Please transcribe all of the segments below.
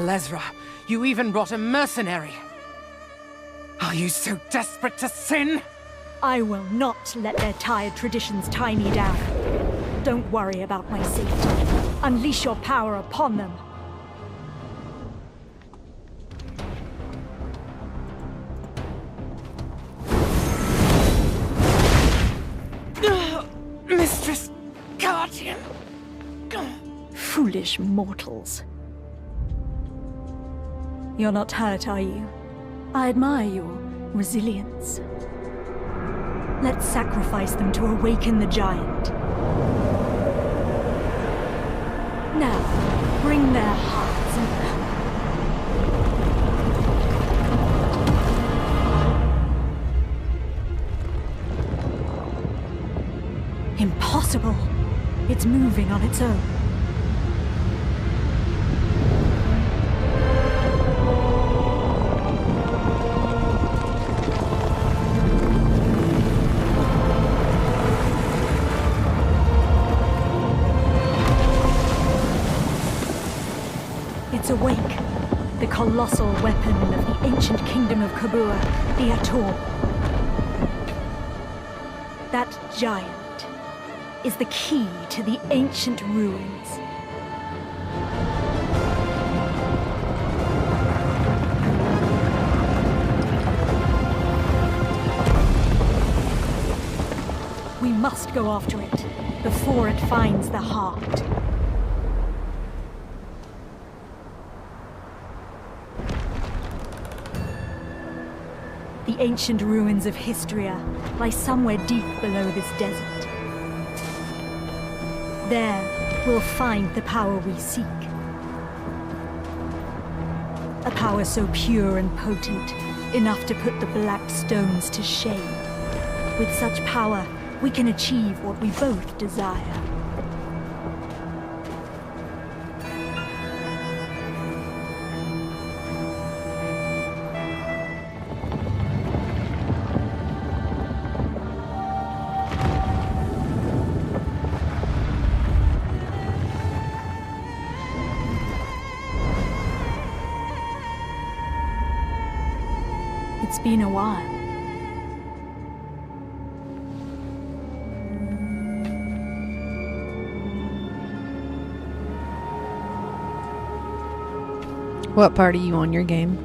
Ezra. You even brought a mercenary. Are you so desperate to sin? I will not let their tired traditions tie me down. Don't worry about my safety. Unleash your power upon them. Mistress Guardian. Foolish mortals. You're not hurt, are you? I admire your resilience. Let's sacrifice them to awaken the giant. Now, bring their hearts and... Impossible! It's moving on its own. It's awake. The colossal weapon of the ancient kingdom of Kabua, the Ator. That giant is the key to the ancient ruins. We must go after it before it finds the heart. The ancient ruins of Histria lie somewhere deep below this desert. There, we'll find the power we seek. A power so pure and potent, enough to put the black stones to shame. With such power, we can achieve what we both desire. It's been a while. What part are you on your game?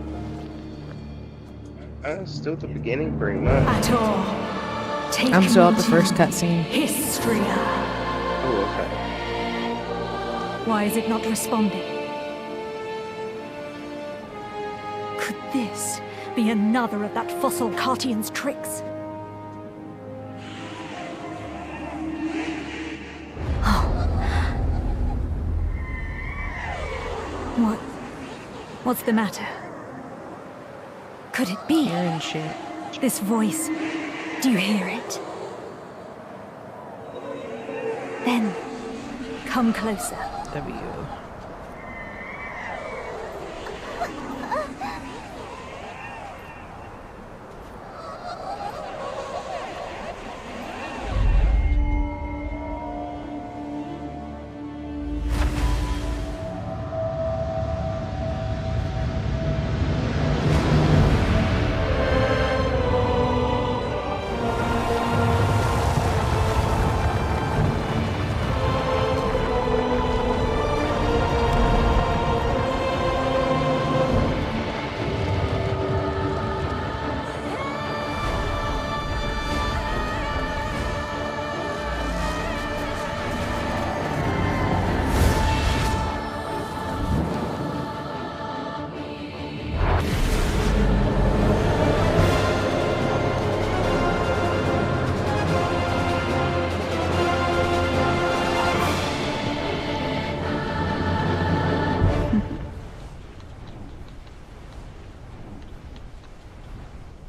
Still at the beginning, pretty much. Ator, take I'm still at me the to first cutscene. Histria. Oh, okay. Why is it not responding? Could this be another of that fossil Cartian's tricks? Oh. What's the matter? Could it be? Hearing shit. This voice, do you hear it? Then, come closer. W.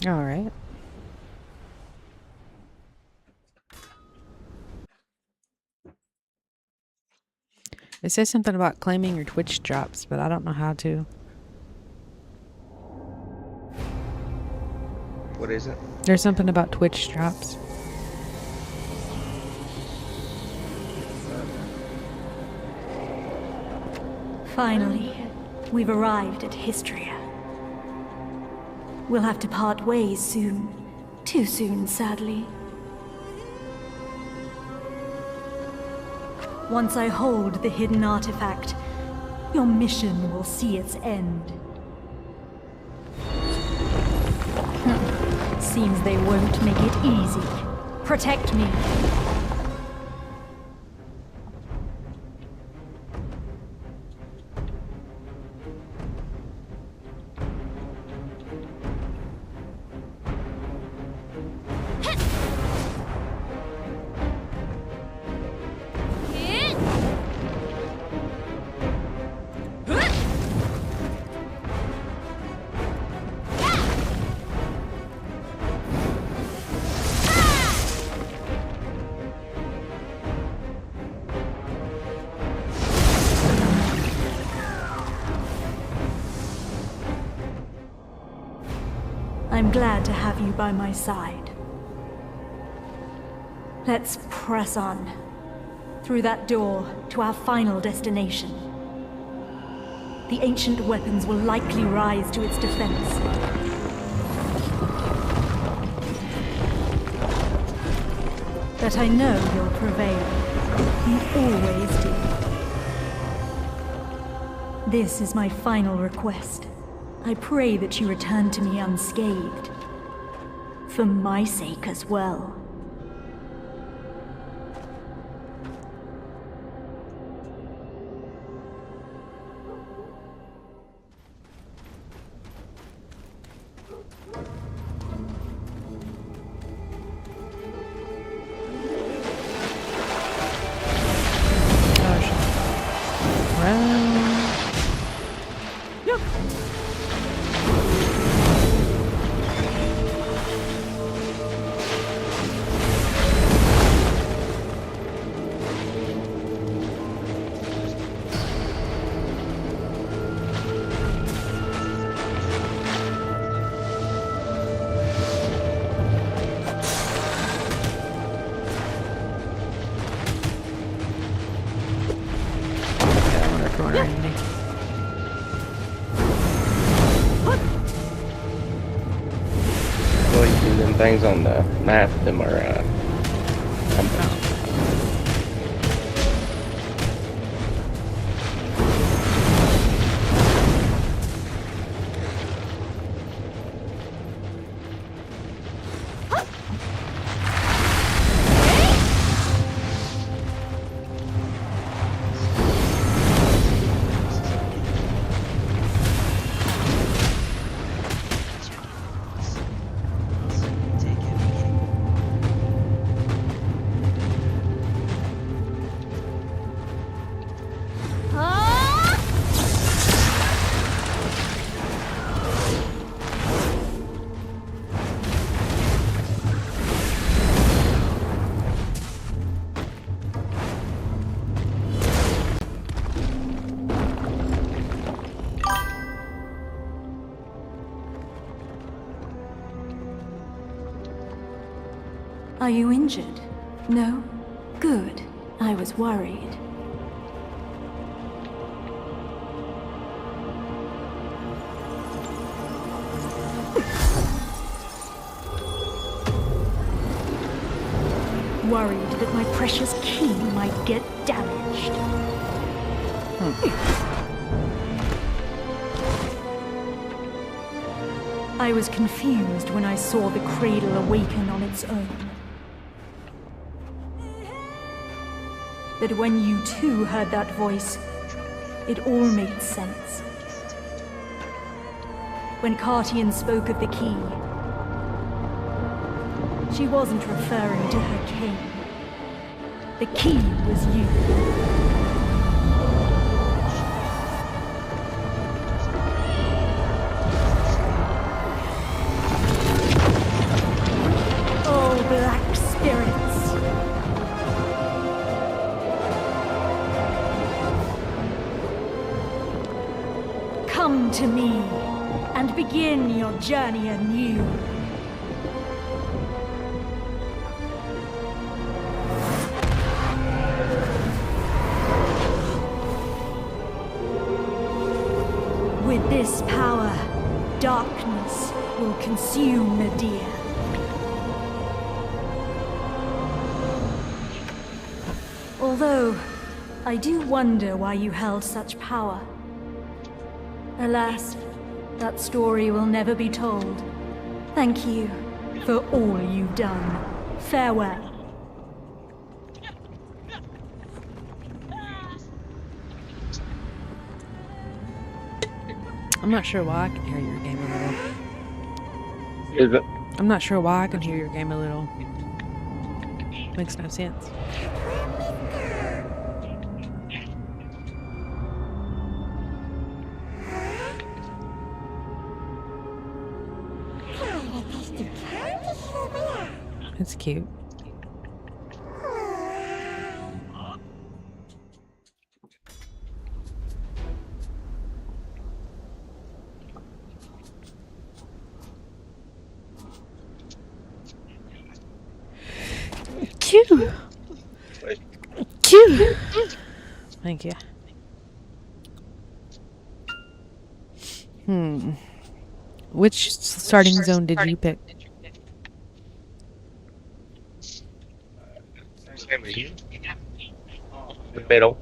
All right. It says something about claiming your Twitch drops, but I don't know how to. What is it? There's something about Twitch drops. Finally, we've arrived at Histria. We'll have to part ways soon. Too soon, sadly. Once I hold the hidden artifact, your mission will see its end. Seems they won't make it easy. Protect me. I'm glad to have you by my side. Let's press on. Through that door, to our final destination. The ancient weapons will likely rise to its defense. But I know you'll prevail. You always do. This is my final request. I pray that you return to me unscathed. For my sake as well. Things on the map them are Are you injured? No? Good. I was worried. Worried that my precious key might get damaged. I was confused when I saw the cradle awaken on its own. But when you too heard that voice, it all made sense. When Cartian spoke of the key, she wasn't referring to her cane. The key was you. Oh, black spirits. Come to me and begin your journey anew. This power, darkness, will consume Nadir. Although, I do wonder why you held such power. Alas, that story will never be told. Thank you for all you've done. Farewell. I'm not sure why I can hear your game a little. Is it? I'm not sure why I can hear your game a little. Makes no sense. It's cute. Cute. Cute. Thank you. Which starting zone did you pick? Same as you. The middle.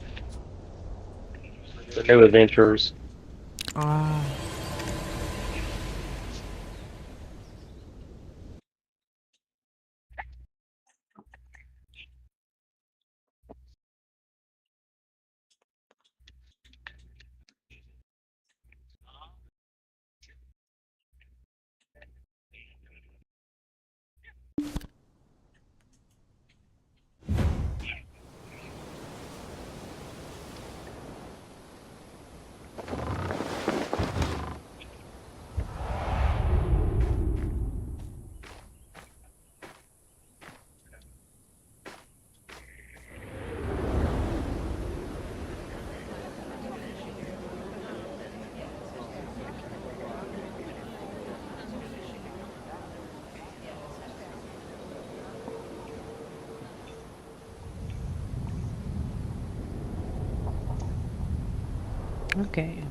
The new adventurers. Ah. Okay.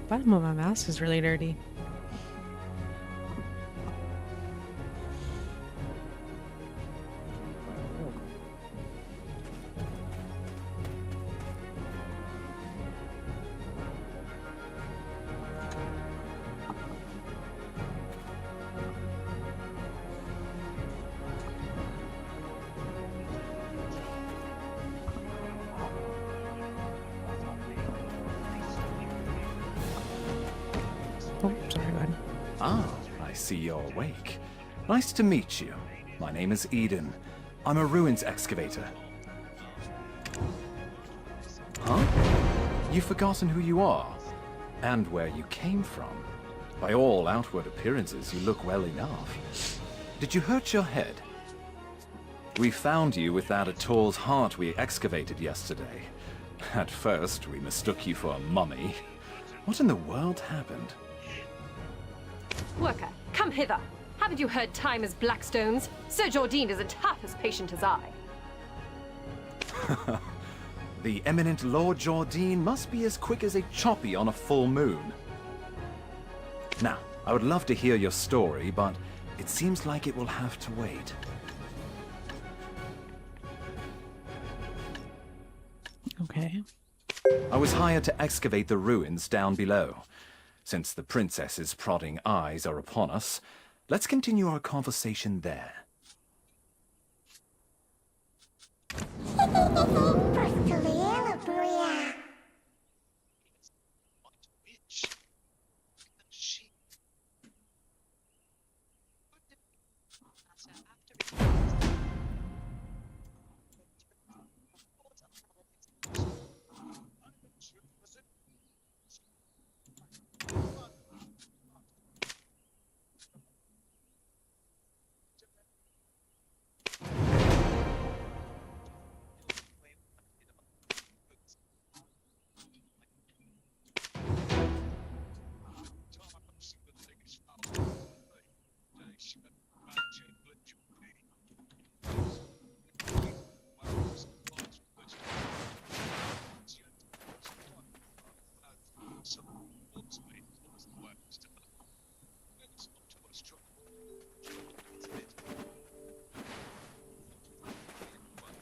Bottom of my mouse is really dirty. Oh, sorry, bud. Ah, I see you're awake. Nice to meet you. My name is Eden. I'm a ruins excavator. Huh? You've forgotten who you are, and where you came from. By all outward appearances, you look well enough. Did you hurt your head? We found you with that Ator's heart we excavated yesterday. At first, we mistook you for a mummy. What in the world happened? Worker, come hither. Haven't you heard time is Blackstone's? Sir Jordine is as half as patient as I. The eminent Lord Jordine must be as quick as a choppy on a full moon. Now, I would love to hear your story, but it seems like it will have to wait. Okay. I was hired to excavate the ruins down below. Since the princess's prodding eyes are upon us, let's continue our conversation there.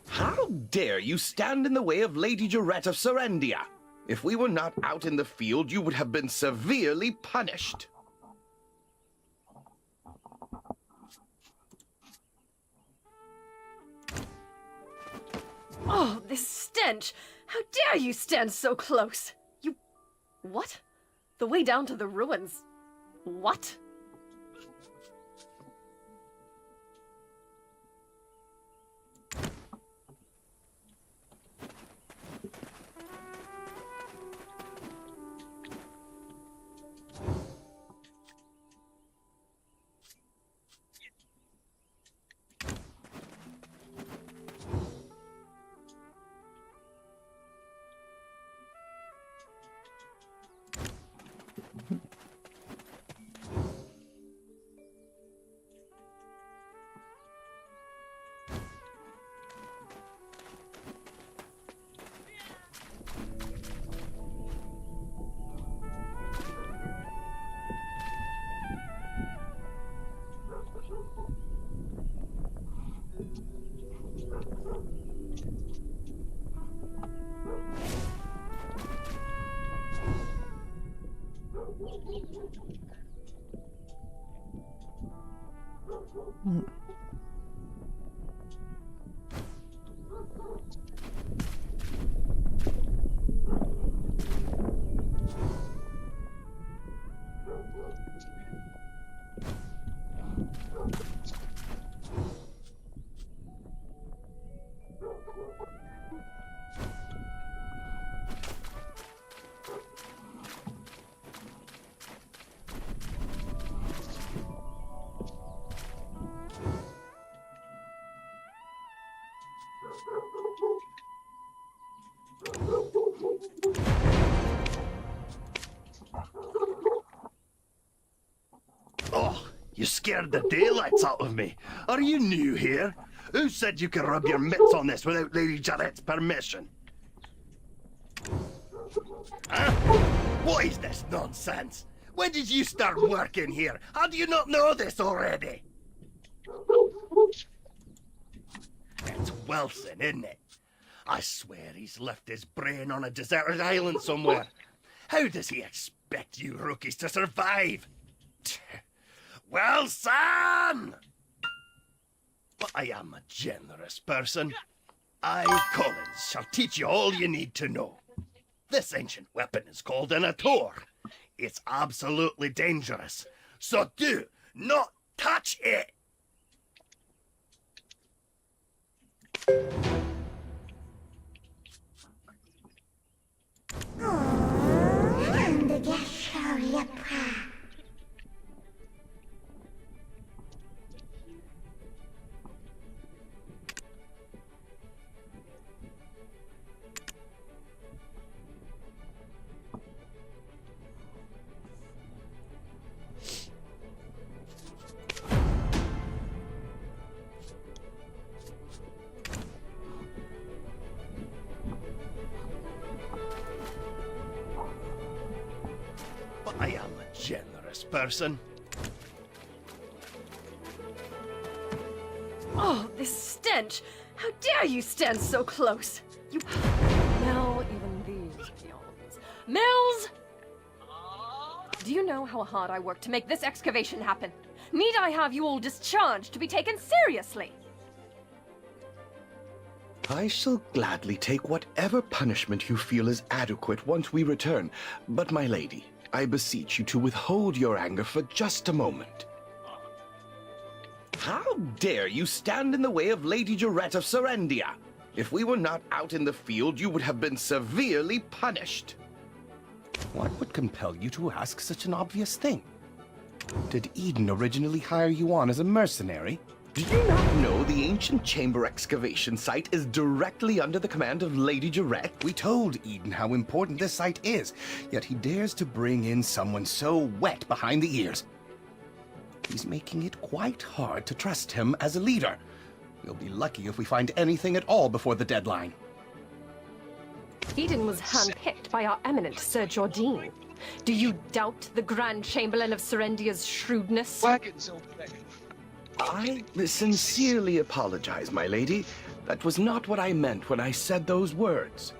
How dare you stand in the way of Lady Jarette of Serendia? If we were not out in the field, you would have been severely punished. Oh, this stench! How dare you stand so close? You... What? The way down to the ruins? What? Oh, you scared the daylights out of me. Are you new here? Who said you could rub your mitts on this without Lady Jarette's permission? Huh? What is this nonsense? When did you start working here? How do you not know this already? It's Wilson, isn't it? I swear he's left his brain on a deserted island somewhere. How does he expect you rookies to survive? Wilson! But I am a generous person. I, Collins, shall teach you all you need to know. This ancient weapon is called an Ator. It's absolutely dangerous. So do not touch it! But I am a generous person. Oh, this stench! How dare you stand so close? You... Now even these peons. Mills! Do you know how hard I worked to make this excavation happen? Need I have you all discharged to be taken seriously? I shall gladly take whatever punishment you feel is adequate once we return. But my lady, I beseech you to withhold your anger for just a moment. How dare you stand in the way of Lady Jarette of Serendia? If we were not out in the field, you would have been severely punished. What would compel you to ask such an obvious thing? Did Eden originally hire you on as a mercenary? Do you not know the ancient chamber excavation site is directly under the command of Lady Jarette? We told Eden how important this site is, yet he dares to bring in someone so wet behind the ears. He's making it quite hard to trust him as a leader. We'll be lucky if we find anything at all before the deadline. Eden was handpicked by our eminent Sir Jordine. Do you doubt the Grand Chamberlain of Serendia's shrewdness? I sincerely apologize, my lady. That was not what I meant when I said those words.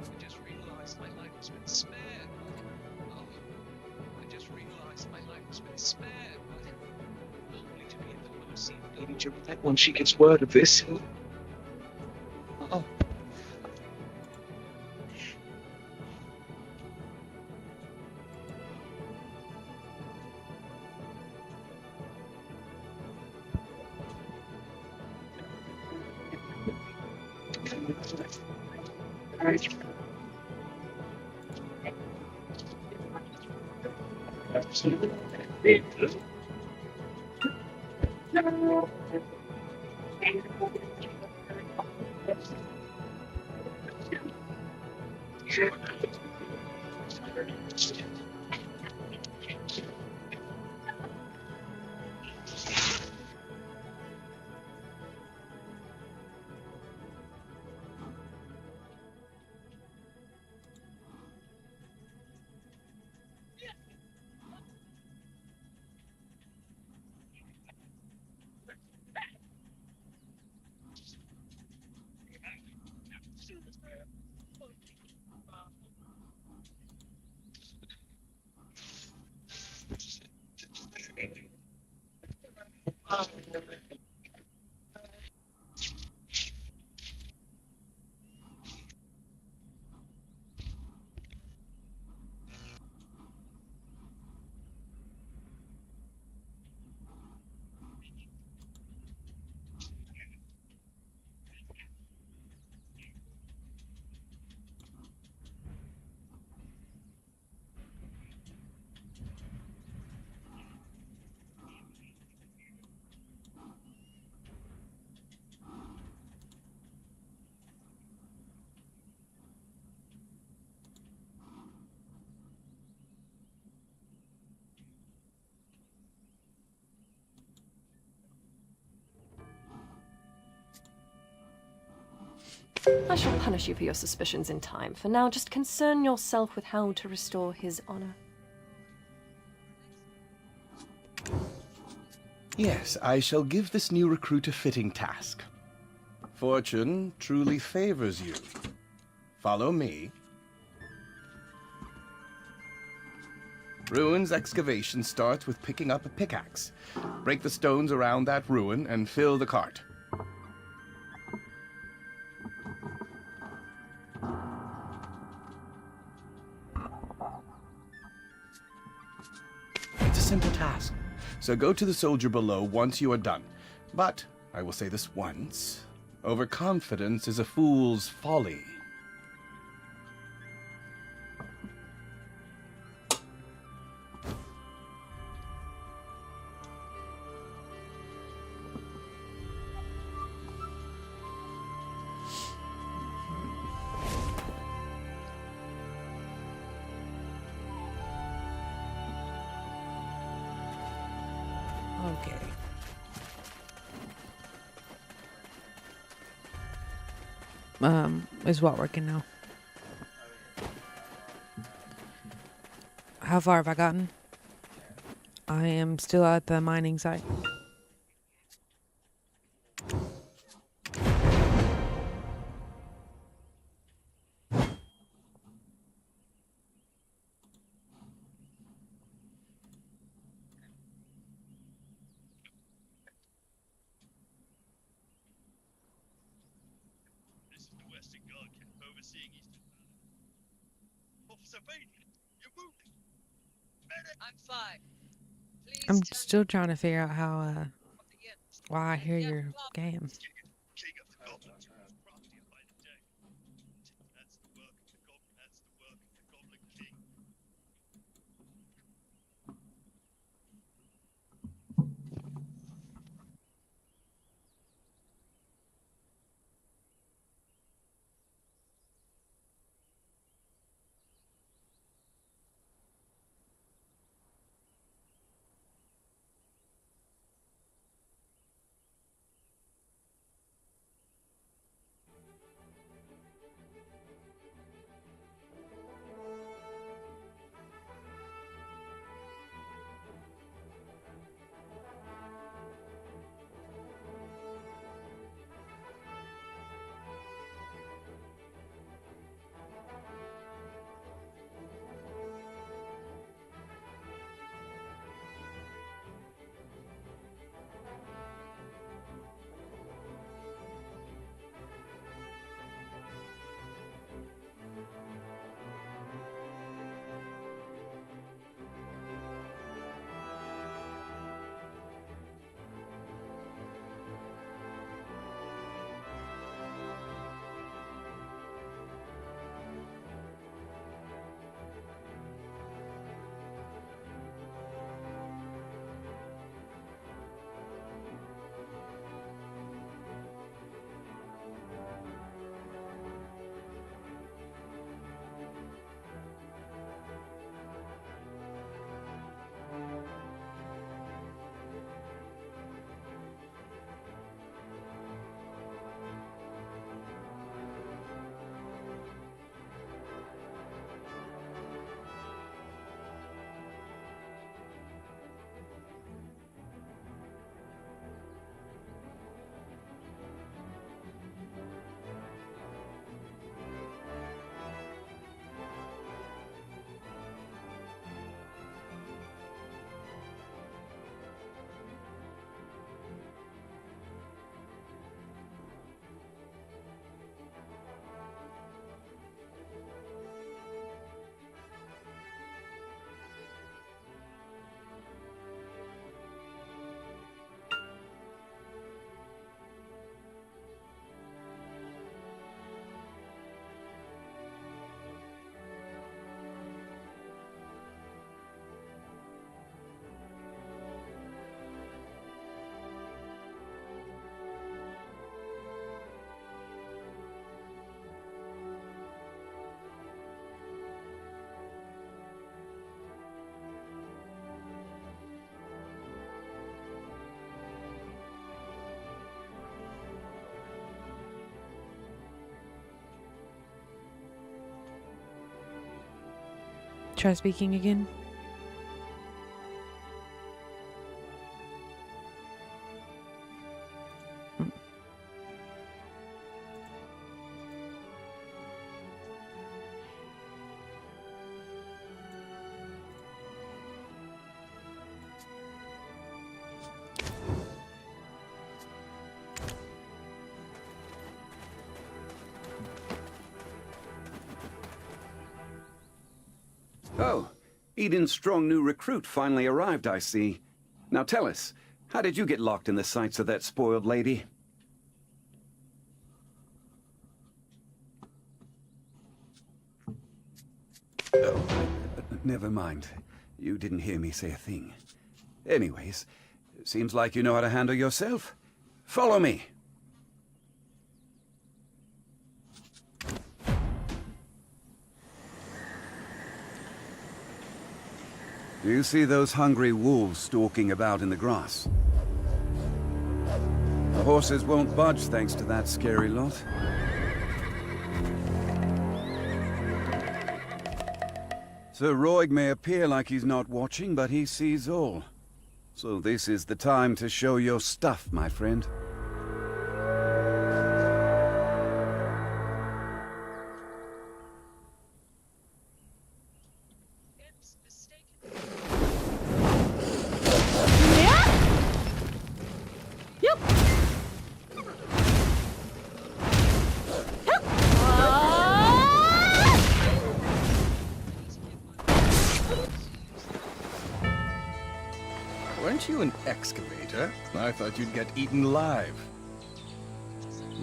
I just realized my life has been spared. Oh, I just realized my life has been spared. Only to be at the mercy of Lady Jarette once she gets word of this. Oh. I shall punish you for your suspicions in time. For now, just concern yourself with how to restore his honor. Yes, I shall give this new recruit a fitting task. Fortune truly favors you. Follow me. Ruins excavation starts with picking up a pickaxe. Break the stones around that ruin and fill the cart. simple task. So go to the soldier below once you are done. But, I will say this once, overconfidence is a fool's folly. Okay. Is what working now? How far have I gotten? I am still at the mining site. This is the Western Guard camp overseeing Eastern Officer Bailey, you're wounded. Medic! I'm fine. Please I'm tell still trying to figure out how, me what the end. why I hear your game. King of the Goblins, crafty and by the day. That's the work of the Goblin. That's the work of the Goblin King. Try speaking again. Oh, Eden's strong new recruit finally arrived, I see. Now tell us, how did you get locked in the sights of that spoiled lady? Oh, never mind. You didn't hear me say a thing. Anyways, seems like you know how to handle yourself. Follow me. Do you see those hungry wolves stalking about in the grass? The horses won't budge thanks to that scary lot. Sir Roig may appear like he's not watching, but he sees all. So this is the time to show your stuff, my friend. Weren't you an excavator? I thought you'd get eaten live.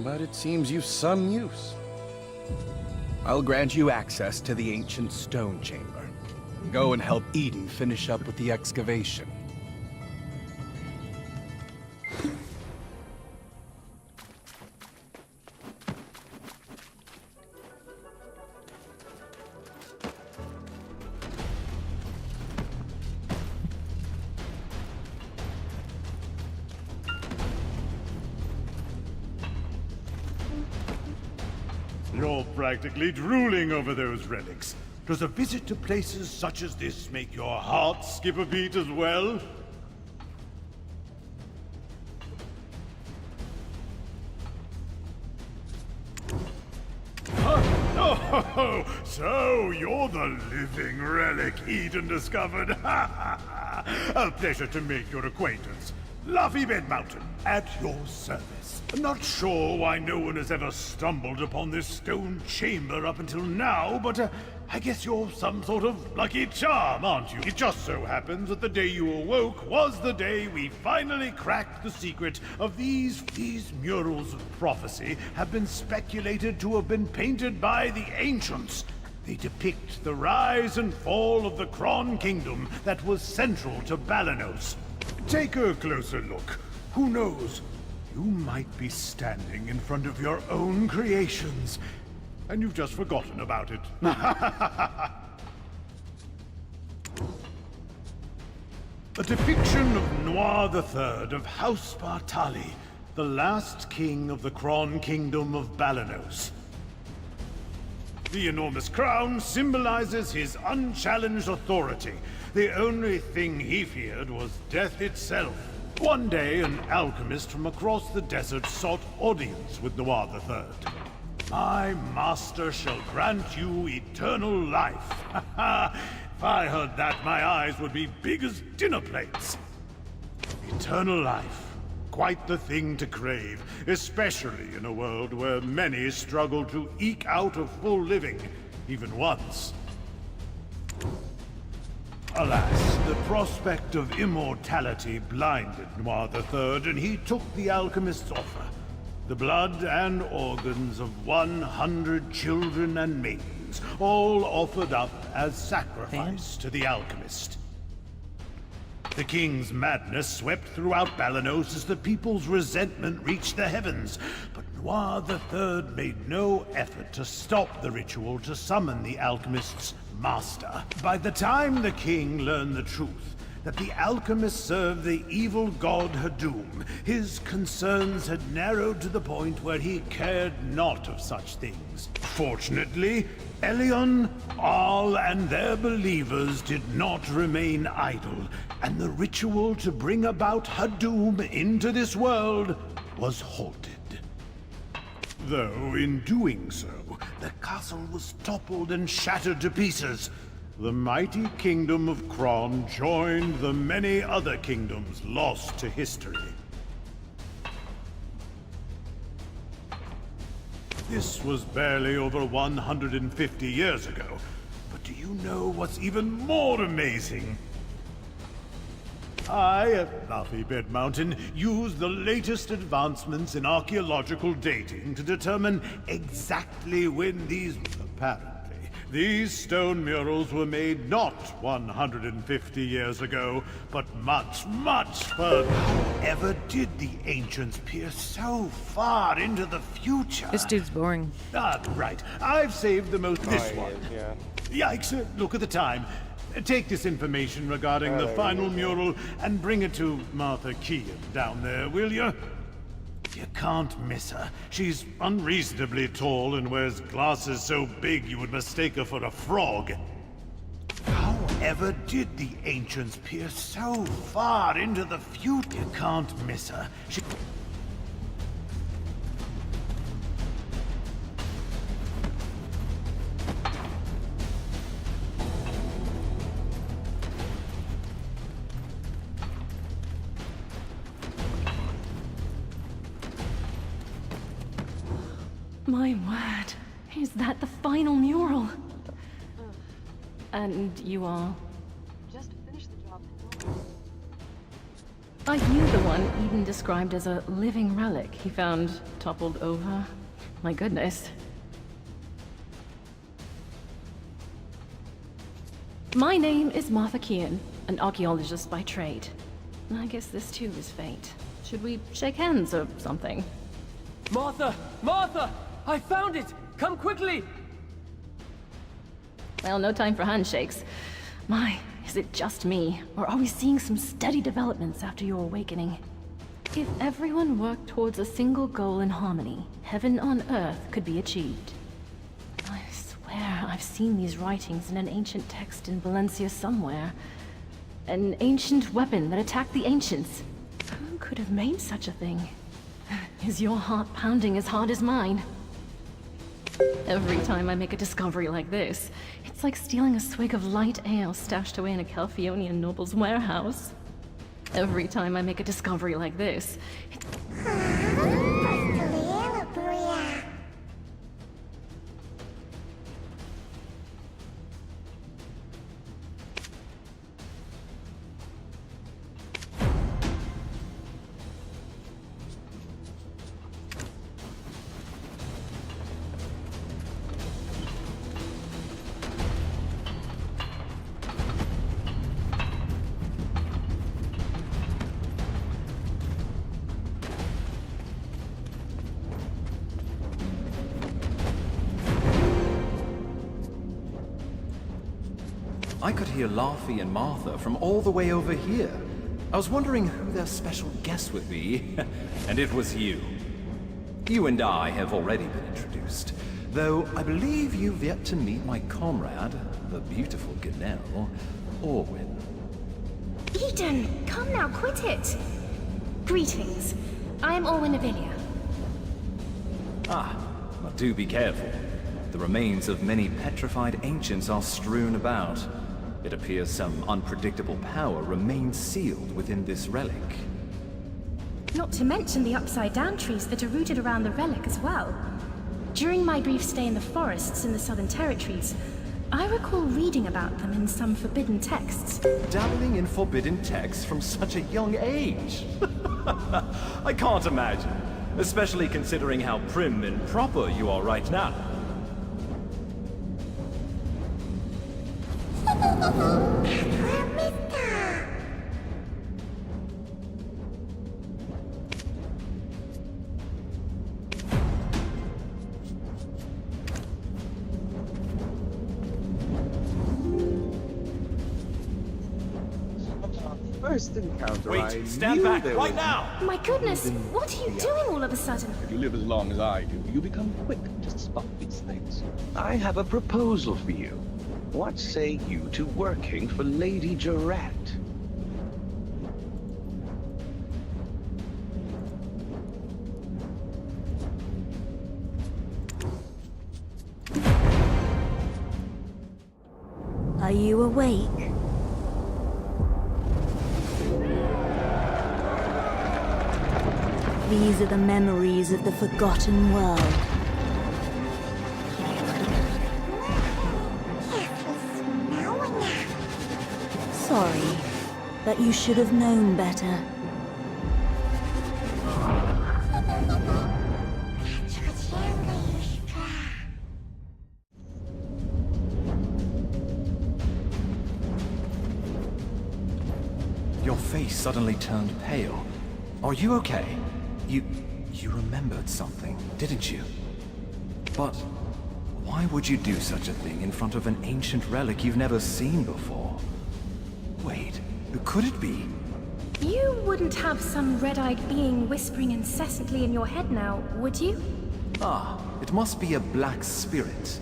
But it seems you've some use. I'll grant you access to the ancient stone chamber. Go and help Eden finish up with the excavation. You're practically drooling over those relics. Does a visit to places such as this make your heart skip a beat as well? Oh, so you're the living relic Eden discovered. A pleasure to make your acquaintance. Luffy Bed Mountain, at your service. Not sure why no one has ever stumbled upon this stone chamber up until now, but I guess you're some sort of lucky charm, aren't you? It just so happens that the day you awoke was the day we finally cracked the secret of these murals of prophecy have been speculated to have been painted by the ancients. They depict the rise and fall of the Kron Kingdom that was central to Balanos. Take a closer look. Who knows? You might be standing in front of your own creations, and you've just forgotten about it. A depiction of Noir III of House Bartali, the last king of the Kron Kingdom of Balanos. The enormous crown symbolizes his unchallenged authority. The only thing he feared was death itself. One day, an alchemist from across the desert sought audience with Noir III. My master shall grant you eternal life. If I heard that, my eyes would be big as dinner plates. Eternal life. Quite the thing to crave, especially in a world where many struggle to eke out a full living, even once. Alas, the prospect of immortality blinded Noir III, and he took the alchemist's offer. The blood and organs of 100 children and maidens, all offered up as sacrifice to the alchemist. The king's madness swept throughout Balanos as the people's resentment reached the heavens, but Noir III made no effort to stop the ritual to summon the alchemist's master. By the time the king learned the truth, that the alchemist served the evil god Hadum, his concerns had narrowed to the point where he cared not of such things. Fortunately, Elion, Arl, and their believers did not remain idle, and the ritual to bring about Hadum into this world was halted. Though, in doing so, the castle was toppled and shattered to pieces. The mighty kingdom of Kron joined the many other kingdoms lost to history. This was barely over 150 years ago, but Do you know what's even more amazing? I, at Laffy Bed Mountain, use the latest advancements in archaeological dating to determine exactly when these stone murals were made not 150 years ago, but much, much further. Ever did the ancients peer so far into the future? This dude's boring. Ah, right. I've saved the most. This Oh, one. yeah. Yikes, look at the time. Take this information regarding the final mural and bring it to Martha Kean down there, will you? You can't miss her. She's unreasonably tall and wears glasses so big you would mistake her for a frog. However did the ancients peer so far into the future? You can't miss her. She... My word. Is that the final mural? And you are? Just finish the job. Are you the one Eden described as a living relic he found toppled over? My goodness. My name is Martha Kean, an archaeologist by trade. I guess this too is fate. Should we shake hands or something? Martha! Martha! I found it! Come quickly! Well, no time for handshakes. My, is it just me? Or are we seeing some steady developments after your awakening? If everyone worked towards a single goal in harmony, heaven on earth could be achieved. I swear I've seen these writings in an ancient text in Valencia somewhere. An ancient weapon that attacked the ancients. Who could have made such a thing? Is your heart pounding as hard as mine? Every time I make a discovery like this, it's like stealing a swig of light ale stashed away in a Calphionian noble's warehouse. Every time I make a discovery like this, it's... I could hear Laffy and Martha from all the way over here. I was wondering who their special guest would be, and it was you. You and I have already been introduced, though I believe you've yet to meet my comrade, the beautiful Gennell, Orwyn. Eden, come now, quit it! Greetings. I am Orwyn Avilia. Ah, but do be careful. The remains of many petrified ancients are strewn about. It appears some unpredictable power remains sealed within this relic. Not to mention the upside-down trees that are rooted around the relic as well. During my brief stay in the forests in the Southern Territories, I recall reading about them in some forbidden texts. Dabbling in forbidden texts from such a young age? I can't imagine, especially considering how prim and proper you are right now. First encounter, Wait, stand back right now! My goodness, what are you doing all of a sudden? If you live as long as I do, you become quick to spot these things. I have a proposal for you. What say you to working for Lady Jarrett? Are you awake? These are the memories of the forgotten world. But you should have known better. Your face suddenly turned pale. Are you okay? You remembered something, didn't you? But why would you do such a thing in front of an ancient relic you've never seen before? Wait, who could it be? You wouldn't have some red-eyed being whispering incessantly in your head now, would you? Ah, it must be a black spirit.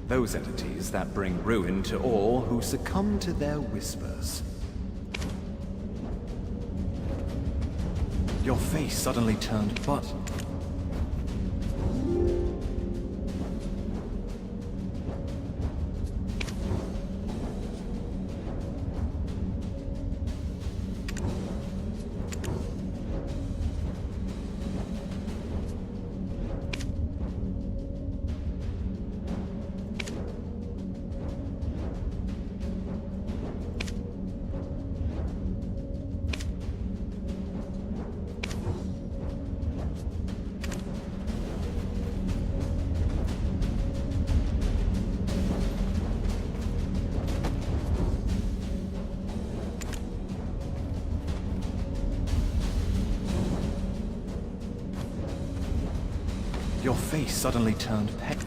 Those entities that bring ruin to all who succumb to their whispers. Your face suddenly turned, but... Your face suddenly turned pale.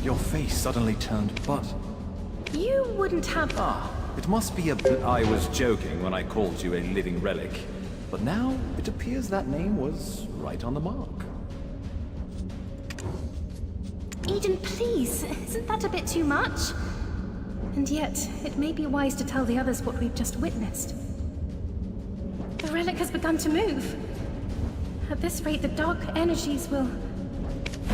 Your face suddenly turned, but... You wouldn't have... Ah, it must be a... I was joking when I called you a living relic. But now, it appears that name was right on the mark. Eden, please, isn't that a bit too much? And yet, it may be wise to tell the others what we've just witnessed. The relic has begun to move. At this rate, the dark energies will...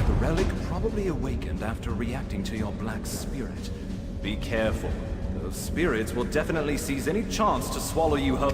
The relic probably awakened after reacting to your black spirit. Be careful. Those spirits will definitely seize any chance to swallow you whole.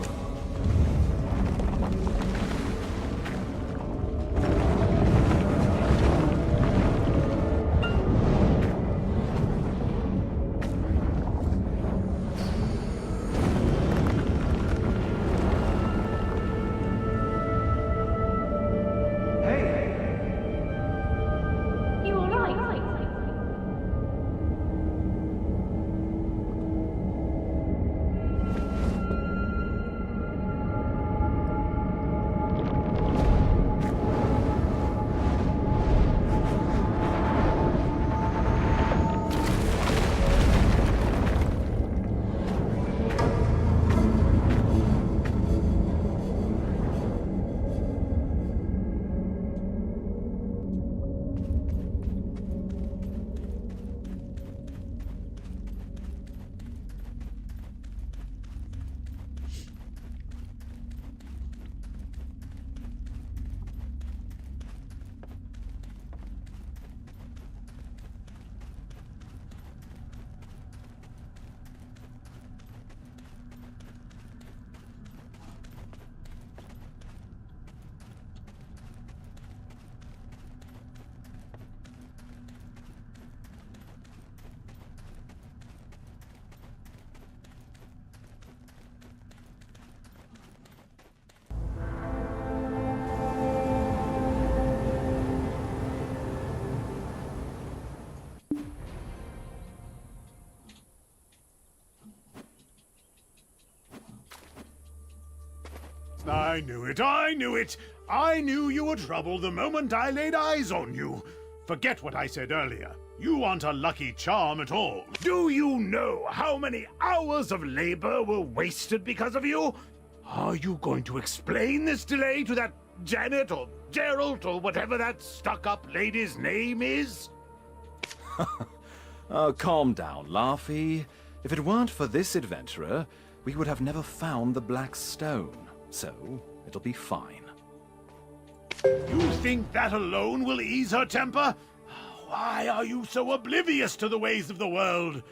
I knew it, I knew it! I knew you were trouble the moment I laid eyes on you. Forget what I said earlier. You aren't a lucky charm at all. Do you know how many hours of labor were wasted because of you? Are you going to explain this delay to that Janet or Geralt or whatever that stuck-up lady's name is? Calm down, Laufey. If it weren't for this adventurer, we would have never found the Black Stone. So, it'll be fine. You think that alone will ease her temper? Why are you so oblivious to the ways of the world?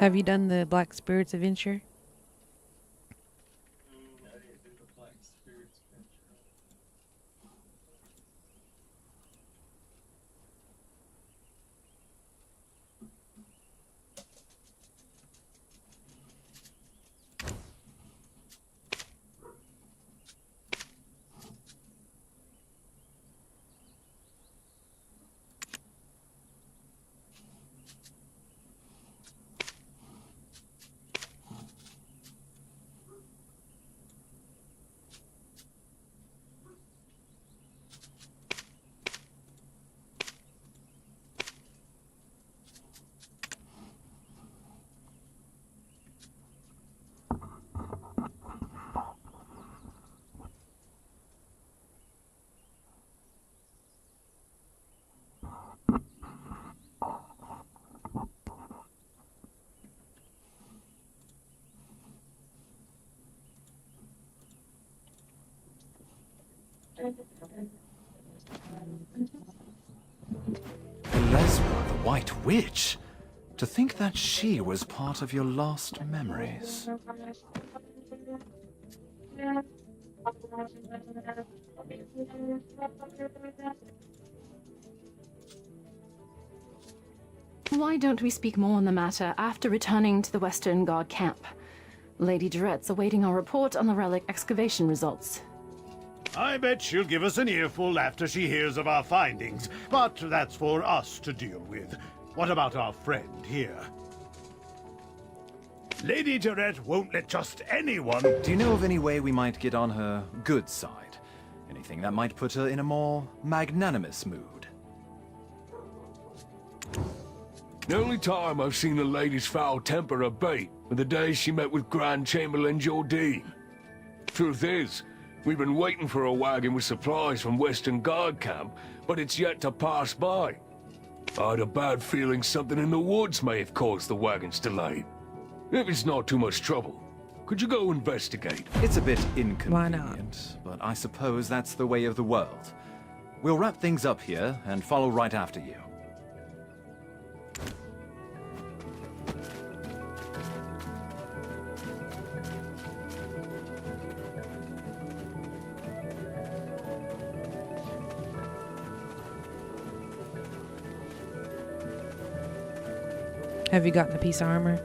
Have you done the Black Spirits adventure? Elezra, the White Witch? To think that she was part of your last memories. Why don't we speak more on the matter after returning to the Western Guard camp? Lady Durette's awaiting our report on the relic excavation results. I bet she'll give us an earful after she hears of our findings, but that's for us to deal with. What about our friend here? Lady Durette won't let just anyone... Do you know of any way we might get on her good side? Anything that might put her in a more magnanimous mood? The only time I've seen the lady's foul temper abate were the days she met with Grand Chamberlain Jordine. Truth is, we've been waiting for a wagon with supplies from Western Guard camp, but it's yet to pass by. I had a bad feeling something in the woods may have caused the wagon's delay. If it's not too much trouble, could you go investigate? It's a bit inconvenient, Why not? but I suppose that's the way of the world. We'll wrap things up here and follow right after you. Have you gotten a piece of armor?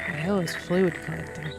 The hell is fluid collector?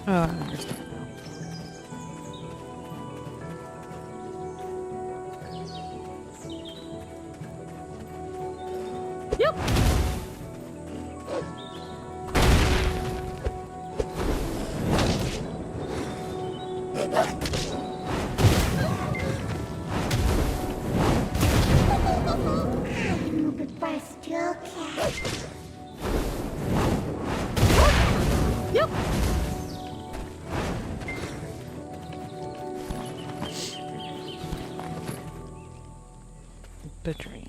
Oh, I understand now. The dream.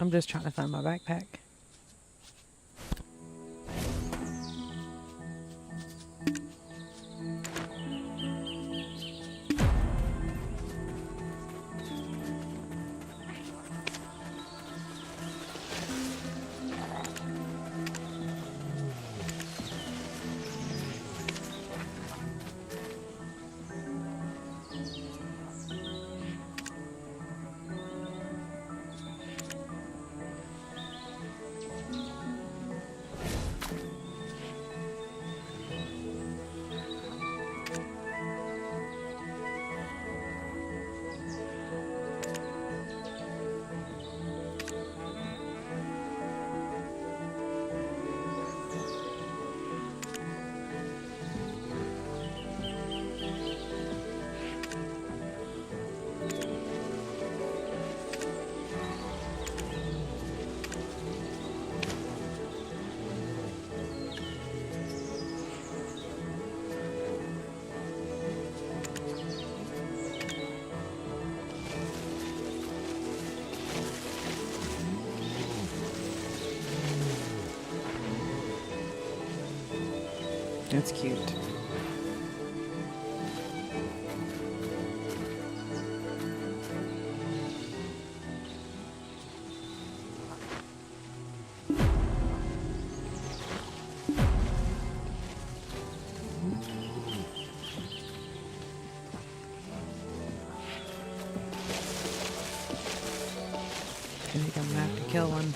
I'm just trying to find my backpack. That's cute. I think I'm gonna have to kill one.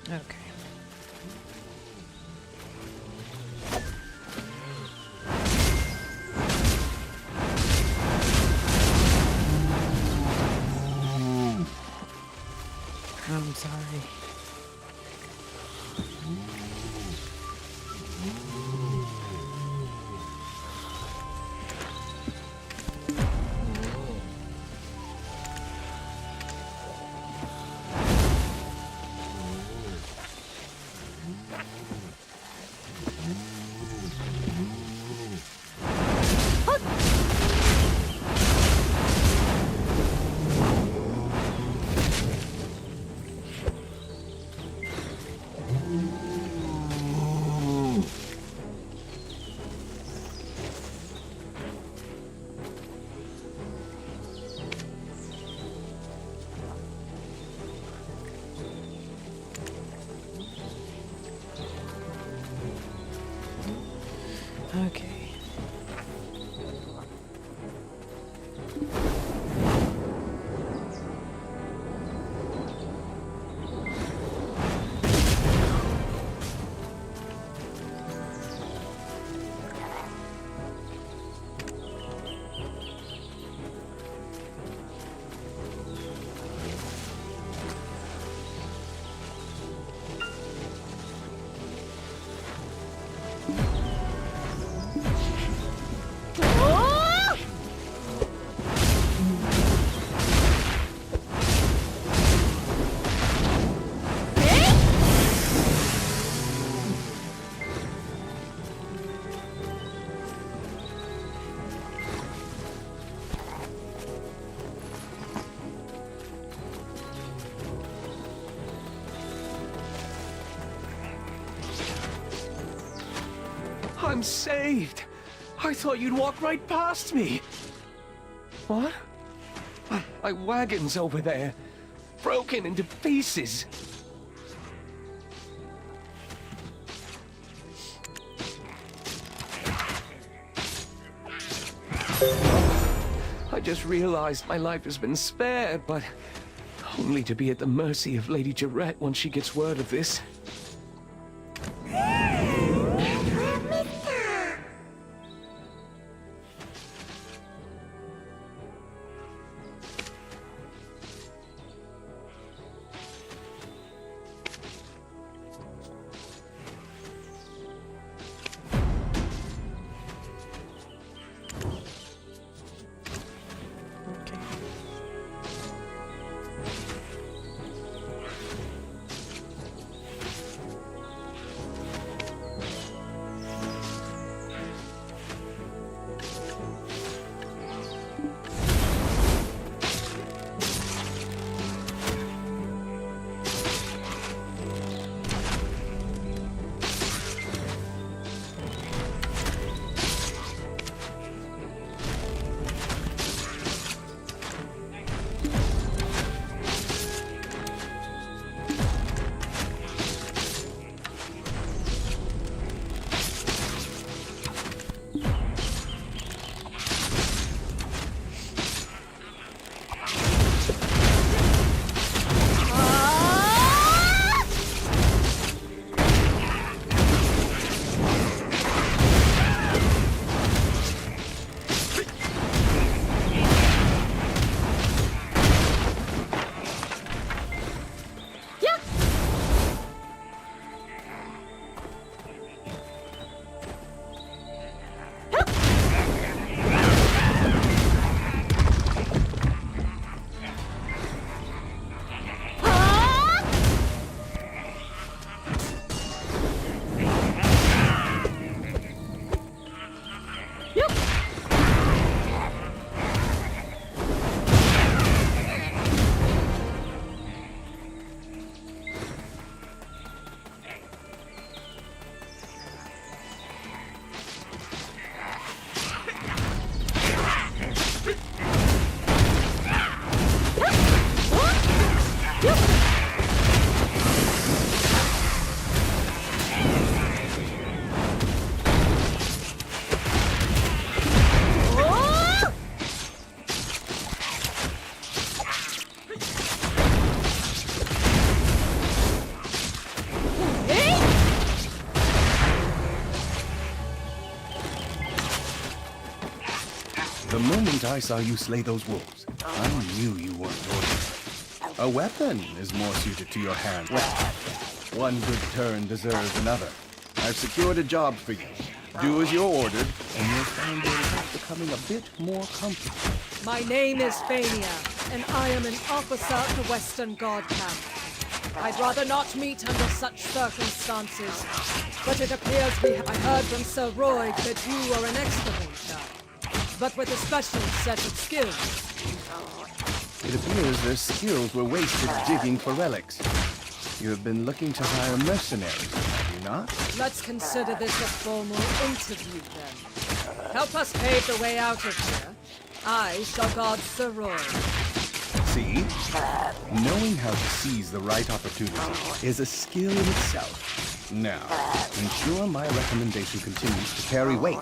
Okay. I'm sorry. Okay. I'm saved! I thought you'd walk right past me! What? My wagon's over there, broken into pieces. I just realized my life has been spared, but only to be at the mercy of Lady Jarrett once she gets word of this. The moment I saw you slay those wolves, I knew you weren't ordinary. A weapon is more suited to your hand. Well, one good turn deserves another. I've secured a job for you. Do as you're ordered, and you'll find your life becoming a bit more comfortable. My name is Fania, and I am an officer at the Western Guard camp. I'd rather not meet under such circumstances, but it appears I heard from Sir Roy that you are an excavator, but with a special set of skills. It appears their skills were wasted digging for relics. You have been looking to hire mercenaries, have you not? Let's consider this a formal interview, then. Help us pave the way out of here. I shall guard Sir Roy. See? Knowing how to seize the right opportunity is a skill in itself. Now, ensure my recommendation continues to carry weight.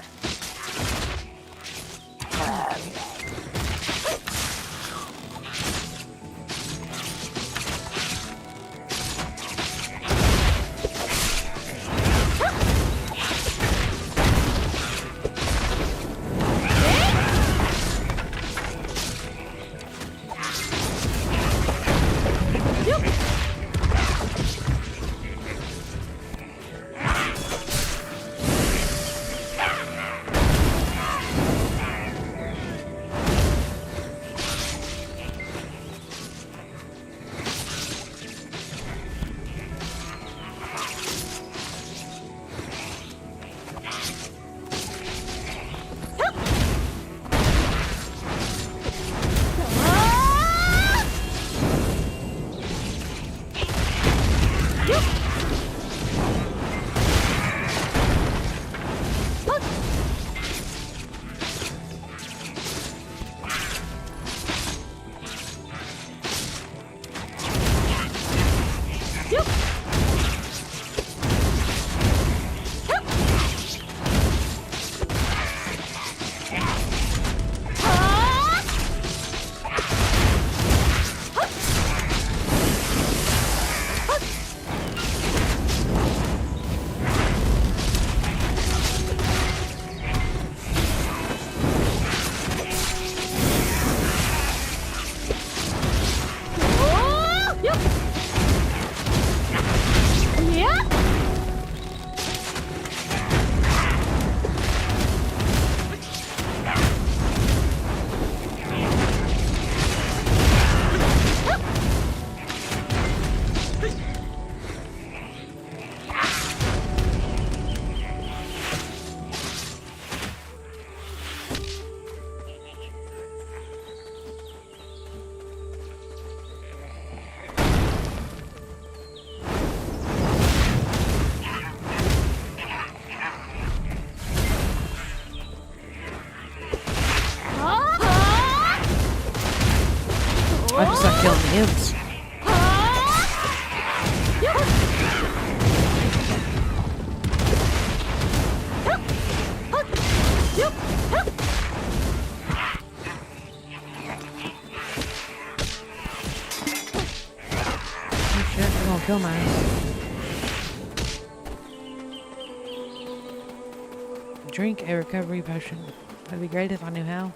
I just start killing the imps. Oh shit, they're gonna kill my ass. Drink a recovery potion. That'd be great if I knew how.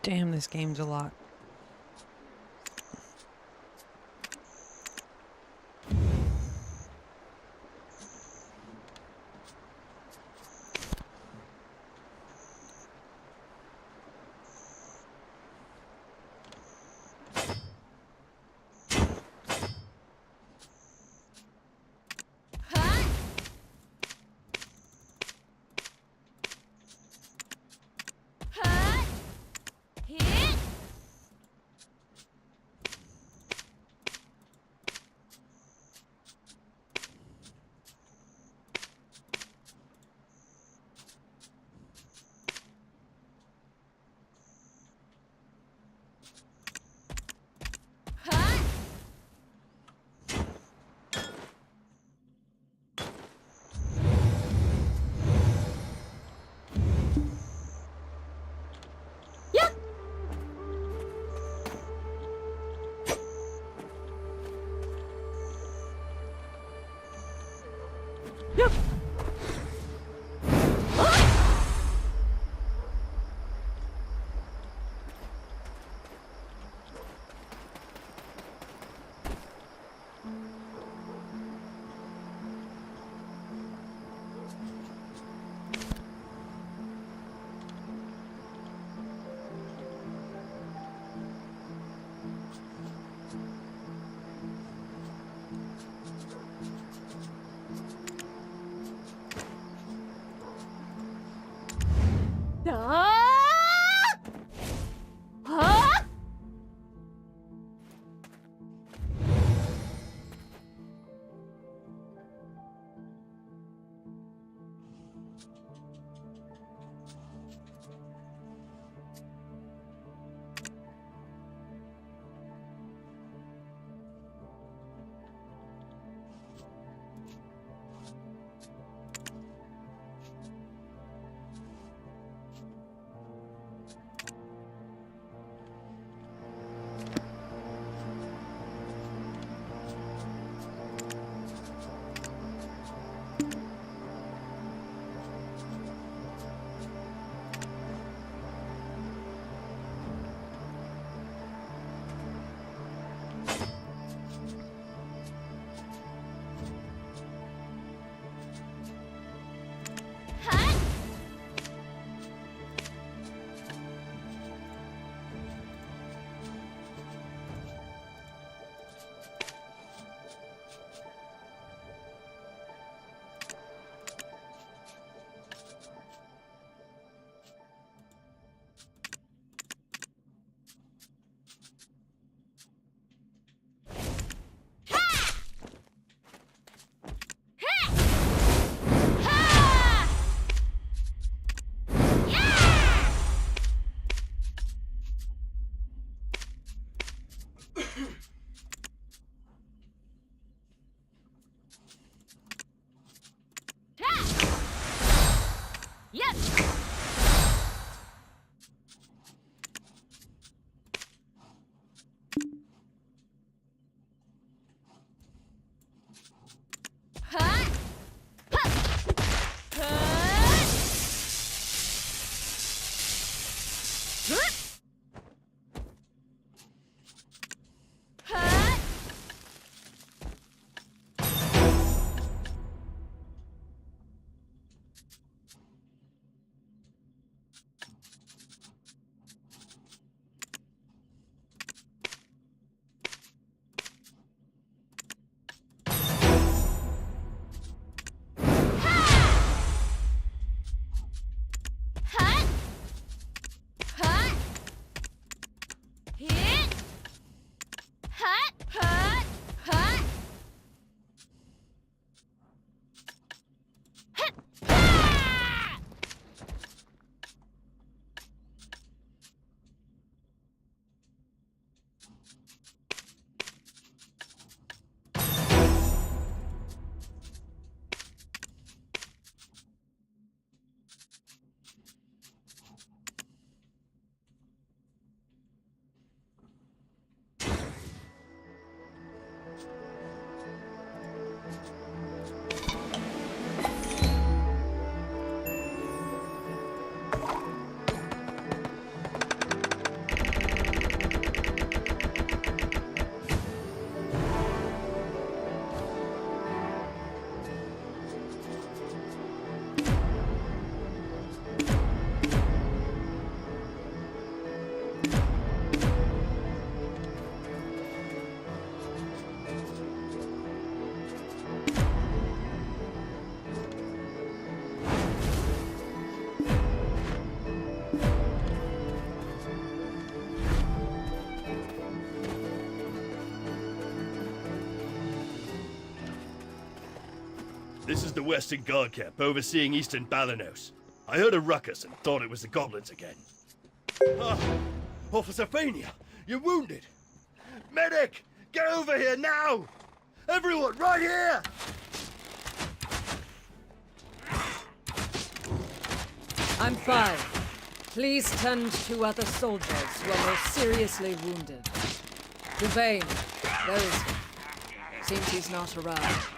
Damn, this game's a lot. This is the Western Guard camp overseeing Eastern Balanos. I heard a ruckus and thought it was the goblins again. Ah, Officer Fania, you're wounded. Medic, get over here now! Everyone, right here! I'm fine. Please tend to other soldiers who are more seriously wounded. Devane, there is he. Seems he's not around.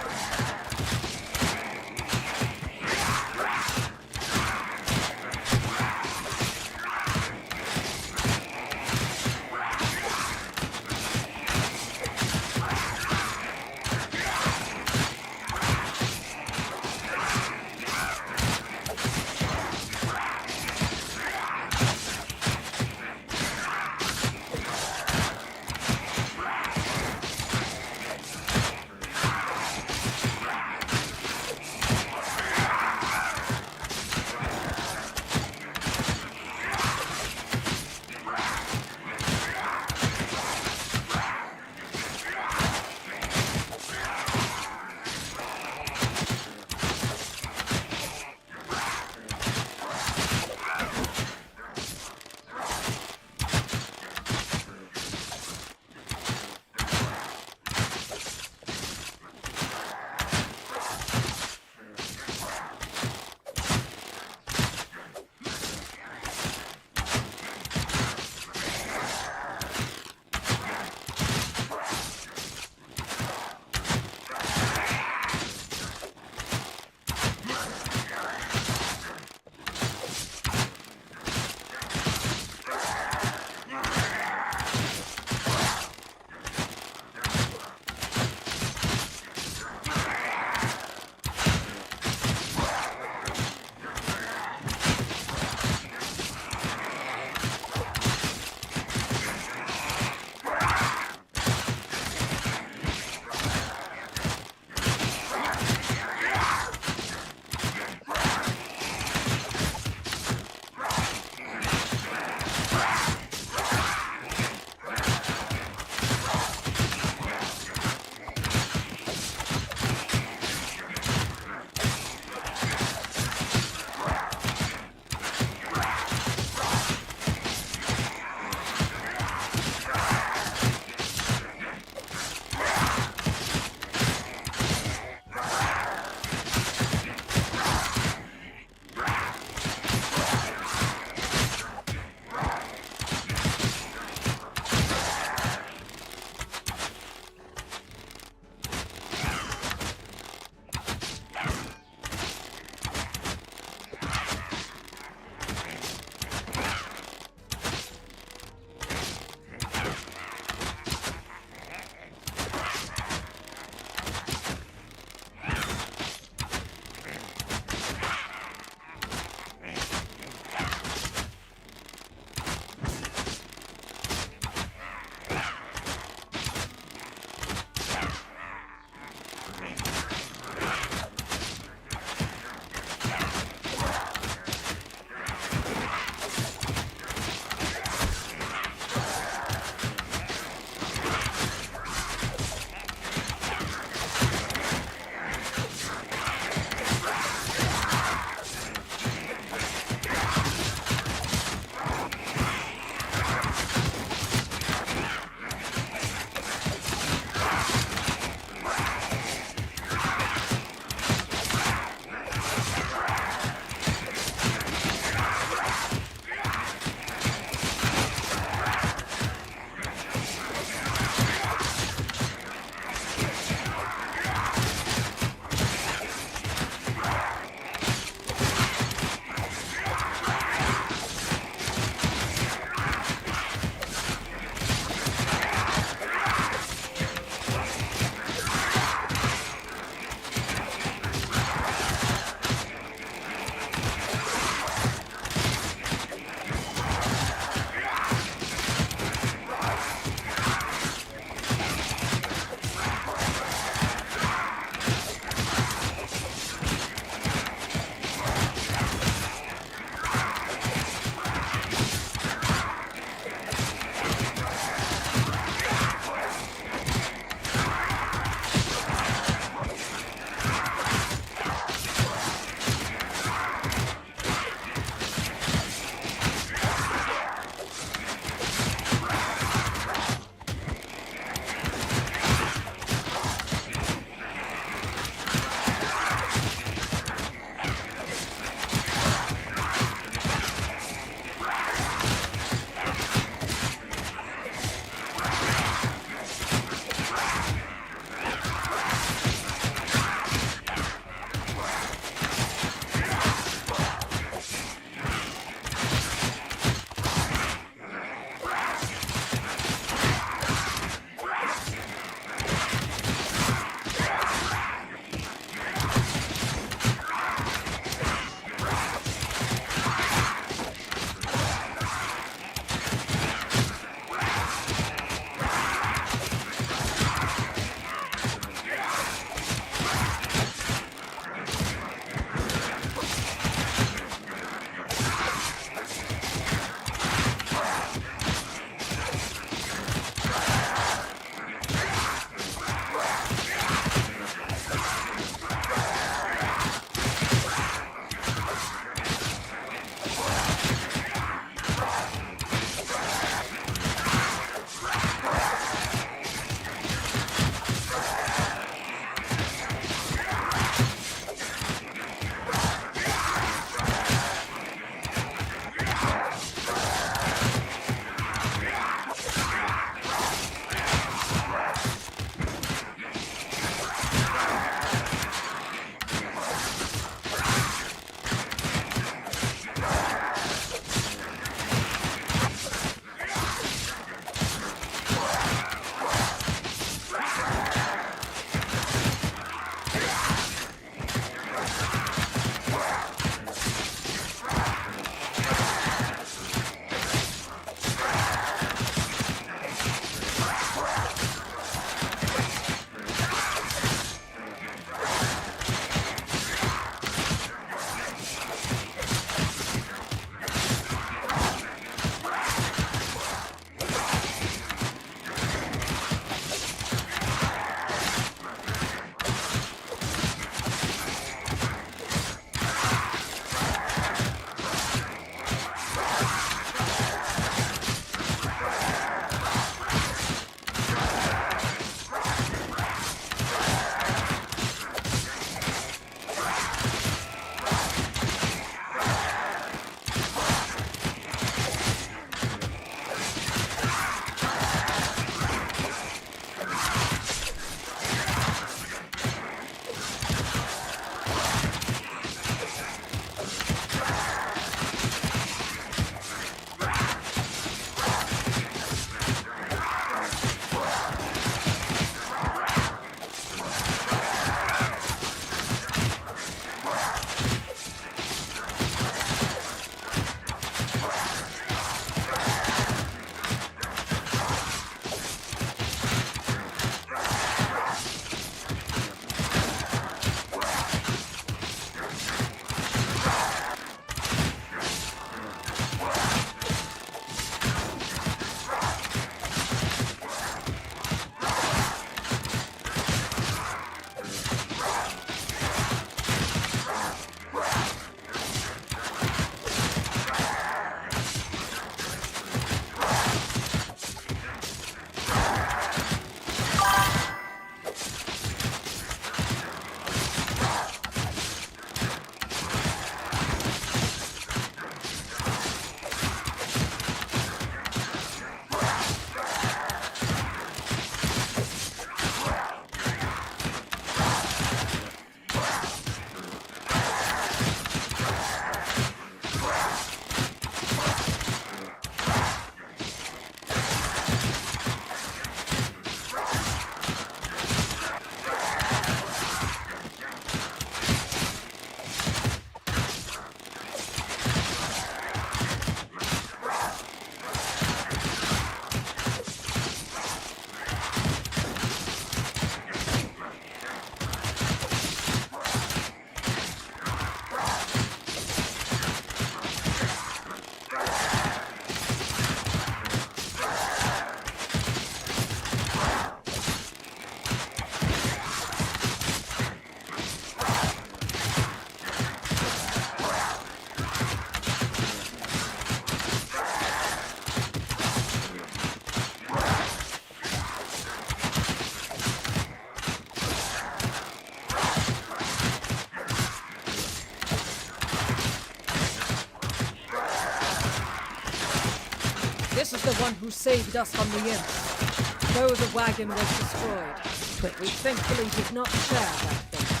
This is the one who saved us from the imps. Though the wagon was destroyed, we thankfully did not share that fate.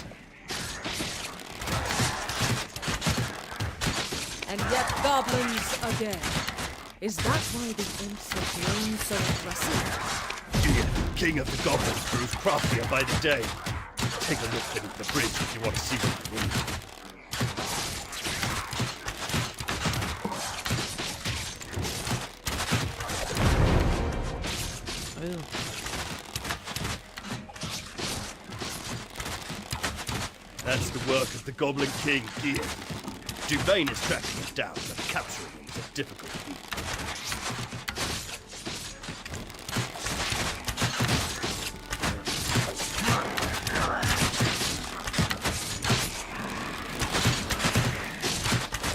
And yet goblins again. Is that why the imps have grown so aggressive? The king of the goblins grows craftier by the day. Take a look beneath the bridge if you want to see what I mean. That's the work of the Goblin King, Ian. Duvain is tracking us down, but capturing him is a difficult feat.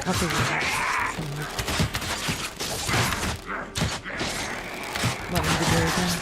I'll figure it out. What me to do again?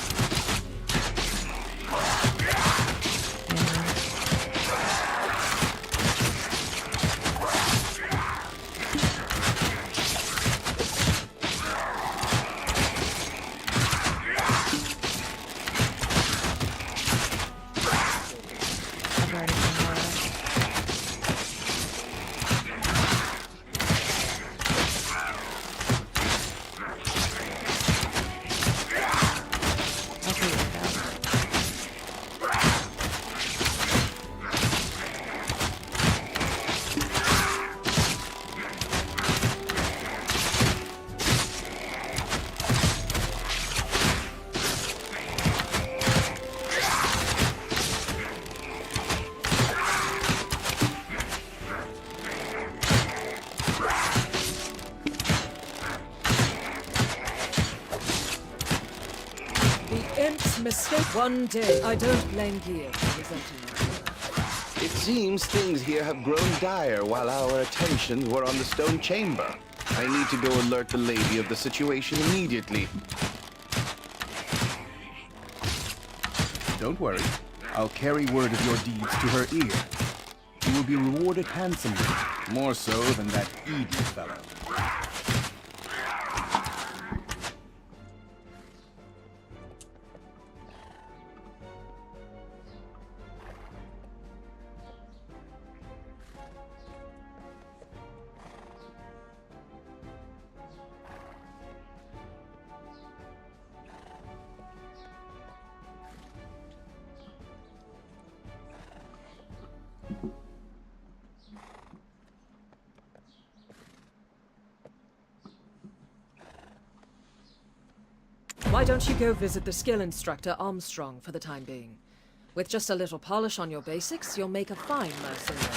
Mistake one day. I don't blame Gear for resenting it. It seems things here have grown dire while our attentions were on the stone chamber. I need to go alert the lady of the situation immediately. Don't worry. I'll carry word of your deeds to her ear. You will be rewarded handsomely, more so than that Edie fellow. Why don't you go visit the skill instructor Armstrong for the time being? With just a little polish on your basics, you'll make a fine mercenary.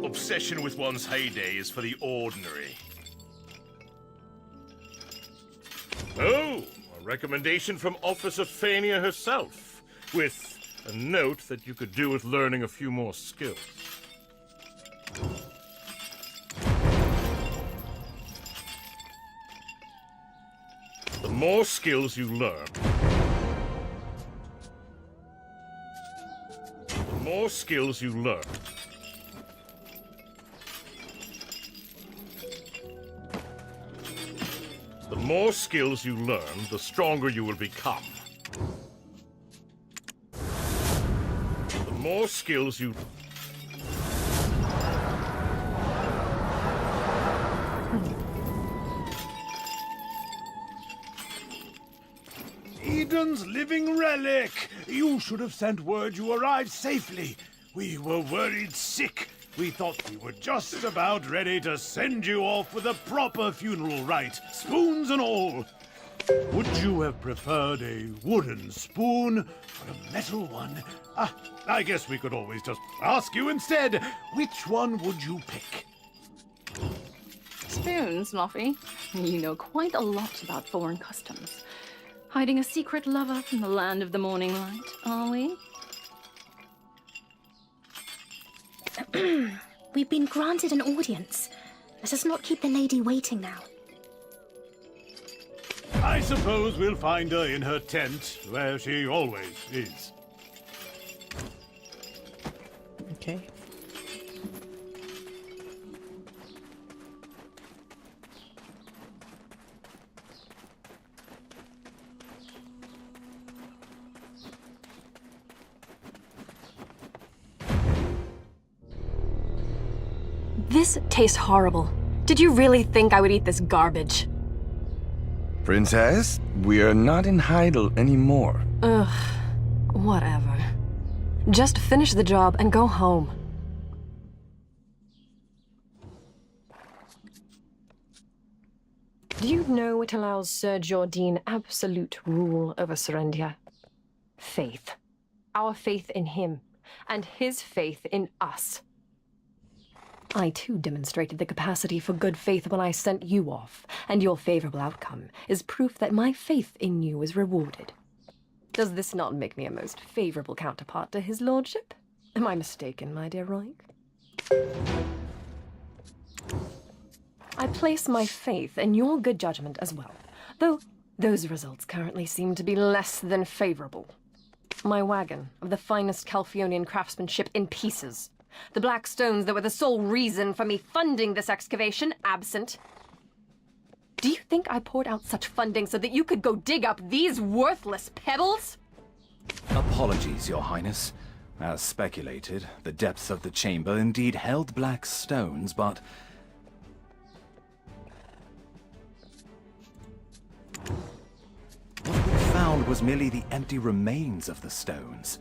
Obsession with one's heyday is for the ordinary. Oh, a recommendation from Officer Fania herself, with a note that you could do with learning a few more skills. The more skills you learn, the more skills you learn, The more skills you learn, the stronger you will become. The more skills you... Eden's living relic! You should have sent word you arrived safely. We were worried sick. We thought we were just about ready to send you off with a proper funeral rite, spoons and all. Would you have preferred a wooden spoon or a metal one? I guess we could always just ask you instead. Which one would you pick? Spoons, Luffy. You know quite a lot about foreign customs. Hiding a secret lover from the land of the morning light, are we? We've been granted an audience. Let us not keep the lady waiting now. I suppose we'll find her in her tent, where she always is. Okay. This tastes horrible. Did you really think I would eat this garbage? Princess, we are not in Heidel anymore. Ugh, whatever. Just finish the job and go home. Do you know what allows Sir Jordine absolute rule over Serendia? Faith. Our faith in him, and his faith in us. I too demonstrated the capacity for good faith when I sent you off, and your favorable outcome is proof that my faith in you is rewarded. Does this not make me a most favorable counterpart to his lordship? Am I mistaken, my dear Roig? I place my faith in your good judgment as well, though those results currently seem to be less than favorable. My wagon of the finest Calphionian craftsmanship in pieces. The black stones that were the sole reason for me funding this excavation absent. Do you think I poured out such funding so that you could go dig up these worthless pebbles? Apologies, Your Highness. As speculated, the depths of the chamber indeed held black stones, but... what we found was merely the empty remains of the stones,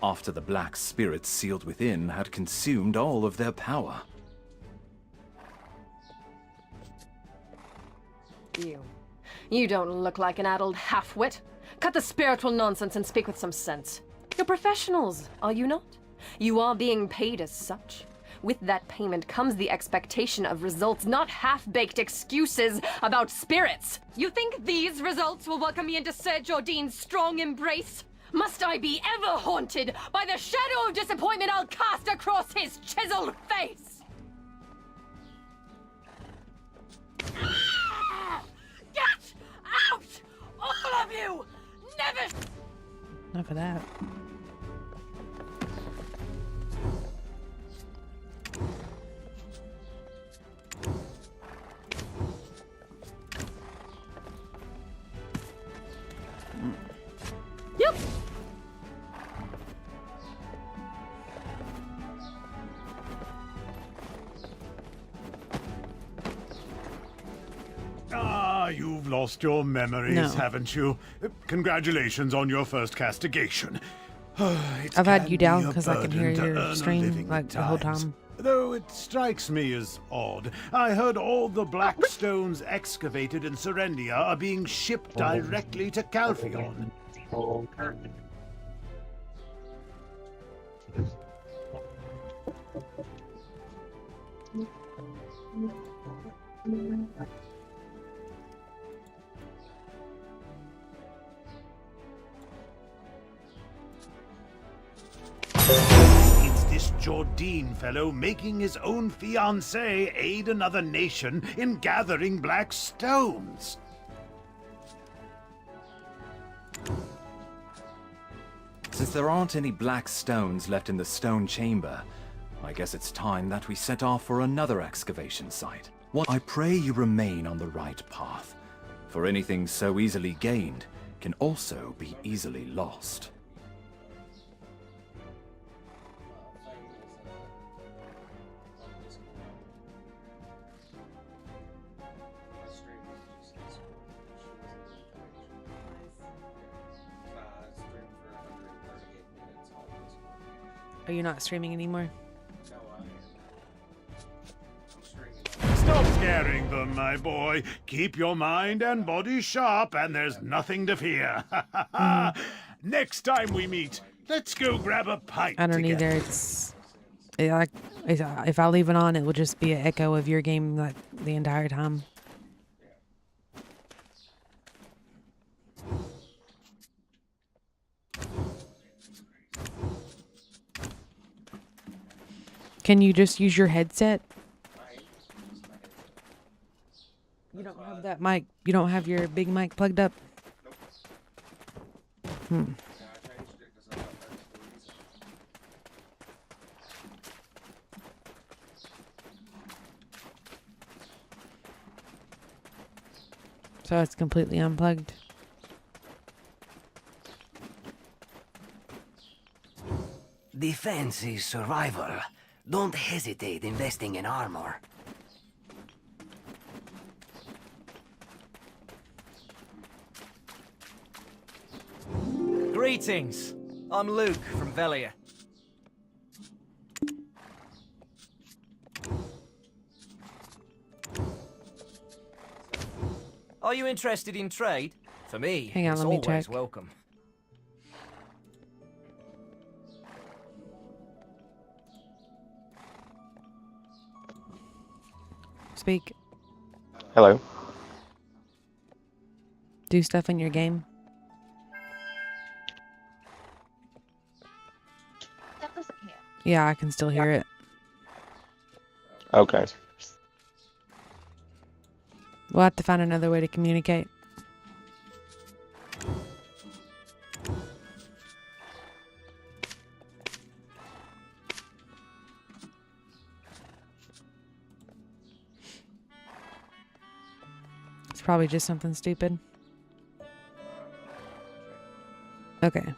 after the black spirits sealed within had consumed all of their power. You don't look like an addled half-wit. Cut the spiritual nonsense and speak with some sense. You're professionals, are you not? You are being paid as such. With that payment comes the expectation of results, not half-baked excuses about spirits. You think these results will welcome me into Sir Jordine's strong embrace? Must I be ever haunted by the shadow of disappointment I'll cast across his chiseled face? Get out! All of you! Never... Enough of that. Yep. You've lost your memories, haven't you? Congratulations on your first castigation. I've had you down because I can hear your stream like the whole time. Though it strikes me as odd. I heard all the black stones excavated in Serendia are being shipped directly to Calphion. It's this Jordine fellow making his own fiancée aid another nation in gathering black stones. Since there aren't any black stones left in the stone chamber, I guess it's time that we set off for another excavation site. I pray you remain on the right path, for anything so easily gained can also be easily lost. Are you not streaming anymore? Stop scaring them, my boy. Keep your mind and body sharp, and there's nothing to fear. Next time we meet, let's go grab a pint I don't together. either. If I leave it on, it will just be an echo of your game like the entire time. Can you just use your headset? You don't have that mic. You don't have your big mic plugged up? So it's completely unplugged. Defense is survival. Don't hesitate investing in armor. Greetings. I'm Luke from Velia. Are you interested in trade? For me, Hang on, it's let me always check. welcome. Speak. Hello. Do stuff in your game. Yeah, I can still hear it. Okay. We'll have to find another way to communicate. It's probably just something stupid. Okay.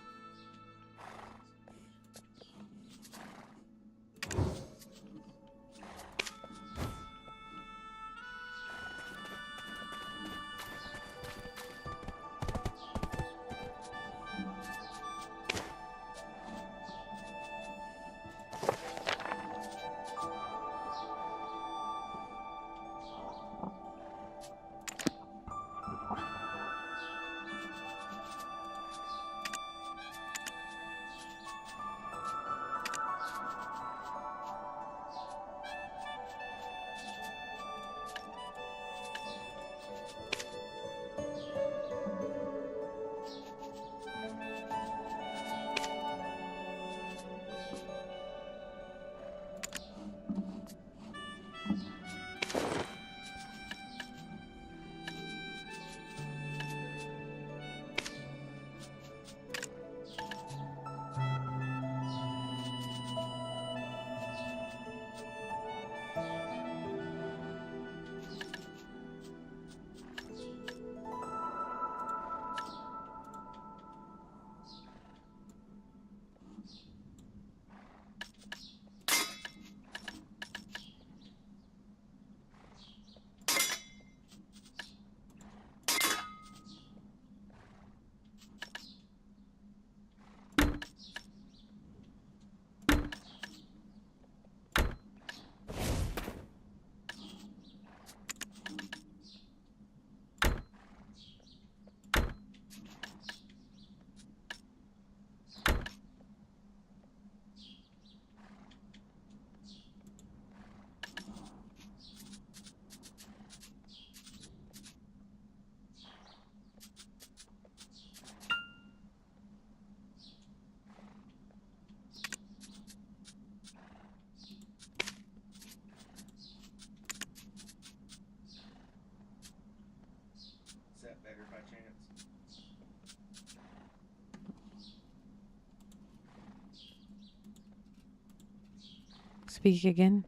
Speak again.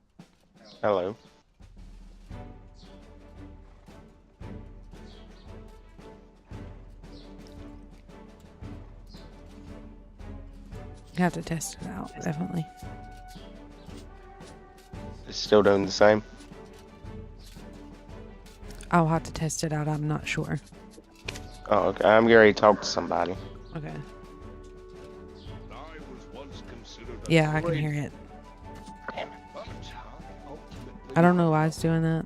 Hello. Have to test it out, definitely. It's still doing the same. I'll have to test it out. I'm not sure. Oh, okay. I'm getting ready to talk to somebody. Okay. Yeah, I can hear it. I don't know why it's doing that.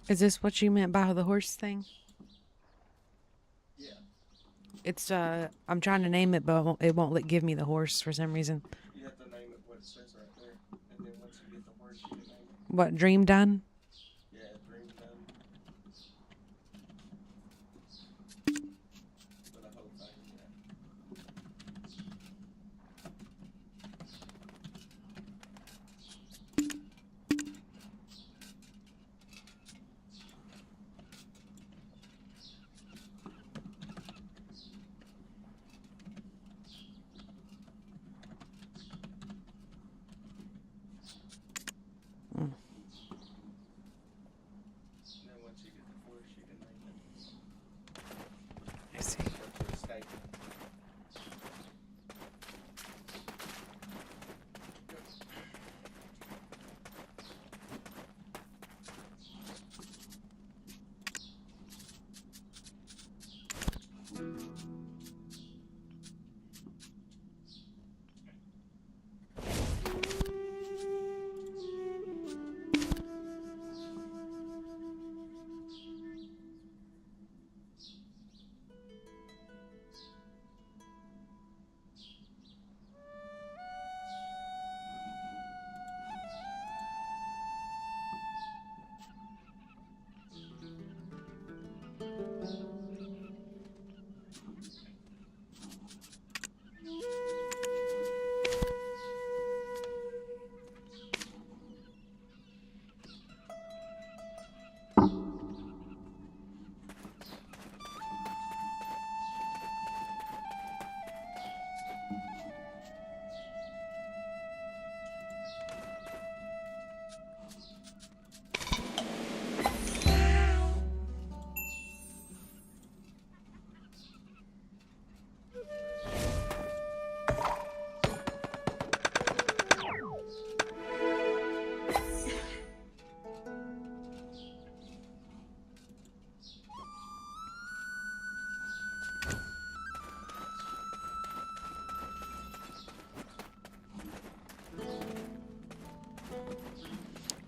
Is this what you meant by the horse thing? Yeah. It's I'm trying to name it, but it won't give me the horse for some reason. You have to name it what it says right there, and then once you get the horse, you can name it. What, Dream Done? Yeah, Dream Done. For the whole thing, yeah.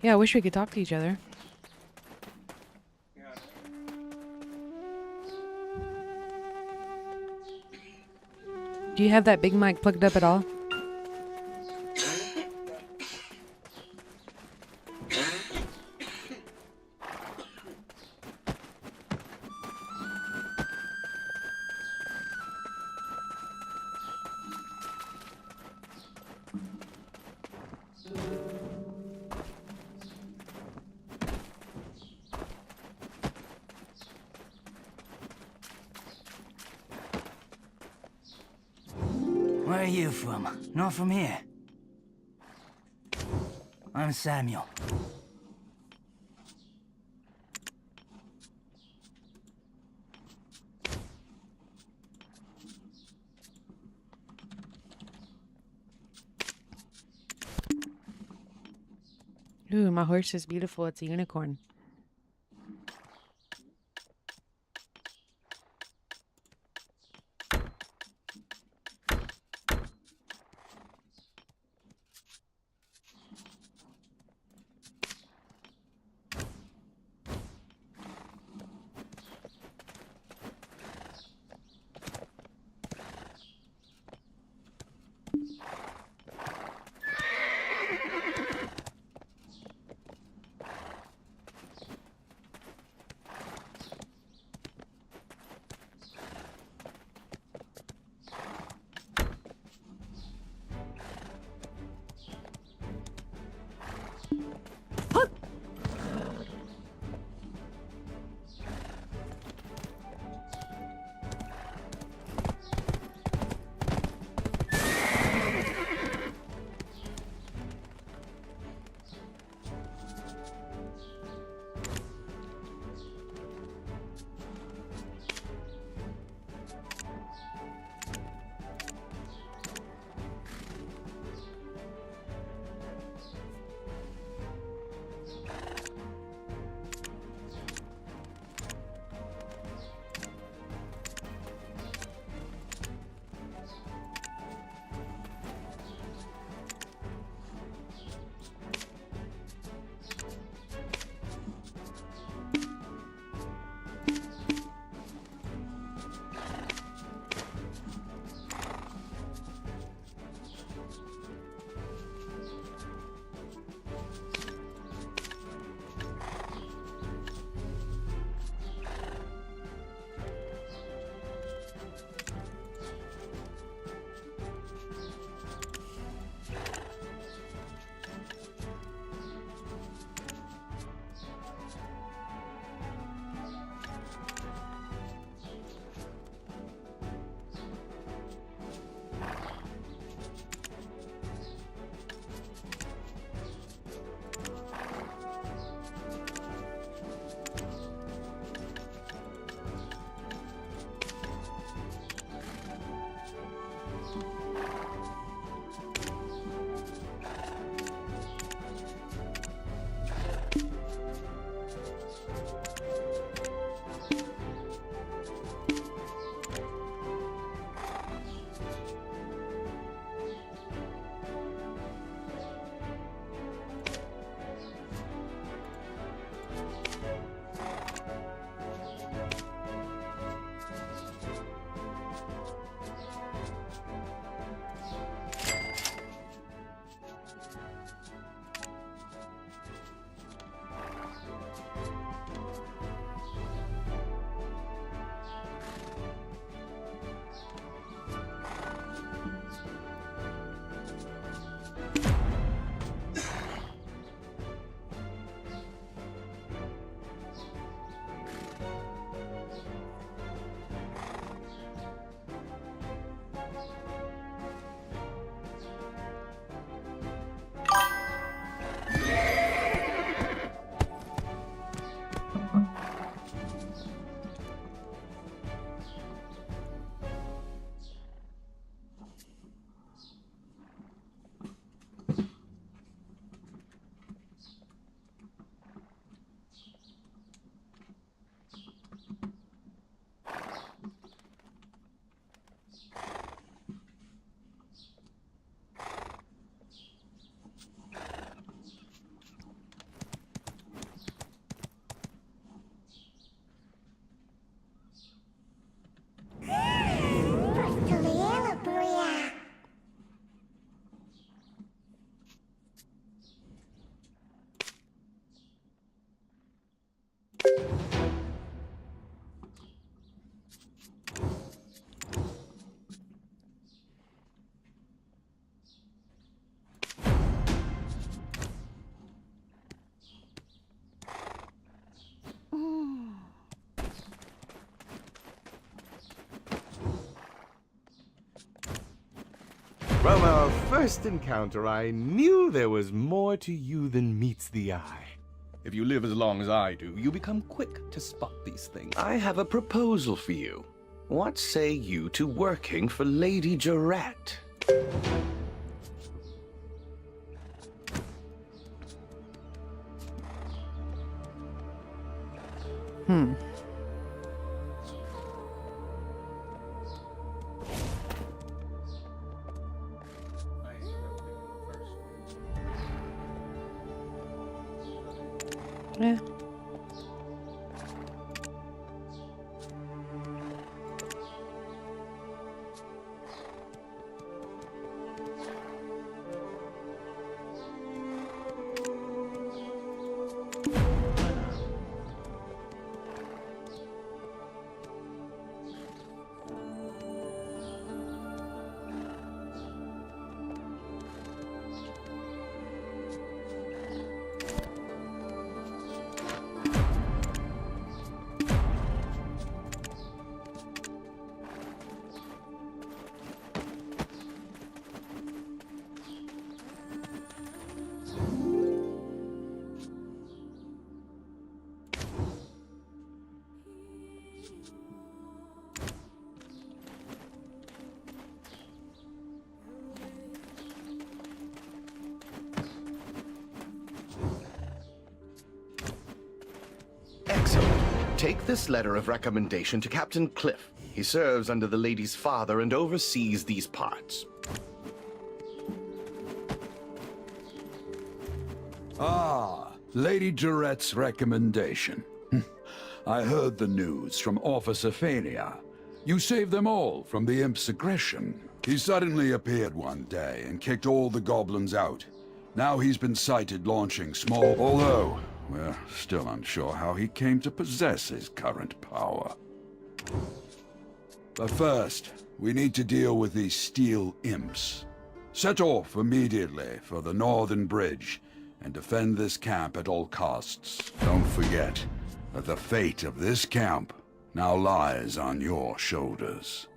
Yeah, I wish we could talk to each other. Do you have that big mic plugged up at all? Where are you from? Not from here. I'm Samuel. Ooh, my horse is beautiful. It's a unicorn. From our first encounter, I knew there was more to you than meets the eye. If you live as long as I do, you become quick to spot these things. I have a proposal for you. What say you to working for Lady Jarrett? Yeah. Excellent. Take this letter of recommendation to Captain Cliff. He serves under the lady's father and oversees these parts. Ah, Lady Jarrett's recommendation. I heard the news from Officer Fania. You saved them all from the imp's aggression. He suddenly appeared one day and kicked all the goblins out. Now he's been sighted launching small... Although, we're still unsure how he came to possess his current power. But first, we need to deal with these steel imps. Set off immediately for the northern bridge and defend this camp at all costs. Don't forget that the fate of this camp now lies on your shoulders.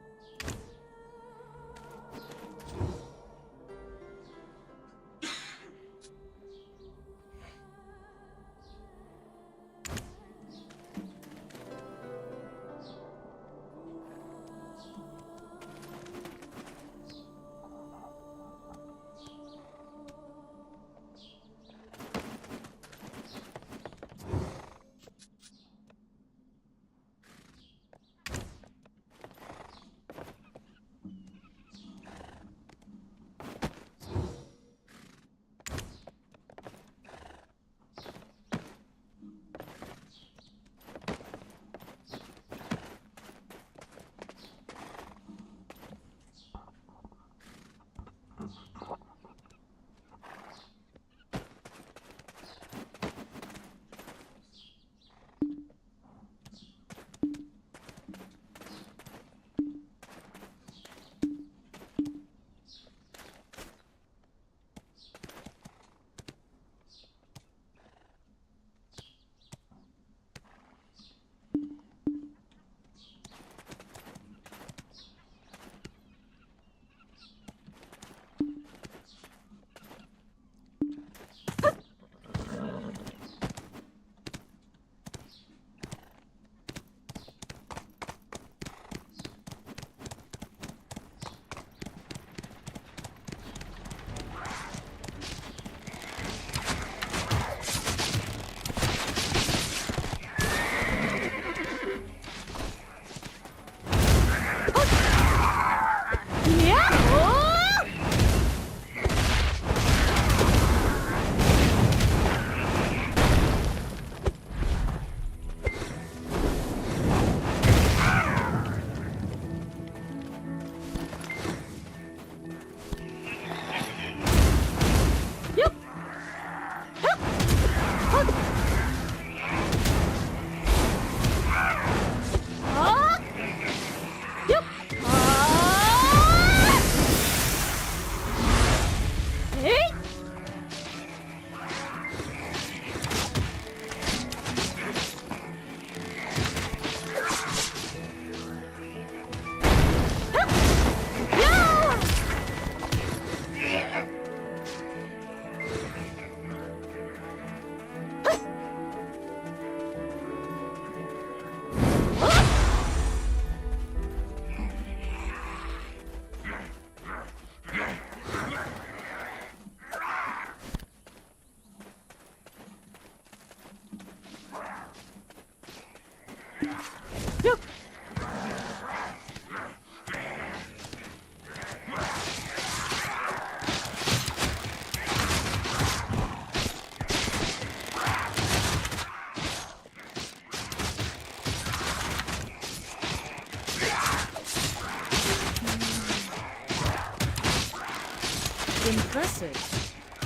Impressive.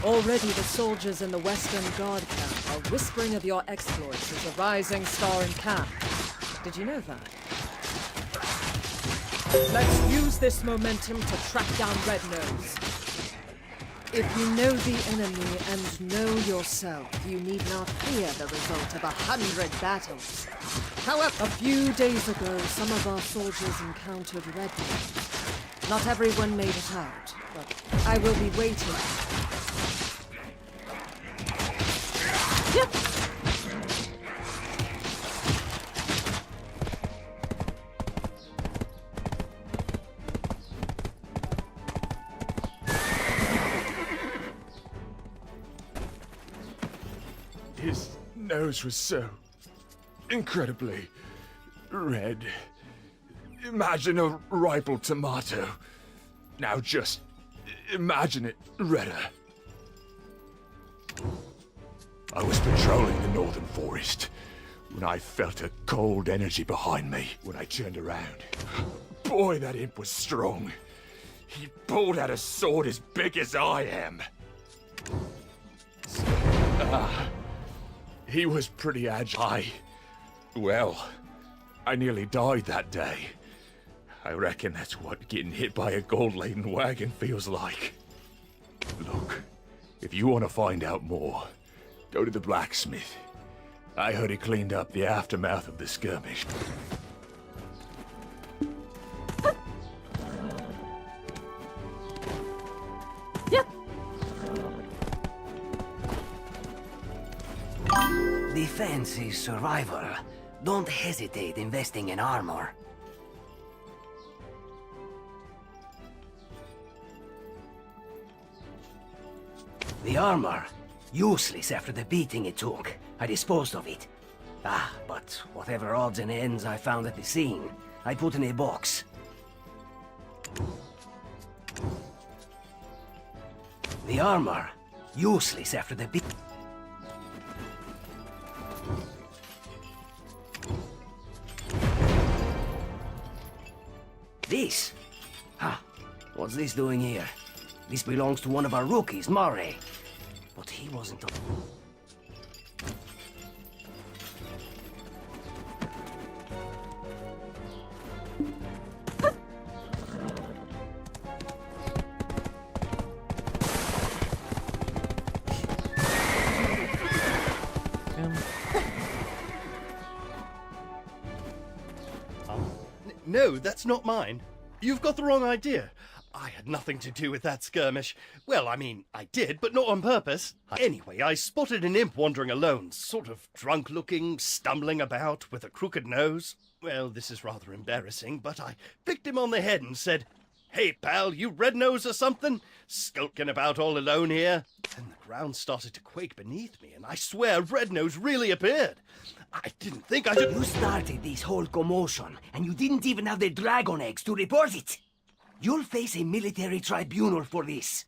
Already the soldiers in the Western Guard camp are whispering of your exploits as a rising star in camp. Did you know that? Let's use this momentum to track down Red Nose. If you know the enemy and know yourself, you need not fear the result of 100 battles. However, a few days ago, some of our soldiers encountered Red Nose. Not everyone made it out, but I will be waiting. Yep. His nose was so incredibly red. Imagine a ripe tomato. Now just imagine it redder. I was patrolling the northern forest when I felt a cold energy behind me. When I turned around, boy, that imp was strong. He pulled out a sword as big as I am. He was pretty agile. Well, I nearly died that day. I reckon that's what getting hit by a gold-laden wagon feels like. Look, if you want to find out more, go to the blacksmith. I heard he cleaned up the aftermath of the skirmish. Defense is survival. Don't hesitate investing in armor. The armor, useless after the beating it took. I disposed of it. But whatever odds and ends I found at the scene, I put in a box. The armor, useless after the beating. This? What's this doing here? This belongs to one of our rookies, Murray. But he wasn't a... No, that's not mine. You've got the wrong idea. I had nothing to do with that skirmish. Well, I mean, I did, but not on purpose. Anyway, I spotted an imp wandering alone, sort of drunk-looking, stumbling about, with a crooked nose. Well, this is rather embarrassing, but I picked him on the head and said, "Hey, pal, you red nose or something? Skulking about all alone here?" And the ground started to quake beneath me, and I swear Red Nose really appeared. I didn't think I should... You started this whole commotion, and you didn't even have the dragon eggs to report it. You'll face a military tribunal for this.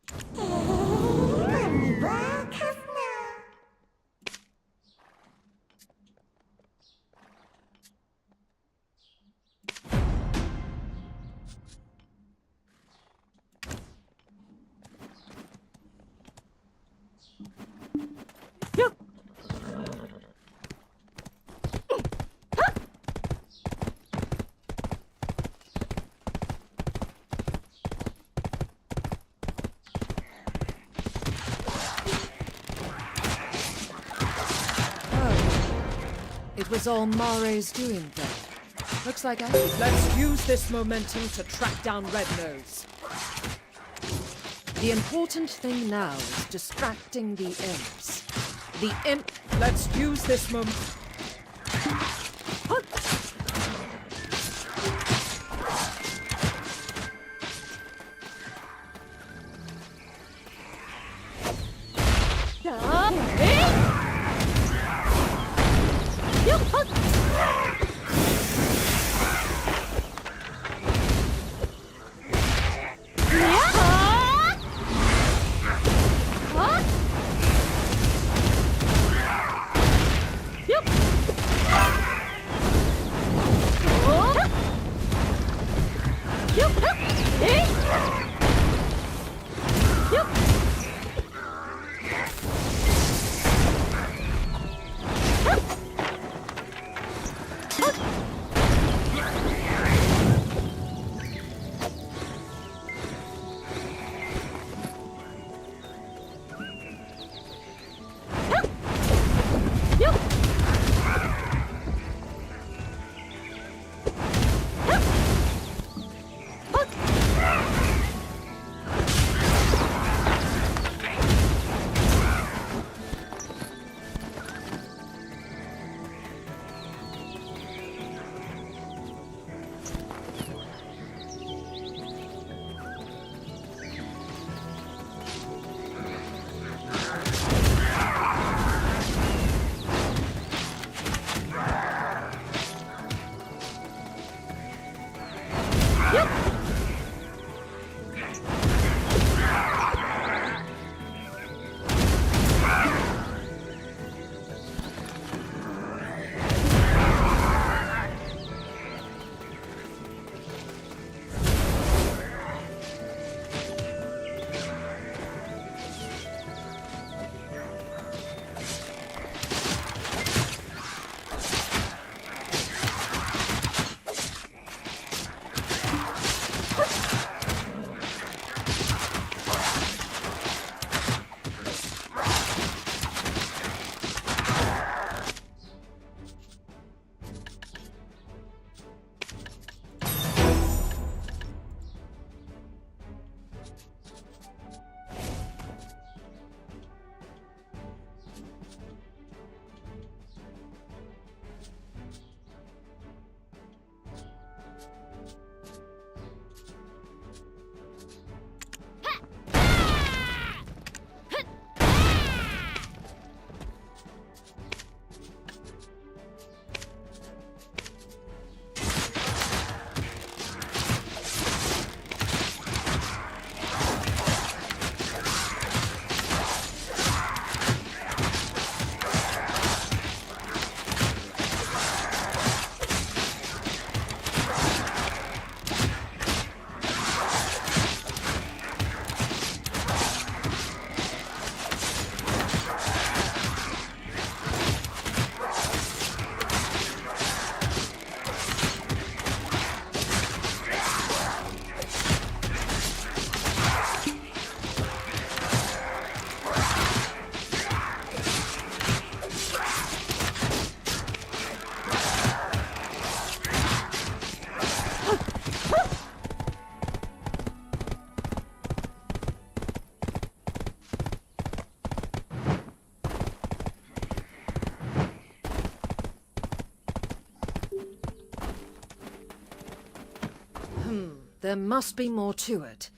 It was all Mare's doing then. Looks like Let's use this momentum to track down Red Nose. The important thing now is distracting the imps. The imp... Let's use this moment... There must be more to it.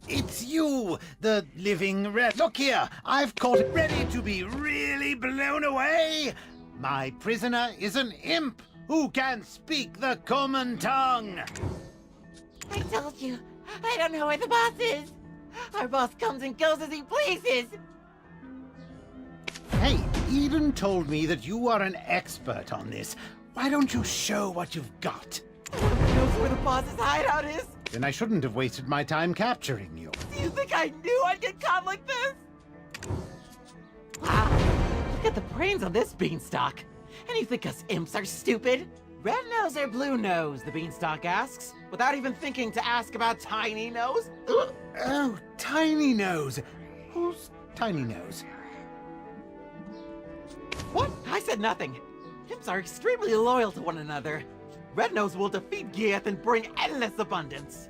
It's you, the living red. Look here, I've caught it, ready to be really blown away. My prisoner is an imp who can speak the common tongue. I told you, I don't know where the boss is. Our boss comes and goes as he pleases. Hey, Eden told me that you are an expert on this. Why don't you show what you've got? Who knows where the boss's hideout is? Then I shouldn't have wasted my time capturing you. Do you think I knew I'd get caught like this? Wow, look at the brains on this beanstalk. And you think us imps are stupid? Red nose or blue nose, the beanstalk asks, without even thinking to ask about Tiny Nose. Oh, Tiny Nose. Who's Tiny Nose? What? I said nothing. Imps are extremely loyal to one another. Red Nose will defeat Gieth and bring endless abundance.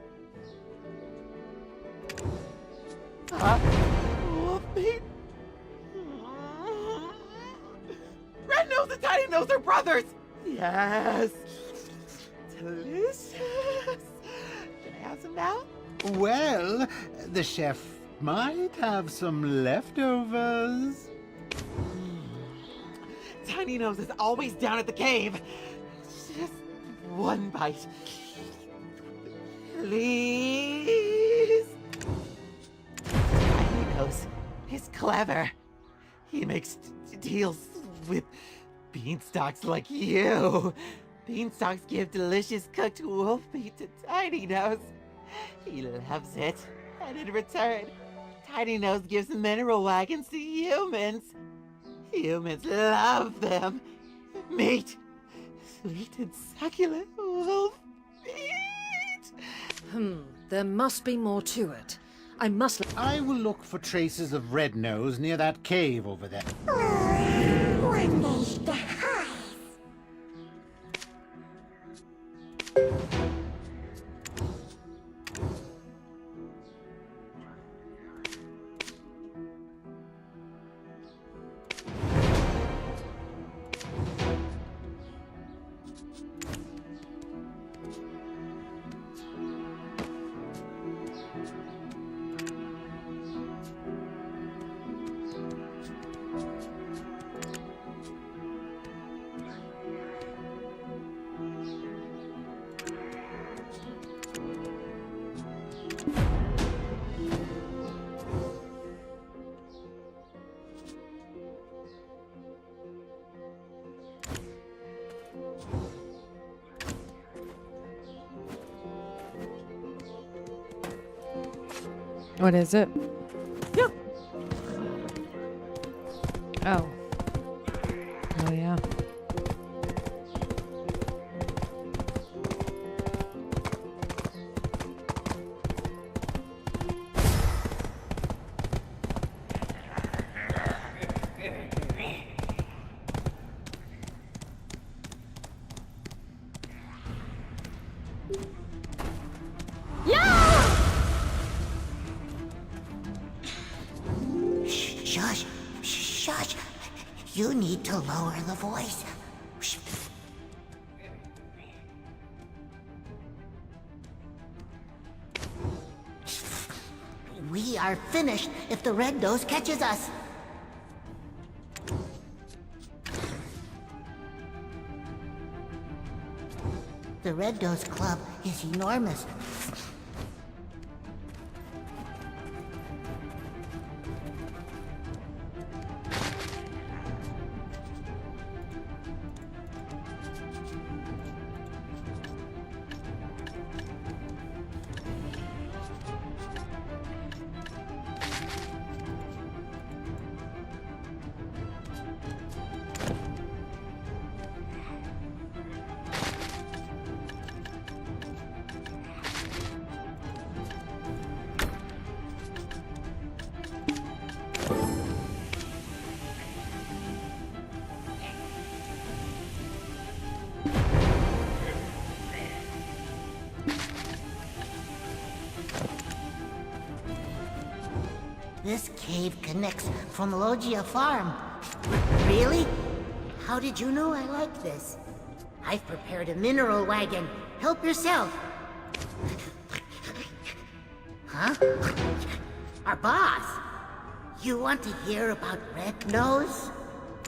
Wolf meat? Red Nose and Tiny Nose are brothers! Yes! Delicious! Can I have some now? Well, the chef might have some leftovers. Tiny Nose is always down at the cave. Just one bite. Please? Tiny Nose is clever. He makes deals with beanstalks like you. Beanstalks give delicious cooked wolf meat to Tiny Nose. He loves it. And in return, Tiny Nose gives mineral wagons to humans. Humans love them. Meat. Sweet and succulent wolf meat. There must be more to it. I will look for traces of Red Nose near that cave over there. What is it? Yep. Oh. Oh, yeah. Shush! Shush! You need to lower the voice. We are finished if the Red Nose catches us. The Red Nose Club is enormous. This cave connects from Logia Farm. Really? How did you know I like this? I've prepared a mineral wagon help yourself. Huh? Our boss. You want to hear about Red Nose?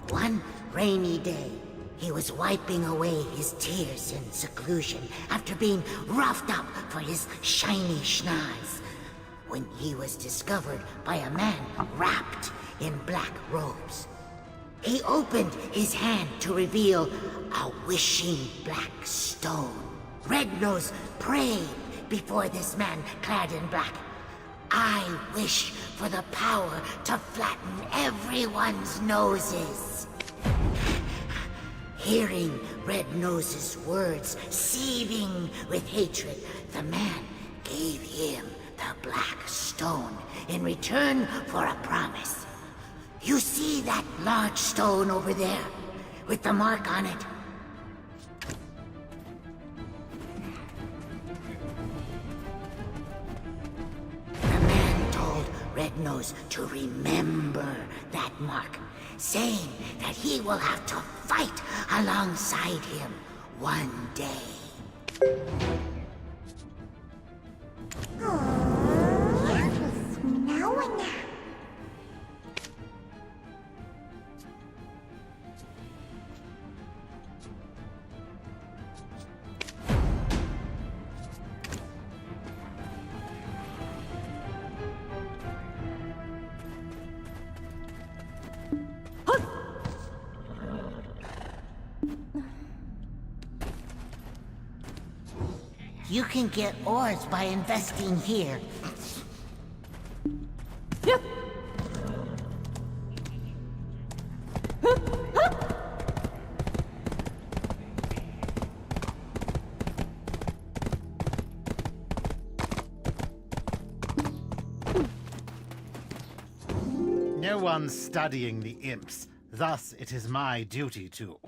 One rainy day, he was wiping away his tears in seclusion after being roughed up for his shiny schnoz, when he was discovered by a man wrapped in black robes. He opened his hand to reveal a wishing black stone. Red Nose prayed before this man clad in black. I wish for the power to flatten everyone's noses. Hearing Red Nose's words seething with hatred, the man gave him the black stone in return for a promise. You see that large stone over there, with the mark on it? The man told Red Nose to remember that mark, saying that he will have to fight alongside him one day. You can get ores by investing here. No one's studying the imps, thus it is my duty to.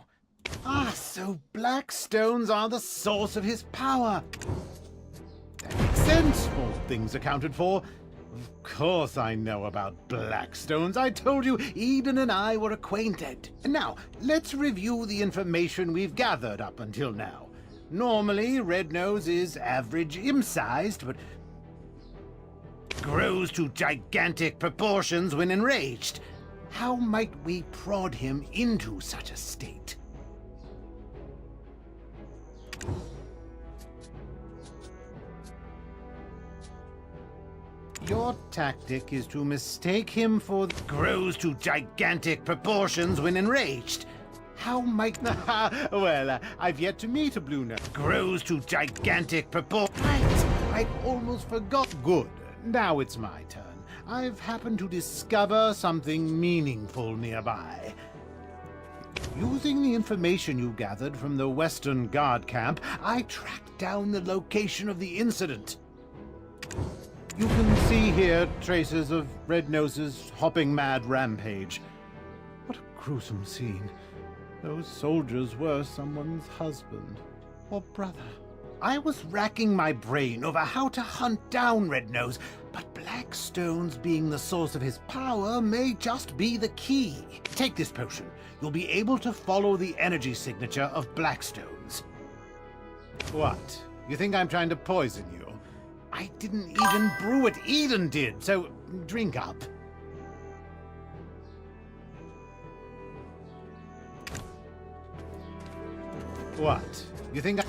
Ah, so black stones are the source of his power. That makes sense, all things accounted for. Of course I know about black stones. I told you Eden and I were acquainted. And now, let's review the information we've gathered up until now. Normally, Red Nose is average imp-sized, but grows to gigantic proportions when enraged. How might we prod him into such a state? Your tactic is to mistake him for grows to gigantic proportions when enraged. How might... well, I've yet to meet a Blue Nose. Grows to gigantic proportions. Right, I'd almost forgot. Good. Now it's my turn. I've happened to discover something meaningful nearby. Using the information you gathered from the Western Guard camp, I tracked down the location of the incident. You can see here traces of Red Nose's hopping mad rampage. What a gruesome scene. Those soldiers were someone's husband or brother. I was racking my brain over how to hunt down Red Nose, but black stones being the source of his power may just be the key. Take this potion. You'll be able to follow the energy signature of black stones. What? You think I'm trying to poison you? I didn't even brew it. Eden did, so drink up. What? You think I...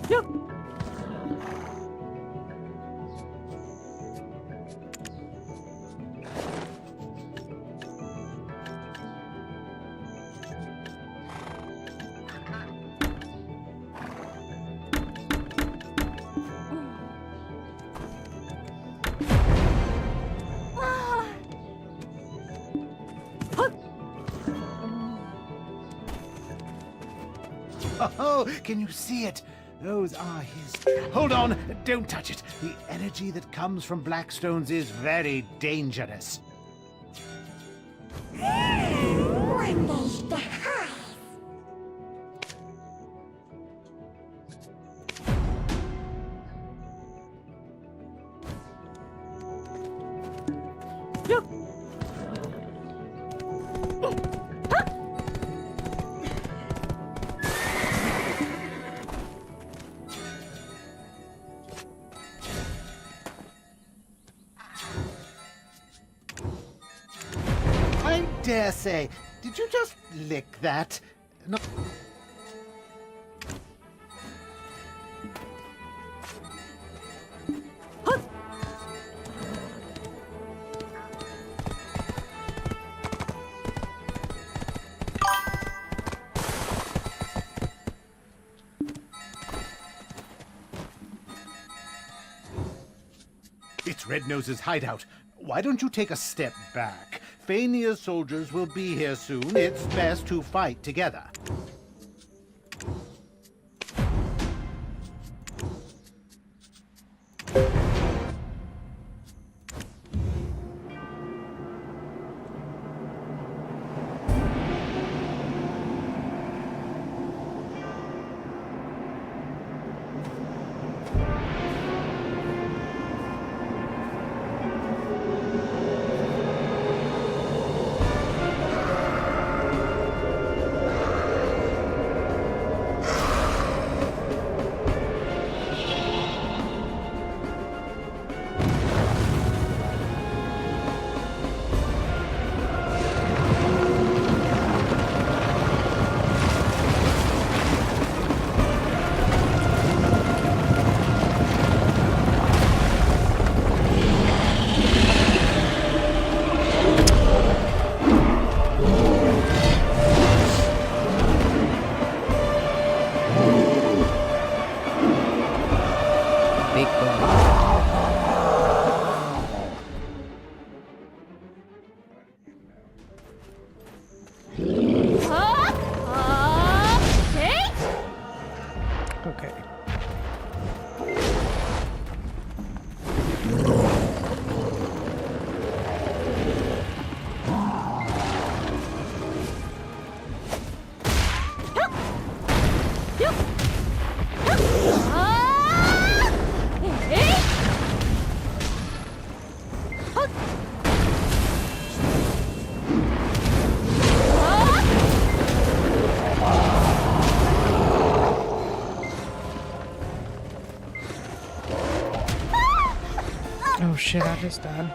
Yep. Oh, can you see it? Those are his... Hold on! Don't touch it! The energy that comes from Blackstones is very dangerous. I dare say, did you just lick that? No. It's Red Nose's hideout. Why don't you take a step back? Fania's soldiers will be here soon. It's best to fight together. Okay. Oh shit, I just died.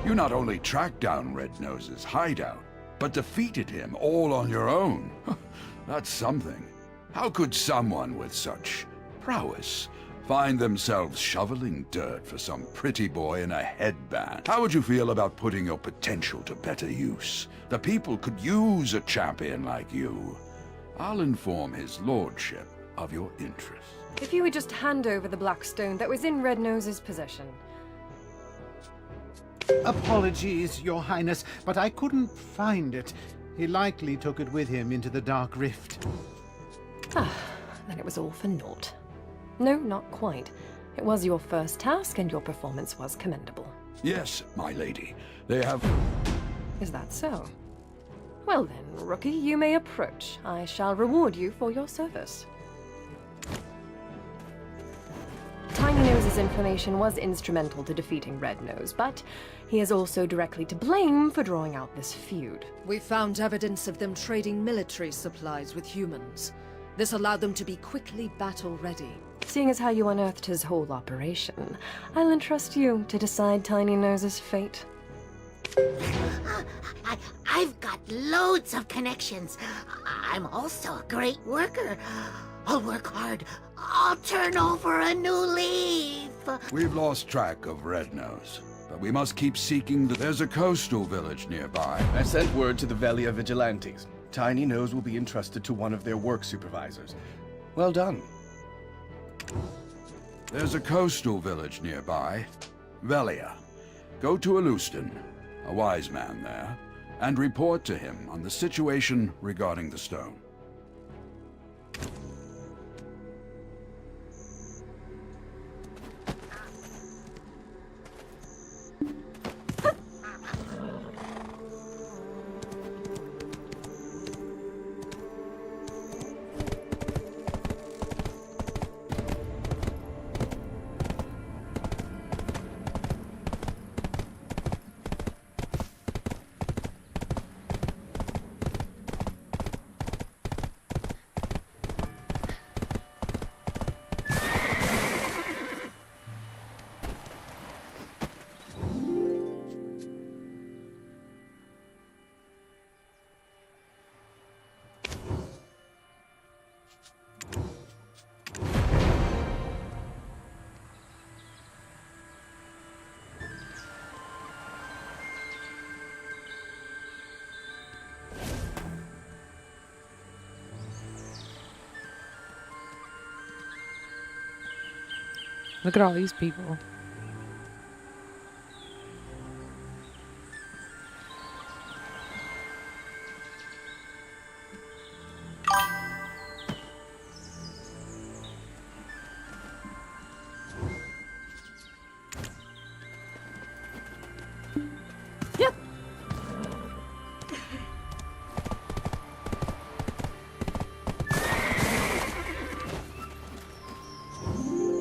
You not only tracked down Red Nose's hideout, but defeated him all on your own. That's something. How could someone with such prowess find themselves shoveling dirt for some pretty boy in a headband? How would you feel about putting your potential to better use? The people could use a champion like you. I'll inform his lordship of your interest. If you would just hand over the black stone that was in Red Nose's possession. Apologies, Your Highness, but I couldn't find it. He likely took it with him into the Dark Rift. Ah, then it was all for naught. No, not quite. It was your first task, and your performance was commendable. Yes, my lady. They have... Is that so? Well then, Rookie, you may approach. I shall reward you for your service. Tiny Nose's information was instrumental to defeating Red Nose, but he is also directly to blame for drawing out this feud. We found evidence of them trading military supplies with humans. This allowed them to be quickly battle-ready. Seeing as how you unearthed his whole operation, I'll entrust you to decide Tiny Nose's fate. I've got loads of connections. I'm also a great worker. I'll work hard. I'll turn over a new leaf. We've lost track of Red Nose, but we must keep seeking There's a coastal village nearby. I sent word to the Velia Vigilantes. Tiny Nose will be entrusted to one of their work supervisors. Well done. There's a coastal village nearby. Velia. Go to Alustin, a wise man there, and report to him on the situation regarding the stone. Look at all these people.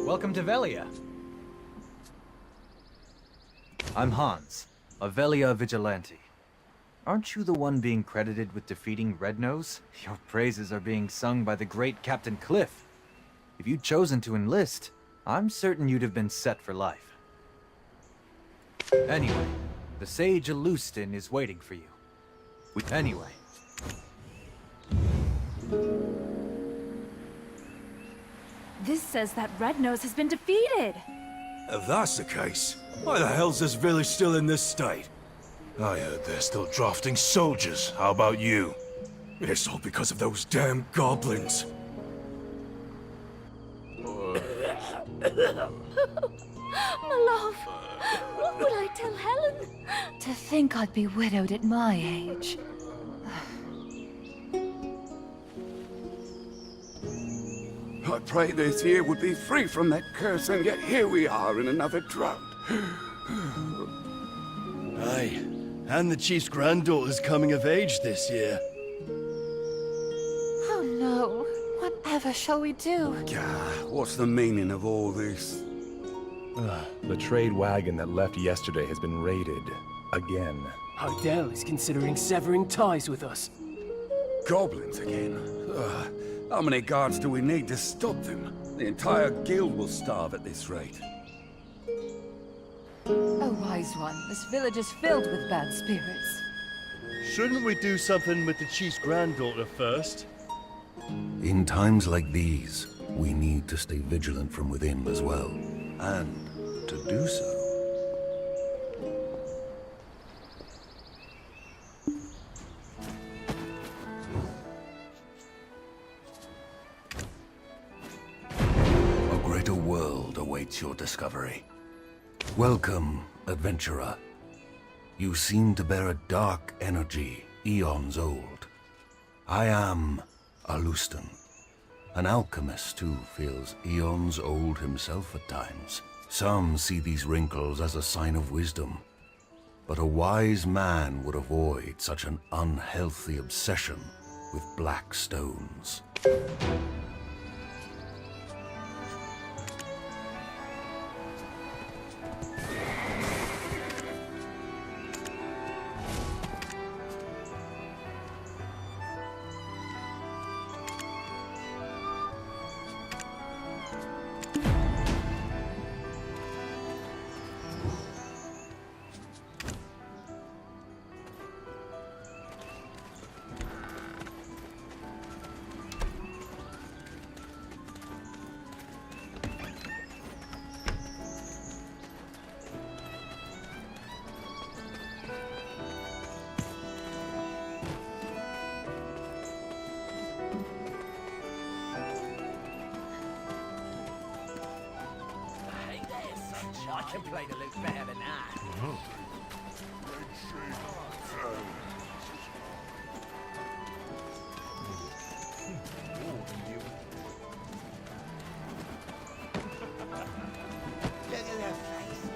Welcome to Velia. I'm Hans, a Velia vigilante. Aren't you the one being credited with defeating Red Nose? Your praises are being sung by the great Captain Cliff. If you'd chosen to enlist, I'm certain you'd have been set for life. Anyway, the Sage Alustin is waiting for you. Anyway. This says that Red Nose has been defeated. If that's the case, why the hell's this village still in this state? I heard they're still drafting soldiers. How about you? It's all because of those damn goblins. My love, what would I tell Helen? To think I'd be widowed at my age. I prayed this year would be free from that curse, and yet here we are in another drought. Aye, and the chief's granddaughter's coming of age this year. Oh no, whatever shall we do? What's the meaning of all this? The trade wagon that left yesterday has been raided. Again. Hardell is considering severing ties with us. Goblins again? How many guards do we need to stop them? The entire guild will starve at this rate. Oh, wise one, this village is filled with bad spirits. Shouldn't we do something with the chief's granddaughter first? In times like these, we need to stay vigilant from within as well. And to do so, a greater world awaits your discovery. Welcome, adventurer. You seem to bear a dark energy, eons old. I am Alustan, an alchemist who feels eons old himself at times. Some see these wrinkles as a sign of wisdom, but a wise man would avoid such an unhealthy obsession with black stones. I can play the lute better than that. Look at her face.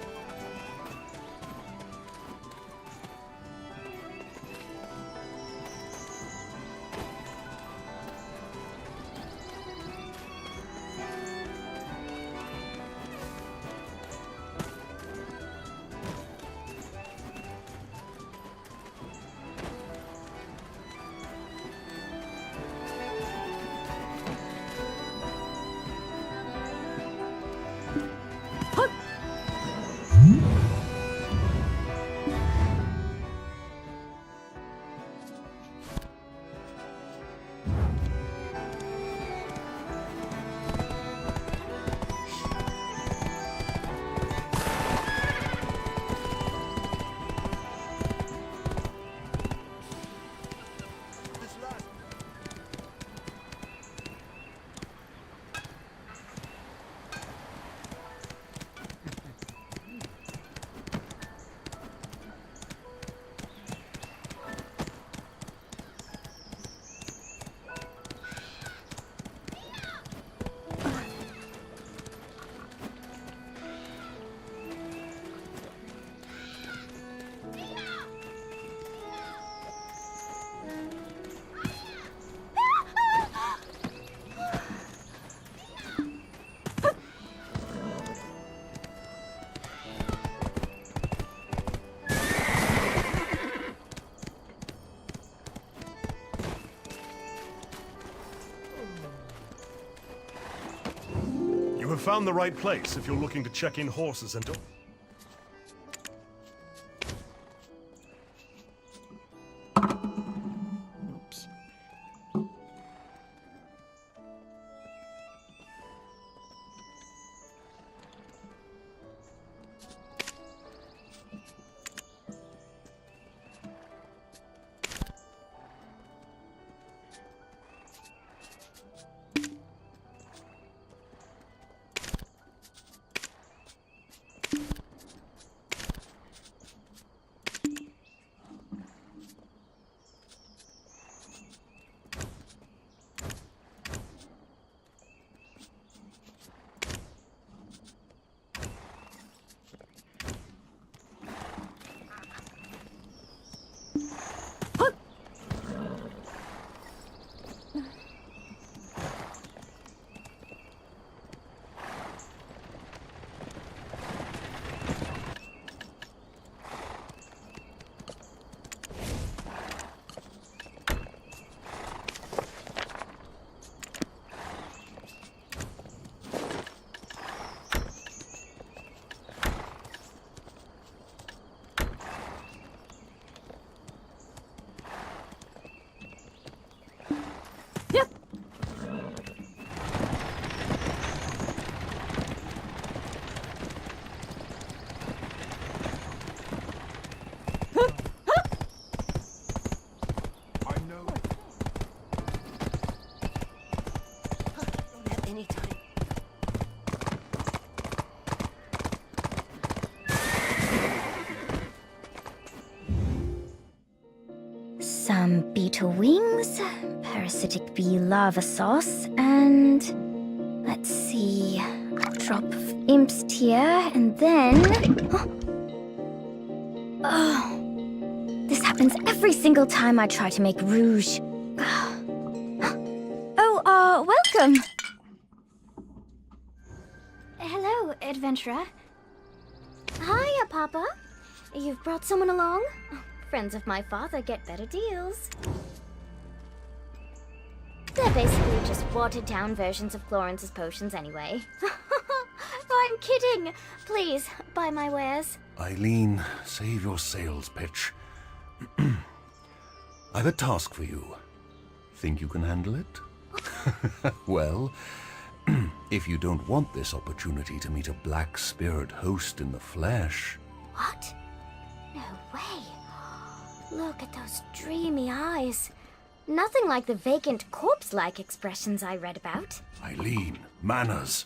You have found the right place if you're looking to check in horses and... anytime. Some beetle wings, parasitic bee lava sauce, and let's see, a drop of imp's tear, and then... Oh, this happens every single time I try to make rouge. Oh, welcome. Hello, adventurer. Hiya, Papa. You've brought someone along? Friends of my father get better deals. They're basically just watered-down versions of Florence's potions anyway. I'm kidding. Please, buy my wares. Eileen, save your sales pitch. I've a task for you. Think you can handle it? Well, if you don't want this opportunity to meet a black spirit host in the flesh... What? No way. Look at those dreamy eyes. Nothing like the vacant corpse-like expressions I read about. Eileen, manners.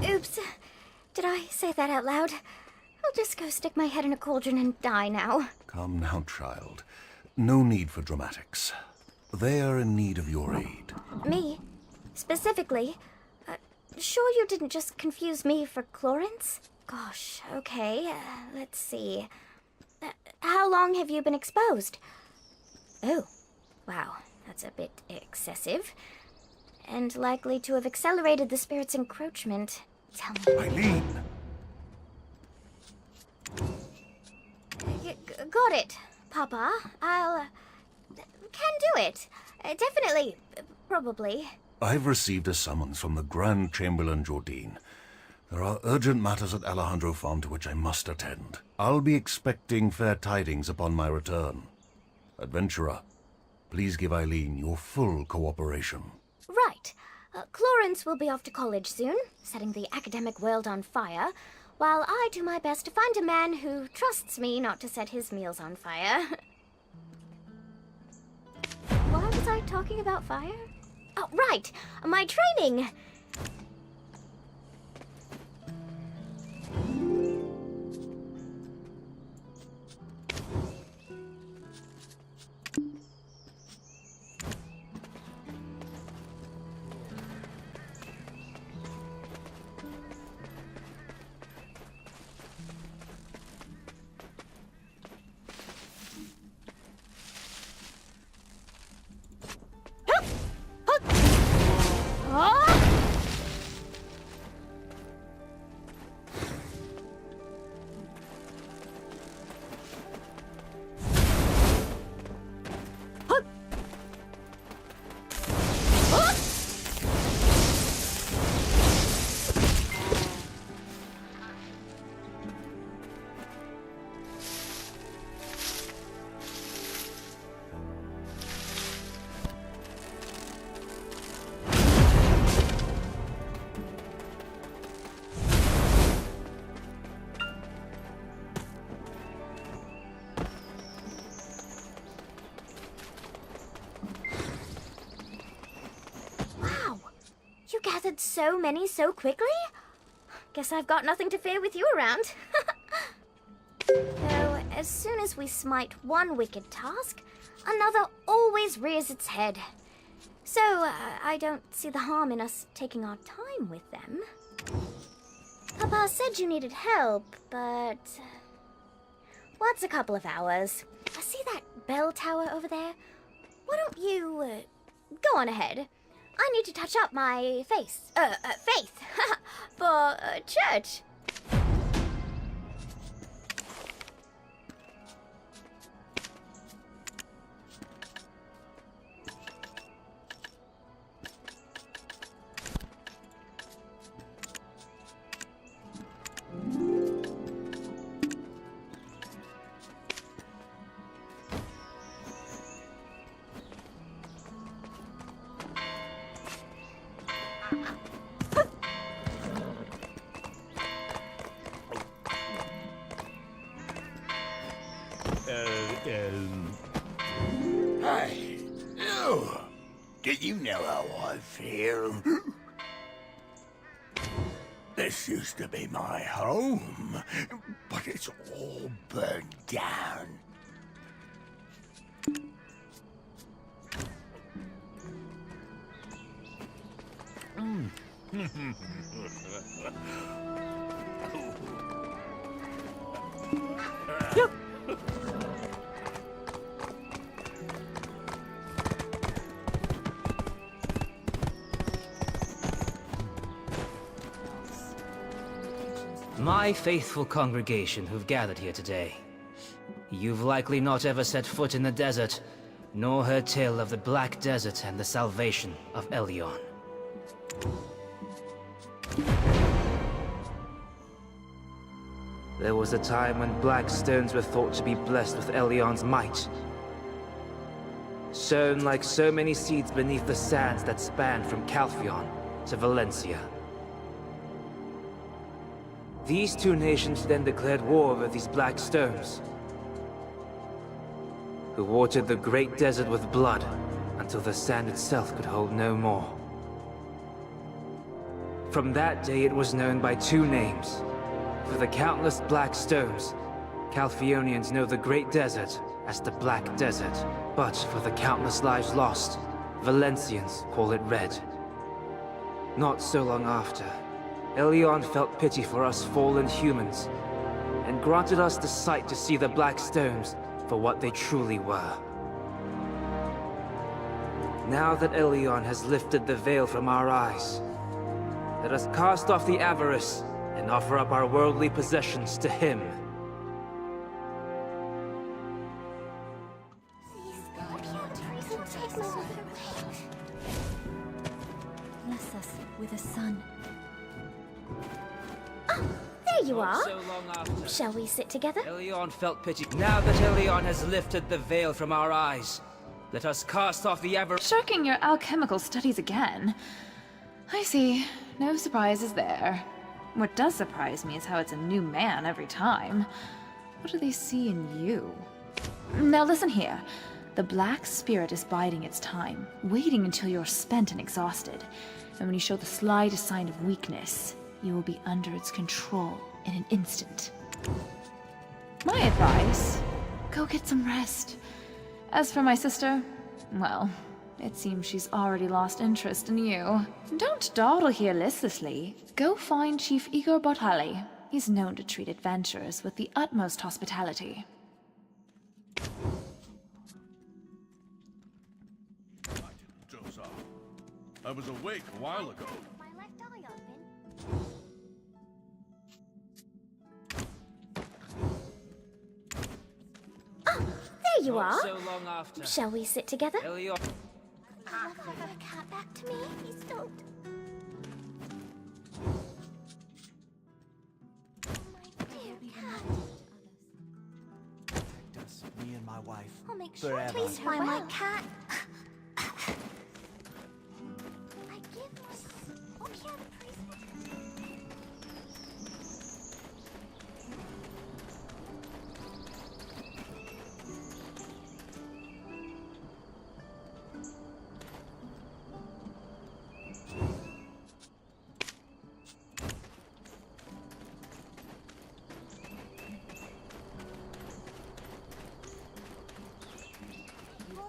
Oops. Did I say that out loud? I'll just go stick my head in a cauldron and die now. Come now, child. No need for dramatics. They are in need of your aid. Me? Specifically? Sure you didn't just confuse me for Clorence? Gosh, okay. Let's see. How long have you been exposed? Oh, wow. That's a bit excessive. And likely to have accelerated the spirit's encroachment. Tell me. Eileen! Got it, Papa. I'll... can do it. Definitely. Probably. I've received a summons from the Grand Chamberlain Jordine. There are urgent matters at Alejandro Farm to which I must attend. I'll be expecting fair tidings upon my return. Adventurer, please give Eileen your full cooperation. Right. Clorence will be off to college soon, setting the academic world on fire, while I do my best to find a man who trusts me not to set his meals on fire. Why was I talking about fire? Oh, right! My training! You gathered so many so quickly? Guess I've got nothing to fear with you around. Though, as soon as we smite one wicked task, another always rears its head. So, I don't see the harm in us taking our time with them. Papa said you needed help, but... what's a couple of hours? I see that bell tower over there. Why don't you, go on ahead. I need to touch up my faith for church. Do you know how I feel? This used to be my home, but it's all burned down. Yep. My faithful congregation who've gathered here today. You've likely not ever set foot in the desert, nor heard tale of the Black Desert and the salvation of Elion. There was a time when black stones were thought to be blessed with Elion's might. Sown like so many seeds beneath the sands that span from Calphion to Valencia. These two nations then declared war over these black stones, who watered the great desert with blood until the sand itself could hold no more. From that day it was known by two names. For the countless black stones, Calphionians know the Great Desert as the Black Desert. But for the countless lives lost, Valencians call it Red. Not so long after, Elion felt pity for us fallen humans, and granted us the sight to see the black stones for what they truly were. Now that Elion has lifted the veil from our eyes, let us cast off the avarice and offer up our worldly possessions to him. Bless us with a son. Oh, there you are. So long after, Shall we sit together? Elion felt pity. Now that Elion has lifted the veil from our eyes, let us cast off the avarice. Shirking your alchemical studies again. I see. No surprises there. What does surprise me is how it's a new man every time. What do they see in you? Now listen here. The Black Spirit is biding its time, waiting until you're spent and exhausted. And when you show the slightest sign of weakness, you will be under its control in an instant. My advice, go get some rest. As for my sister, well, it seems she's already lost interest in you. Don't dawdle here listlessly. Go find Chief Igor Bartali. He's known to treat adventurers with the utmost hospitality. Joseph, I was awake a while ago. Oh, there you are. So long after. Shall we sit together? Elion. I'll give the cat back to me if he's stoked. My dear cat. Protect us, me and my wife. I'll make sure. Forever. Please find my cat. I give my... Oh, cat,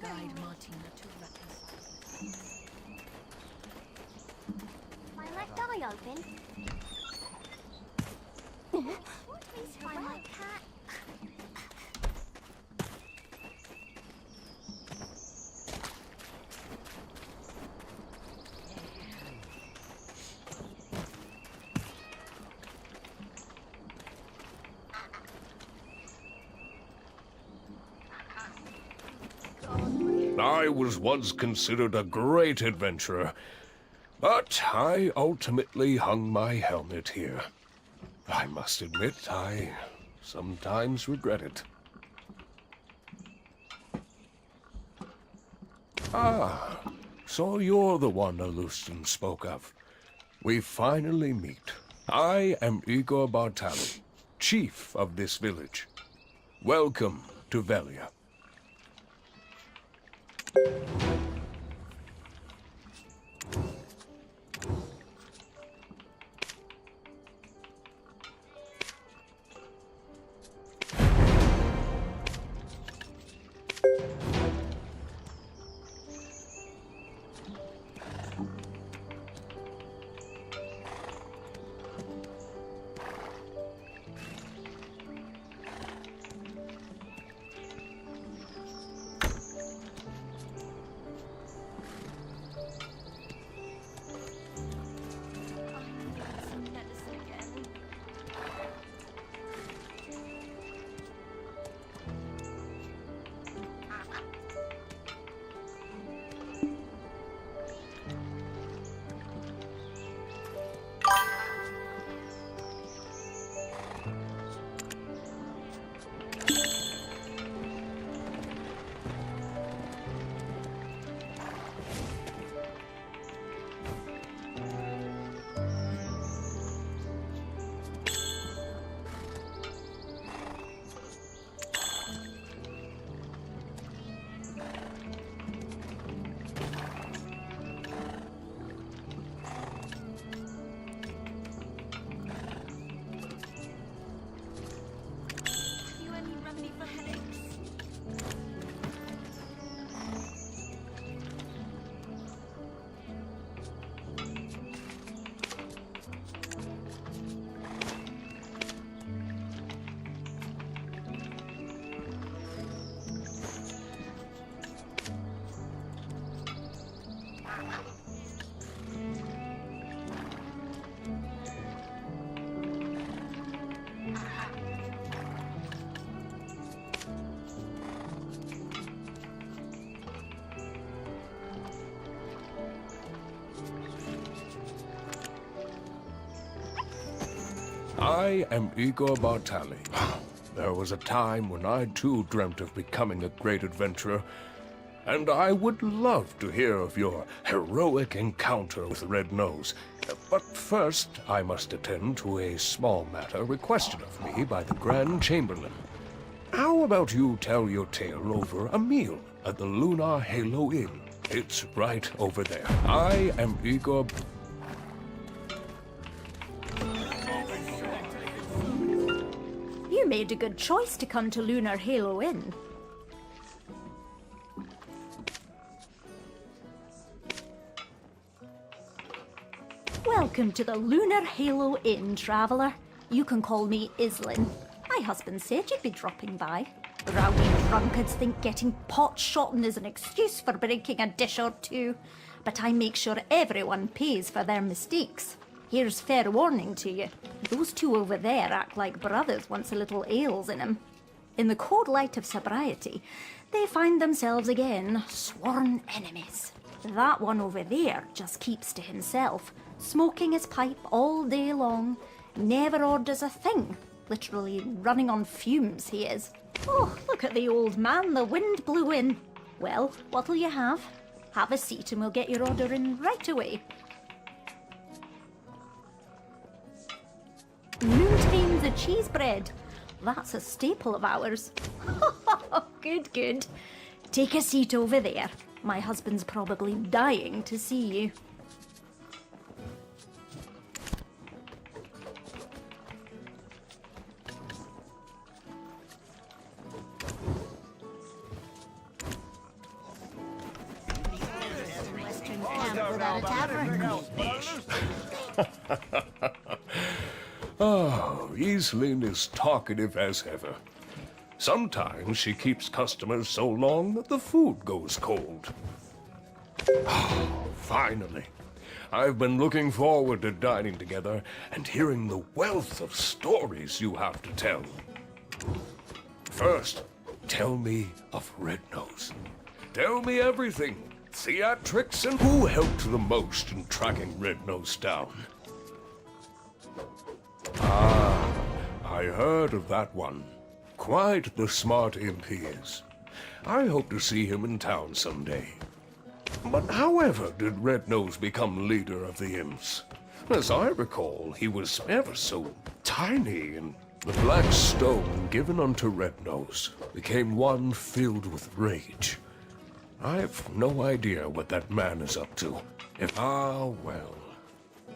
Guide Martina to reckless. my left eye open. Please find my cat. I was once considered a great adventurer, but I ultimately hung my helmet here. I must admit, I sometimes regret it. Ah, so you're the one Alustin spoke of. We finally meet. I am Igor Bartali, chief of this village. Welcome to Velia. I am Igor Bartali. There was a time when I too dreamt of becoming a great adventurer, and I would love to hear of your heroic encounter with Red Nose. But first, I must attend to a small matter requested of me by the Grand Chamberlain. How about you tell your tale over a meal at the Lunar Halo Inn? It's right over there. I am Igor... You made a good choice to come to Lunar Halo Inn. Welcome to the Lunar Halo Inn, traveller. You can call me Islin. My husband said you'd be dropping by. Rowdy drunkards think getting pot-shotting is an excuse for breaking a dish or two, but I make sure everyone pays for their mistakes. Here's fair warning to you. Those two over there act like brothers once a little ale's in 'em. In the cold light of sobriety, they find themselves again sworn enemies. That one over there just keeps to himself, smoking his pipe all day long, never orders a thing. Literally running on fumes, he is. Oh, look at the old man, the wind blew in. Well, what'll you have? Have a seat and we'll get your order in right away. Noontime's a cheese bread. That's a staple of ours. Good, good. Take a seat over there. My husband's probably dying to see you. Oh, Iselin is talkative as ever. Sometimes she keeps customers so long that the food goes cold. Oh, finally. I've been looking forward to dining together and hearing the wealth of stories you have to tell. First, tell me of Red Nose. Tell me everything. Theatrics and who helped the most in tracking Red Nose down. Ah, I heard of that one. Quite the smart imp he is. I hope to see him in town someday. But however did Red Nose become leader of the imps? As I recall, he was ever so tiny, and the black stone given unto Red Nose became one filled with rage. I've no idea what that man is up to. Well.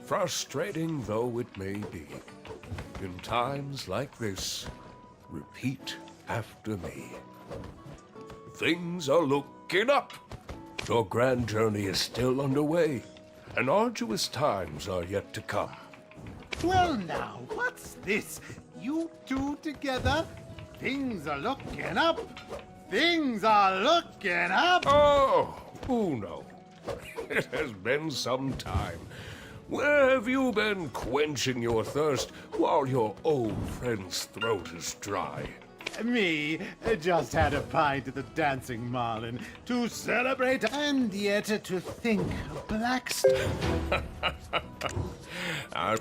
Frustrating though it may be, in times like this, repeat after me. things are looking up. Your grand journey is still underway, and arduous times are yet to come. Well now, what's this? You two together? Things are looking up. Things are looking up. Oh, Uno. It has been some time. Where have you been quenching your thirst while your old friend's throat is dry? Me just had a pint at the Dancing Marlin to celebrate, and yet to think of Blackstone.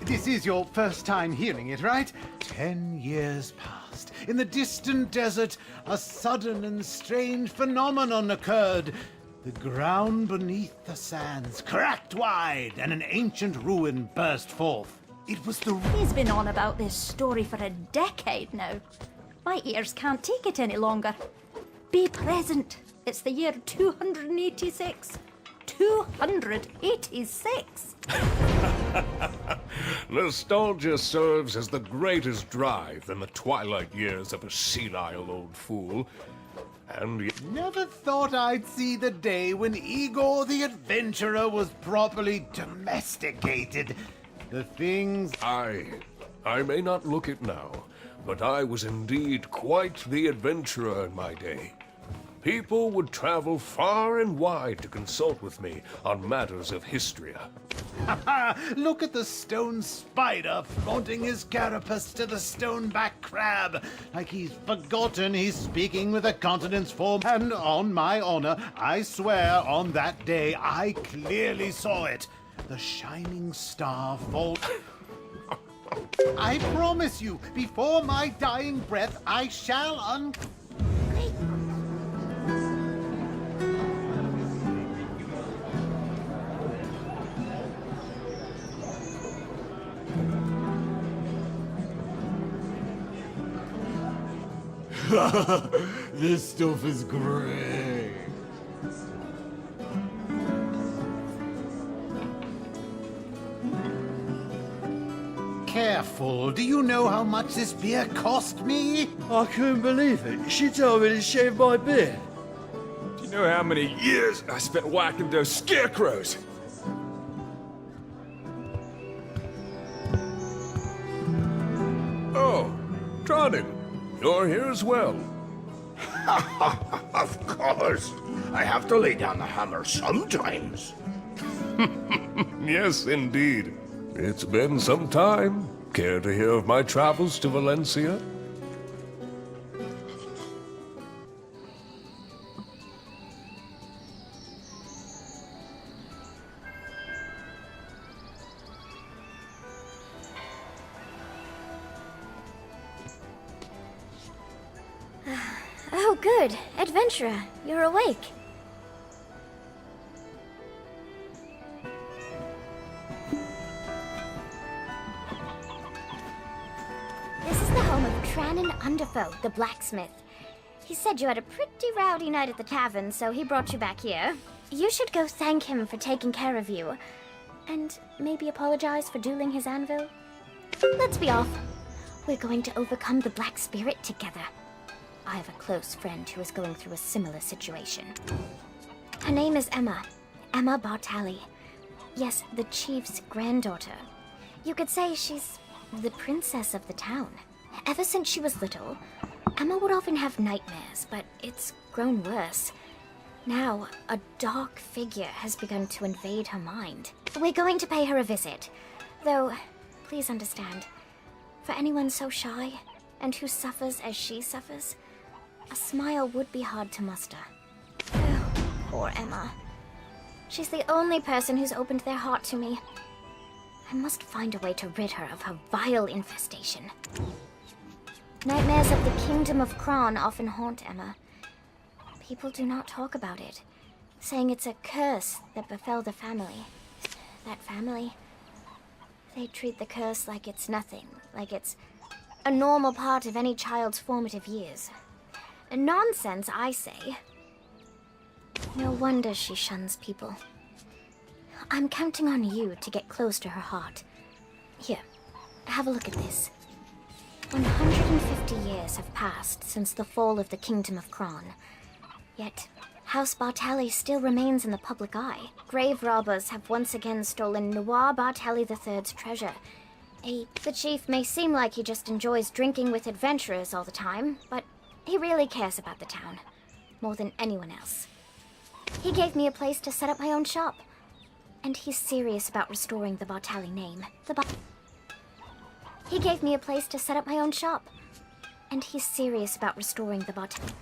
This is your first time hearing it, right? 10 years passed. In the distant desert, a sudden and strange phenomenon occurred. The ground beneath the sands cracked wide, and an ancient ruin burst forth. It was the... He's been on about this story for a decade now. My ears can't take it any longer. Be present. It's the year 286. 286! Nostalgia serves as the greatest drive in the twilight years of a senile old fool. And never thought I'd see the day when Igor the Adventurer was properly domesticated. The things... I may not look it now, but I was indeed quite the adventurer in my day. People would travel far and wide to consult with me on matters of history. Look at the stone spider flaunting his carapace to the stoneback crab, like he's forgotten he's speaking with a continent's form. And on my honor, I swear on that day I clearly saw it. The shining star fall... I promise you, before my dying breath, I shall This stuff is great. Careful, do you know how much this beer cost me? I couldn't believe it. She told me to shave my beard. Do you know how many years I spent whacking those scarecrows? Oh, Tronin, you're here as well. Of course. I have to lay down the hammer sometimes. Yes, indeed. It's been some time. Care to hear of my travels to Valencia? Oh, good. Adventurer, you're awake. This is the home of Tranin Underfoe, the blacksmith. He said you had a pretty rowdy night at the tavern, so he brought you back here. You should go thank him for taking care of you. And maybe apologize for dueling his anvil. Let's be off. We're going to overcome the Black Spirit together. I have a close friend who is going through a similar situation. Her name is Emma. Emma Bartali. Yes, the chief's granddaughter. You could say she's the princess of the town. Ever since she was little, Emma would often have nightmares, but it's grown worse. Now, a dark figure has begun to invade her mind. We're going to pay her a visit. Though, please understand, for anyone so shy, and who suffers as she suffers, a smile would be hard to muster. Oh, poor Emma. She's the only person who's opened their heart to me. I must find a way to rid her of her vile infestation. Nightmares of the Kingdom of Kron often haunt Emma. People do not talk about it, saying it's a curse that befell the family. That family, they treat the curse like it's nothing, like it's a normal part of any child's formative years. Nonsense, I say. No wonder she shuns people. I'm counting on you to get close to her heart. Here, have a look at this. 150 years have passed since the fall of the Kingdom of Kron. Yet, House Bartelli still remains in the public eye. Grave robbers have once again stolen Noir Bartelli III's treasure. The chief may seem like he just enjoys drinking with adventurers all the time, but he really cares about the town, more than anyone else. He gave me a place to set up my own shop, and he's serious about restoring the Bartelli name. He gave me a place to set up my own shop, and he's serious about restoring the Bartelli.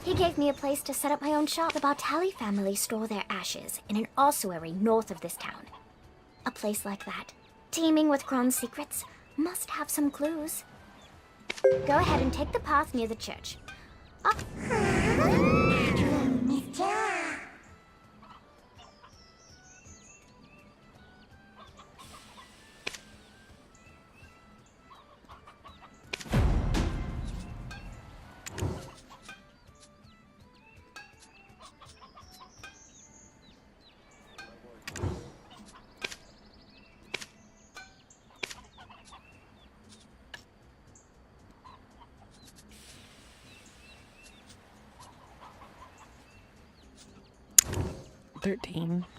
He gave me a place to set up my own shop. The Bartelli family store their ashes in an ossuary north of this town. A place like that, teeming with Kron's secrets, must have some clues. Go ahead and take the path near the church.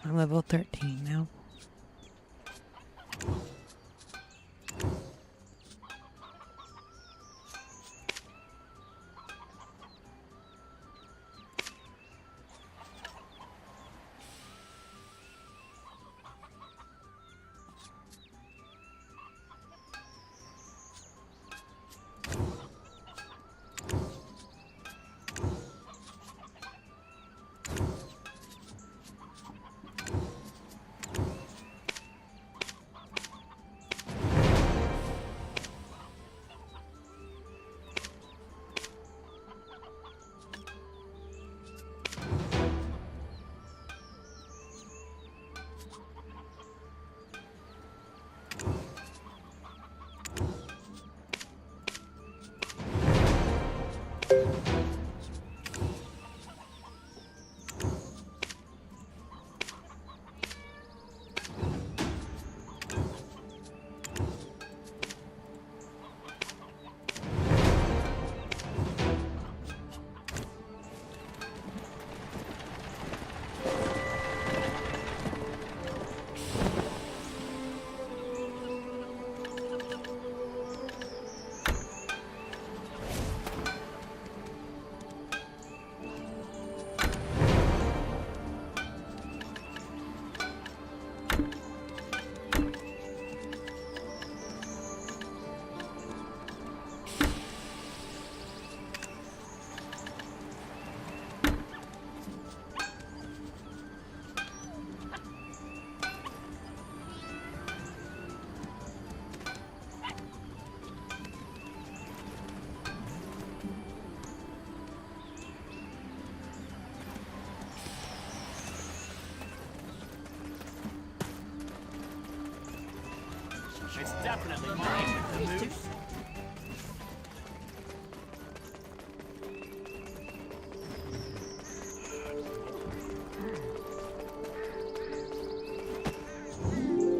I'm level 13 now. It's definitely mine.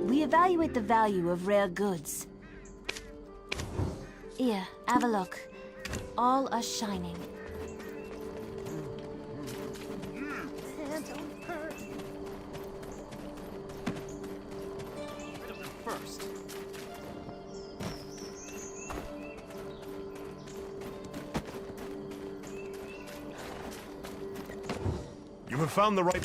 We evaluate the value of rare goods. Here, have a look. All are shining. First. You have found the right...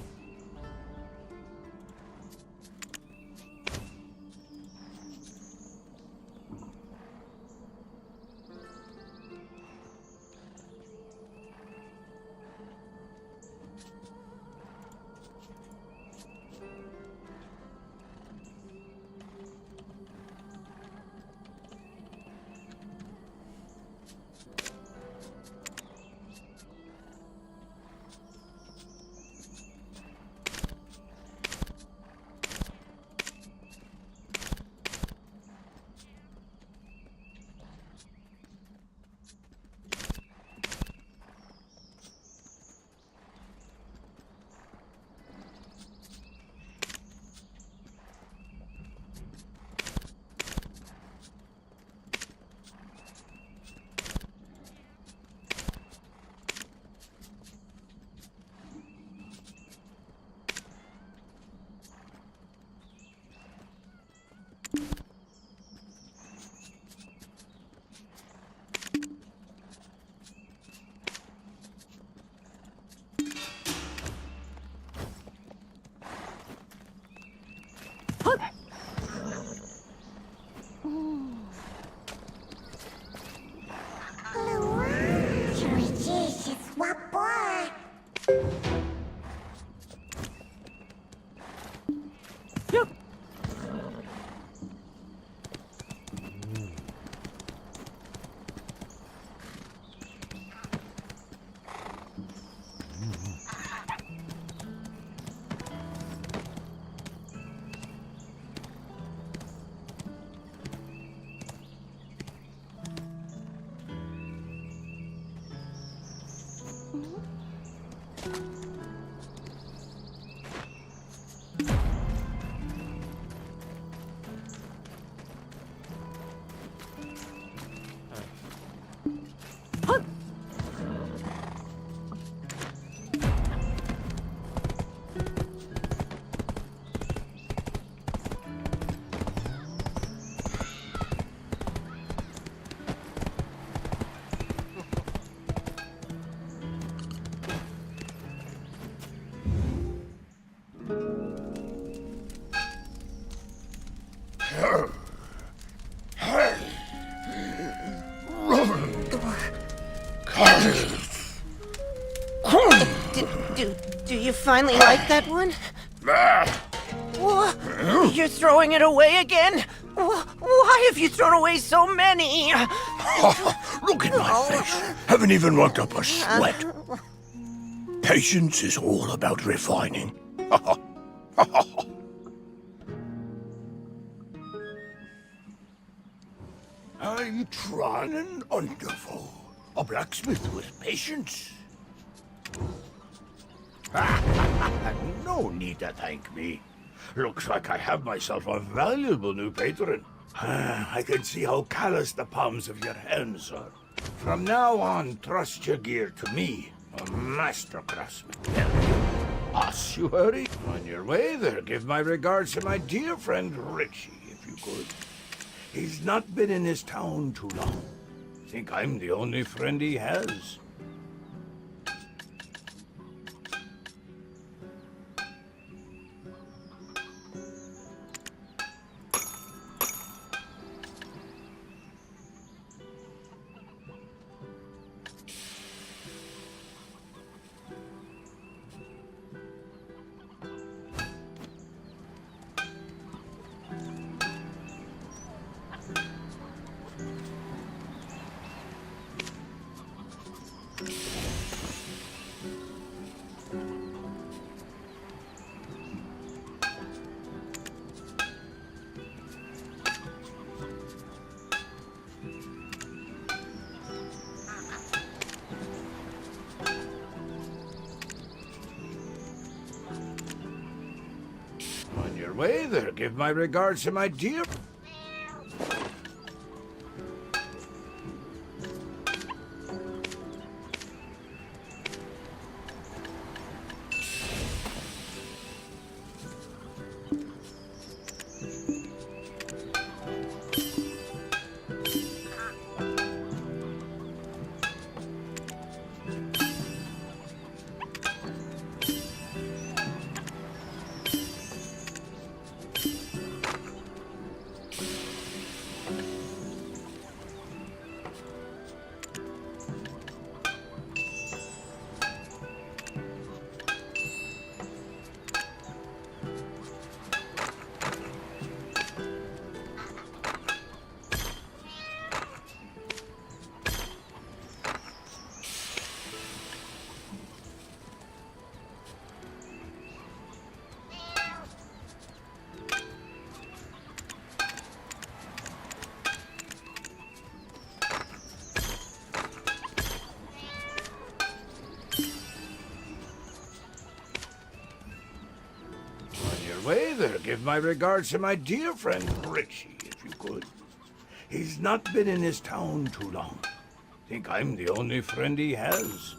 Do you finally like that one? You're throwing it away again? Why have you thrown away so many? Look at my face. Haven't even worked up a sweat. Patience is all about refining. I'm Tron and Underfoe, a blacksmith with patience. No need to thank me. Looks like I have myself a valuable new patron. I can see how callous the palms of your hands are. From now on, trust your gear to me, a master craftsman. Us, you hurry. On your way there, give my regards to my dear friend Richie, if you could. He's not been in this town too long. Think I'm the only friend he has. On your way there, give my regards to my dear... way there, give my regards to my dear friend Richie, if you could. He's not been in this town too long. Think I'm the only friend he has.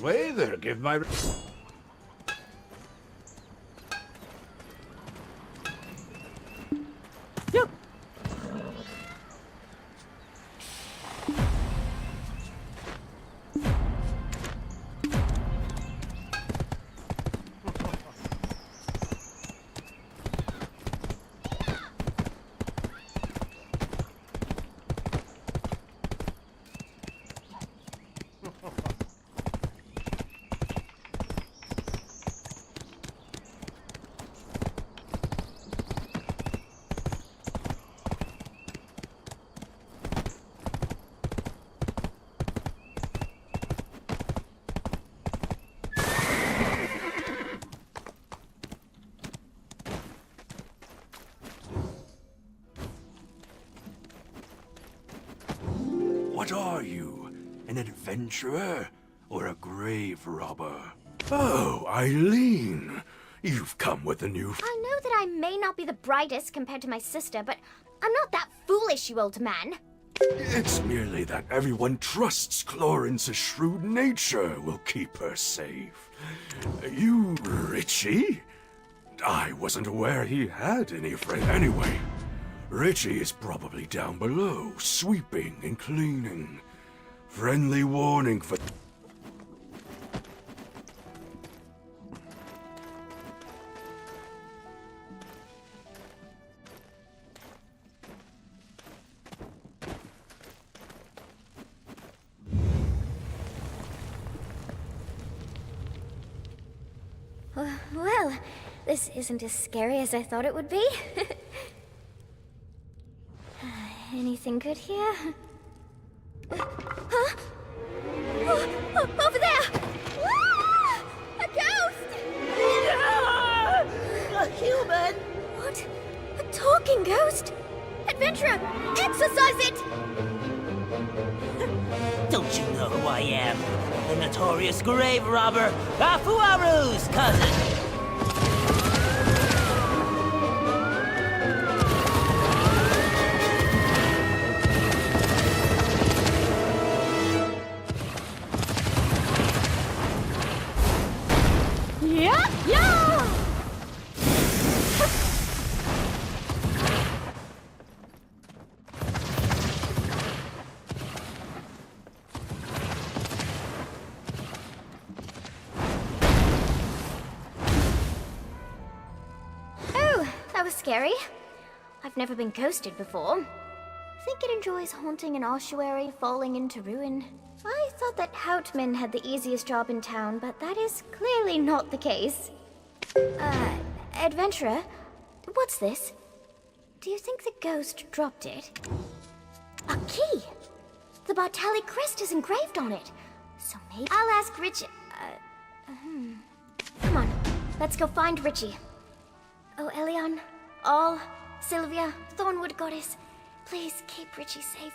Swather, give my... What are you? An adventurer or a grave robber? Oh, Eileen. You've come with a new... I know that I may not be the brightest compared to my sister, but I'm not that foolish, you old man. It's merely that everyone trusts Clorin's shrewd nature will keep her safe. You, Richie? I wasn't aware he had any friend. Anyway, Richie is probably down below, sweeping and cleaning. Friendly warning for... Well, this isn't as scary as I thought it would be. Anything good here? Huh? Over there! Ah! A ghost! A human! What? A talking ghost? Adventurer, exorcise it! Don't you know who I am? The notorious grave robber, Afuaru's cousin! Scary. I've never been ghosted before. Think it enjoys haunting an ossuary falling into ruin. I thought that Houtman had the easiest job in town, but that is clearly not the case. Adventurer, what's this? Do you think the ghost dropped it? A key! The Bartali crest is engraved on it. So maybe I'll ask Richie. Come on, let's go find Richie. Oh, Elion. All, Sylvia, Thornwood Goddess, please keep Richie safe.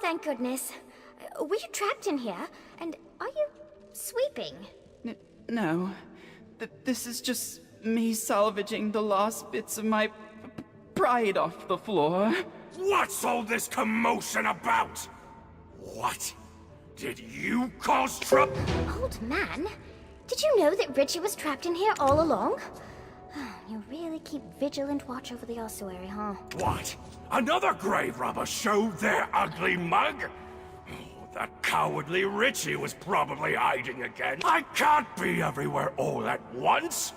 Thank goodness. Were you trapped in here? And are you sweeping? No. This is just me salvaging the last bits of my pride off the floor. What's all this commotion about? What? Did you cause trouble? Old man, did you know that Richie was trapped in here all along? You really keep vigilant watch over the ossuary, huh? What? Another grave robber showed their ugly mug? Oh, that cowardly Richie was probably hiding again. I can't be everywhere all at once.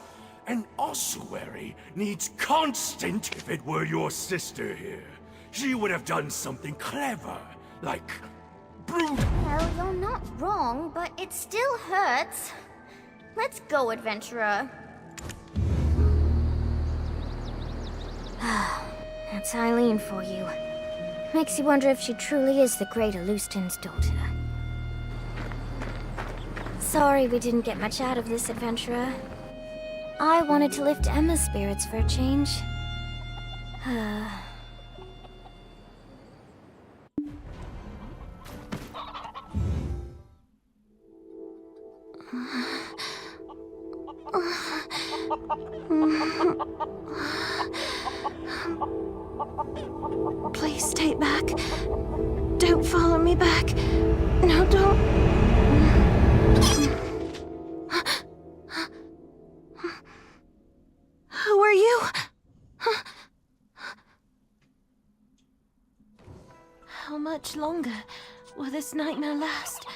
An ossuary needs constant. If it were your sister here, she would have done something clever, like brood. Well, you're not wrong, but it still hurts. Let's go, adventurer. That's Eileen for you. Makes you wonder if she truly is the great Alustin's daughter. Sorry we didn't get much out of this, adventurer. I wanted to lift Emma's spirits for a change. Please stay back. Don't follow me back. No, don't. Who are you? How much longer will this nightmare last?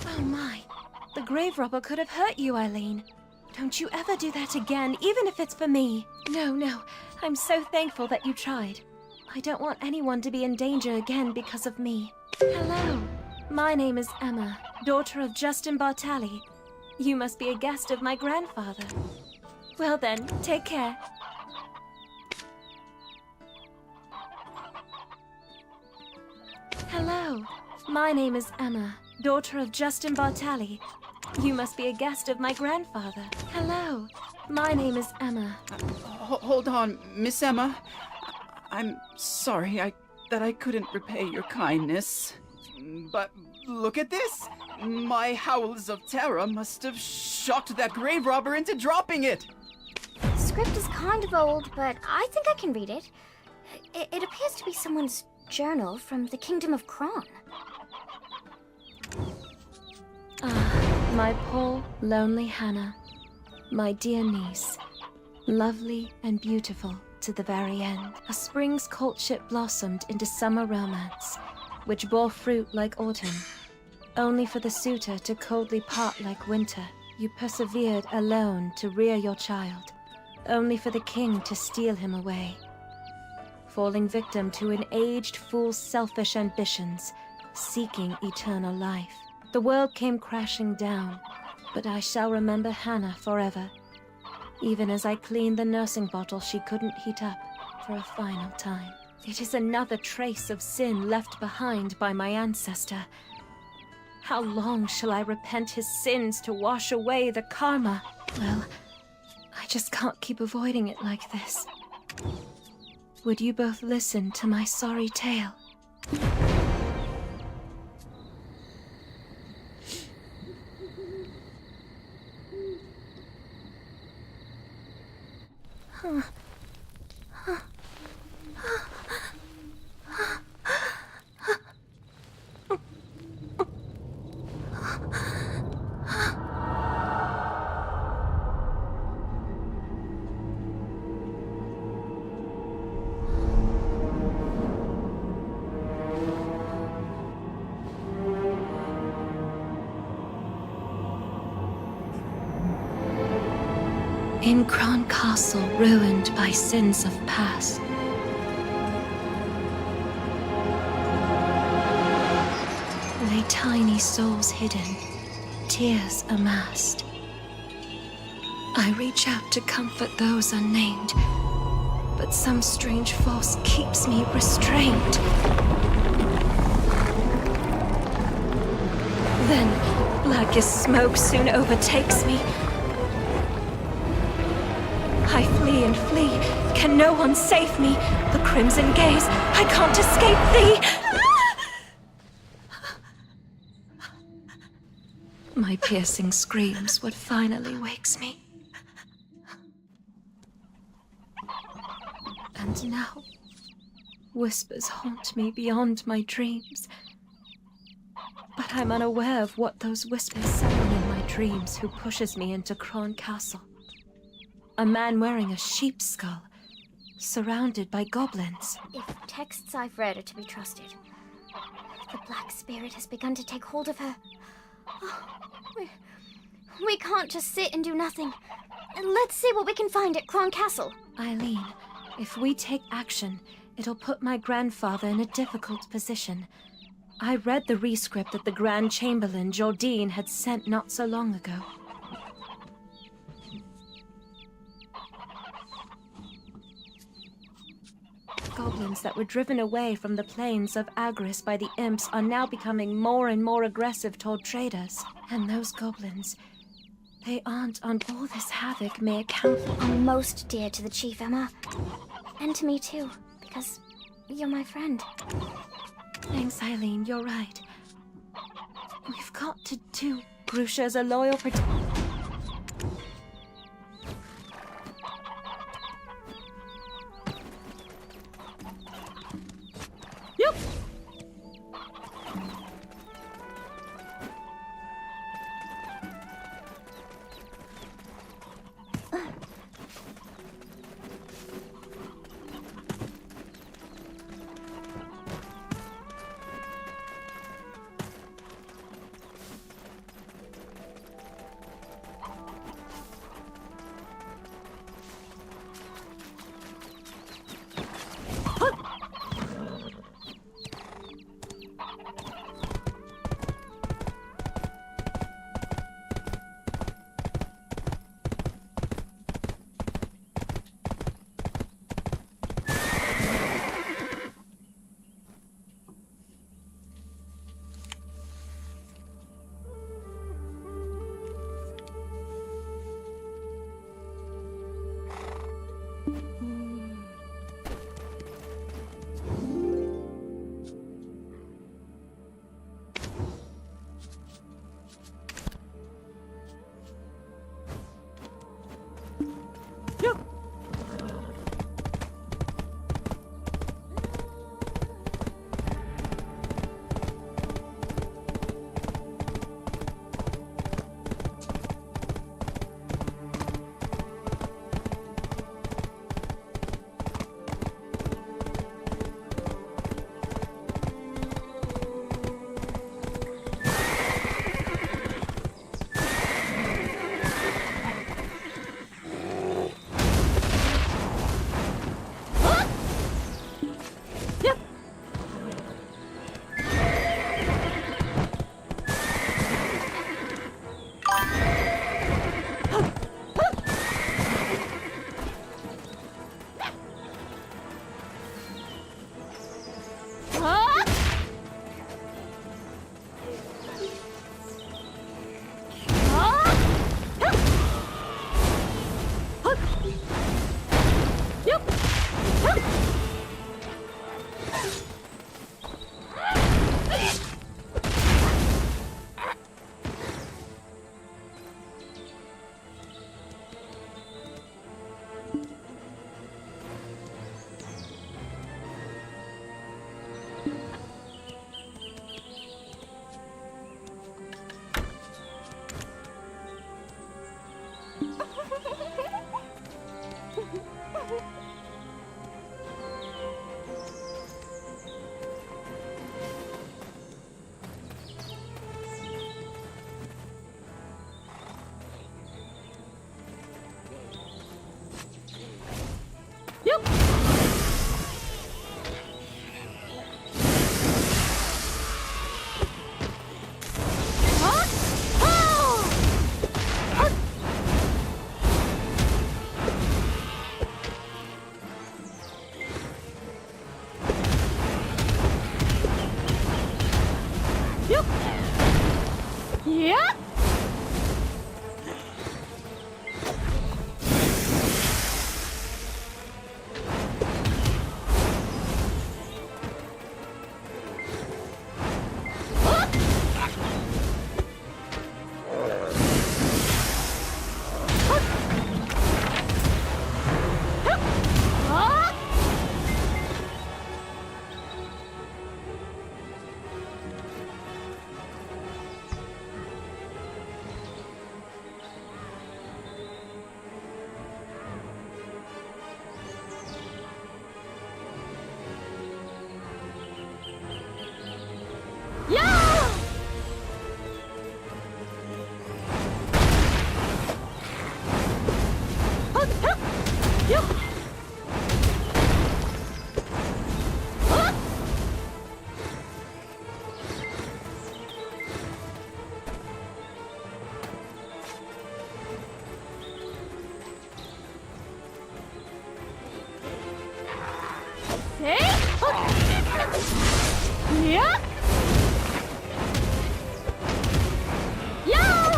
Oh my. The grave robber could have hurt you, Eileen. Don't you ever do that again, even if it's for me. No. I'm so thankful that you tried. I don't want anyone to be in danger again because of me. Hello. My name is Emma, daughter of Justin Bartali. You must be a guest of my grandfather. Well then, take care. Hello. My name is Emma, daughter of Justin Bartali. You must be a guest of my grandfather. Hello. My name is Emma. Hold on, Miss Emma. I'm sorry that I couldn't repay your kindness. But look at this. My howls of terror must have shocked that grave robber into dropping it. The script is kind of old, but I think I can read it. It appears to be someone's journal from the Kingdom of Kron. My poor, lonely Hannah, my dear niece, lovely and beautiful to the very end. A spring's courtship blossomed into summer romance, which bore fruit like autumn. Only for the suitor to coldly part like winter, you persevered alone to rear your child. Only for the king to steal him away. Falling victim to an aged fool's selfish ambitions, seeking eternal life. The world came crashing down, but I shall remember Hannah forever, even as I cleaned the nursing bottle she couldn't heat up for a final time. It is another trace of sin left behind by my ancestor. How long shall I repent his sins to wash away the karma? Well, I just can't keep avoiding it like this. Would you both listen to my sorry tale? In Kron Castle, ruined by sins of past, lay tiny souls hidden, tears amassed. I reach out to comfort those unnamed, but some strange force keeps me restrained. Then, black as smoke soon overtakes me. I flee and flee. Can no one save me? The crimson gaze. I can't escape thee. My piercing screams what finally wakes me. And now, whispers haunt me beyond my dreams. But I'm unaware of what those whispers summon in my dreams who pushes me into Kron Castle. A man wearing a sheep's skull, surrounded by goblins. If texts I've read are to be trusted, the Black Spirit has begun to take hold of her. Oh, we can't just sit and do nothing. Let's see what we can find at Kron Castle. Eileen, if we take action, it'll put my grandfather in a difficult position. I read the rescript that the Grand Chamberlain, Jordine, had sent not so long ago. goblins that were driven away from the plains of Agris by the imps are now becoming more and more aggressive toward traders. And those goblins, they aren't on all this havoc may account for. Are most dear to the chief, Emma. And to me too, because you're my friend. Thanks, Eileen, you're right. We've got to do Grusha's a loyal Yep. Yeah. Yeah.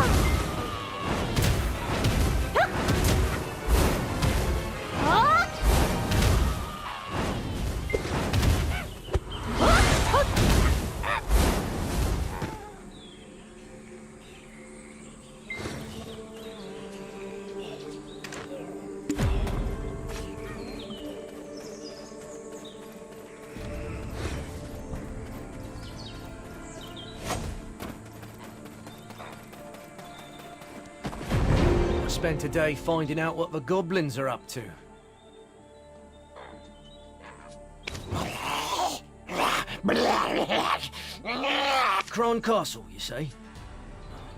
Spent a day finding out what the goblins are up to. Cron Castle, you say?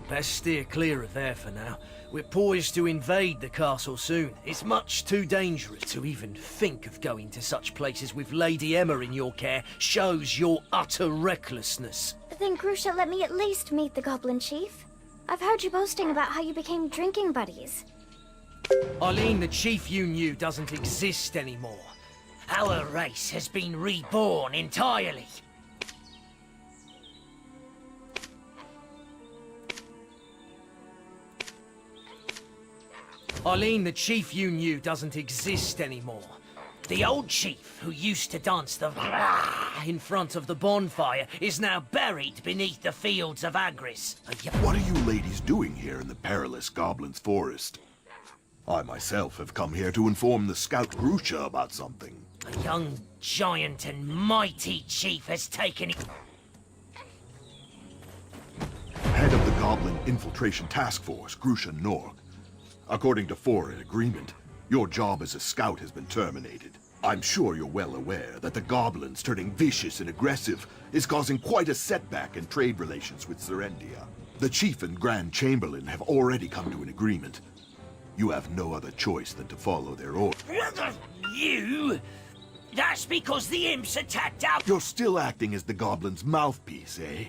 Best steer clear of there for now. We're poised to invade the castle soon. It's much too dangerous to even think of going to such places with Lady Emma in your care. Shows your utter recklessness. Then Grusha, let me at least meet the Goblin Chief. I've heard you boasting about how you became drinking buddies. Eileen, the chief you knew doesn't exist anymore. Our race has been reborn entirely. Eileen, the chief you knew doesn't exist anymore. The old chief who used to dance the in front of the bonfire is now buried beneath the fields of Agris. What are you ladies doing here in the perilous Goblin's Forest? I myself have come here to inform the scout Grusha about something. A young giant and mighty chief has taken it. Head of the Goblin Infiltration Task Force, Grusha Norg. According to foreign agreement, your job as a scout has been terminated. I'm sure you're well aware that the goblins turning vicious and aggressive is causing quite a setback in trade relations with Serendia. The Chief and Grand Chamberlain have already come to an agreement. You have no other choice than to follow their order. You? That's because the imps attacked our— You're still acting as the goblins' mouthpiece, eh?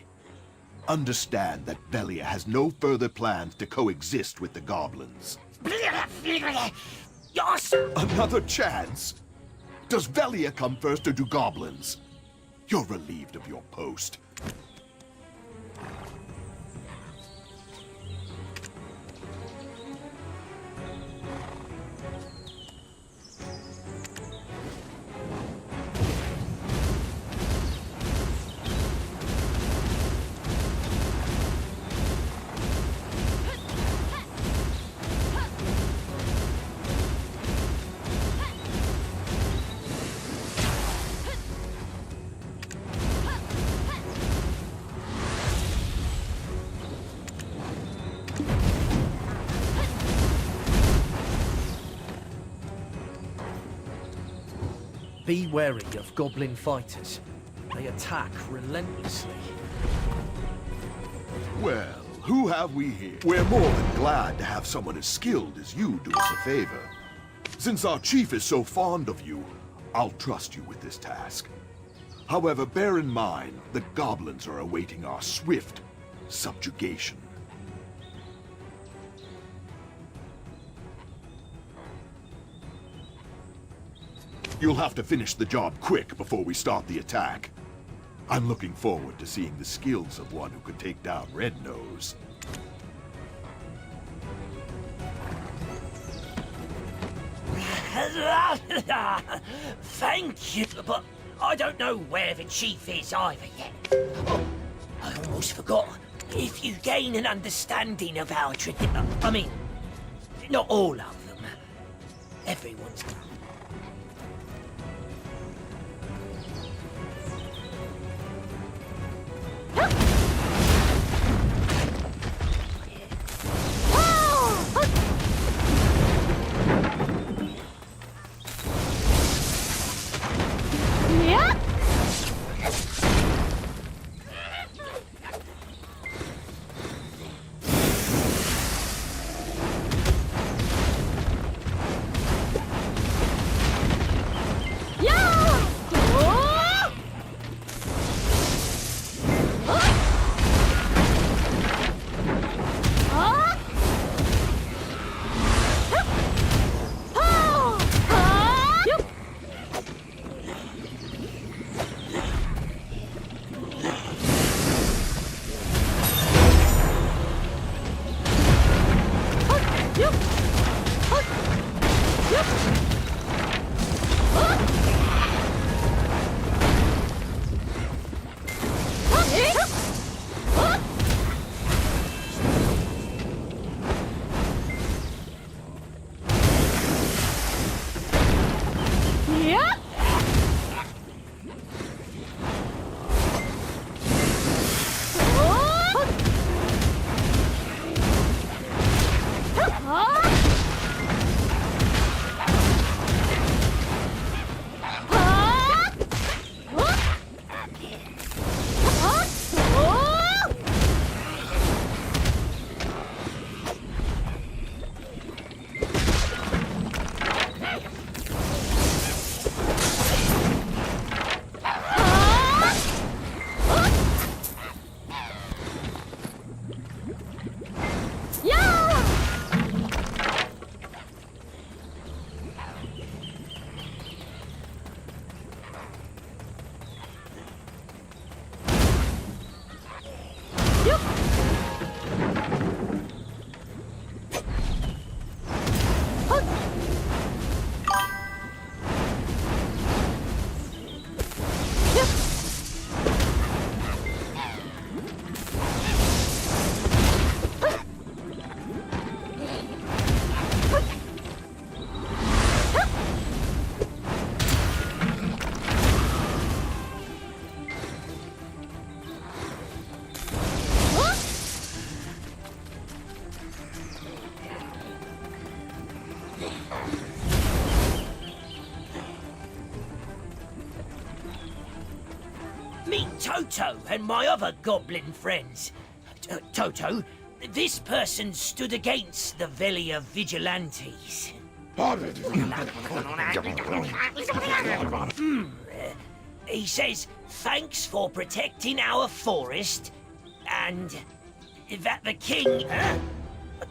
Understand that Velia has no further plans to coexist with the goblins. Yes! Another chance? Does Velia come first or do goblins? You're relieved of your post. Be wary of goblin fighters. They attack relentlessly. Well, who have we here? We're more than glad to have someone as skilled as you do us a favor. Since our chief is so fond of you, I'll trust you with this task. However, bear in mind, the goblins are awaiting our swift subjugation. You'll have to finish the job quick before we start the attack. I'm looking forward to seeing the skills of one who could take down Red Nose. Thank you, but I don't know where the chief is either yet. Oh, I almost forgot. If you gain an understanding of our tradition, I mean, not all of them. Everyone's. Meet Toto and my other goblin friends. Toto, this person stood against the Velia vigilantes. He says thanks for protecting our forest, and that the king... Huh?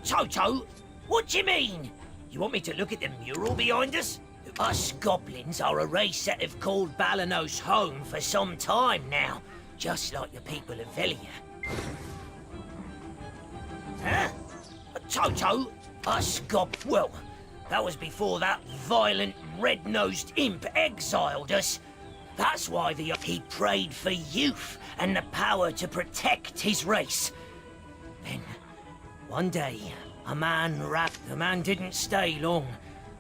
Toto, what do you mean? You want me to look at the mural behind us? Us goblins are a race that have called Balanos home for some time now, just like the people of Velia. Huh? Toto, well, that was before that violent red-nosed imp exiled us. That's why he prayed for youth and the power to protect his race. Then, one day, the man didn't stay long,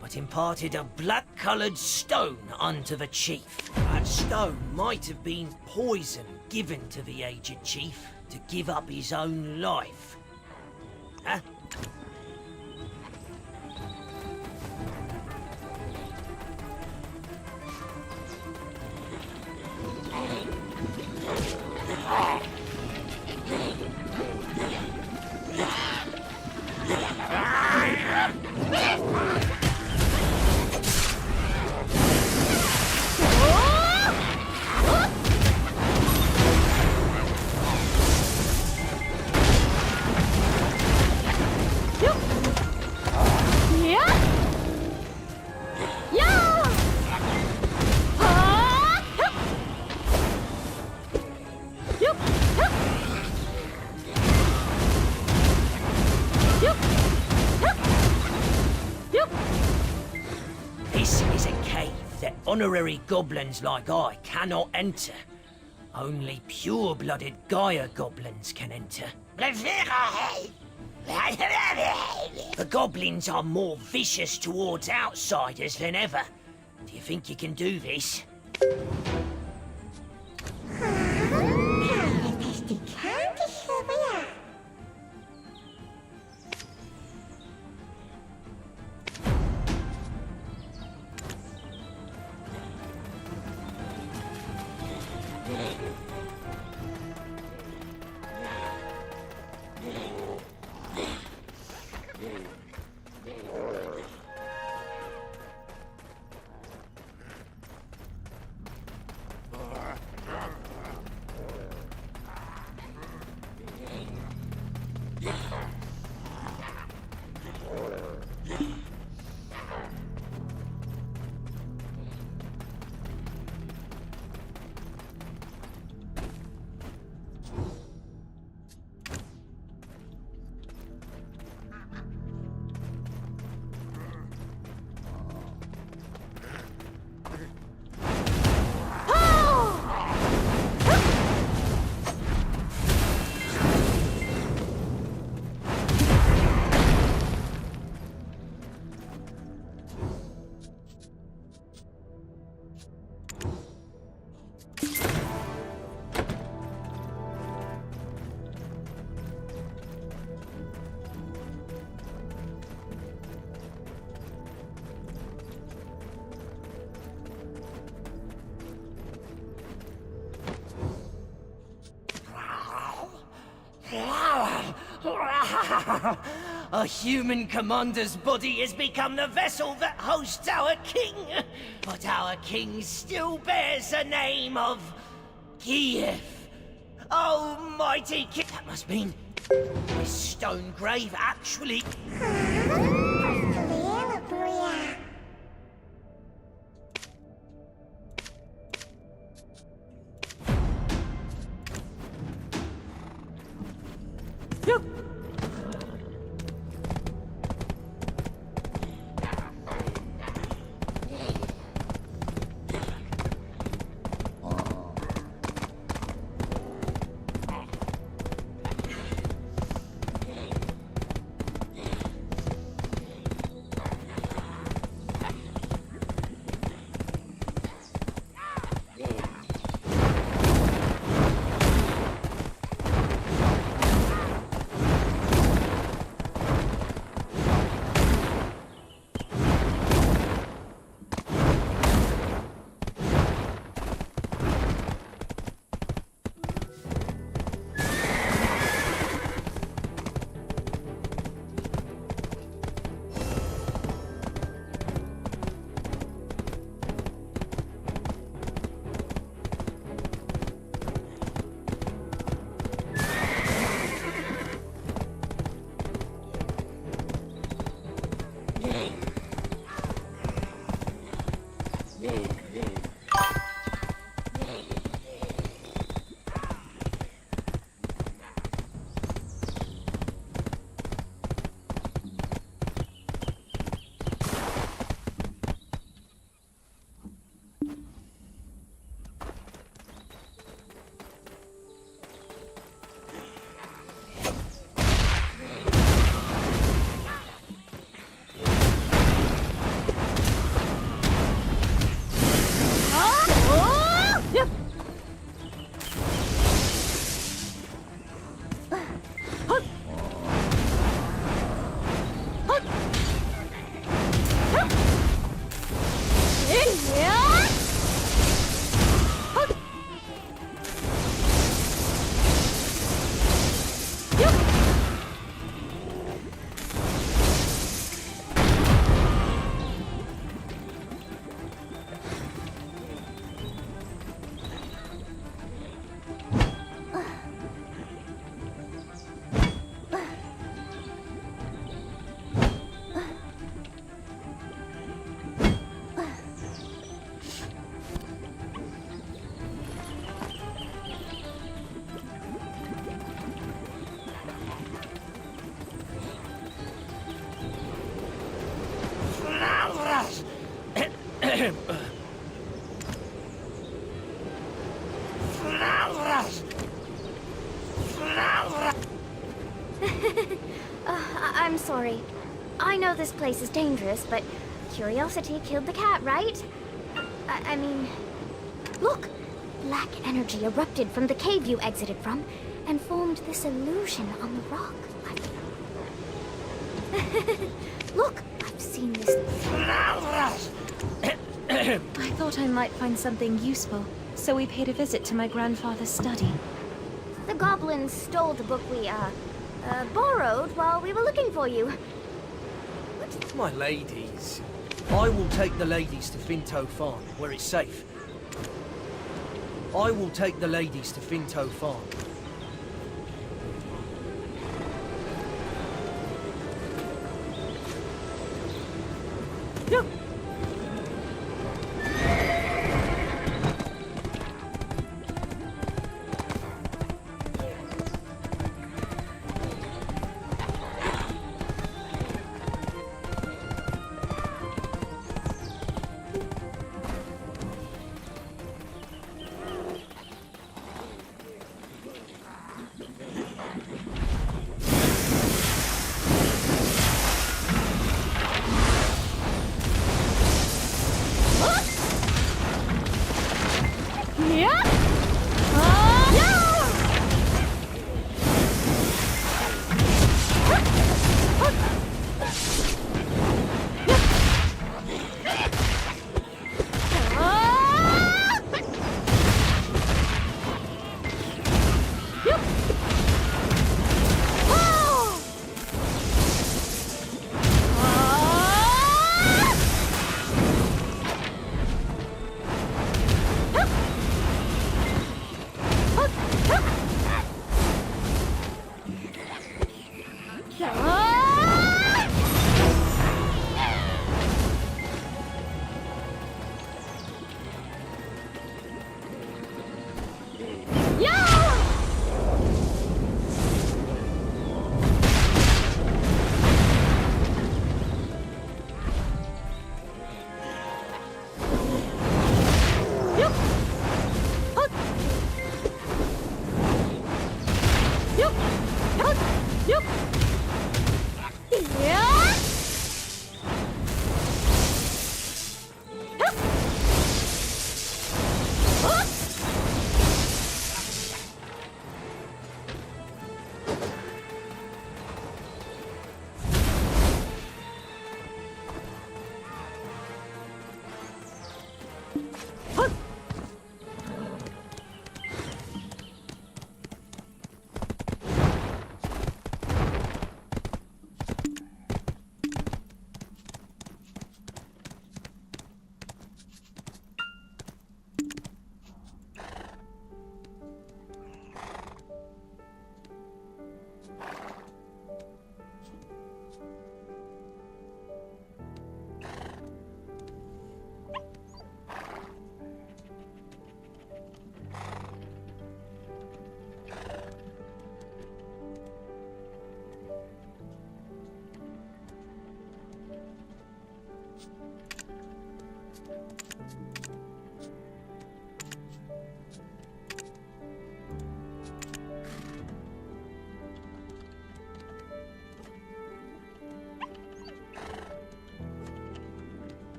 but imparted a black-coloured stone unto the chief. That stone might have been poison given to the aged chief to give up his own life. Huh? This is a cave that honorary goblins like I cannot enter. Only pure-blooded Gaia goblins can enter. The goblins are more vicious towards outsiders than ever. Do you think you can do this? A human commander's body has become the vessel that hosts our king. But our king still bears the name of Kiev. Almighty king. That must mean this stone grave actually... I'm sorry. I know this place is dangerous, but curiosity killed the cat, right? I mean... Look! Black energy erupted from the cave you exited from, and formed this illusion on the rock. Look! I've seen this... I thought I might find something useful, so we paid a visit to my grandfather's study. The goblins stole the book we, borrowed while we were looking for you. My ladies. I will take the ladies to Finto Farm, where it's safe. I will take the ladies to Finto Farm. Yep.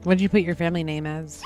What'd you put your family name as?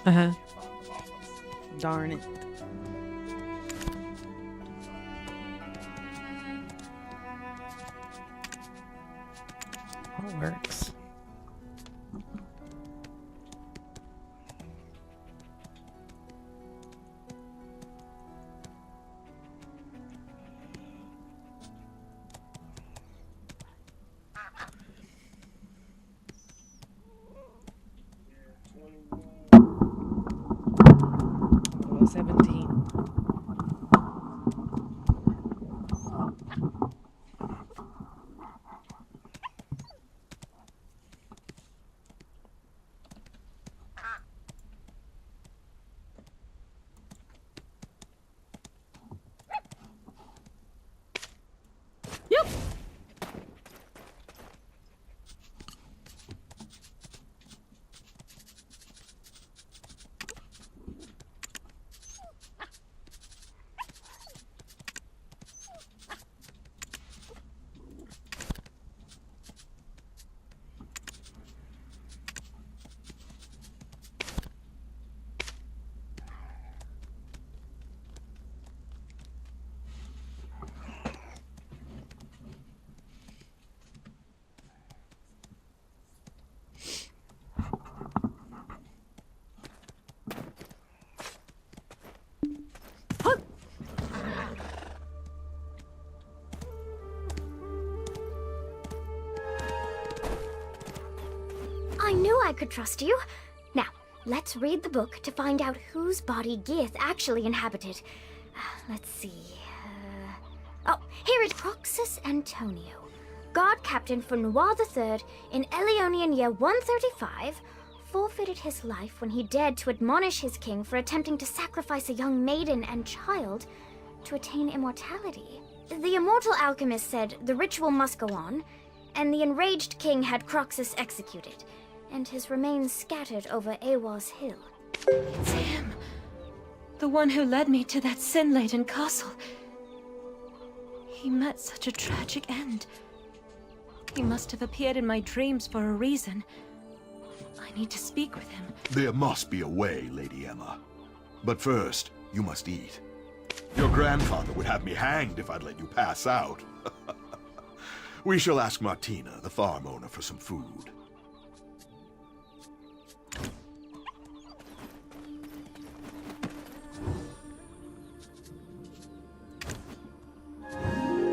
Uh-huh. Darn it. All works. Level 17. Yep. I knew I could trust you. Now, let's read the book to find out whose body Geath actually inhabited. Let's see. Oh, here is Croxus Antonio, guard captain for Noir III in Elionian year 135, forfeited his life when he dared to admonish his king for attempting to sacrifice a young maiden and child to attain immortality. The immortal alchemist said the ritual must go on, and the enraged king had Croxus executed, and his remains scattered over Awar's hill. It's him. The one who led me to that sin-laden castle. He met such a tragic end. He must have appeared in my dreams for a reason. I need to speak with him. There must be a way, Lady Emma. But first, you must eat. Your grandfather would have me hanged if I'd let you pass out. We shall ask Martina, the farm owner, for some food.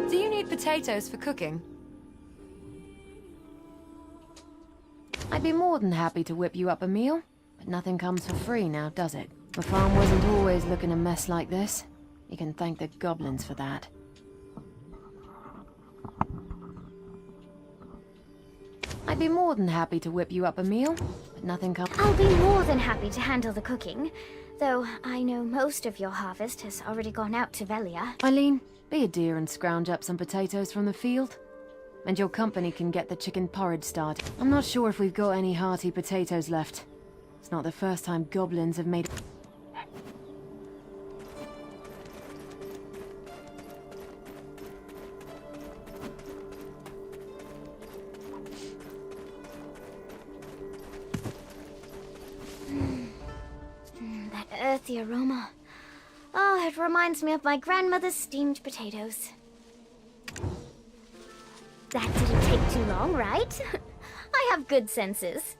Do you need potatoes for cooking? I'd be more than happy to whip you up a meal, but nothing comes for free now, does it? The farm wasn't always looking a mess like this. You can thank the goblins for that. I'd be more than happy to whip you up a meal, but nothing comes... I'll be more than happy to handle the cooking, though I know most of your harvest has already gone out to Velia. Eileen, be a dear and scrounge up some potatoes from the field. And your company can get the chicken porridge started. I'm not sure if we've got any hearty potatoes left. It's not the first time goblins have made... That earthy aroma. Oh, it reminds me of my grandmother's steamed potatoes. That didn't take too long, right? I have good senses.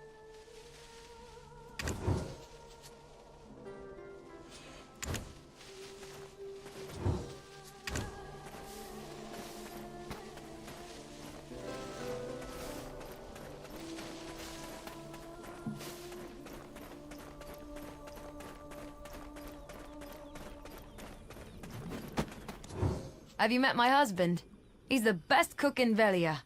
Have you met my husband? He's the best cook in Velia.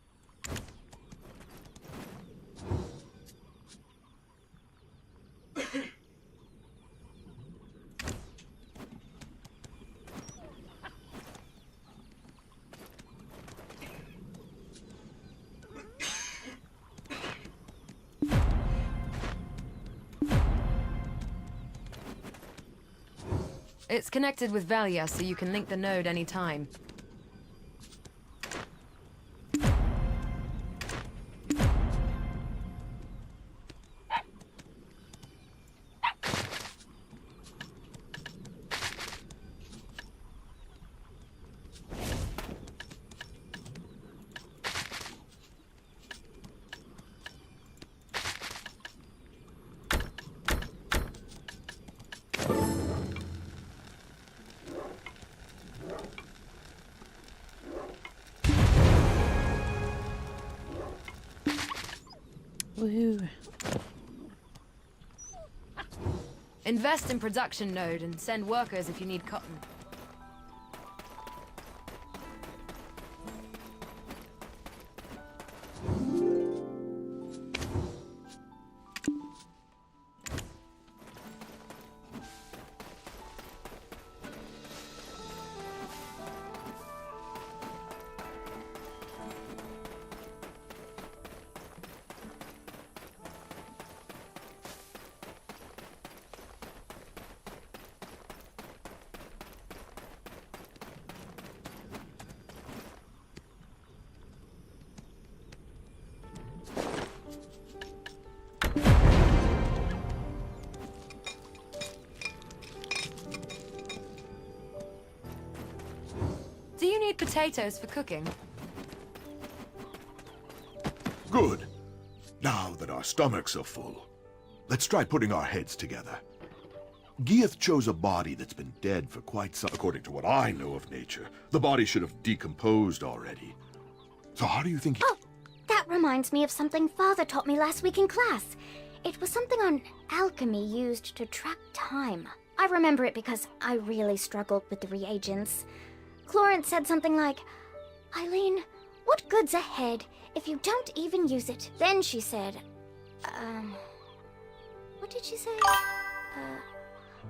It's connected with Velia, so you can link the node anytime. Woohoo. Invest in production node and send workers if you need cotton. Do you need potatoes for cooking? Good. Now that our stomachs are full, let's try putting our heads together. Gieth chose a body that's been dead for quite some... According to what I know of nature, the body should have decomposed already. So how do you think... Oh, that reminds me of something Father taught me last week in class. It was something on alchemy used to track time. I remember it because I really struggled with the reagents. Clorence said something like, Eileen, what good's ahead if you don't even use it? Then she said, what did she say?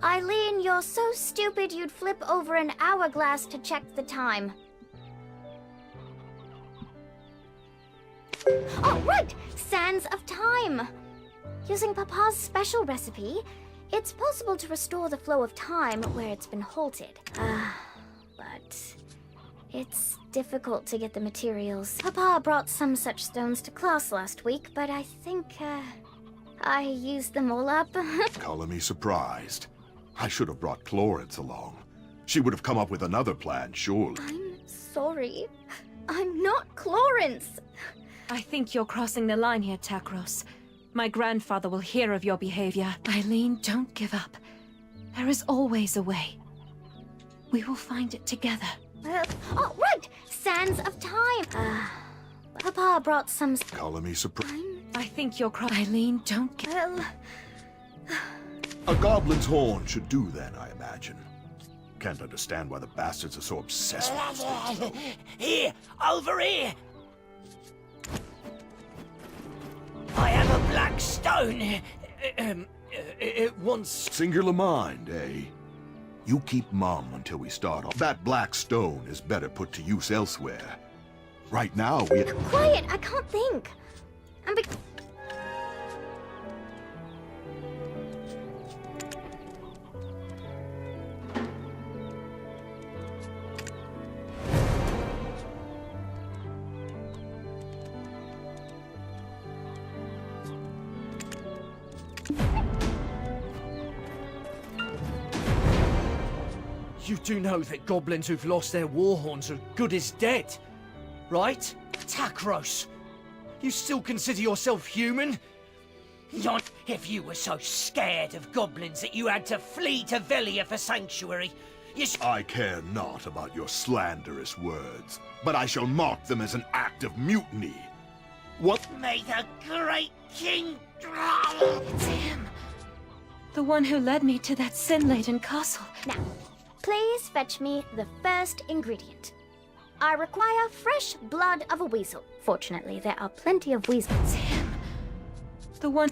Eileen, you're so stupid you'd flip over an hourglass to check the time. Oh, right! Sands of Time! Using Papa's special recipe, it's possible to restore the flow of time where it's been halted. But it's difficult to get the materials. Papa brought some such stones to class last week, but I think, I used them all up. Color me surprised. I should have brought Clorence along. She would have come up with another plan, surely. I'm sorry. I'm not Clorence. I think you're crossing the line here, Takros. My grandfather will hear of your behavior. Eileen, don't give up. There is always a way. We will find it together. Oh, right! Sands of Time! Papa brought some... Color me surprised. I think you're Eileen, don't give... Well... A goblin's horn should do then, I imagine. Can't understand why the bastards are so obsessed with this thing. Here! Over here! I have a black stone. It once... Singular mind, eh? You keep mum until we start off. That black stone is better put to use elsewhere. Right now, we... Quiet! I can't think! You do know that goblins who've lost their war horns are good as dead, right? Takros, you still consider yourself human? Not if you were so scared of goblins that you had to flee to Velia for sanctuary. I care not about your slanderous words, but I shall mark them as an act of mutiny. What? May the great king... It's him. The one who led me to that sin-laden castle. Now, please fetch me the first ingredient. I require fresh blood of a weasel. Fortunately, there are plenty of weasels. It's him. The one...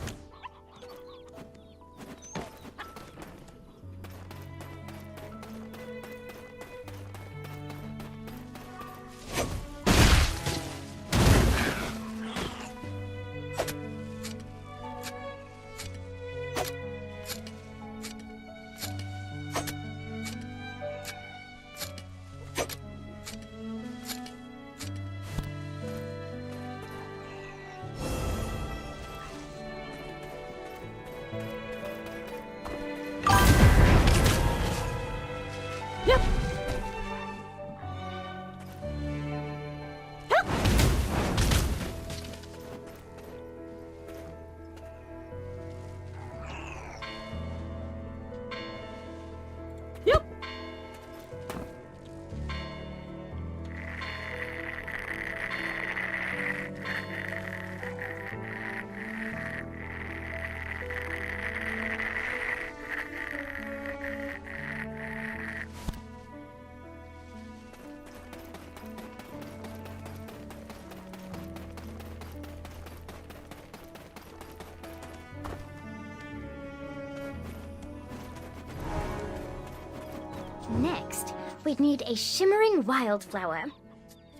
next, we'd need a shimmering wildflower.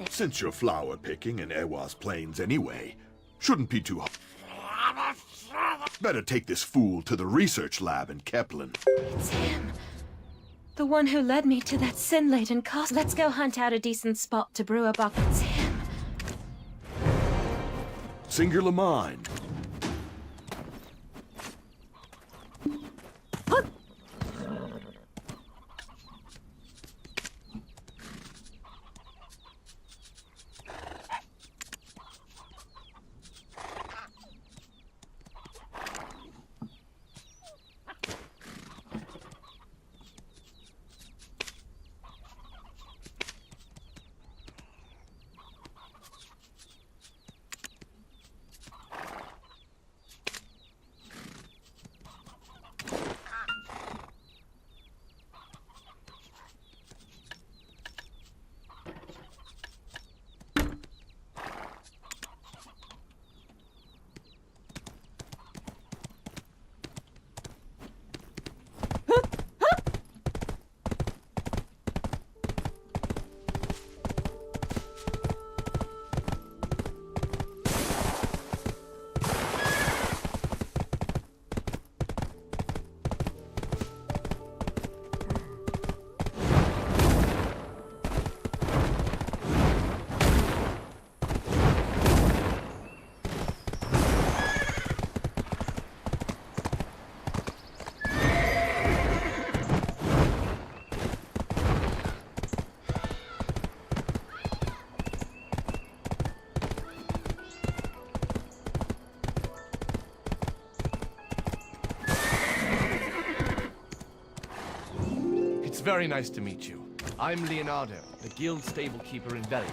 Since you're flower picking in Ewa's plains anyway, shouldn't be too hard. Better take this fool to the research lab in Keplen. It's him. The one who led me to that sin-laden castle. Let's go hunt out a decent spot to brew a buck. It's him. Singular mind. It's very nice to meet you. I'm Leonardo, the guild stable keeper in Velia.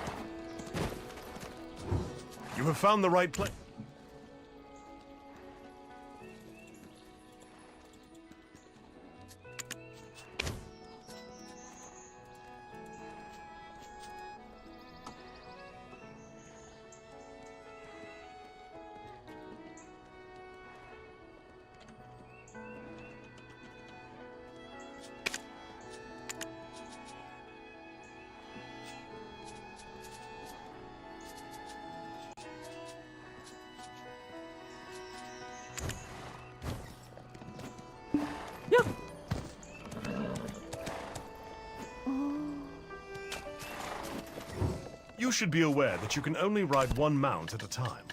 You have found the right place. You should be aware that you can only ride one mount at a time.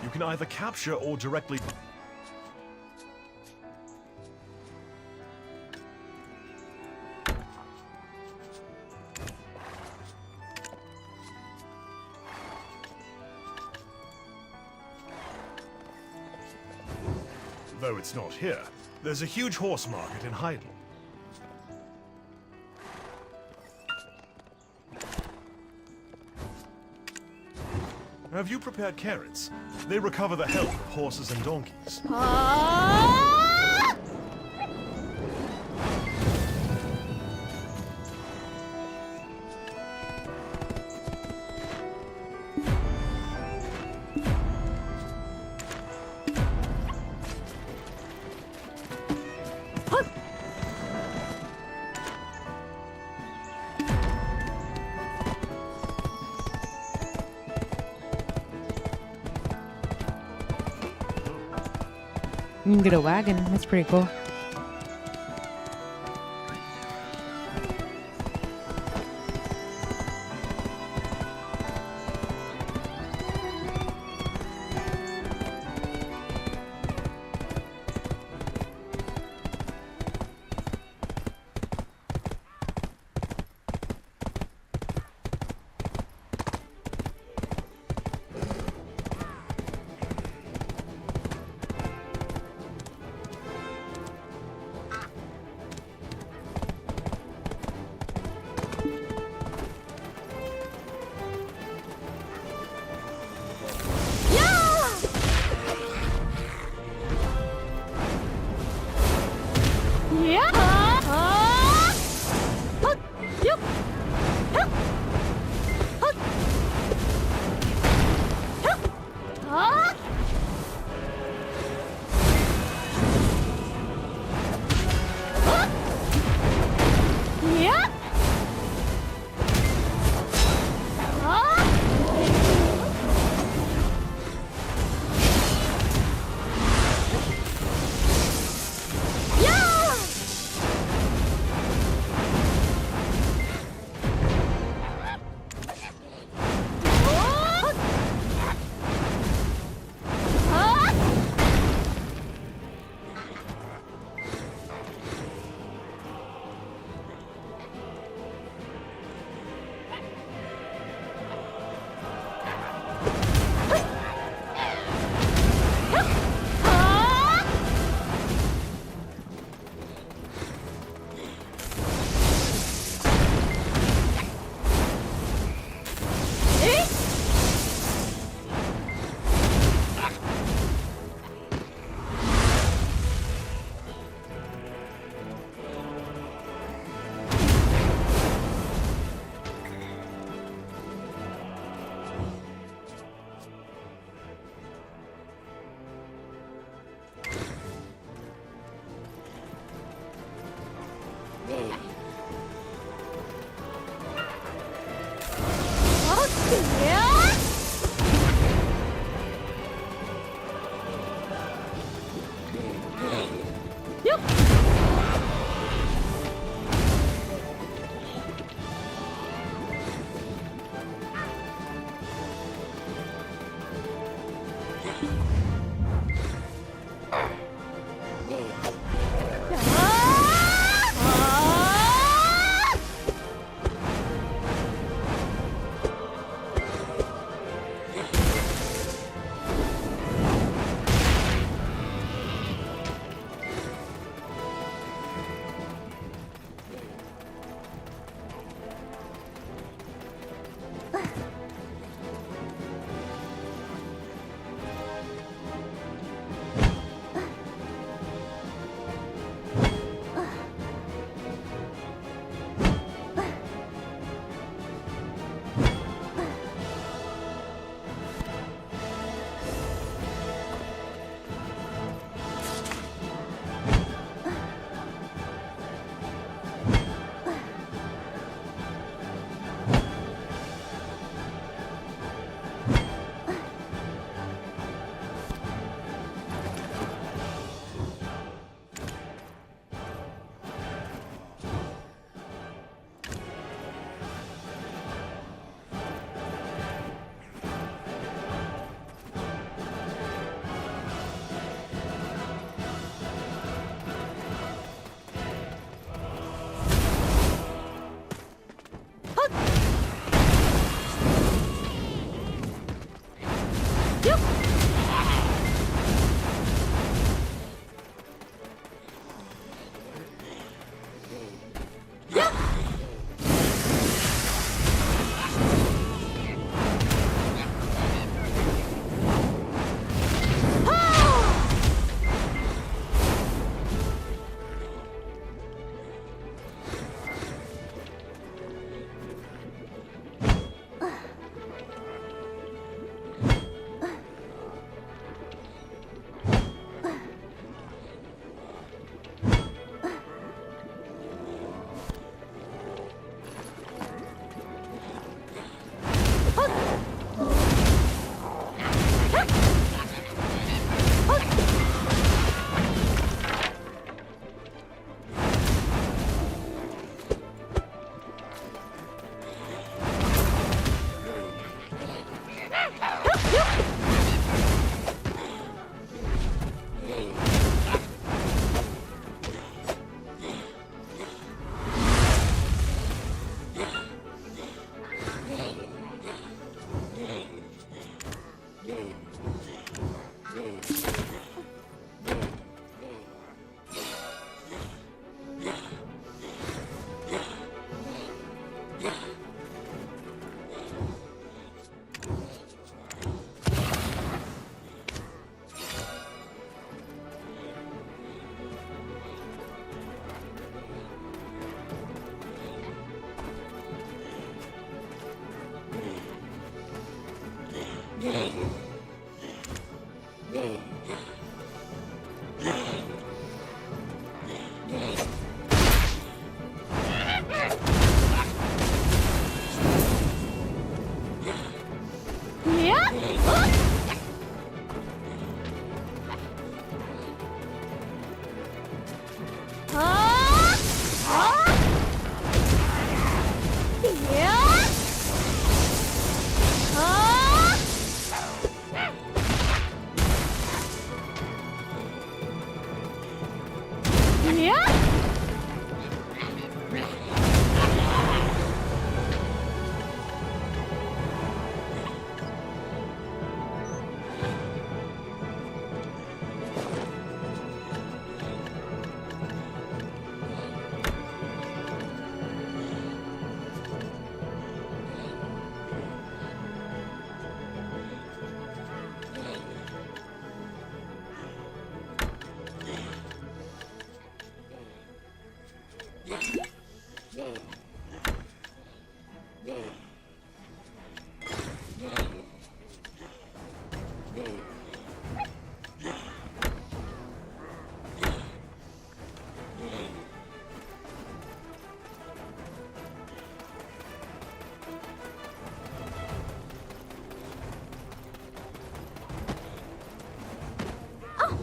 You can either capture or directly... Though it's not here, there's a huge horse market in Heidel. Have you prepared carrots? They recover the health of horses and donkeys. You can get a wagon. That's pretty cool.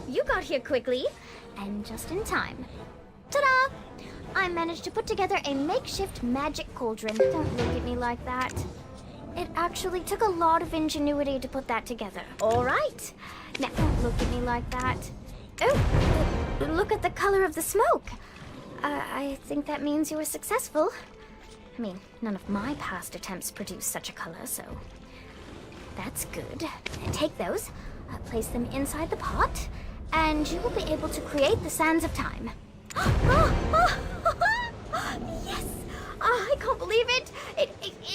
You got here quickly, and just in time. Ta-da! I managed to put together a makeshift magic cauldron. Don't look at me like that. It actually took a lot of ingenuity to put that together. All right. Now, don't look at me like that. Oh, look at the color of the smoke. I think that means you were successful. I mean, none of my past attempts produced such a color, so that's good. Take those, place them inside the pot, and you will be able to create the Sands of Time. Yes! I can't believe it!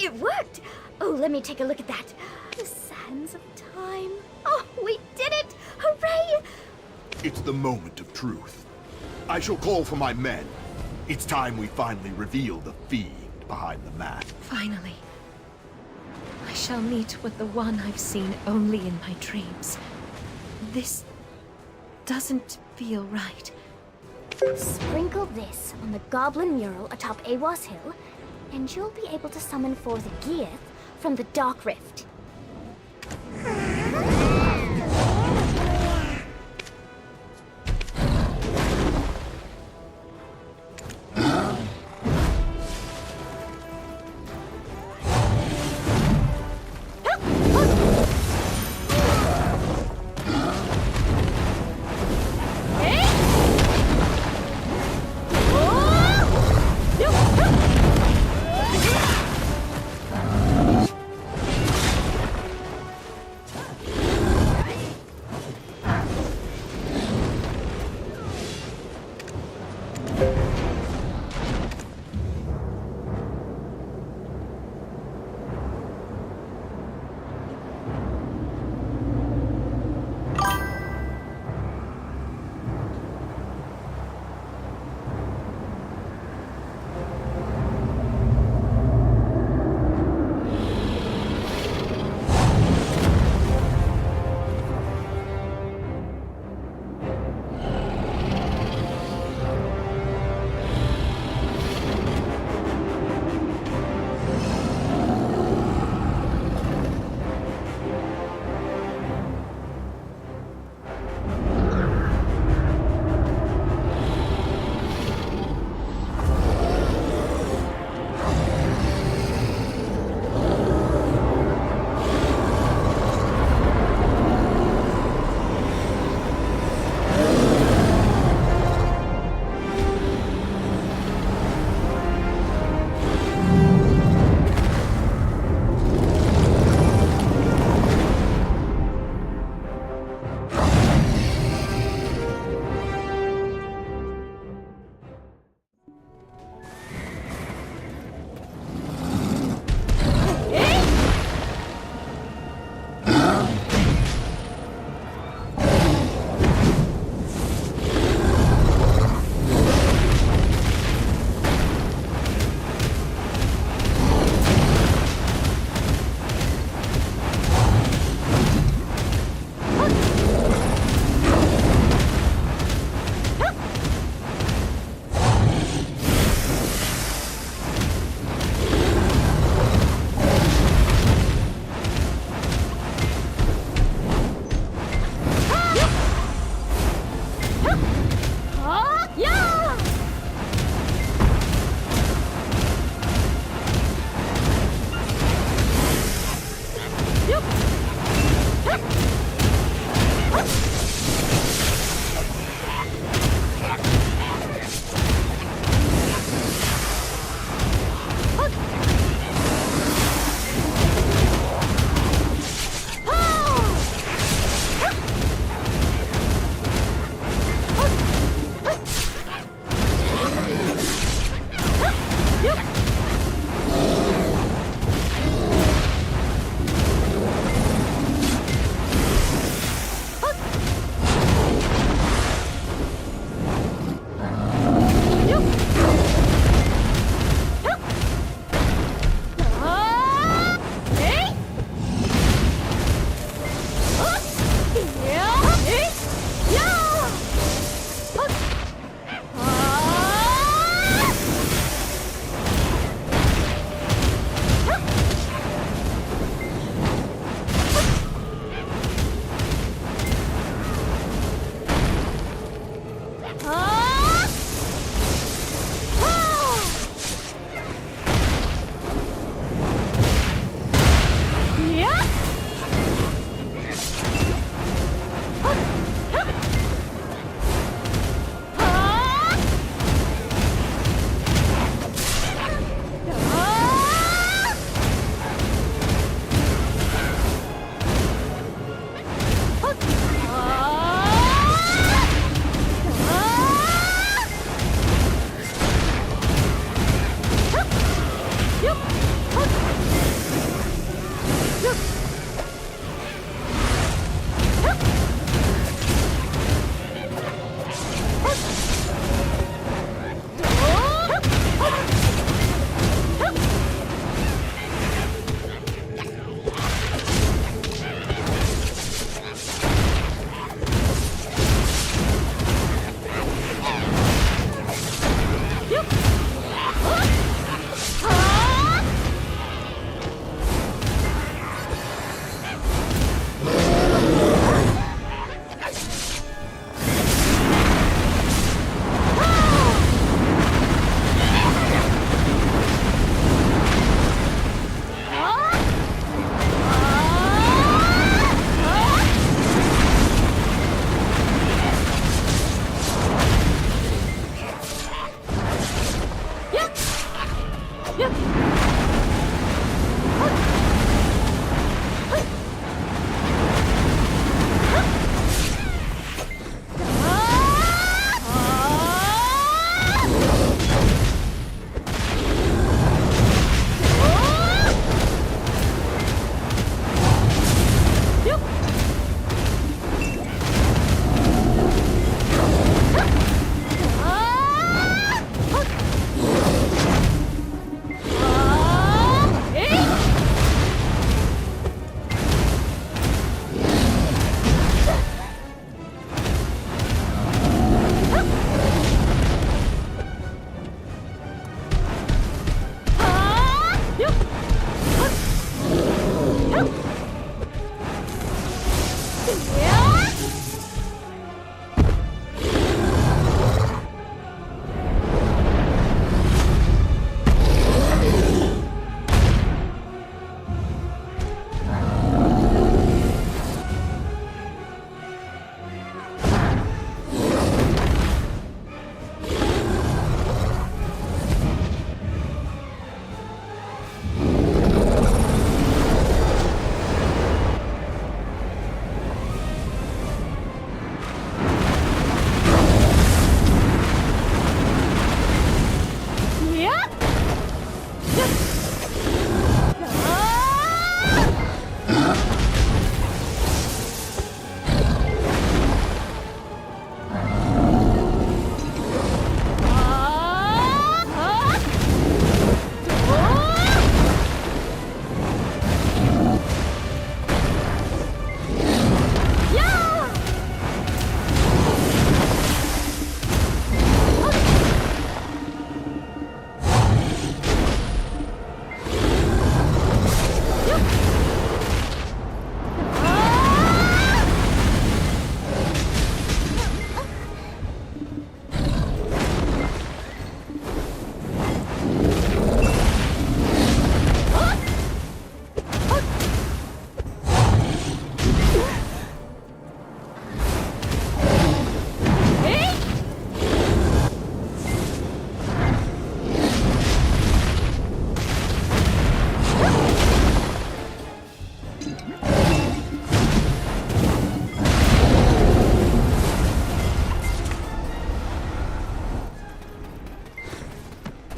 It worked! Oh, let me take a look at that. The Sands of Time. Oh, we did it! Hooray! It's the moment of truth. I shall call for my men. It's time we finally reveal the fiend behind the mask. Finally. I shall meet with the one I've seen only in my dreams. This doesn't feel right. Sprinkle this on the goblin mural atop Awas Hill, and you'll be able to summon forth Geath from the Dark Rift.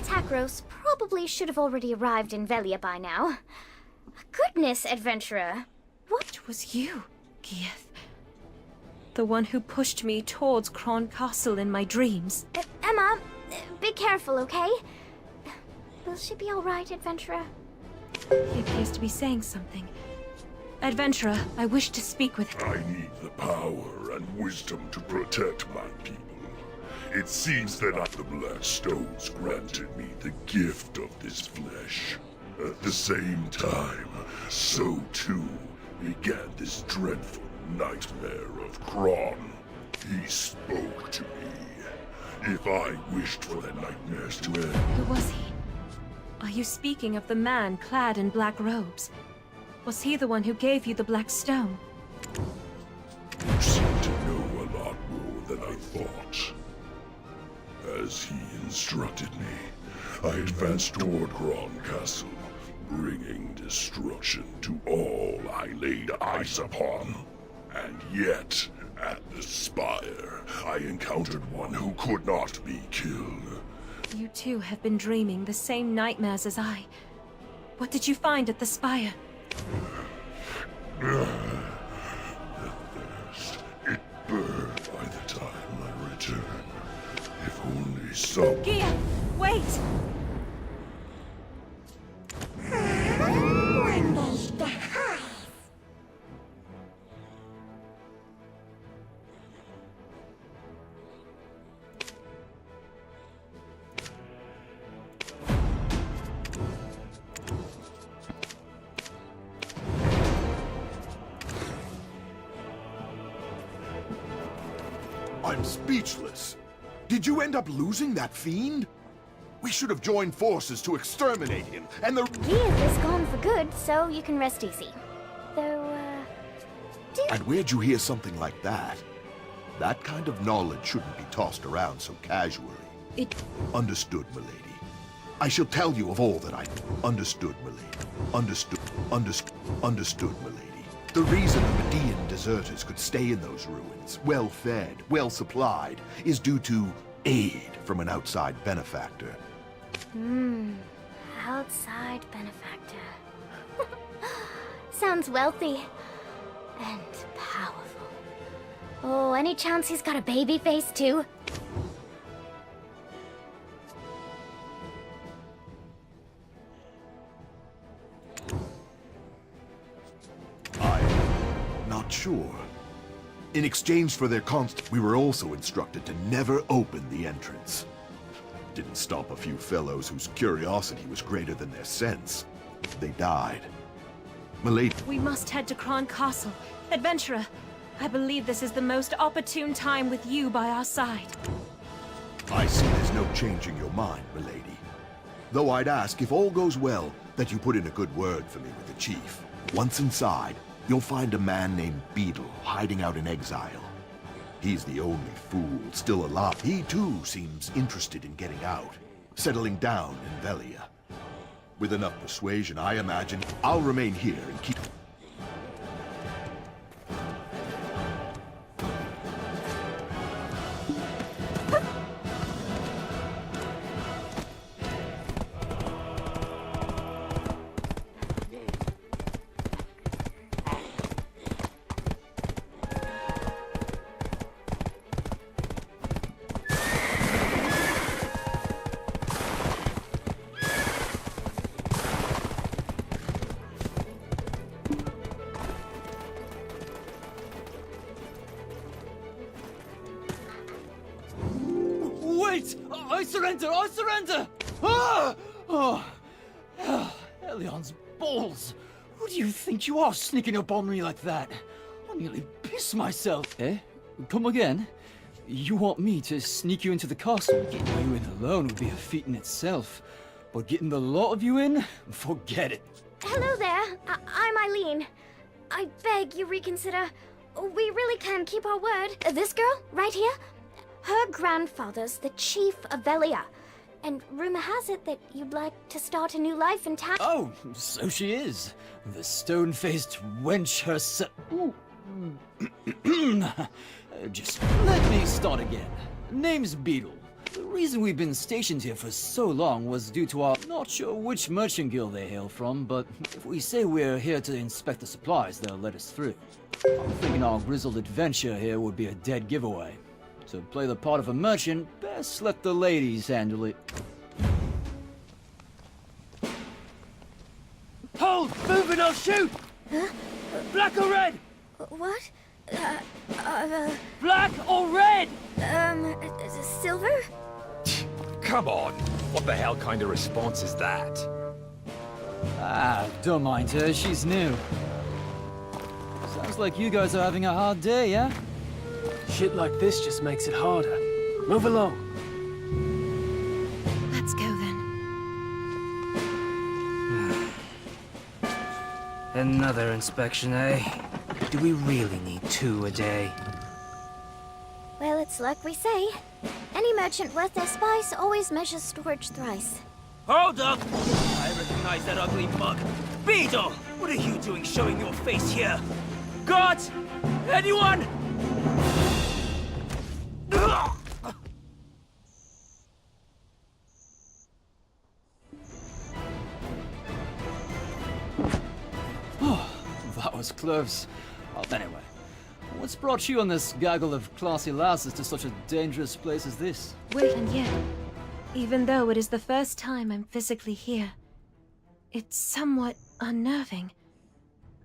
Takros probably should have already arrived in Velia by now. Goodness, adventurer. What was you, Gieth? The one who pushed me towards Kron Castle in my dreams. Emma, be careful, okay? Will she be alright, adventurer? He appears to be saying something. Adventurer, I wish to speak with him. I need the power and wisdom to protect my people. It seems that the Black Stones granted me the gift of this flesh. At the same time, so too began this dreadful nightmare of Kron. He spoke to me. If I wished for the nightmares to end... Who was he? Are you speaking of the man clad in black robes? Was he the one who gave you the Black Stone? You seem to know a lot more than I thought. As he instructed me, I advanced toward Kron Castle, bringing destruction to all I laid eyes upon. And yet, at the spire, I encountered one who could not be killed. You too have been dreaming the same nightmares as I. What did you find at the spire? The thirst, it burned by the time I returned. If only some... Gia, wait! I'm speechless. Did you end up losing that fiend? We should have joined forces to exterminate him, and the... Gieth is gone for good, so you can rest easy. Though, And where'd you hear something like that? That kind of knowledge shouldn't be tossed around so casually. Understood, milady. I shall tell you of all that I... Understood, milady. Understood, milady. The reason the Median deserters could stay in those ruins, well-fed, well-supplied, is due to aid from an outside benefactor. Outside benefactor. Sounds wealthy. And powerful. Oh, any chance he's got a baby face, too? Not sure. In exchange for their we were also instructed to never open the entrance. Didn't stop a few fellows whose curiosity was greater than their sense. They died. Milady... We must head to Kron Castle. Adventurer, I believe this is the most opportune time with you by our side. I see there's no changing your mind, milady. Though I'd ask, if all goes well, that you put in a good word for me with the chief. Once inside, you'll find a man named Beetle hiding out in exile. He's the only fool still alive. He too seems interested in getting out, settling down in Velia. With enough persuasion, I imagine I'll remain here and keep... Wait! I surrender! I surrender! Ah! Oh. Elion's balls! Who do you think you are, sneaking up on me like that? I nearly pissed myself. Eh? Come again? You want me to sneak you into the castle? Getting you in alone would be a feat in itself. But getting the lot of you in? Forget it. Hello there. I'm Eileen. I beg you reconsider. We really can keep our word. This girl, right here, her grandfather's the chief of Velia. And rumor has it that you'd like to start a new life in town. Oh, so she is. The stone-faced wench herself. Just let me start again. Name's Beetle. The reason we've been stationed here for so long was due to our... Not sure which merchant guild they hail from, but if we say we're here to inspect the supplies, they'll let us through. I'm thinking our grizzled adventure here would be a dead giveaway. To play the part of a merchant, best let the ladies handle it. Hold! Moving, I'll shoot! Huh? Black or red? What? Black or red? Silver? Come on. What the hell kind of response is that? Ah, don't mind her, she's new. Sounds like you guys are having a hard day, yeah? Shit like this just makes it harder. Move along. Let's go then. Another inspection, eh? Do we really need 2 a day? Well, it's like we say. Any merchant worth their spice always measures storage thrice. Hold up! I recognize that ugly mug. Beetle! What are you doing showing your face here? Guards! Anyone? Oh, that was close. Well, anyway, what's brought you and this gaggle of classy lasses to such a dangerous place as this? Wait, and yet, even though it is the first time I'm physically here, it's somewhat unnerving.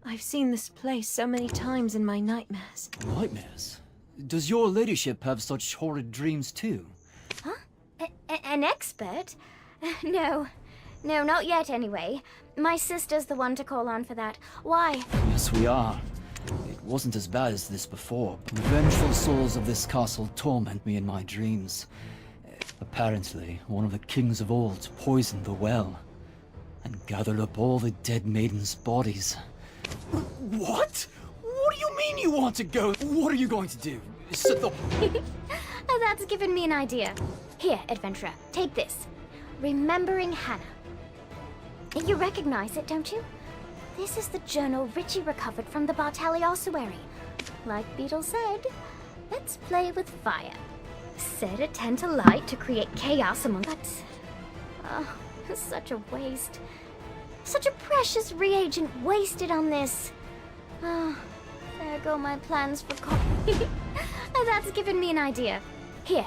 I've seen this place so many times in my nightmares. Nightmares? Does your ladyship have such horrid dreams too? Huh? An expert? No. No, not yet anyway. My sister's the one to call on for that. Why? Yes, we are. It wasn't as bad as this before, but the vengeful souls of this castle torment me in my dreams. Apparently, one of the kings of old poisoned the well and gathered up all the dead maidens' bodies. What? What do you mean you want to go? What are you going to do? Sit the... That's given me an idea. Here, adventurer, take this. Remembering Hannah. You recognize it, don't you? This is the journal Richie recovered from the Bartali ossuary. Like Beetle said, let's play with fire. Set a tent alight to create chaos among... But... oh, such a waste. Such a precious reagent wasted on this. Oh, there go my plans for coffee. That's given me an idea. Here.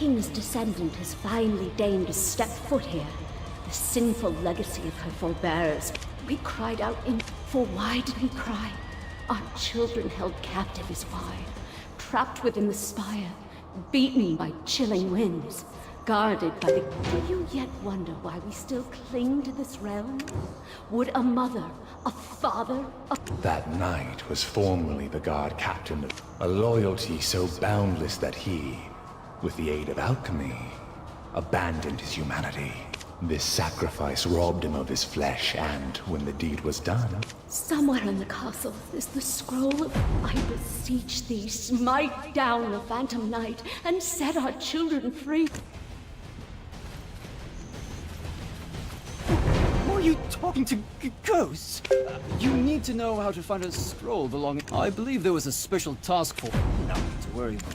king's descendant has finally deigned to step foot here, the sinful legacy of her forebears. We cried out for why did we cry? Our children held captive is why, trapped within the spire, beaten by chilling winds, guarded by the... Do you yet wonder why we still cling to this realm? Would a mother, a father, That knight was formerly the guard captain, a loyalty so boundless that he, with the aid of alchemy, abandoned his humanity. This sacrifice robbed him of his flesh, and when the deed was done... Somewhere in the castle is the scroll. I beseech thee, smite down the Phantom Knight and set our children free. Who are you talking to ghosts? You need to know how to find a scroll belonging... I believe there was a special task force. Nothing to worry about.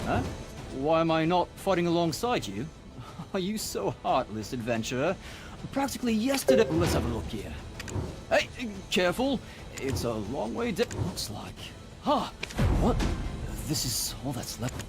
Huh? Why am I not fighting alongside you? Are you so heartless, adventurer? Practically yesterday... Let's have a look here. Hey, careful! It's a long way down. Looks like... Huh? What? This is all that's left.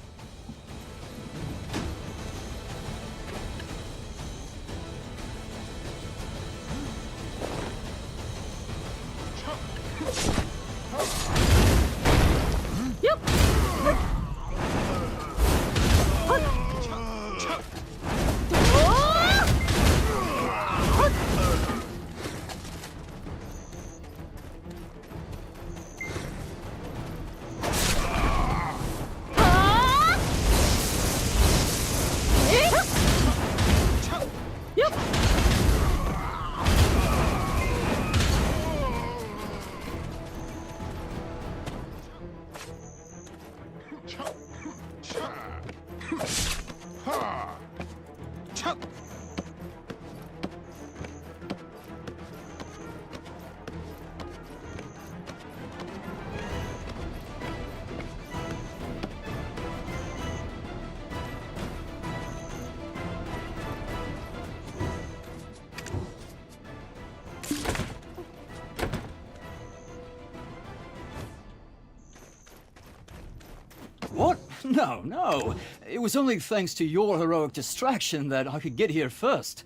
What? No, no. It was only thanks to your heroic distraction that I could get here first.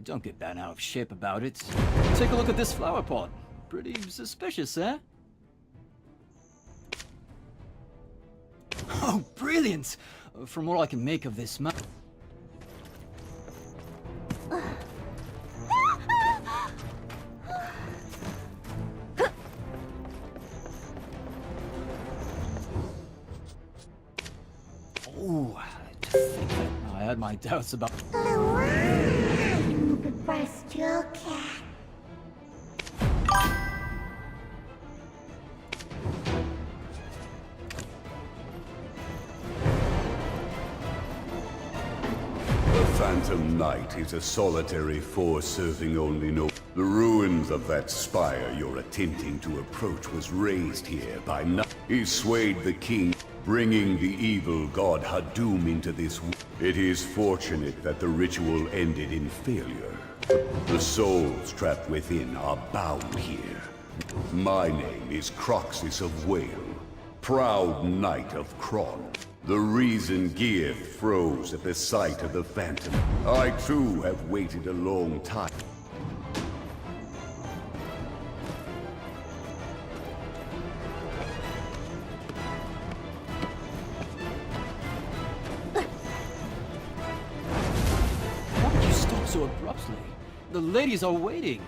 Don't get bent out of shape about it. Take a look at this flower pot. Pretty suspicious, eh? Oh, brilliant! From what I can make of this map... Ooh, to think that I had my doubts about... First your cat. Phantom Knight is a solitary force serving only no... The ruins of that spire you're attempting to approach was raised here by Knight. He swayed the king, bringing the evil god Hadum into this... It is fortunate that the ritual ended in failure. The souls trapped within are bound here. My name is Croxus of Whale, proud knight of Kron. The reason Gear froze at the sight of the Phantom. I too have waited a long time. Why did you stop so abruptly? The ladies are waiting.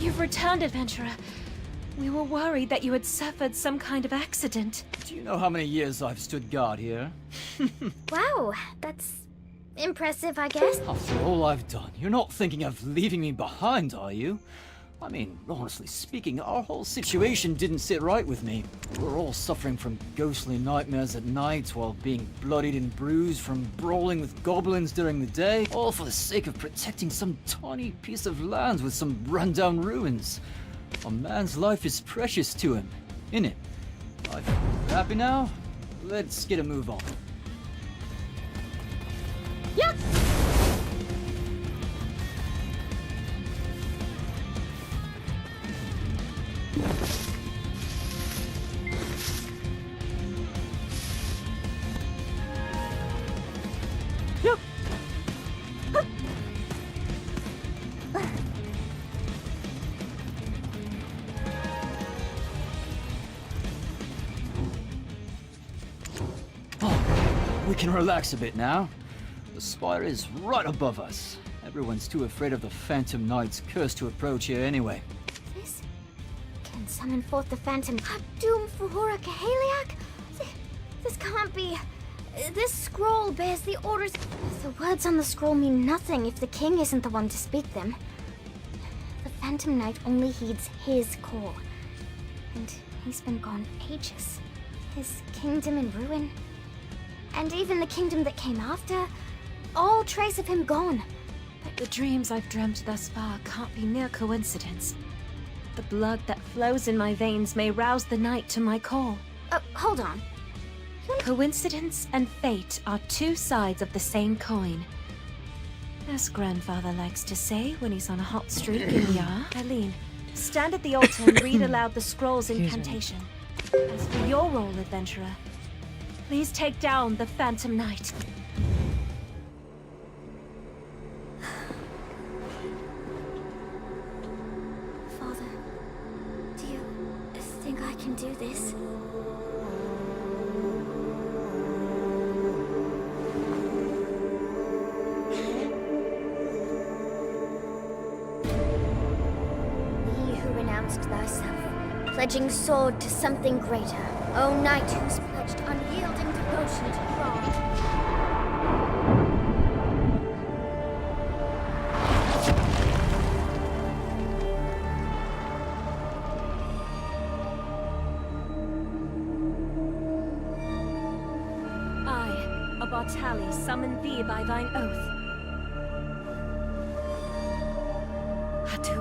You've returned, adventurer. We were worried that you had suffered some kind of accident. Do you know how many years I've stood guard here? Wow, that's impressive, I guess. After all I've done, you're not thinking of leaving me behind, are you? I mean, honestly speaking, our whole situation didn't sit right with me. We're all suffering from ghostly nightmares at night while being bloodied and bruised from brawling with goblins during the day, all for the sake of protecting some tiny piece of land with some rundown ruins. A man's life is precious to him, innit? Happy now? Let's get a move on. Yep. We can relax a bit now. The spire is right above us. Everyone's too afraid of the Phantom Knight's curse to approach here anyway. This can summon forth the Phantom. Doom Fuhura Kaheliak? This can't be. This scroll bears the orders. The words on the scroll mean nothing if the king isn't the one to speak them. The Phantom Knight only heeds his call. And he's been gone ages. His kingdom in ruin. And even the kingdom that came after. All trace of him gone. But the dreams I've dreamt thus far can't be mere coincidence. The blood that flows in my veins may rouse the night to my call. Hold on. Coincidence and fate are two sides of the same coin. As grandfather likes to say when he's on a hot streak in the Eileen, stand at the altar and read aloud the scroll's incantation. As for your role, adventurer, please take down the Phantom Knight. Father, do you think I can do this? Ye who renounced thyself, pledging sword to something greater, O knight who's pledged unyielding devotion to Kron. I, a Bartali, summon thee by thine oath. Hadum.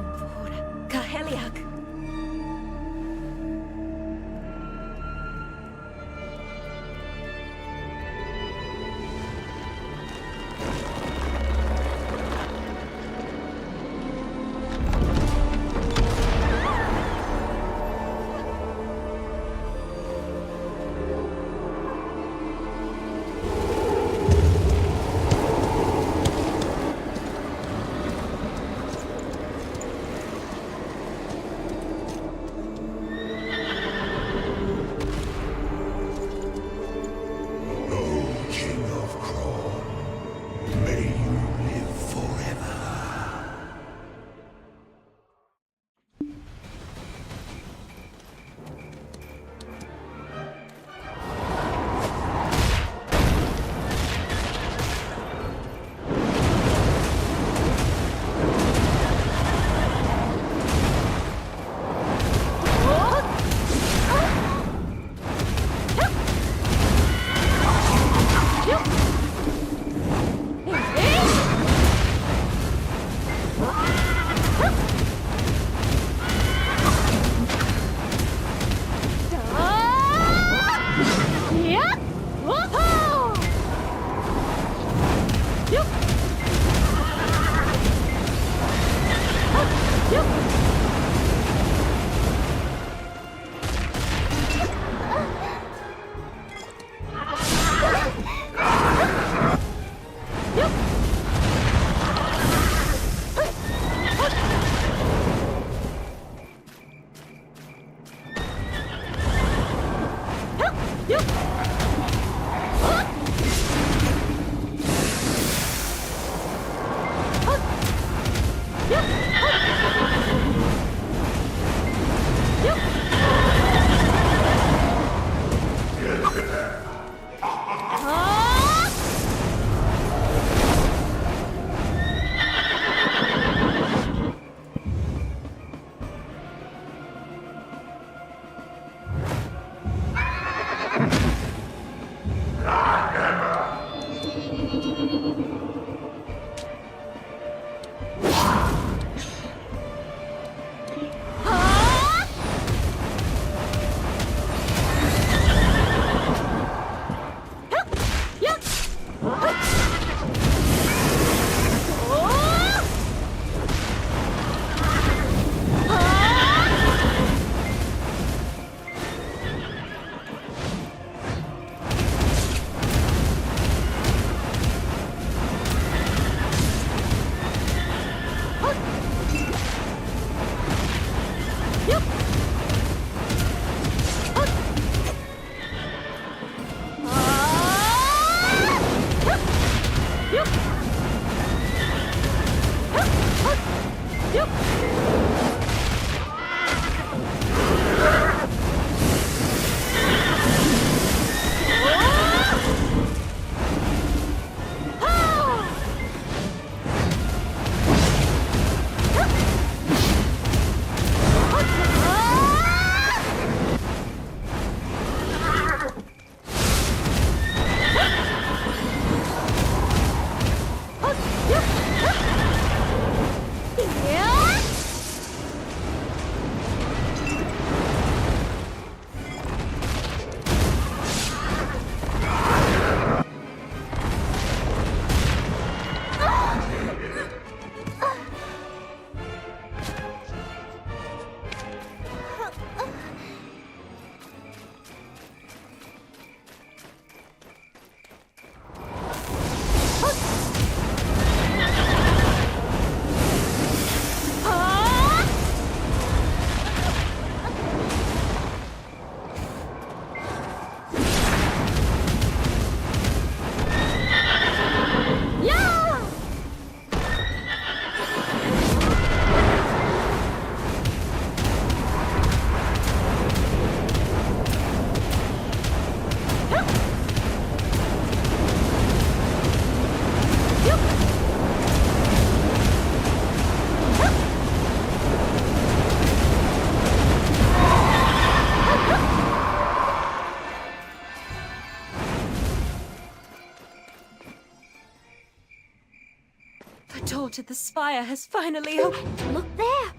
door to the spire has finally opened. Look there!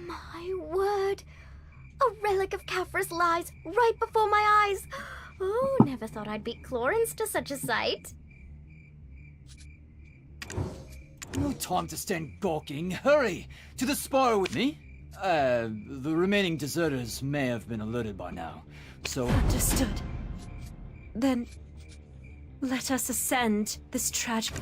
My word! A relic of Khafre's lies right before my eyes! Oh, never thought I'd beat Clorens to such a sight. No time to stand gawking. Hurry! To the spire with me. The remaining deserters may have been alerted by now, so... Understood. Then, let us ascend this tragic...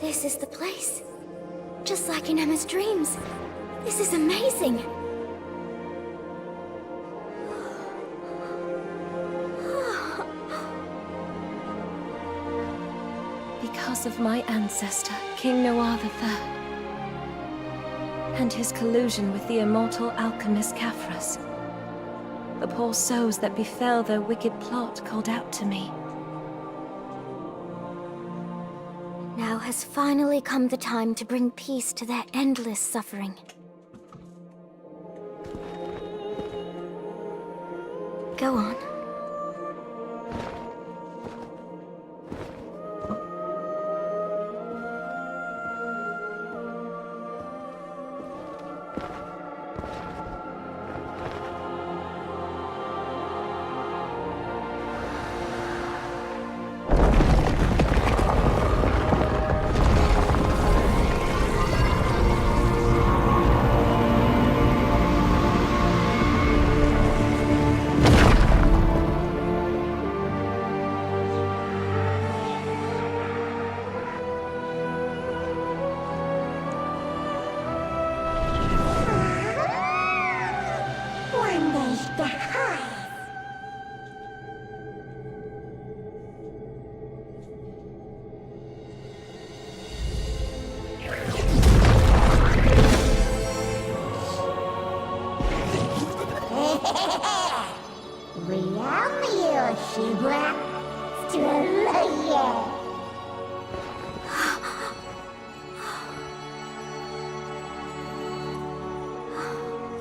This is the place. Just like in Emma's dreams. This is amazing. Because of my ancestor, King Noir III, and his collusion with the immortal alchemist Khafre's, the poor souls that befell their wicked plot called out to me. Now has finally come the time to bring peace to their endless suffering. Go on.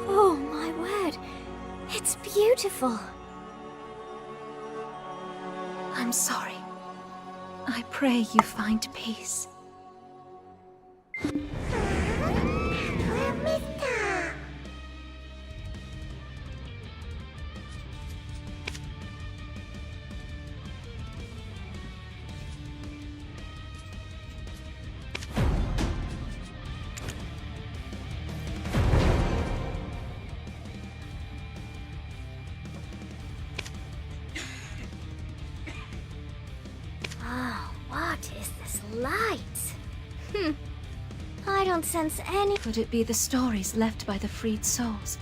Oh my word, it's beautiful. I'm sorry. I pray you find peace. What is this light? I don't sense any... Could it be the stories left by the freed souls?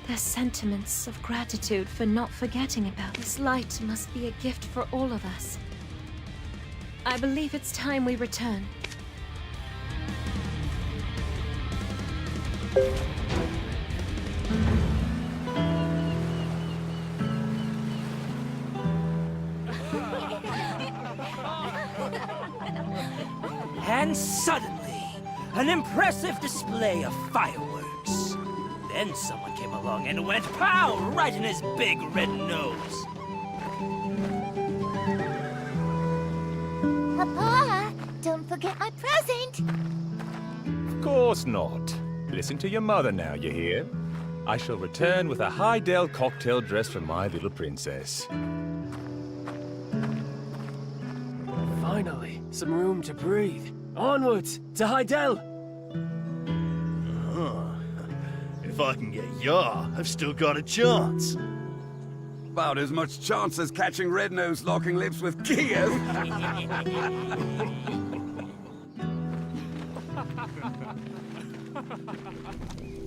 Their sentiments of gratitude for not forgetting about this light must be a gift for all of us. I believe it's time we return. And suddenly, an impressive display of fireworks. Then someone came along and went pow right in his big red nose. Papa, don't forget my present. Of course not. Listen to your mother now, you hear? I shall return with a Highdale cocktail dress for my little princess. Finally, some room to breathe. Onwards to Highdale! If I can get Yar, I've still got a chance. About as much chance as catching Red-Nose locking lips with Kiev.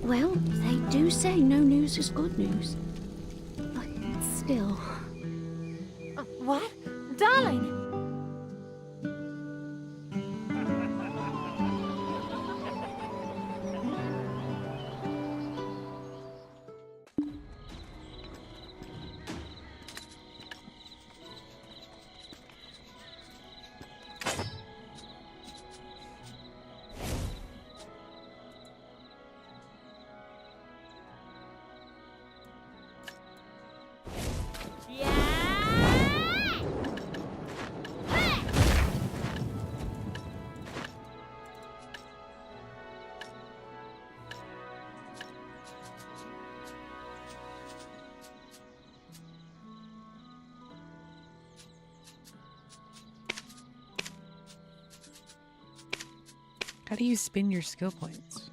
Well, they do say no news is good news. But still... What? Darling! How do you spin your skill points?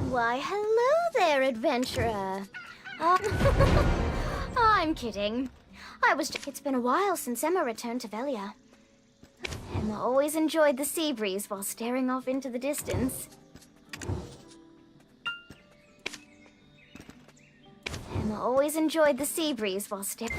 Why, hello there, adventurer. I'm kidding. It's been a while since Emma returned to Velia. Emma always enjoyed the sea breeze while staring off into the distance. Emma always enjoyed the sea breeze while staring...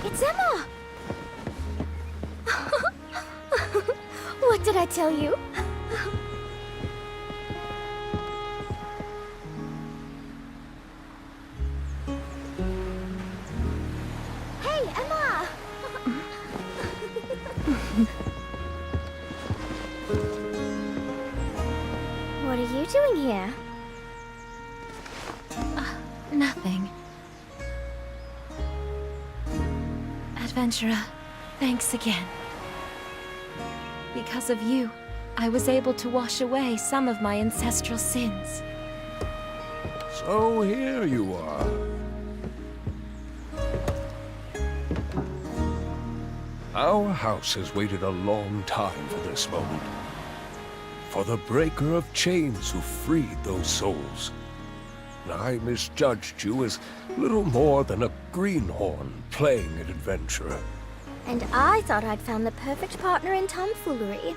It's Emma! What did I tell you? What are you doing here? Nothing. Adventurer, thanks again. Because of you, I was able to wash away some of my ancestral sins. So here you are. Our house has waited a long time for this moment. For the breaker of chains who freed those souls. I misjudged you as little more than a greenhorn playing an adventurer. And I thought I'd found the perfect partner in tomfoolery.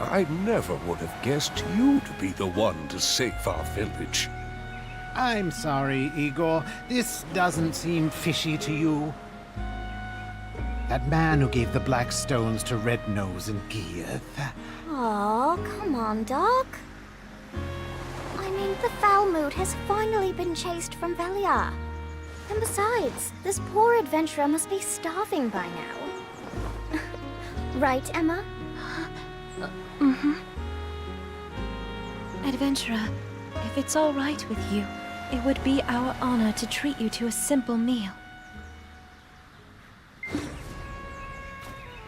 I never would have guessed you to be the one to save our village. I'm sorry, Igor. This doesn't seem fishy to you. That man who gave the black stones to Red Nose and Geeth. Oh, come on, Doc. I mean, the foul mood has finally been chased from Velia. And besides, this poor adventurer must be starving by now. Right, Emma? Mm-hmm. Adventurer, if it's all right with you, it would be our honor to treat you to a simple meal.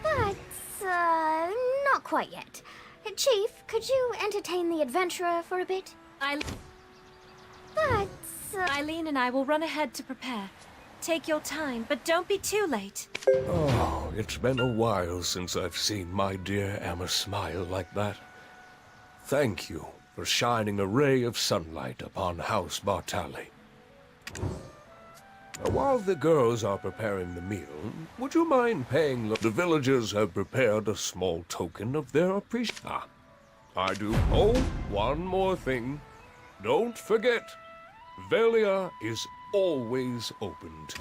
That's, not quite yet. Chief, could you entertain the adventurer for a bit? Eileen and I will run ahead to prepare. Take your time, but don't be too late. Oh, it's been a while since I've seen my dear Emma smile like that. Thank you for shining a ray of sunlight upon House Bartali. While the girls are preparing the meal, would you mind paying the villagers have prepared a small token of their appreciation? I do. Oh, one more thing. Don't forget, Velia is always opened.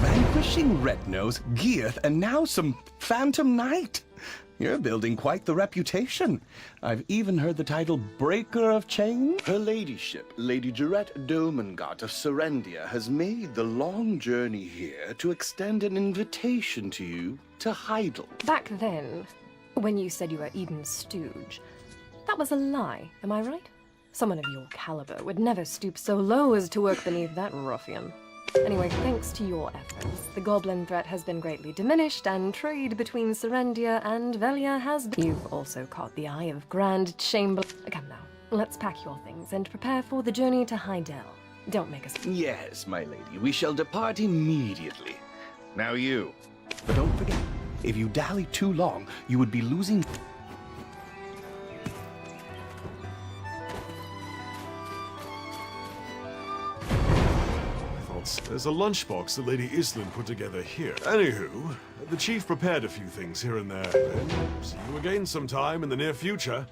Vanquishing Red Nose, Geeth, and now some Phantom Knight. You're building quite the reputation. I've even heard the title Breaker of Chains. Her ladyship, Lady Jarette Domengart of Serendia, has made the long journey here to extend an invitation to you to Heidel. Back then, when you said you were Eden's stooge, that was a lie, am I right? Someone of your caliber would never stoop so low as to work beneath that ruffian. Anyway, thanks to your efforts, the goblin threat has been greatly diminished, and trade between Serendia and Velia has been... You've also caught the eye of Grand Chamber... Come now, let's pack your things and prepare for the journey to Heidel. Don't make us... Yes, my lady, we shall depart immediately. Now you. But don't forget, if you dally too long, you would be losing... There's a lunchbox that Lady Islin put together here. Anywho, the chief prepared a few things here and there. Then, see you again sometime in the near future.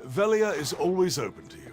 Velia is always open to you.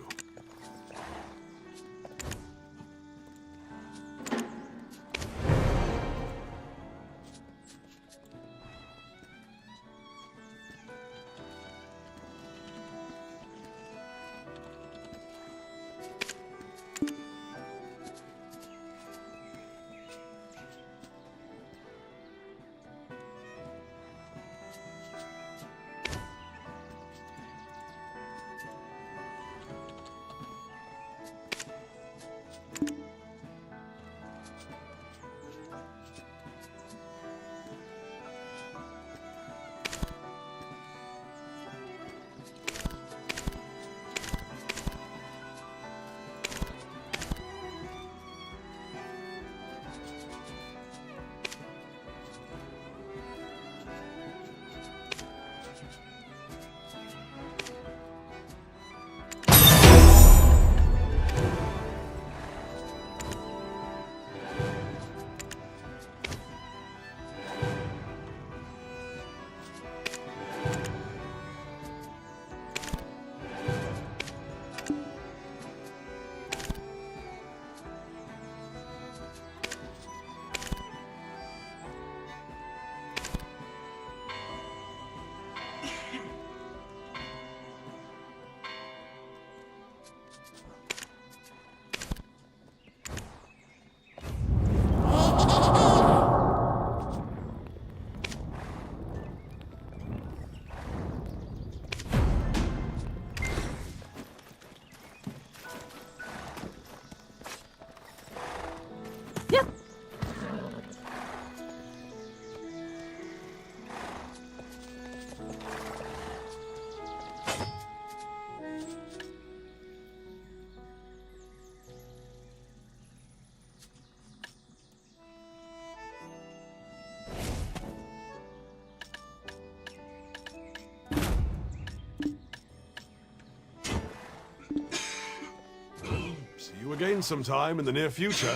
See you again sometime in the near future.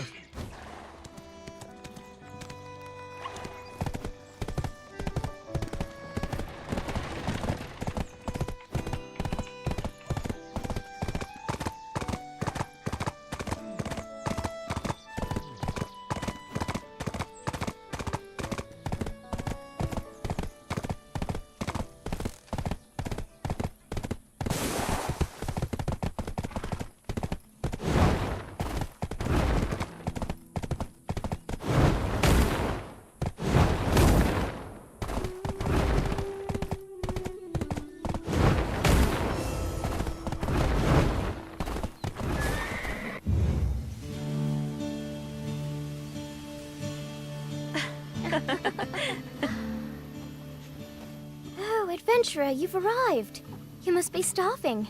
Oh, adventurer, you've arrived. You must be starving.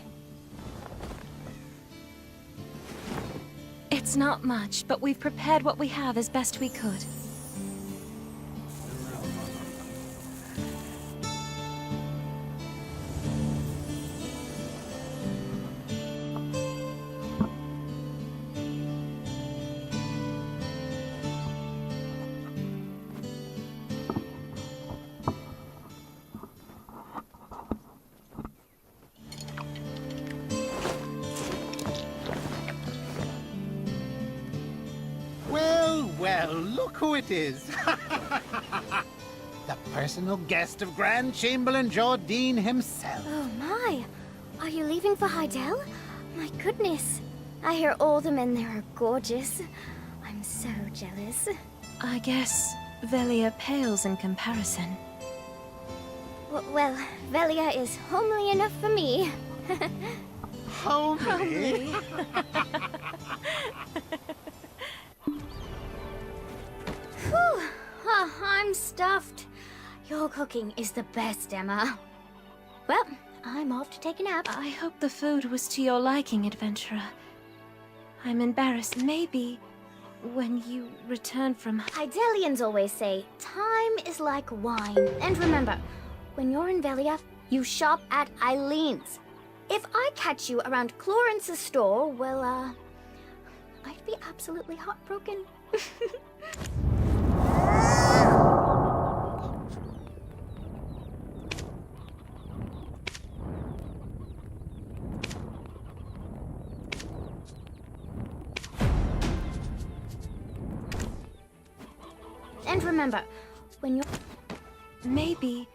It's not much, but we've prepared what we have as best we could. Well, look who it is. The personal guest of Grand Chamberlain Jardine himself. Oh my! Are you leaving for Hydel? My goodness. I hear all the men there are gorgeous. I'm so jealous. I guess Velia pales in comparison. Well, Velia is homely enough for me. Homely? Whew. Oh, I'm stuffed. Your cooking is the best, Emma. Well, I'm off to take a nap. I hope the food was to your liking, adventurer. I'm embarrassed. Maybe when you return from... Idelians always say, time is like wine. And remember, when you're in Velia, you shop at Eileen's. If I catch you around Clarence's store, well, I'd be absolutely heartbroken. And remember, when you're... Maybe...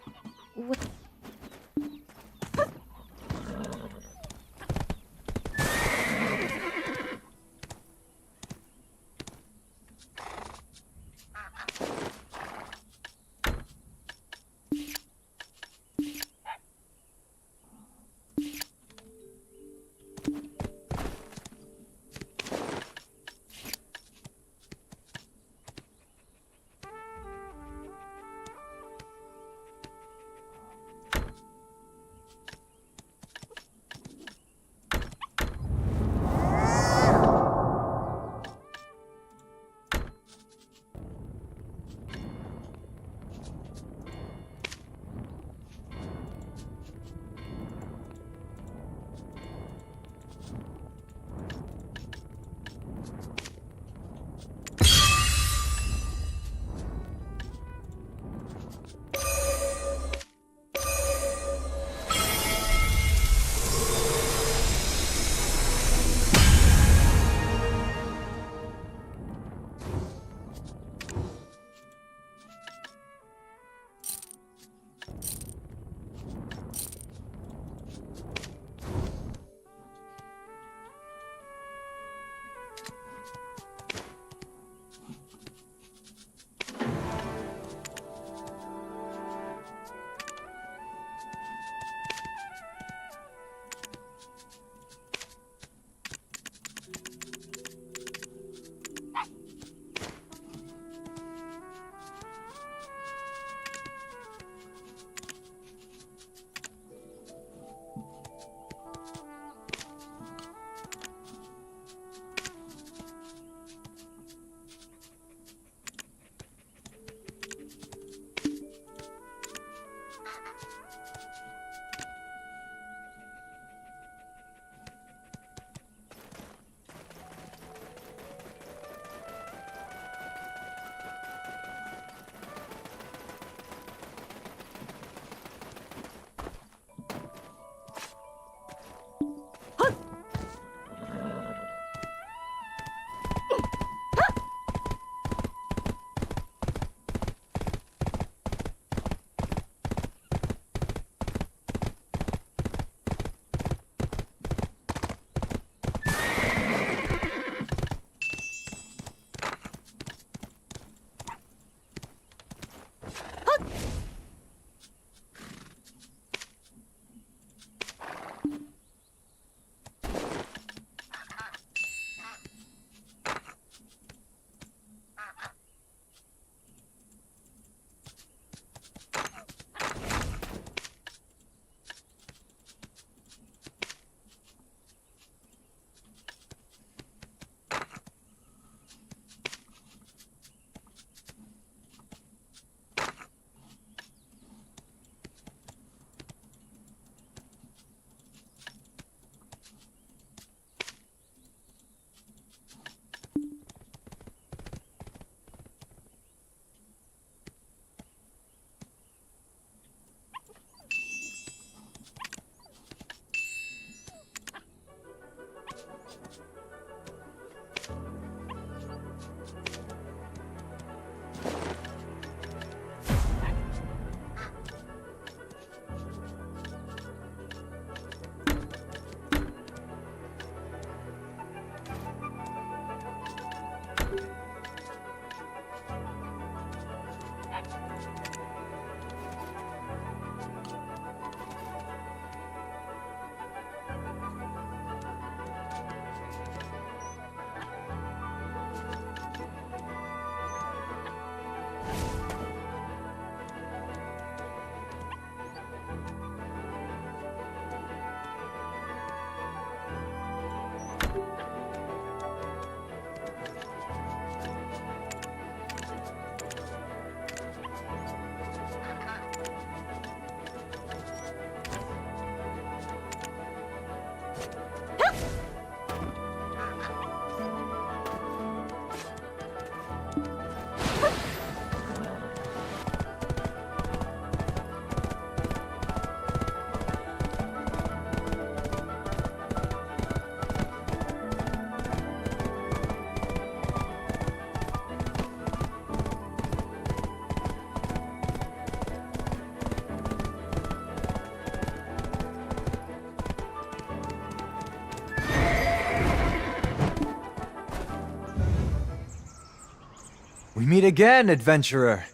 We meet again, adventurer.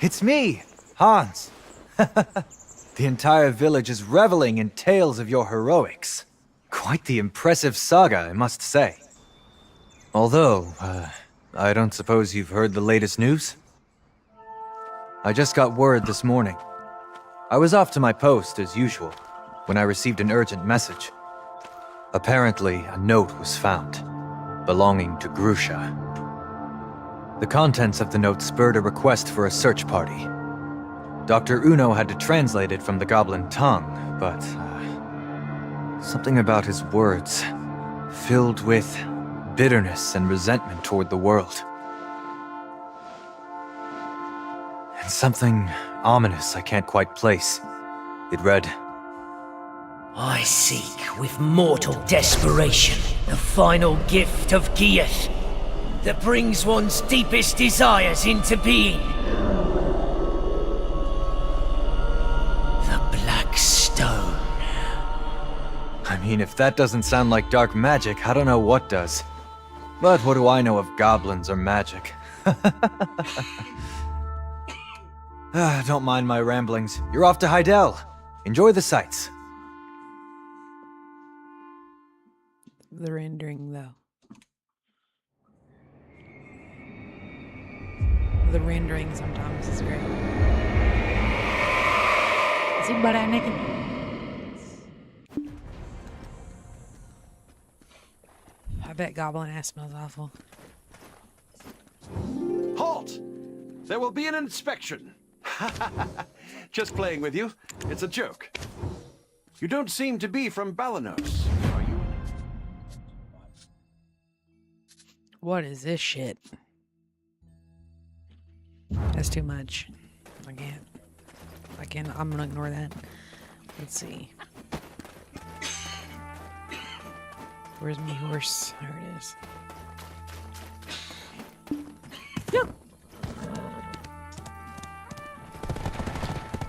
It's me, Hans. The entire village is reveling in tales of your heroics. Quite the impressive saga, I must say. Although, I don't suppose you've heard the latest news? I just got word this morning. I was off to my post, as usual, when I received an urgent message. Apparently, a note was found, belonging to Grusha. The contents of the note spurred a request for a search party. Dr. Uno had to translate it from the goblin tongue, but something about his words, filled with bitterness and resentment toward the world. And something ominous I can't quite place. It read, I seek with mortal desperation the final gift of Gieth that brings one's deepest desires into being. The Black Stone. I mean, if that doesn't sound like dark magic, I don't know what does. But what do I know of goblins or magic? Don't mind my ramblings. You're off to Heidel. Enjoy the sights. The rendering, though. The rendering sometimes is great. Is he butt naked? I bet goblin ass smells awful. Halt! There will be an inspection. Just playing with you. It's a joke. You don't seem to be from Balanos, are you? What is this shit? That's too much. I can't. I'm gonna ignore that. Let's see. Where's my horse? There it is. No.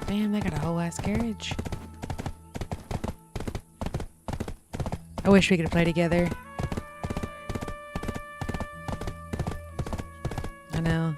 Man, they got a whole ass carriage. I wish we could play together. I know.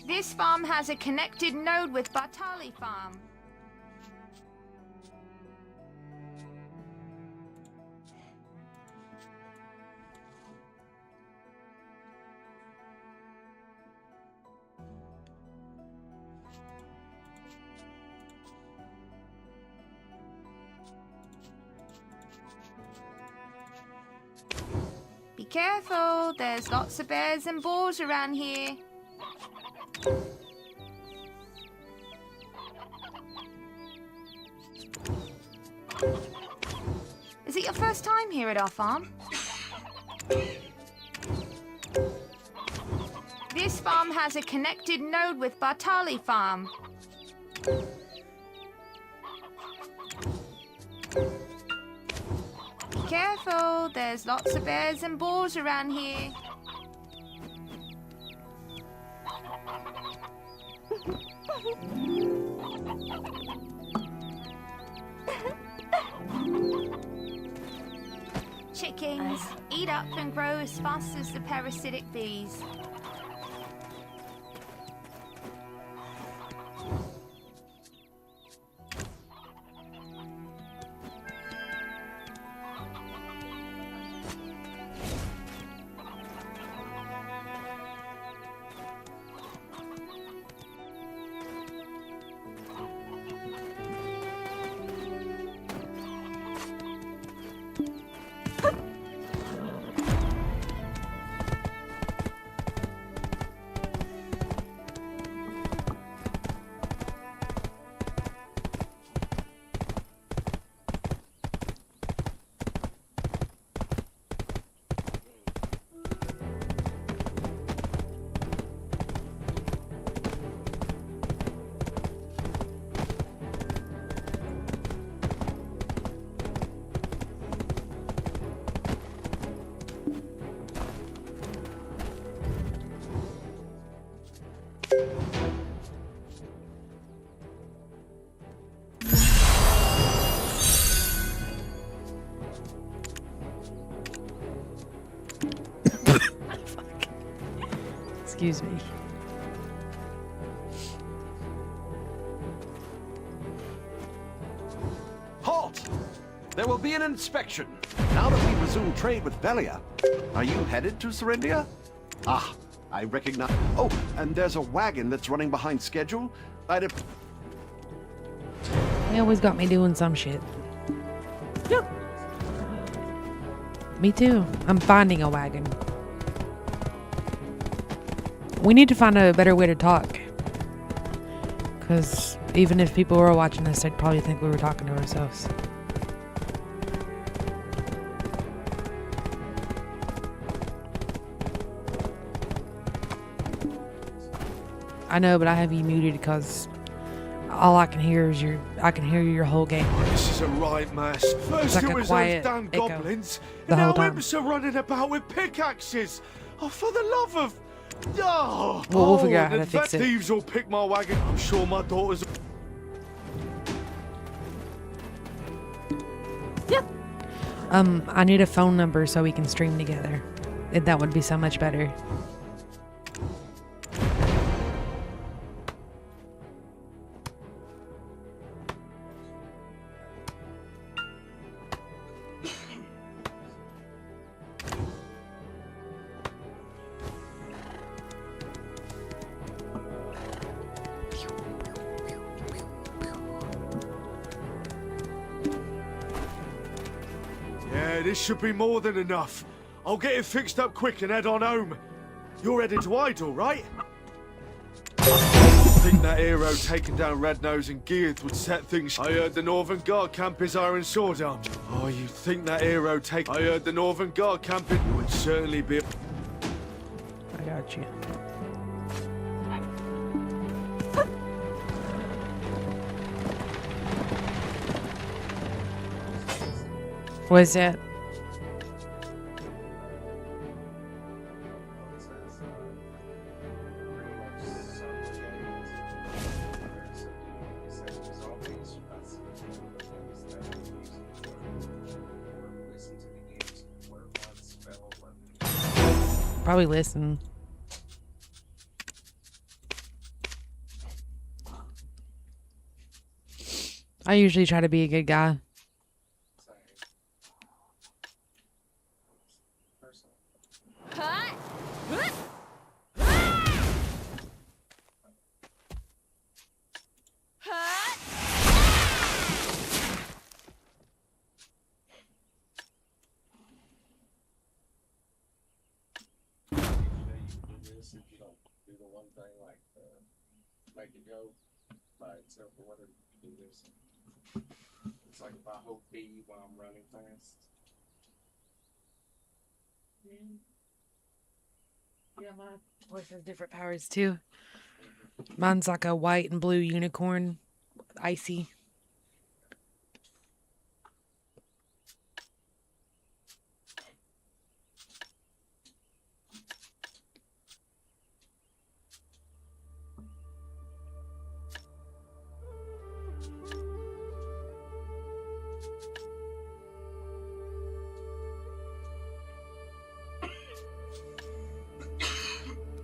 This farm has a connected node with Bartali Farm. Be careful, there's lots of bears and boars around here. Is it your first time here at our farm? This farm has a connected node with Bartali Farm. Be careful, there's lots of bears and boars around here. Chickens, eat up and grow as fast as the parasitic bees. Excuse me. Halt! There will be an inspection. Now that we resume trade with Velia, are you headed to Serendia? Ah, I recognize... Oh, and there's a wagon that's running behind schedule. They always got me doing some shit. Yep. Me too. I'm finding a wagon. We need to find a better way to talk. Because even if people were watching this, they'd probably think we were talking to ourselves. I know, but I have you muted because all I can hear is I can hear your whole game. This is a right mess. First like it a was quiet those damn echo goblins, the and whole now time. imps are running about with pickaxes. Oh, for the love of... Oh, Well, we'll figure out how the to fix vet it. thieves will pick my wagon. I'm sure my daughter's... I need a phone number so we can stream together. That would be so much better. Yeah, this should be more than enough. I'll get it fixed up quick and head on home. You're heading to Idle, right? I think that hero taking down Red Nose and Gearth would set things... I heard the Northern Guard camp is Iron Sword Arms. Oh, you think that hero take... I heard the Northern Guard camp it would certainly be... I got you. What is that? Probably listen. I usually try to be a good guy. Make it go by itself or whatever you do this. It's like if I hold B while I'm running fast. Yeah, my voice has different powers too. Mine's like a white and blue unicorn, icy.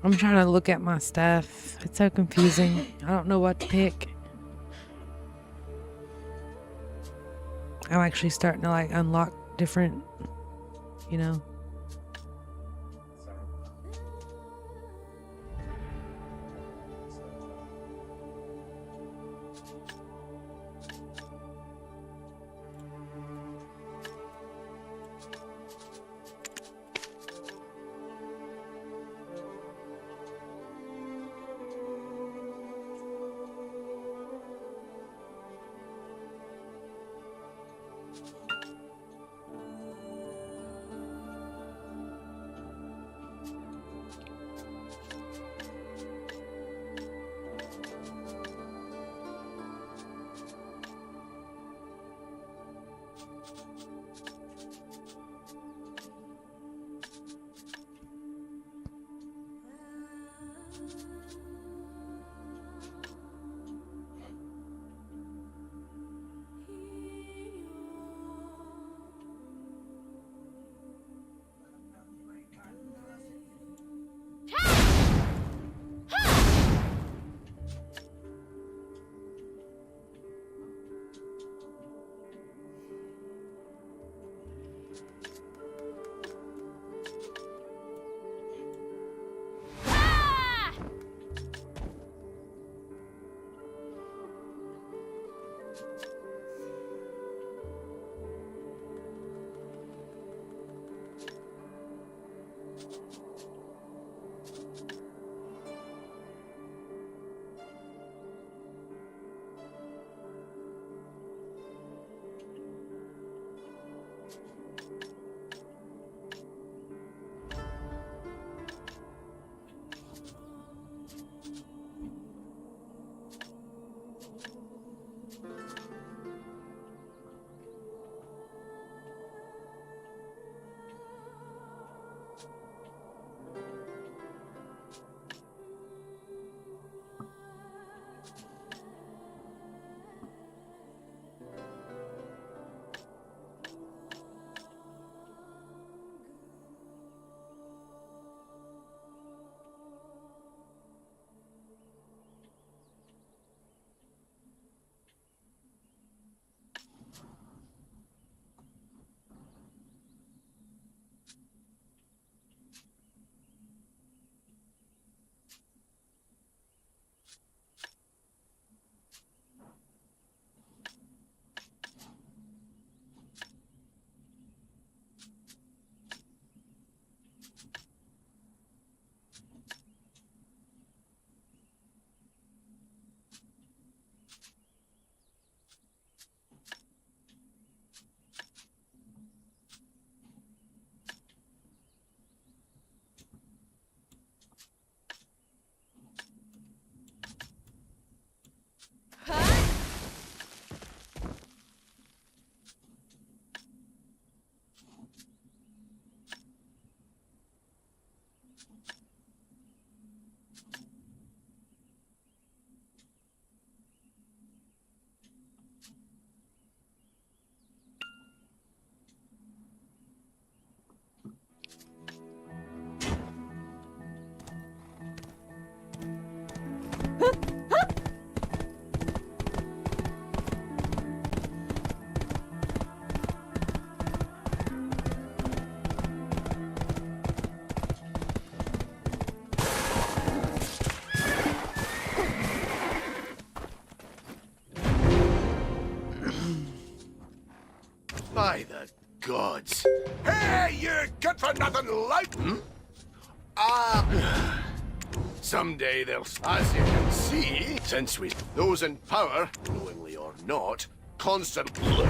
I'm trying to look at my stuff. It's so confusing. I don't know what to pick. I'm actually starting to like unlock different, you know. gods! Hey, you good-for-nothing lout! Someday they'll... As you can see, since those in power, knowingly or not, constantly... Look,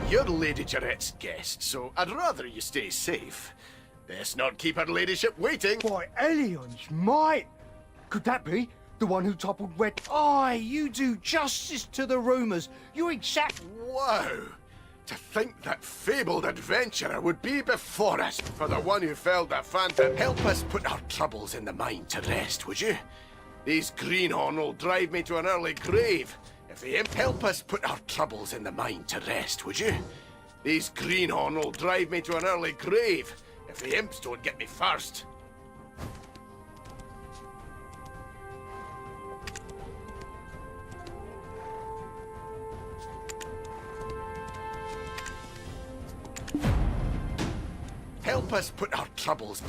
you're Lady Jarrett's guest, so I'd rather you stay safe. Best not keep her ladyship waiting. Why, Elion's mate! Could that be the one who toppled Red... Aye, you do justice to the rumours. You're exact... Wow! To think that fabled adventurer would be before us. For the one who felled the phantom, help us put our troubles in the mind to rest, would you? These greenhorn will drive me to an early grave. If the imp help us put our troubles in the mind to rest, would you? These greenhorn will drive me to an early grave. If the imps don't get me first. Help us put our troubles.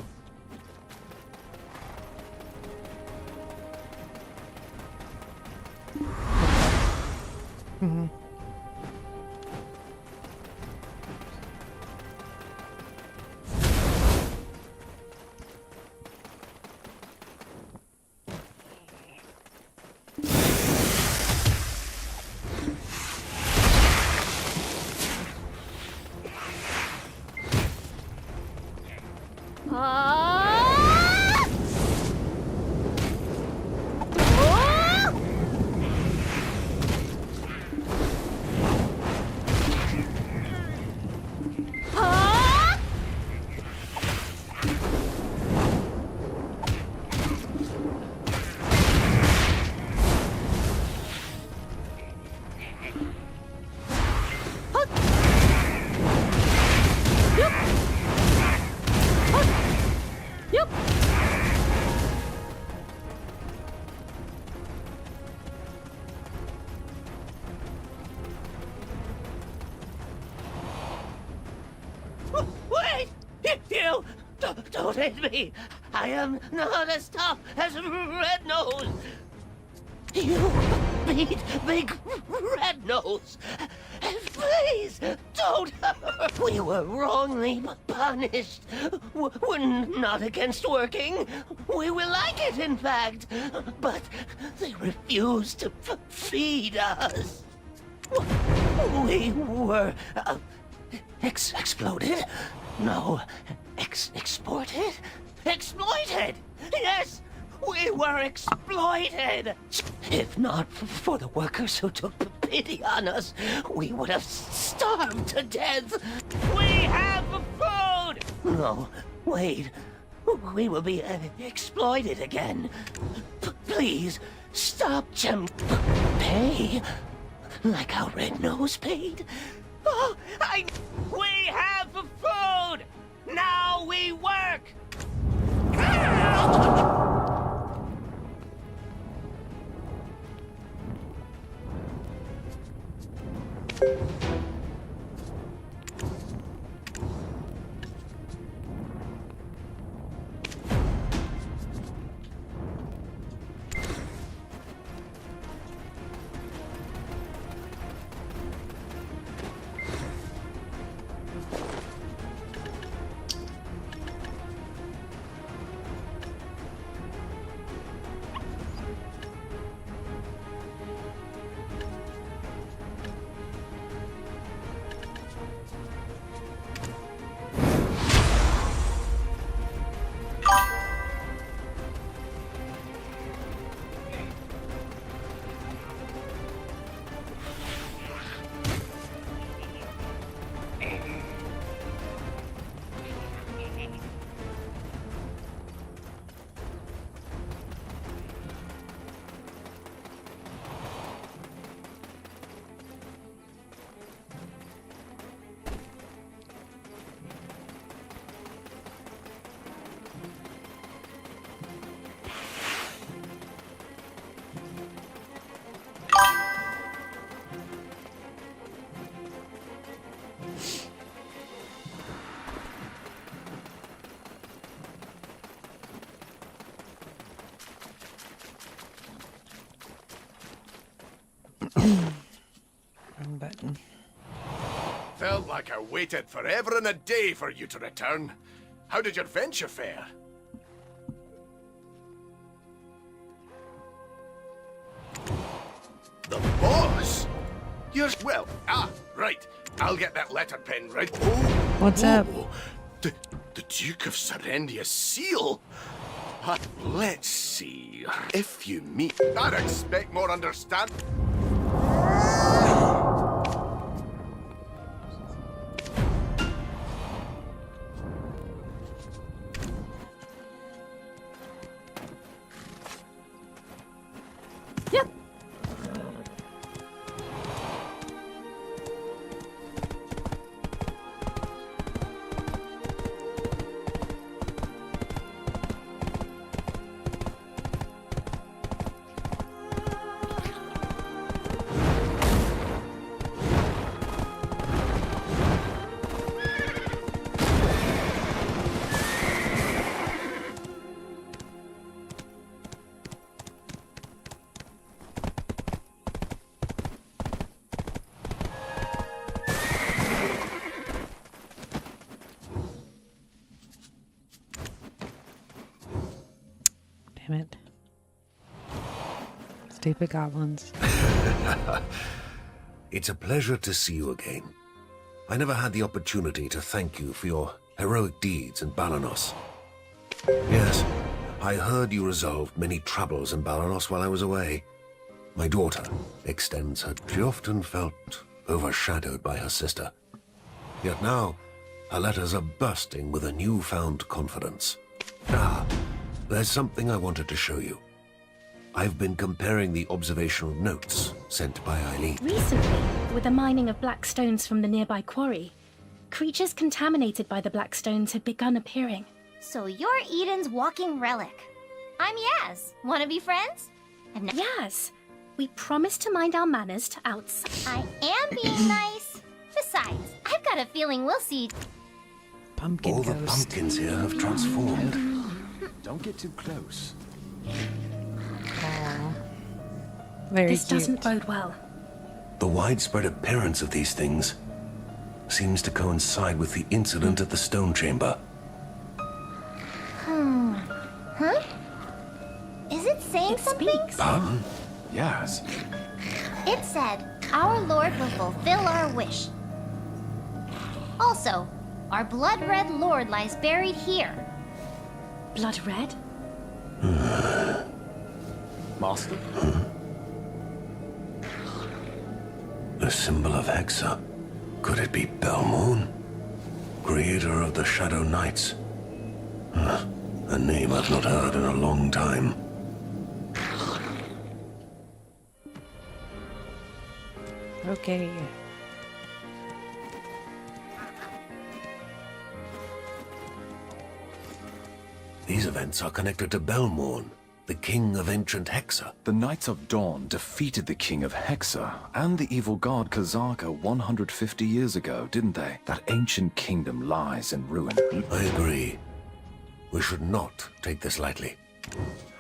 Wait! You! Don't hit me! I am not as tough as Red Nose! You beat Big Red Nose! Please, don't hurt! We were wrongly punished. We're not against working. We will like it, in fact. But they refused to feed us. We were... exploded? No. Exported? Exploited! Yes! We were exploited! If not for the workers who took pity on us, we would have starved to death! We have food! No, wait. We will be exploited again. Please, stop them. Pay? Like how Red Nose paid? Oh, we have food! Now we work! Wrong button. Felt like I waited forever and a day for you to return. How did your venture fare? The boss? You're... well, right. I'll get that letter pen right. Oh, What's up? The Duke of Serendia's seal? Let's see. If you meet... I'd expect more understand... Yep. Damn it. Stupid goblins. It's a pleasure to see you again. I never had the opportunity to thank you for your heroic deeds in Balanos. Yes, I heard you resolved many troubles in Balanos while I was away. My daughter extends her... She often felt overshadowed by her sister. Yet now, her letters are bursting with a newfound confidence. There's something I wanted to show you. I've been comparing the observational notes sent by Eileen. Recently, with the mining of black stones from the nearby quarry, creatures contaminated by the black stones had begun appearing. So you're Eden's walking relic. I'm Yaz. Wanna be friends? Yaz, we promised to mind our manners to outside. I am being nice. Besides, I've got a feeling we'll see... Pumpkin All ghost. the pumpkins here have transformed. Don't get too close. Very This cute. doesn't bode well. The widespread appearance of these things seems to coincide with the incident at the stone chamber. Huh? Is it saying something? Pardon? Yes. It said, our Lord will fulfill our wish. Also, our blood-red Lord lies buried here. Blood red? Master? The symbol of Hexa. Could it be Belmorn? Creator of the Shadow Knights. A name I've not heard in a long time. Okay. These events are connected to Belmorn, the king of ancient Hexa. The Knights of Dawn defeated the king of Hexa and the evil god Kazaka 150 years ago, didn't they? That ancient kingdom lies in ruin. I agree. We should not take this lightly.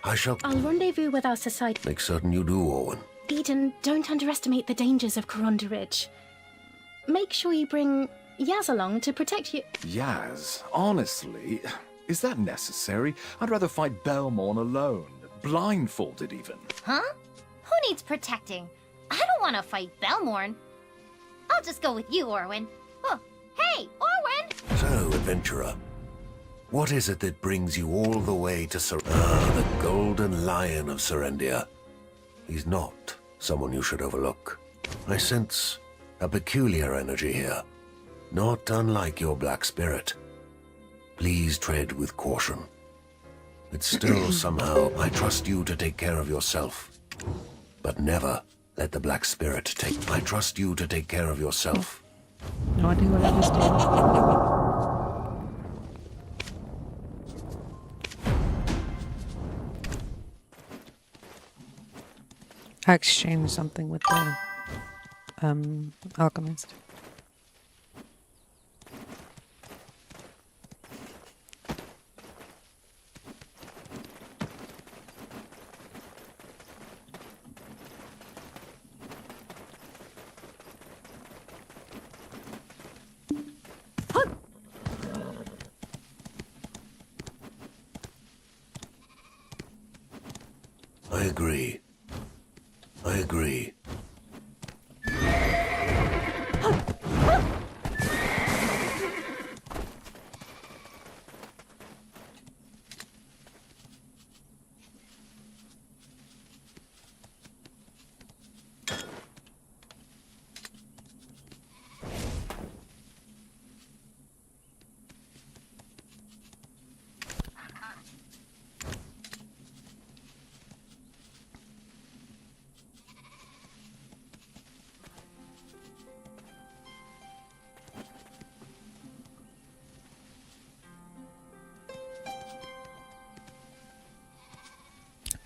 I shall I'll rendezvous with our society. make certain you do, Orwin. Eden, don't underestimate the dangers of Coronda Ridge. Make sure you bring Yaz along to protect you. Yaz, honestly, is that necessary? I'd rather fight Belmorn alone, blindfolded even. Huh? Who needs protecting? I don't want to fight Belmorn. I'll just go with you, Orwin. Oh, hey, Orwin! So, adventurer, what is it that brings you all the way to the Golden Lion of Serendia? He's not someone you should overlook. I sense a peculiar energy here, not unlike your black spirit. Please tread with caution. It's still somehow, I trust you to take care of yourself. But never let the black spirit take... I trust you to take care of yourself. No idea what I just did. I exchanged something with the alchemist. I agree. I agree.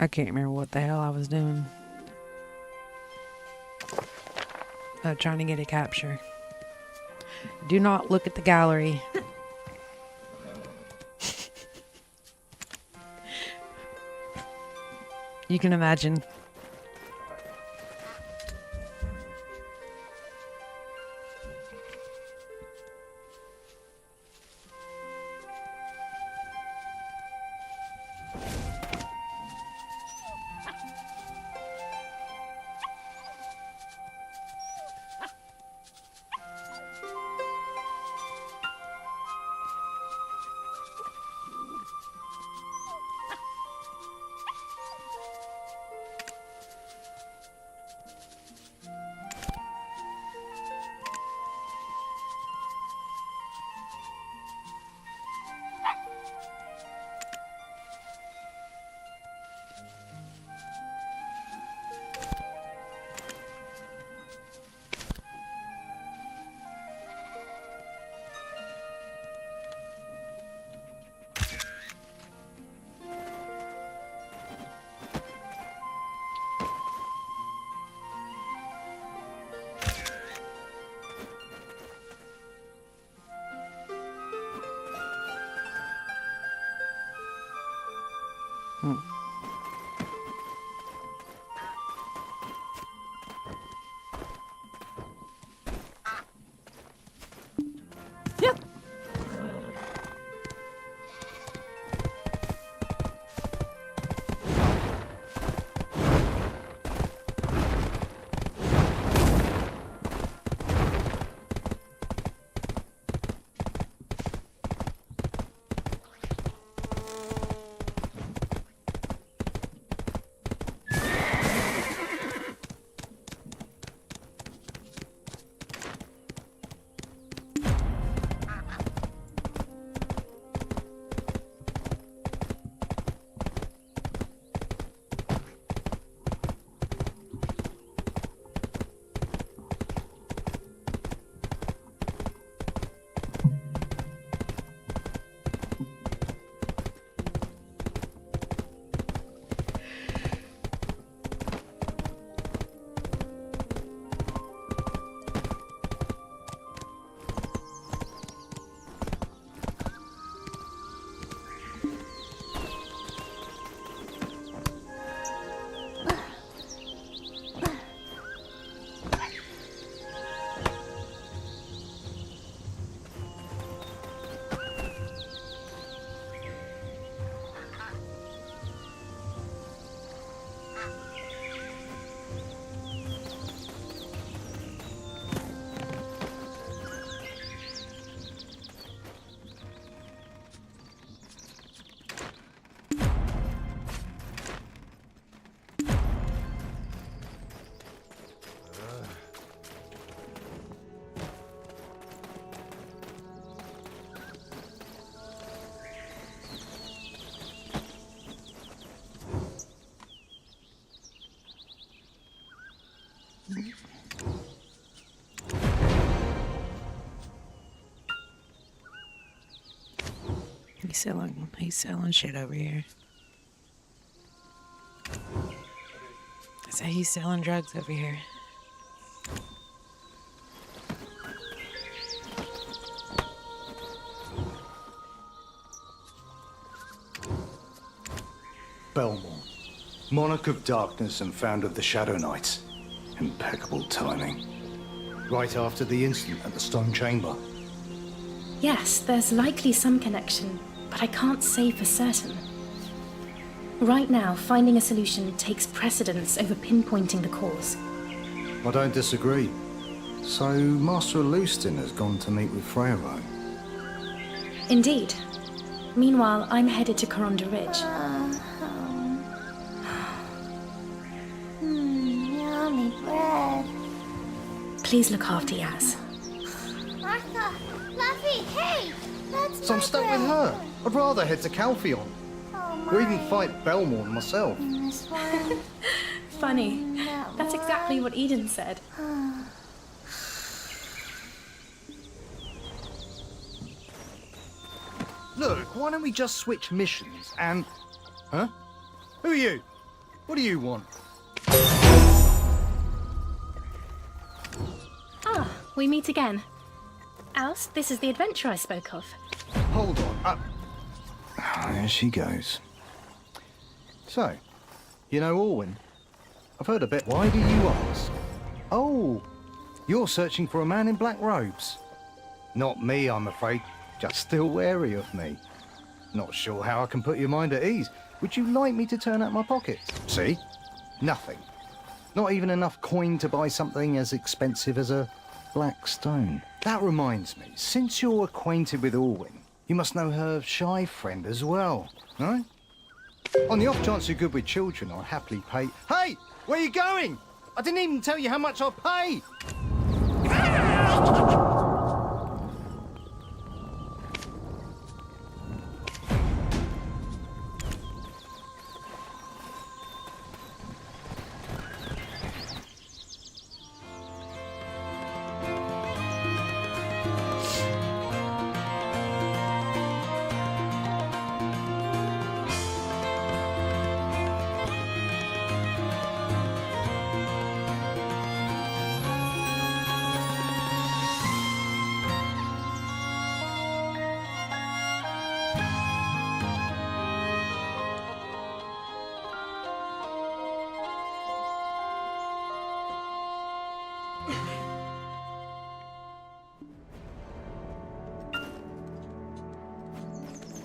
I can't remember what the hell I was doing. Oh, trying to get a capture. Do not look at the gallery. You can imagine. He's selling shit over here. I say he's selling drugs over here. Belmont, Monarch of Darkness and founder of the Shadow Knights. Impeccable timing. Right after the incident at the Stone Chamber. Yes, there's likely some connection, but I can't say for certain. Right now, finding a solution takes precedence over pinpointing the cause. I don't disagree. So, Master Lewiston has gone to meet with Freyro. Indeed. Meanwhile, I'm headed to Coronda Ridge. Yummy bread. Please look after Yaz. Martha, Luffy, hey! That's So I'm stuck with her. I'd rather head to Calpheon. Or even fight Belmorn myself. This one. Funny. That's exactly what Eden said. Look, why don't we just switch missions and... Huh? Who are you? What do you want? Ah, we meet again. Alce, this is the adventure I spoke of. Hold on. There she goes. So, you know Orwyn? I've heard a bit. Why do you ask? Oh, you're searching for a man in black robes. Not me, I'm afraid. Just still wary of me. Not sure how I can put your mind at ease. Would you like me to turn out my pockets? See? Nothing. Not even enough coin to buy something as expensive as a black stone. That reminds me, since you're acquainted with Orwyn, you must know her shy friend as well, no? On the off chance you're good with children, I'll happily pay... Hey! Where are you going? I didn't even tell you how much I'll pay!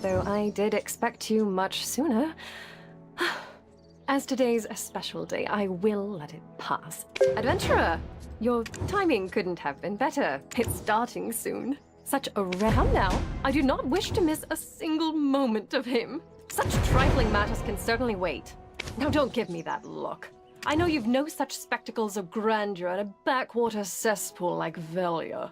Though I did expect you much sooner. As today's a special day, I will let it pass. Adventurer, your timing couldn't have been better. It's starting soon. Such a come now. I do not wish to miss a single moment of him. Such trifling matters can certainly wait. Now don't give me that look. I know you've no such spectacles of grandeur at a backwater cesspool like Velia.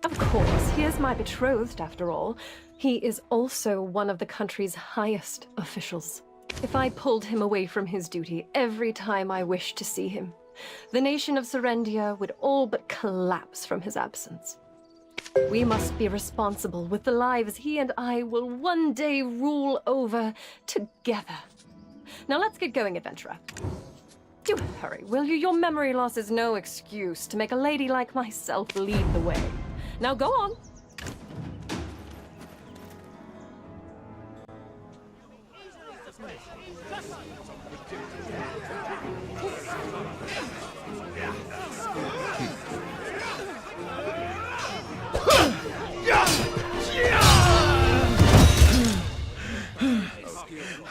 Of course, he is my betrothed, after all. He is also one of the country's highest officials. If I pulled him away from his duty every time I wished to see him, the nation of Serendia would all but collapse from his absence. We must be responsible with the lives he and I will one day rule over together. Now let's get going, adventurer. Do hurry, will you? Your memory loss is no excuse to make a lady like myself lead the way. Now go on.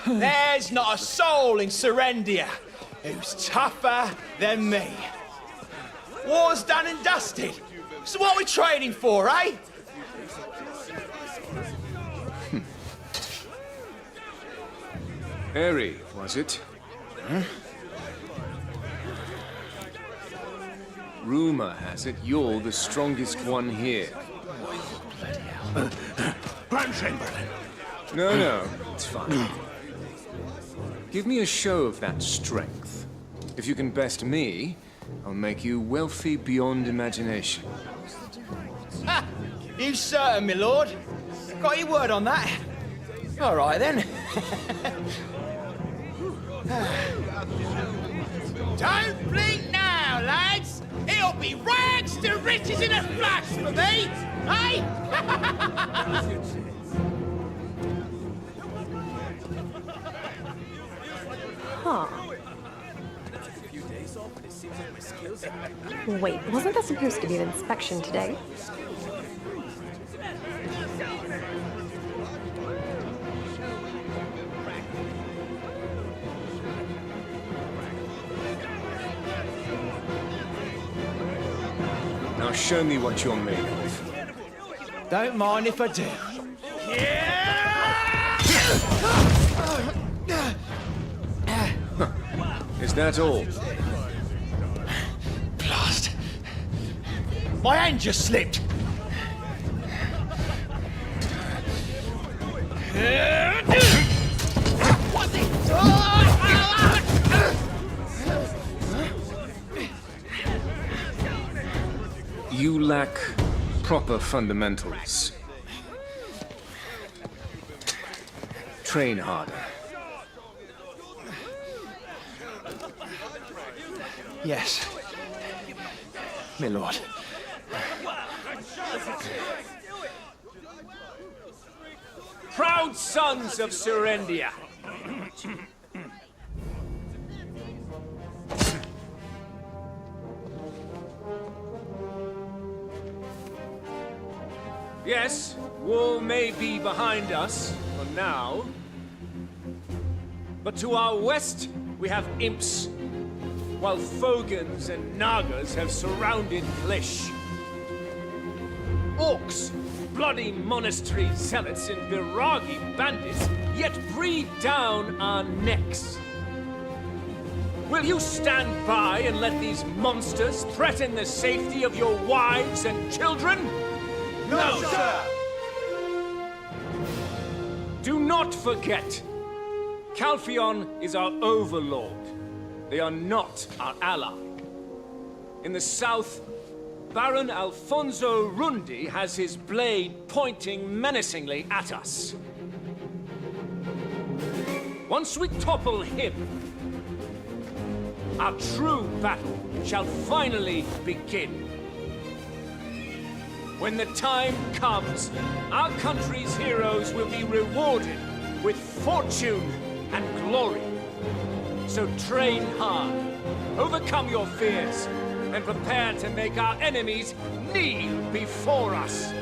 There's not a soul in Serendia who's tougher than me. War's done and dusted. So what are we trading for, eh? Harry, was it? Huh? Rumor has it you're the strongest one here. Grand Chamberlain. No, it's fine. Give me a show of that strength. If you can best me, I'll make you wealthy beyond imagination. Ha! You certain, my lord? Got your word on that? All right, then. Don't blink now, lads! It'll be rags to riches in a flash for me, eh? Huh. Wait, wasn't there supposed to be an inspection today? show me what you're made of. Don't mind if I do. Is that all? Blast. My hand just slipped. You lack proper fundamentals. Train harder. Yes. My lord. Proud sons of Serendia. Yes, war may be behind us for now. But to our west, we have imps, while Fogans and Nagas have surrounded Klish. Orcs, bloody monastery zealots, and Viragi bandits yet breathe down our necks. Will you stand by and let these monsters threaten the safety of your wives and children? No, sir! Do not forget, Calpheon is our overlord. They are not our ally. In the south, Baron Alfonso Rundi has his blade pointing menacingly at us. Once we topple him, our true battle shall finally begin. When the time comes, our country's heroes will be rewarded with fortune and glory. So train hard, overcome your fears, and prepare to make our enemies kneel before us.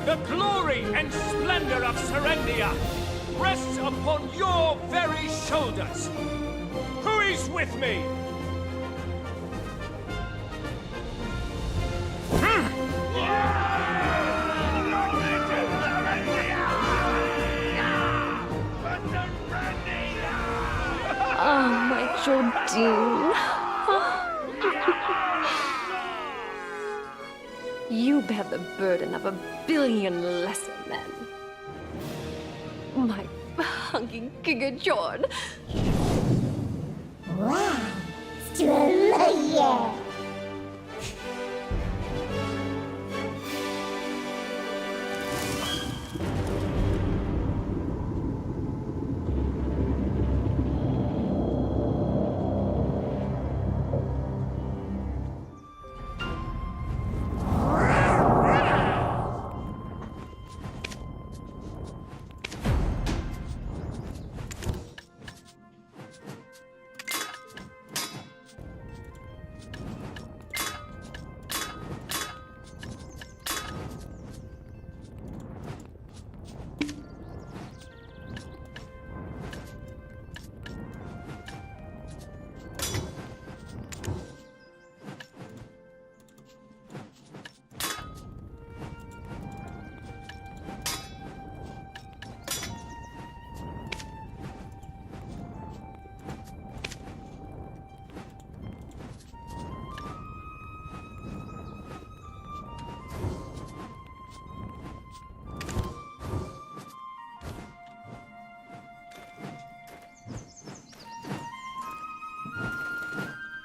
The glory and splendor of Serendia rests upon your very shoulders. Who is with me? Oh, my Jordine. You bear the burden of 1,000,000,000 lesser men. My hunky Giga Jord. Wow, yeah.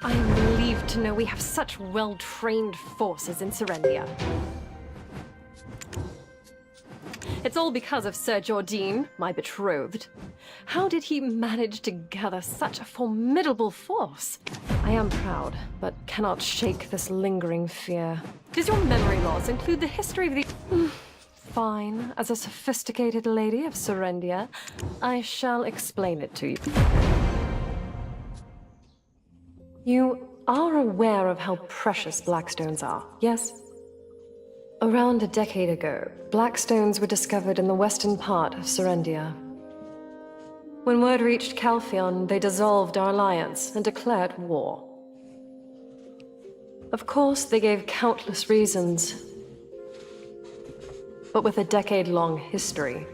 I am relieved to know we have such well-trained forces in Serendia. It's all because of Sir Jordine, my betrothed. How did he manage to gather such a formidable force? I am proud, but cannot shake this lingering fear. Does your memory loss include the history of the... Fine. As a sophisticated lady of Serendia, I shall explain it to you. You are aware of how precious Blackstones are, yes? Around a decade ago, Blackstones were discovered in the western part of Serendia. When word reached Calpheon, they dissolved our alliance and declared war. Of course, they gave countless reasons, but with a decade-long history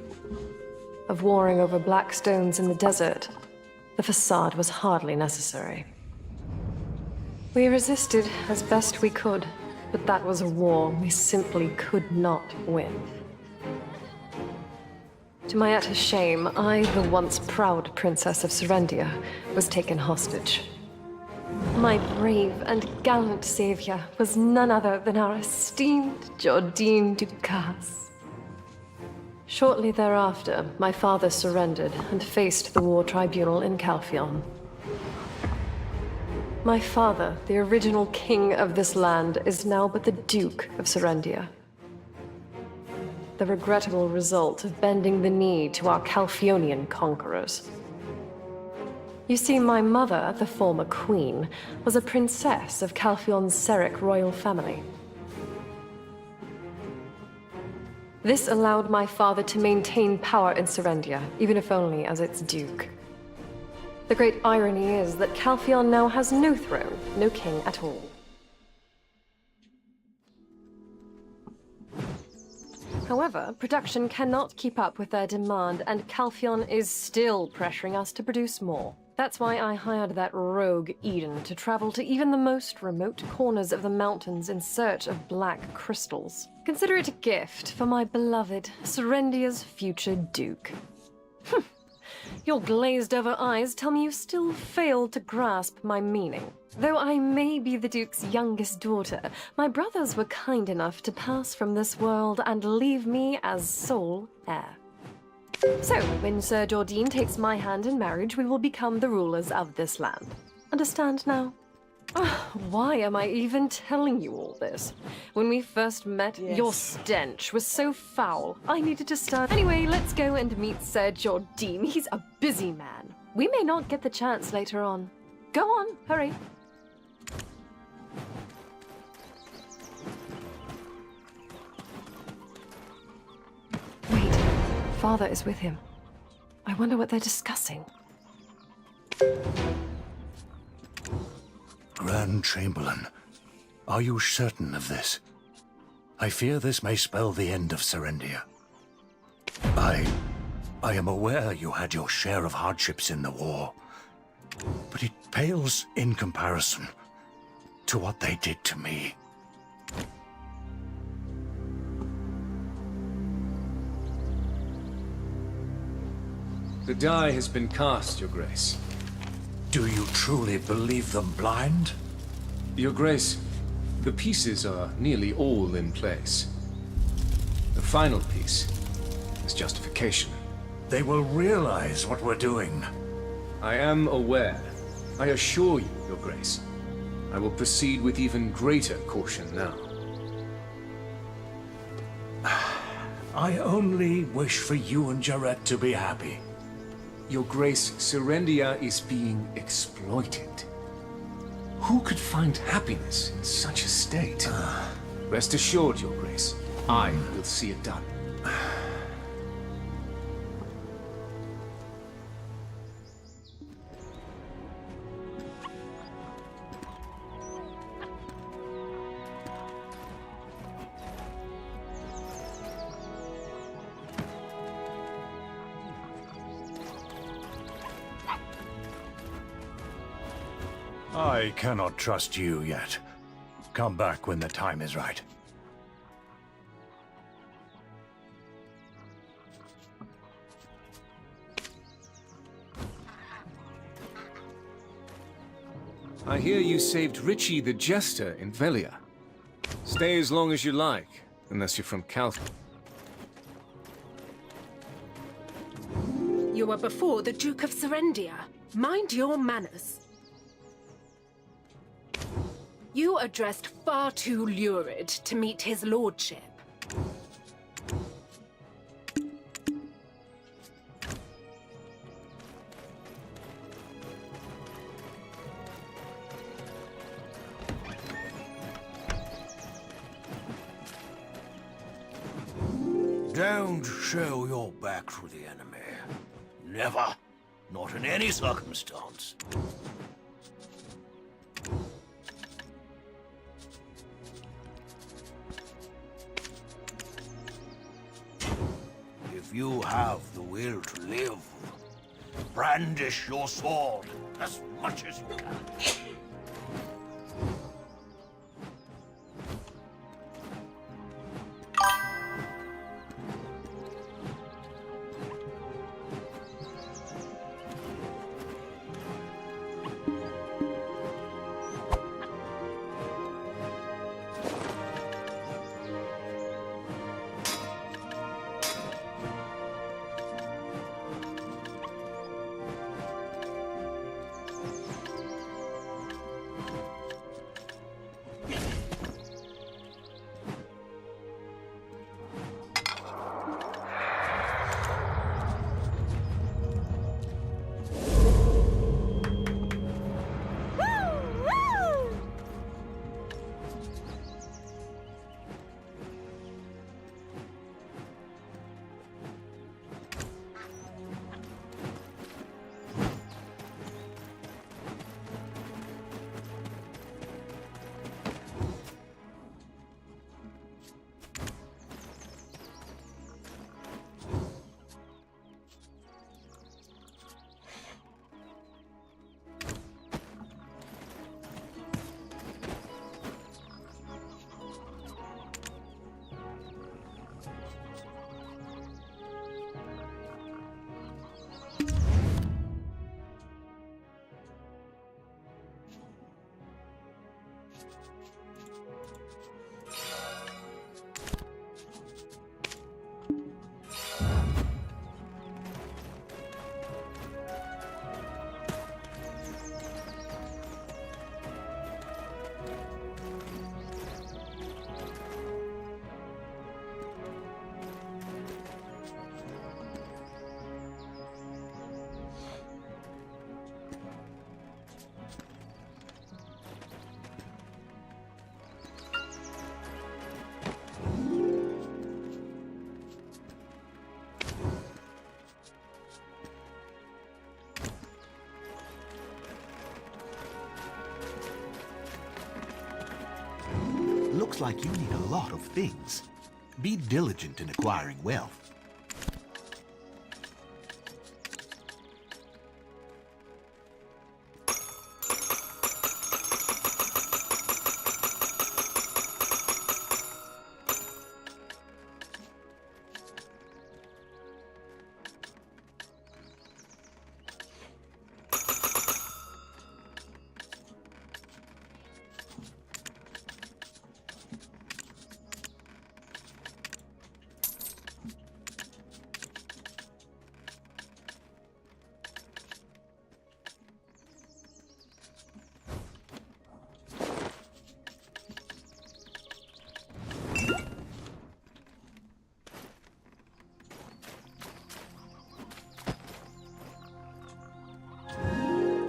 of warring over black stones in the desert, the facade was hardly necessary. We resisted as best we could, but that was a war we simply could not win. To my utter shame, I, the once proud Princess of Serendia, was taken hostage. My brave and gallant savior was none other than our esteemed Jordine Ducasse. Shortly thereafter, my father surrendered and faced the war tribunal in Calpheon. My father, the original king of this land, is now but the Duke of Serendia. The regrettable result of bending the knee to our Calpheonian conquerors. You see, my mother, the former queen, was a princess of Calpheon's Seric royal family. This allowed my father to maintain power in Serendia, even if only as its duke. The great irony is that Calpheon now has no throne, no king at all. However, production cannot keep up with their demand, and Calpheon is still pressuring us to produce more. That's why I hired that rogue Eden to travel to even the most remote corners of the mountains in search of black crystals. Consider it a gift for my beloved Serendia's future duke. Your glazed-over eyes tell me you still fail to grasp my meaning. Though I may be the Duke's youngest daughter, my brothers were kind enough to pass from this world and leave me as sole heir. So, when Sir Jordine takes my hand in marriage, we will become the rulers of this land. Understand now? Why am I even telling you all this? When we first met, your stench was so foul, I needed to start. Anyway, let's go and meet Sir Jordine. He's a busy man. We may not get the chance later on. Go on, hurry. Wait, Father is with him. I wonder what they're discussing. Grand Chamberlain, are you certain of this? I fear this may spell the end of Serendia. I am aware you had your share of hardships in the war, but it pales in comparison to what they did to me. The die has been cast, Your Grace. Do you truly believe them blind? Your Grace, the pieces are nearly all in place. The final piece is justification. They will realize what we're doing. I am aware. I assure you, Your Grace. I will proceed with even greater caution now. I only wish for you and Jarrett to be happy. Your Grace, Serendia is being exploited. Who could find happiness in such a state? Rest assured, Your Grace, I will see it done. I cannot trust you yet. Come back when the time is right. I hear you saved Richie the Jester in Velia. Stay as long as you like, unless you're from Calpheon. You were before the Duke of Serendia. Mind your manners. You are dressed far too lurid to meet his lordship. Don't show your back to the enemy. Never. Not in any circumstance. If you have the will to live, brandish your sword as much as you can. Looks like you need a lot of things. Be diligent in acquiring wealth.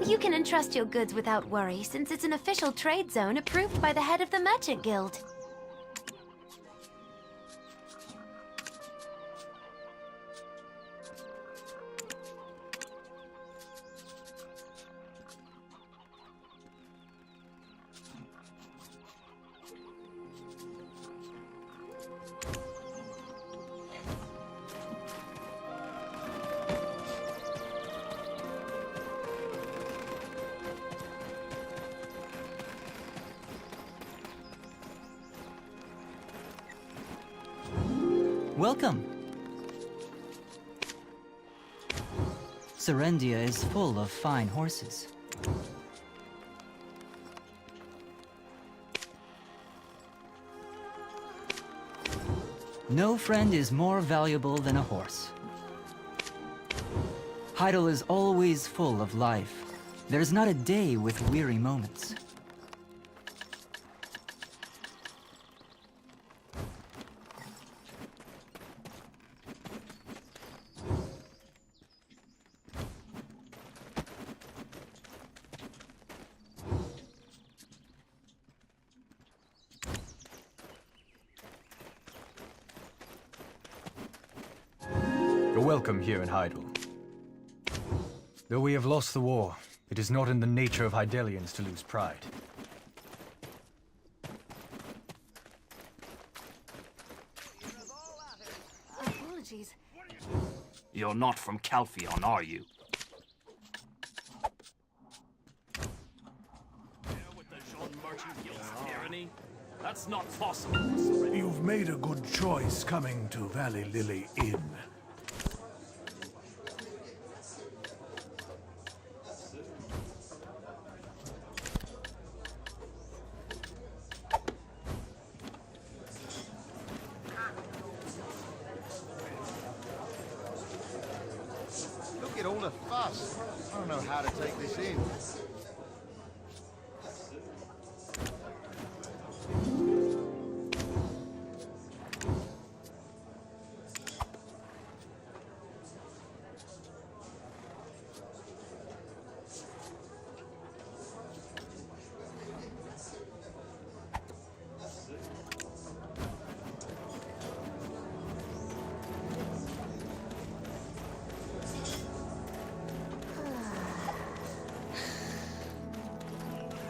You can entrust your goods without worry, since it's an official trade zone approved by the head of the Merchant Guild. Welcome. Serendia is full of fine horses. No friend is more valuable than a horse. Heidel is always full of life. There's not a day with weary moments. You're welcome here in Heidel. Though we have lost the war, it is not in the nature of Hydelians to lose pride. Apologies. You're not from Calpheon, are you? Tyranny? That's not possible. You've made a good choice coming to Valley Lily Inn. Look at all the fuss. I don't know how to take this in.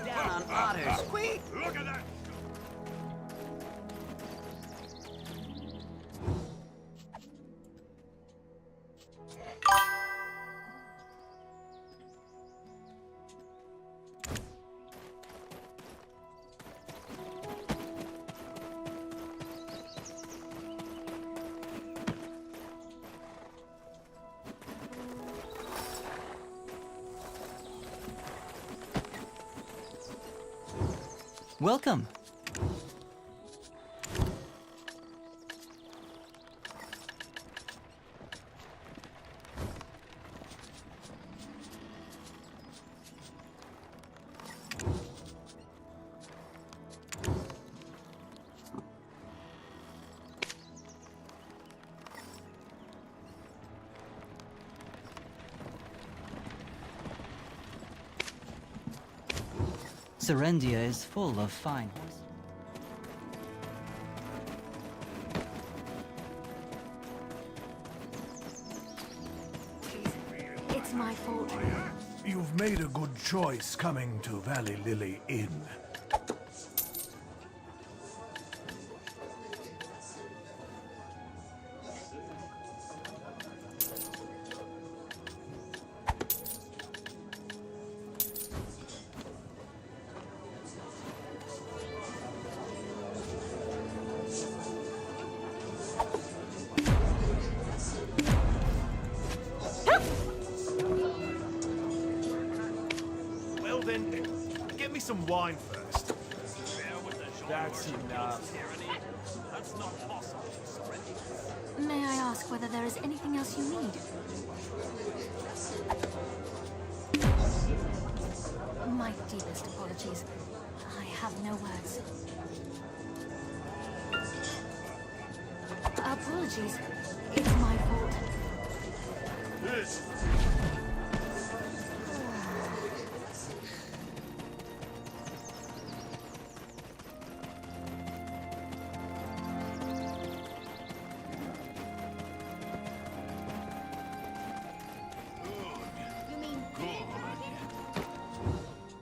Down on otters, quick! Look at that! Welcome. Serendia is full of fine horses. It's my fault. You've made a good choice coming to Valley Lily Inn. Well then, get me some wine first. That's enough. That's not possible. May I ask whether there is anything else you need? My deepest apologies. I have no words. Apologies. It's my fault.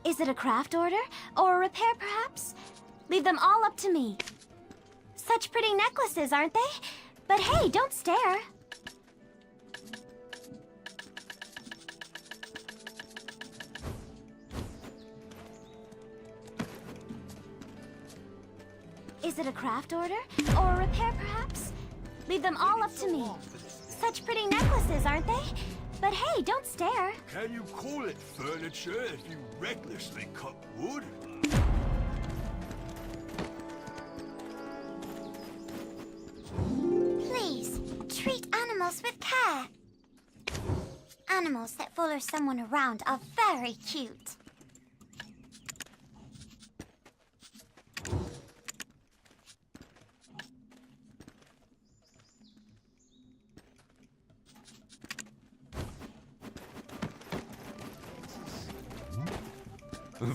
Is it a craft order? Or a repair, perhaps? Leave them all up to me. Such pretty necklaces, aren't they? But hey, don't stare. Is it a craft order? Or a repair, perhaps? Leave them all up to me. Such pretty necklaces, aren't they? But hey, don't stare. Can you call it furniture if you recklessly cut wood? Please, treat animals with care. Animals that follow someone around are very cute.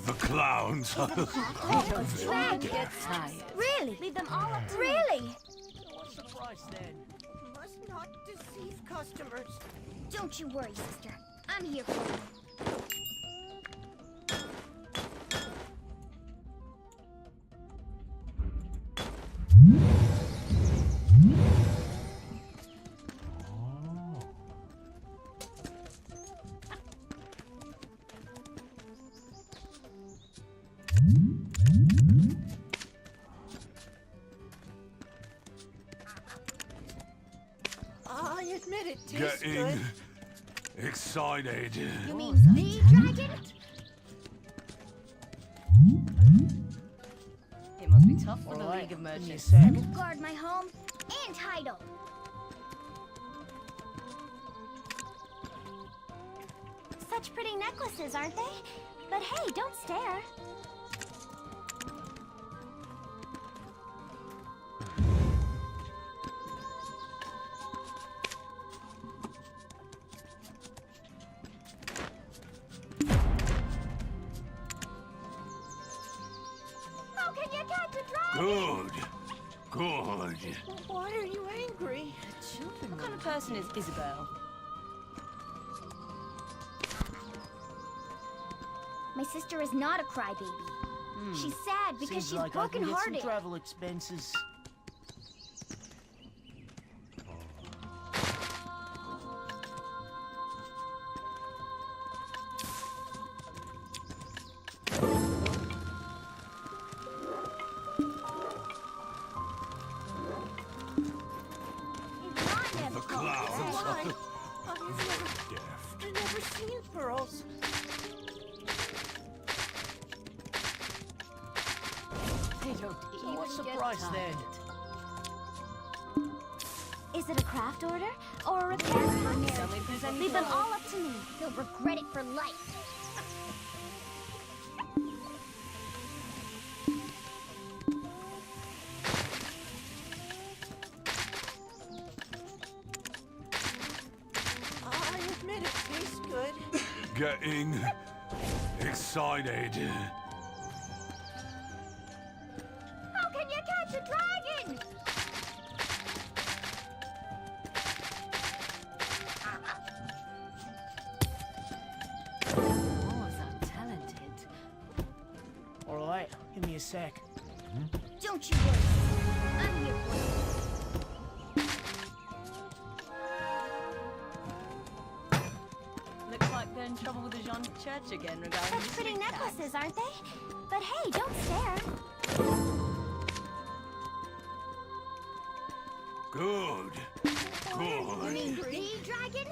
The clowns. Drag get tired. Really? Leave them all up to Really? What's the price then? Must not deceive customers. Don't you worry, sister. I'm here for you. I admit it tastes Getting good. excited. You mean the dragon? It must be tough for the Alright, League of give me a Merchants. sec. I will guard my home and title. Such pretty necklaces, aren't they? But hey, don't stare. How can you catch a dragon? Good. Good. Why are you angry? What kind of person is Isabel? My sister is not a crybaby. She's sad because Seems she's like I can get some broken-hearted. travel expenses. The clouds. Why? I've never seen pearls. They don't So even what's the get price tired. then? Is it a craft order or a repair? Leave them all up to me. You'll regret it for life. I admit it tastes good. Getting excited. How can you catch a dragon? Oh, so talented. Alright, give me a sec. Don't you worry. I'm here for you. Looks like they're in trouble with the Jean Church again regarding Such the pretty street tax. necklaces, aren't they? But hey, don't stare. Good. You mean Good. the dragon?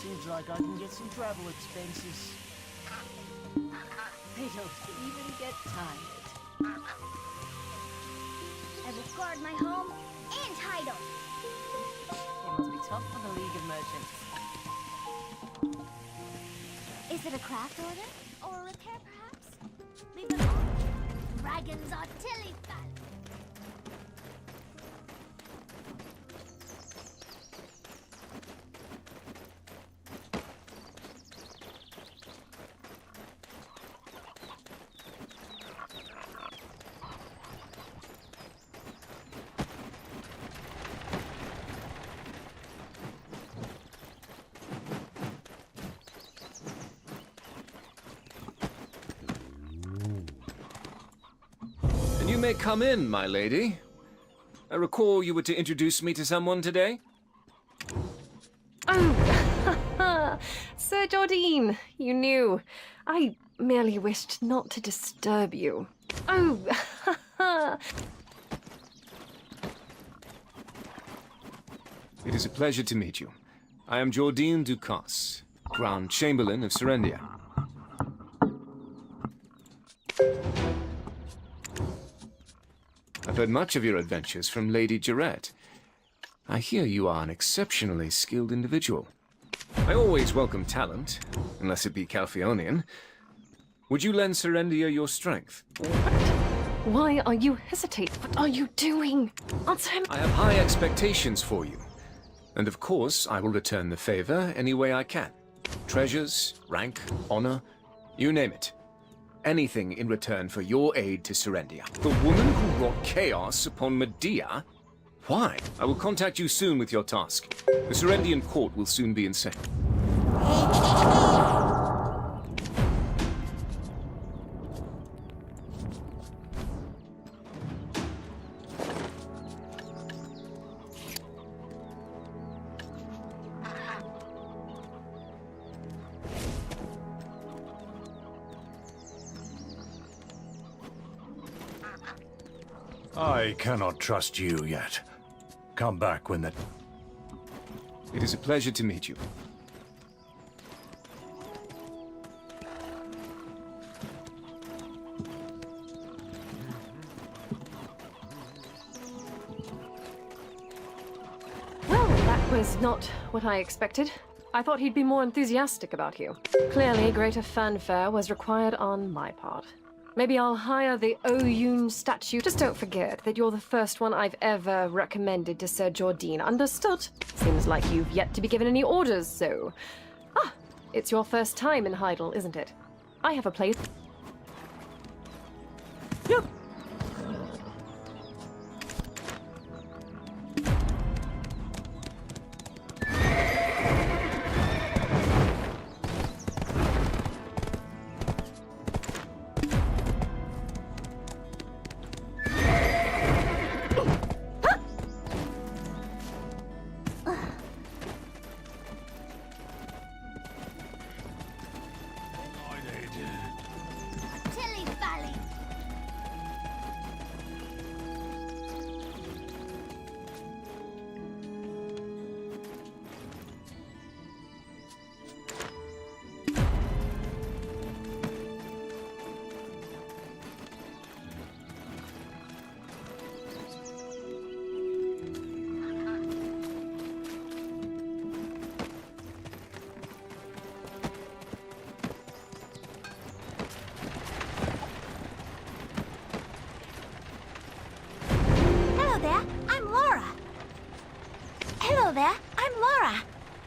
Seems like I can get some travel expenses. They don't even get tired. I will guard my home and title. It must be tough for the League of Merchants. Is it a craft order or a repair, perhaps? Leave them all. Dragons are tilly fat. And you may come in, my lady. I recall you were to introduce me to someone today. Oh, Sir Jardine, you knew. I merely wished not to disturb you. Oh, It is a pleasure to meet you. I am Jordine Ducasse, Grand Chamberlain of Serendia. I've heard much of your adventures from Lady Jarrett. I hear you are an exceptionally skilled individual. I always welcome talent, unless it be Calphionian. Would you lend Serendia your strength? why are you hesitating? What are you doing? Answer him. I have high expectations for you. And of course, I will return the favor any way I can. Treasures, rank, honor, you name it. anything in return for your aid to Serendia. The woman who wrought chaos upon Medea? Why? I will contact you soon with your task. The Serendian court will soon be in session. I cannot trust you yet. Come back when the... It is a pleasure to meet you. Well, that was not what I expected. I thought he'd be more enthusiastic about you. Clearly, greater fanfare was required on my part. Maybe I'll hire the Oyun statue. Just don't forget that you're the first one I've ever recommended to Sir Jordine. Understood? Seems like you've yet to be given any orders, so... Ah, it's your first time in Heidel, isn't it? I have a place... Yep. Tilly Valley. Hello there, I'm Laura. Hello there, I'm Laura.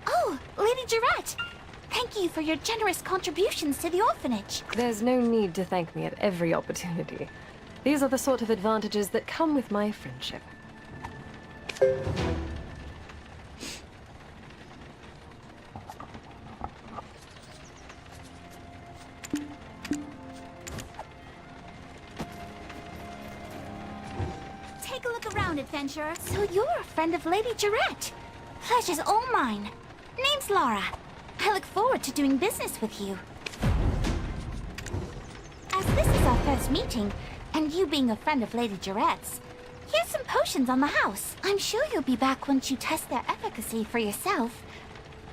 Oh, Lady Jarrett. Thank you for your generous contributions to the orphanage. There's no need to thank me at every opportunity. These are the sort of advantages that come with my friendship. Take a look around, adventurer. So you're a friend of Lady Jarrett. Pleasure's all mine. Name's Laura. I look forward to doing business with you. As this is our first meeting, and you being a friend of Lady Jarrett's, here's some potions on the house. I'm sure you'll be back once you test their efficacy for yourself.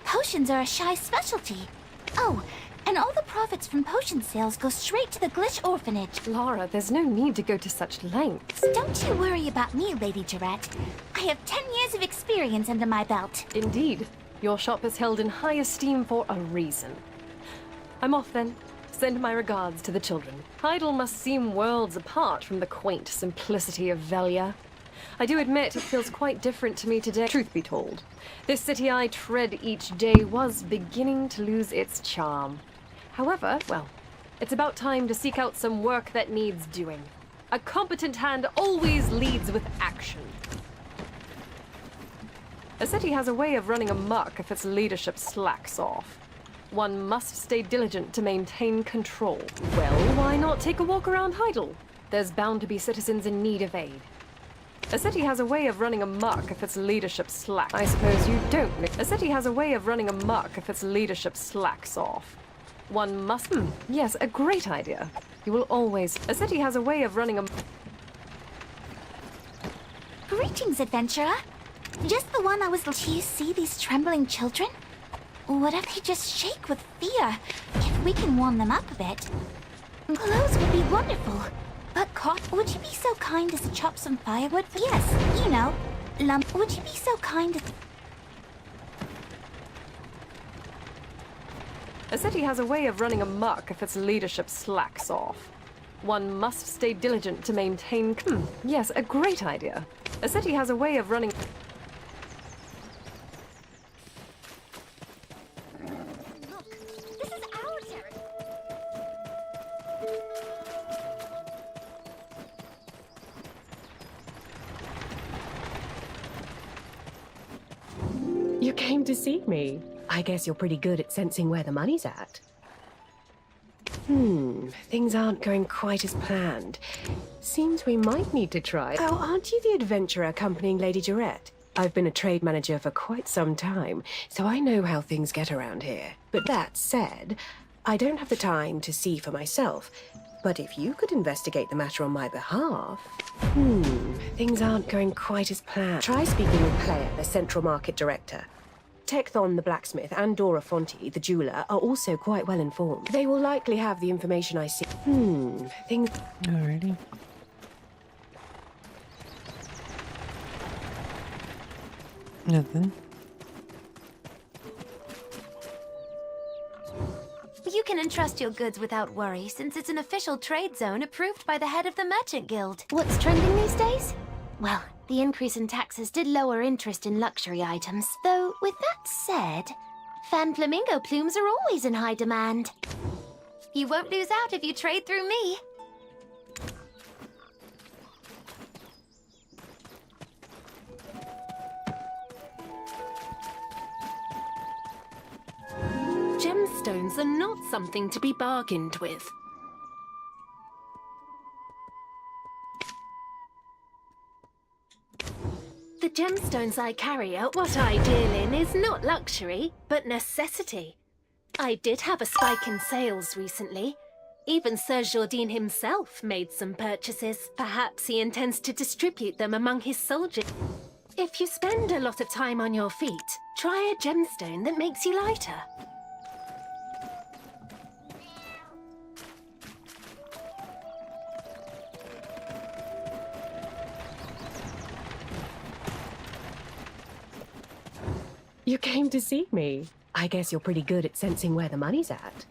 Potions are a shy specialty. Oh, and all the profits from potion sales go straight to the Glitch Orphanage. Laura, there's no need to go to such lengths. Don't you worry about me, Lady Jarrett. I have 10 years of experience under my belt. Indeed. Your shop is held in high esteem for a reason. I'm off then. Send my regards to the children. Heidel must seem worlds apart from the quaint simplicity of Velia. I do admit it feels quite different to me today. Truth be told, this city I tread each day was beginning to lose its charm. However, well, it's about time to seek out some work that needs doing. A competent hand always leads with action. A city has a way of running amok if its leadership slacks off. One must stay diligent to maintain control. Well, why not take a walk around Heidel? There's bound to be citizens in need of aid. A city has a way of running amok if its leadership slacks. I suppose you don't. A city has a way of running amok if its leadership slacks off. One must... yes, a great idea. You will always... A city has a way of running amok... Greetings, adventurer. Just the one I was... Do you see these trembling children? What if they just shake with fear? If we can warm them up a bit. Clothes would be wonderful. But would you be so kind as to chop some firewood for... Yes, you know. Lump, would you be so kind as... A city has a way of running amok if its leadership slacks off. One must stay diligent to maintain... yes, a great idea. A city has a way of running... Look, this is our territory. You came to see me. I guess you're pretty good at sensing where the money's at. Things aren't going quite as planned. Seems we might need to try. Oh, aren't you the adventurer accompanying Lady Durette? I've been a trade manager for quite some time, so I know how things get around here. But that said, I don't have the time to see for myself. But if you could investigate the matter on my behalf... things aren't going quite as planned. Try speaking with Player, the Central Market Director. Tekthon, the blacksmith, and Dora Fonti, the jeweler, are also quite well informed. They will likely have the information I see. Things... Alrighty. Nothing. You can entrust your goods without worry, since it's an official trade zone approved by the head of the Merchant Guild. What's trending these days? Well, the increase in taxes did lower interest in luxury items. Though, with that said, fan flamingo plumes are always in high demand. You won't lose out if you trade through me. Gemstones are not something to be bargained with. The gemstones I carry are what I deal in is not luxury, but necessity. I did have a spike in sales recently. Even Sir Jourdain himself made some purchases. Perhaps he intends to distribute them among his soldiers. If you spend a lot of time on your feet, try a gemstone that makes you lighter. You came to see me. I guess you're pretty good at sensing where the money's at.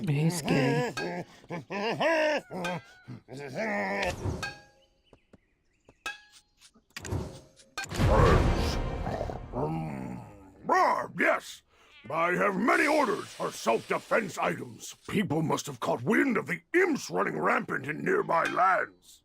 He's scary. Yes. I have many orders for self-defense items. People must have caught wind of the imps running rampant in nearby lands.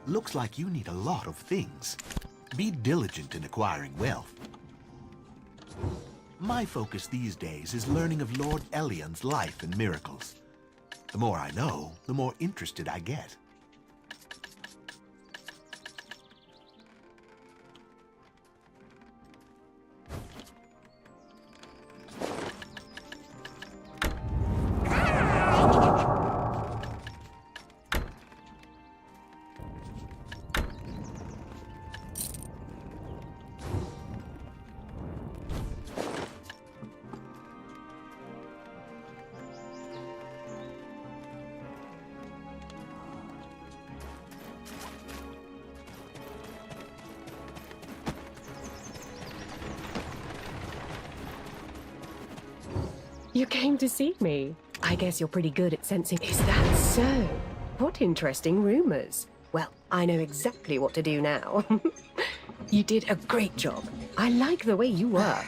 Looks like you need a lot of things. Be diligent in acquiring wealth. My focus these days is learning of Lord Elion's life and miracles. The more I know, the more interested I get. You came to see me. I guess you're pretty good at sensing. Is that so? What interesting rumors. Well, I know exactly what to do now. You did a great job. I like the way you work.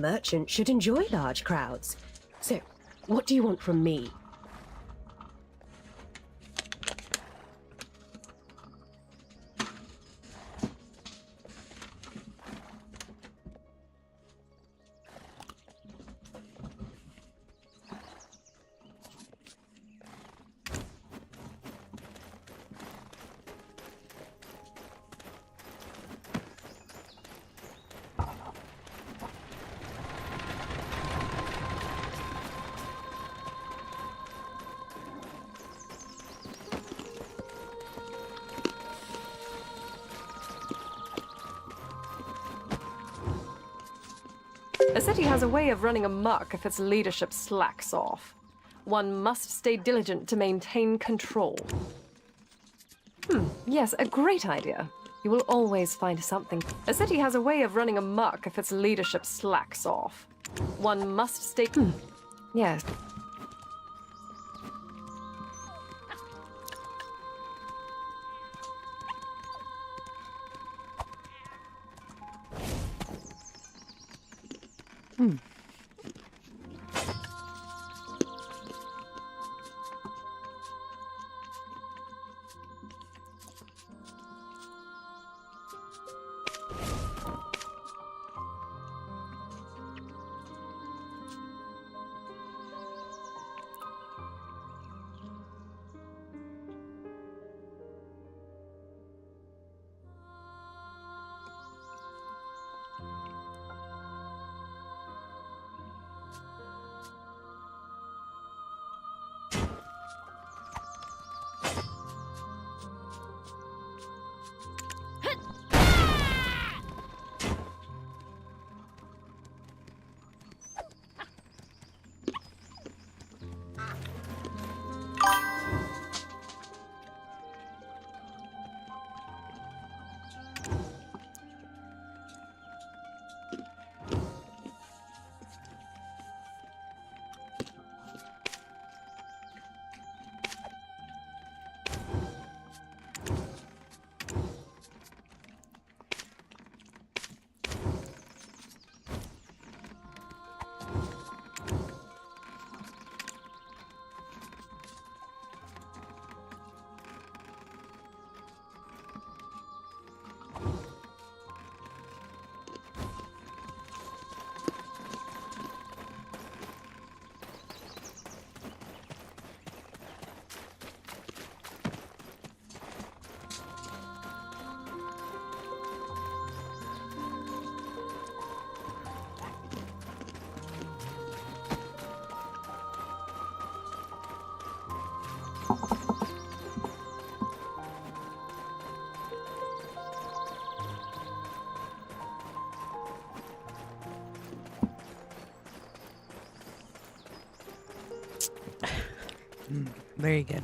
merchant should enjoy large crowds. So, what do you want from me? A city has a way of running amok if its leadership slacks off. One must stay diligent to maintain control. Yes, a great idea. You will always find something. A city has a way of running amok if its leadership slacks off. One must stay... Yes. Very good.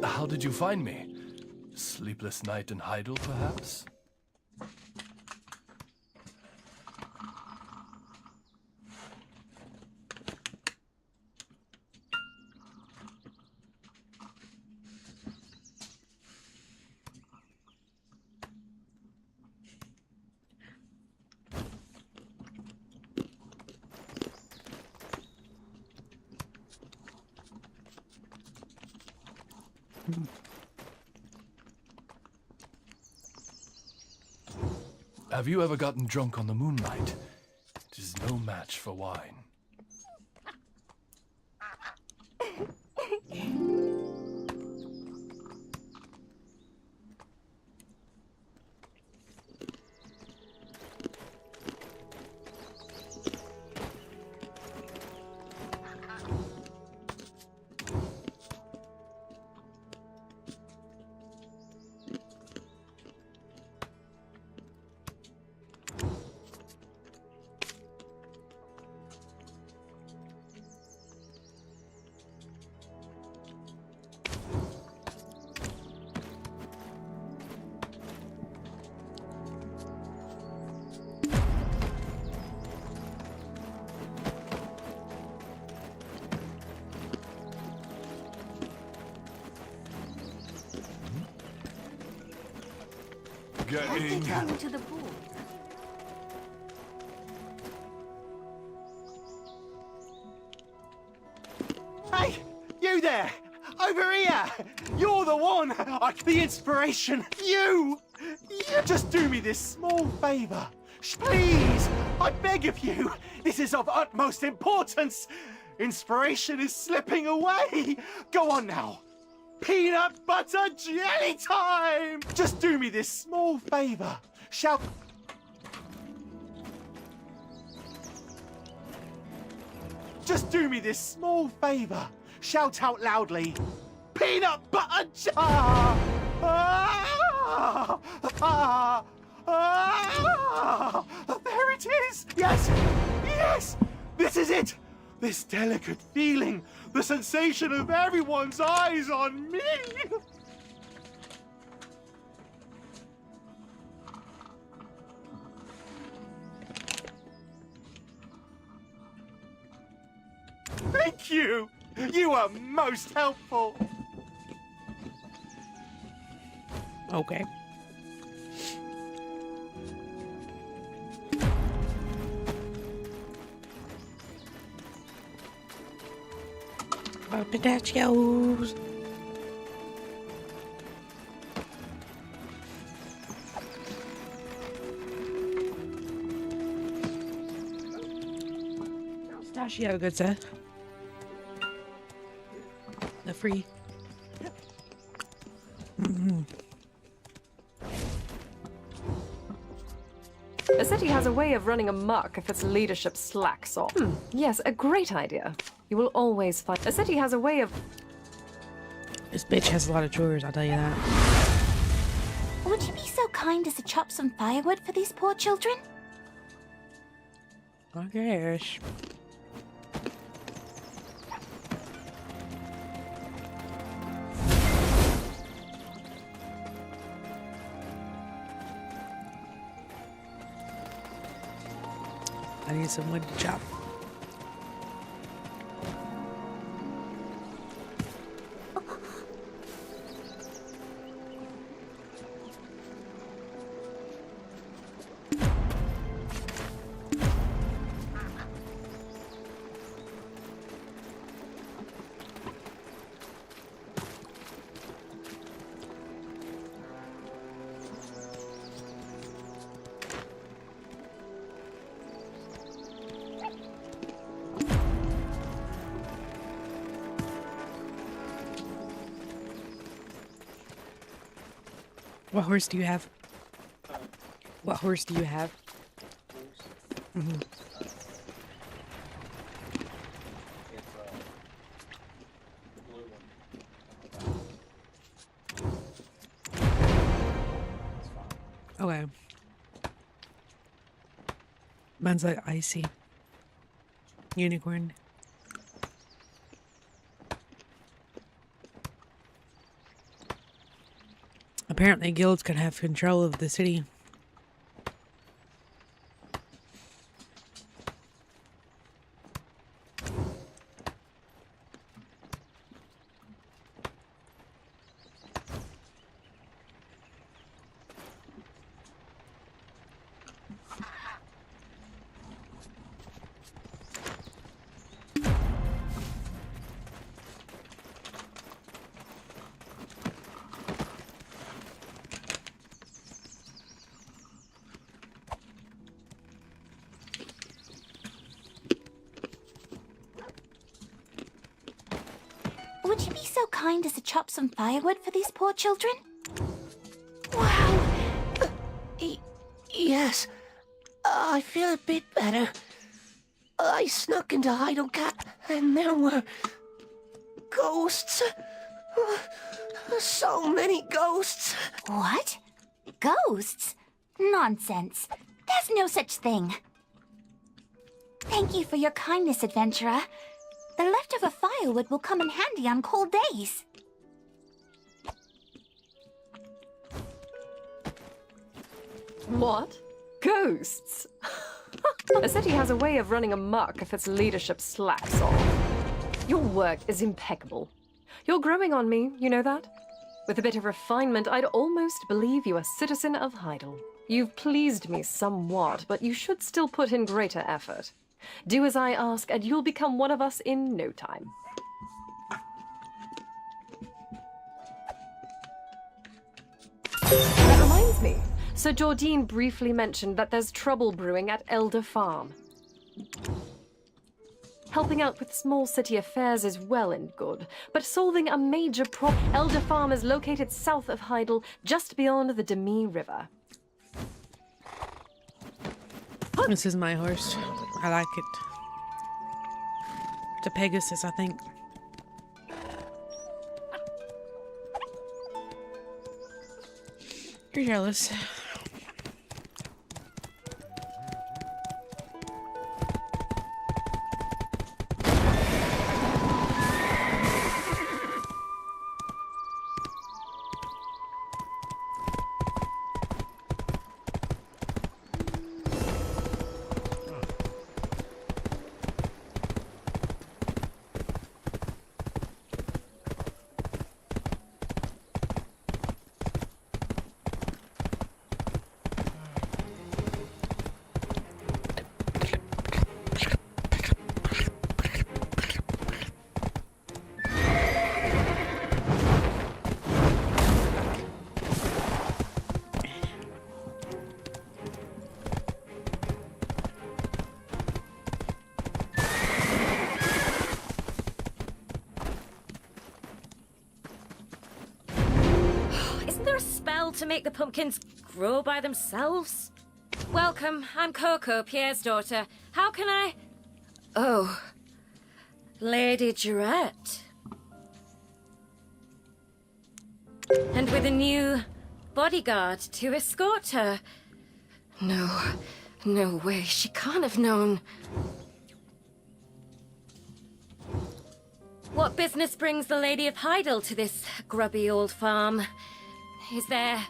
How did you find me? Sleepless night in Heidel, perhaps? Have you ever gotten drunk on the moonlight? It is no match for wine. getting... To the pool. Hey, you there! Over here! You're the one! The inspiration! You! You just do me this small favour. Please! I beg of you! This is of utmost importance! Inspiration is slipping away! Go on now! Peanut butter jelly time! Just do me this small favour. Shout... Just do me this small favour. Shout out loudly. Peanut butter jar! Ah! Ah! Ah! There it is! Yes! Yes! This is it! This delicate feeling, the sensation of everyone's eyes on me! Thank you! You are most helpful! Okay. Pistachios. Pistachio, good sir. The free. A city has a way of running amok if its leadership slacks off. Yes, a great idea. You will always find... A city has a way of... This bitch has a lot of chores, I'll tell you that. Would you be so kind as to chop some firewood for these poor children? I guess. I need some wood to chop. What horse do you have? What horse do you have? Mm-hmm. Okay. Mine's like icy. Unicorn. Apparently guilds can have control of the city. Would you be so kind as to chop some firewood for these poor children? Yes, I feel a bit better. I snuck into Heidelcat, and there were ghosts. So many ghosts. What? Ghosts? Nonsense. There's no such thing. Thank you for your kindness, adventurer. The leftover firewood will come in handy on cold days. What? Ghosts? A city has a way of running amok if its leadership slacks off. Your work is impeccable. You're growing on me, you know that? With a bit of refinement, I'd almost believe you a citizen of Heidel. You've pleased me somewhat, but you should still put in greater effort. Do as I ask, and you'll become one of us in no time. That reminds me. Sir Jordine briefly mentioned that there's trouble brewing at Elder Farm. Helping out with small city affairs is well and good, but solving a major problem. Elder Farm is located south of Heidel, just beyond the Demi River. This is my horse. I like it. It's a Pegasus, I think. You're jealous. To make the pumpkins grow by themselves? Welcome, I'm Coco, Pierre's daughter. How can I... Oh, Lady Jarette. And with a new bodyguard to escort her. No way, she can't have known. What business brings the Lady of Heidel to this grubby old farm? Is there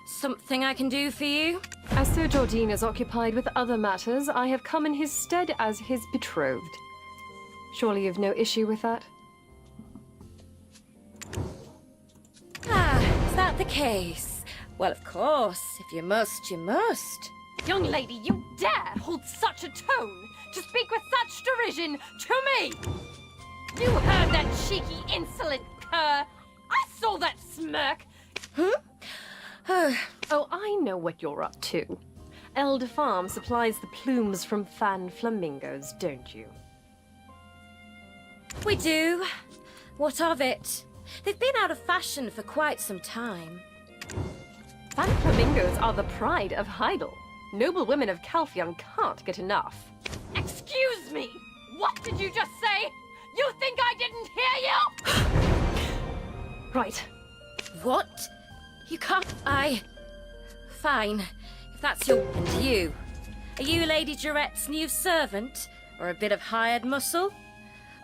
something I can do for you? As Sir Jordine is occupied with other matters, I have come in his stead as his betrothed. Surely you've no issue with that? Ah, is that the case? Well, of course, if you must, you must. Young lady, you dare hold such a tone to speak with such derision to me! You heard that cheeky, insolent cur! I saw that smirk! Huh? Oh, I know what you're up to. Elder Farm supplies the plumes from fan flamingos, don't you? We do. What of it? They've been out of fashion for quite some time. Fan flamingos are the pride of Heidel. Noble women of Calphion can't get enough. Excuse me! What did you just say? You think I didn't hear you? Right. What? You can't... Fine. If that's your... And you? Are you Lady Jarette's new servant? Or a bit of hired muscle?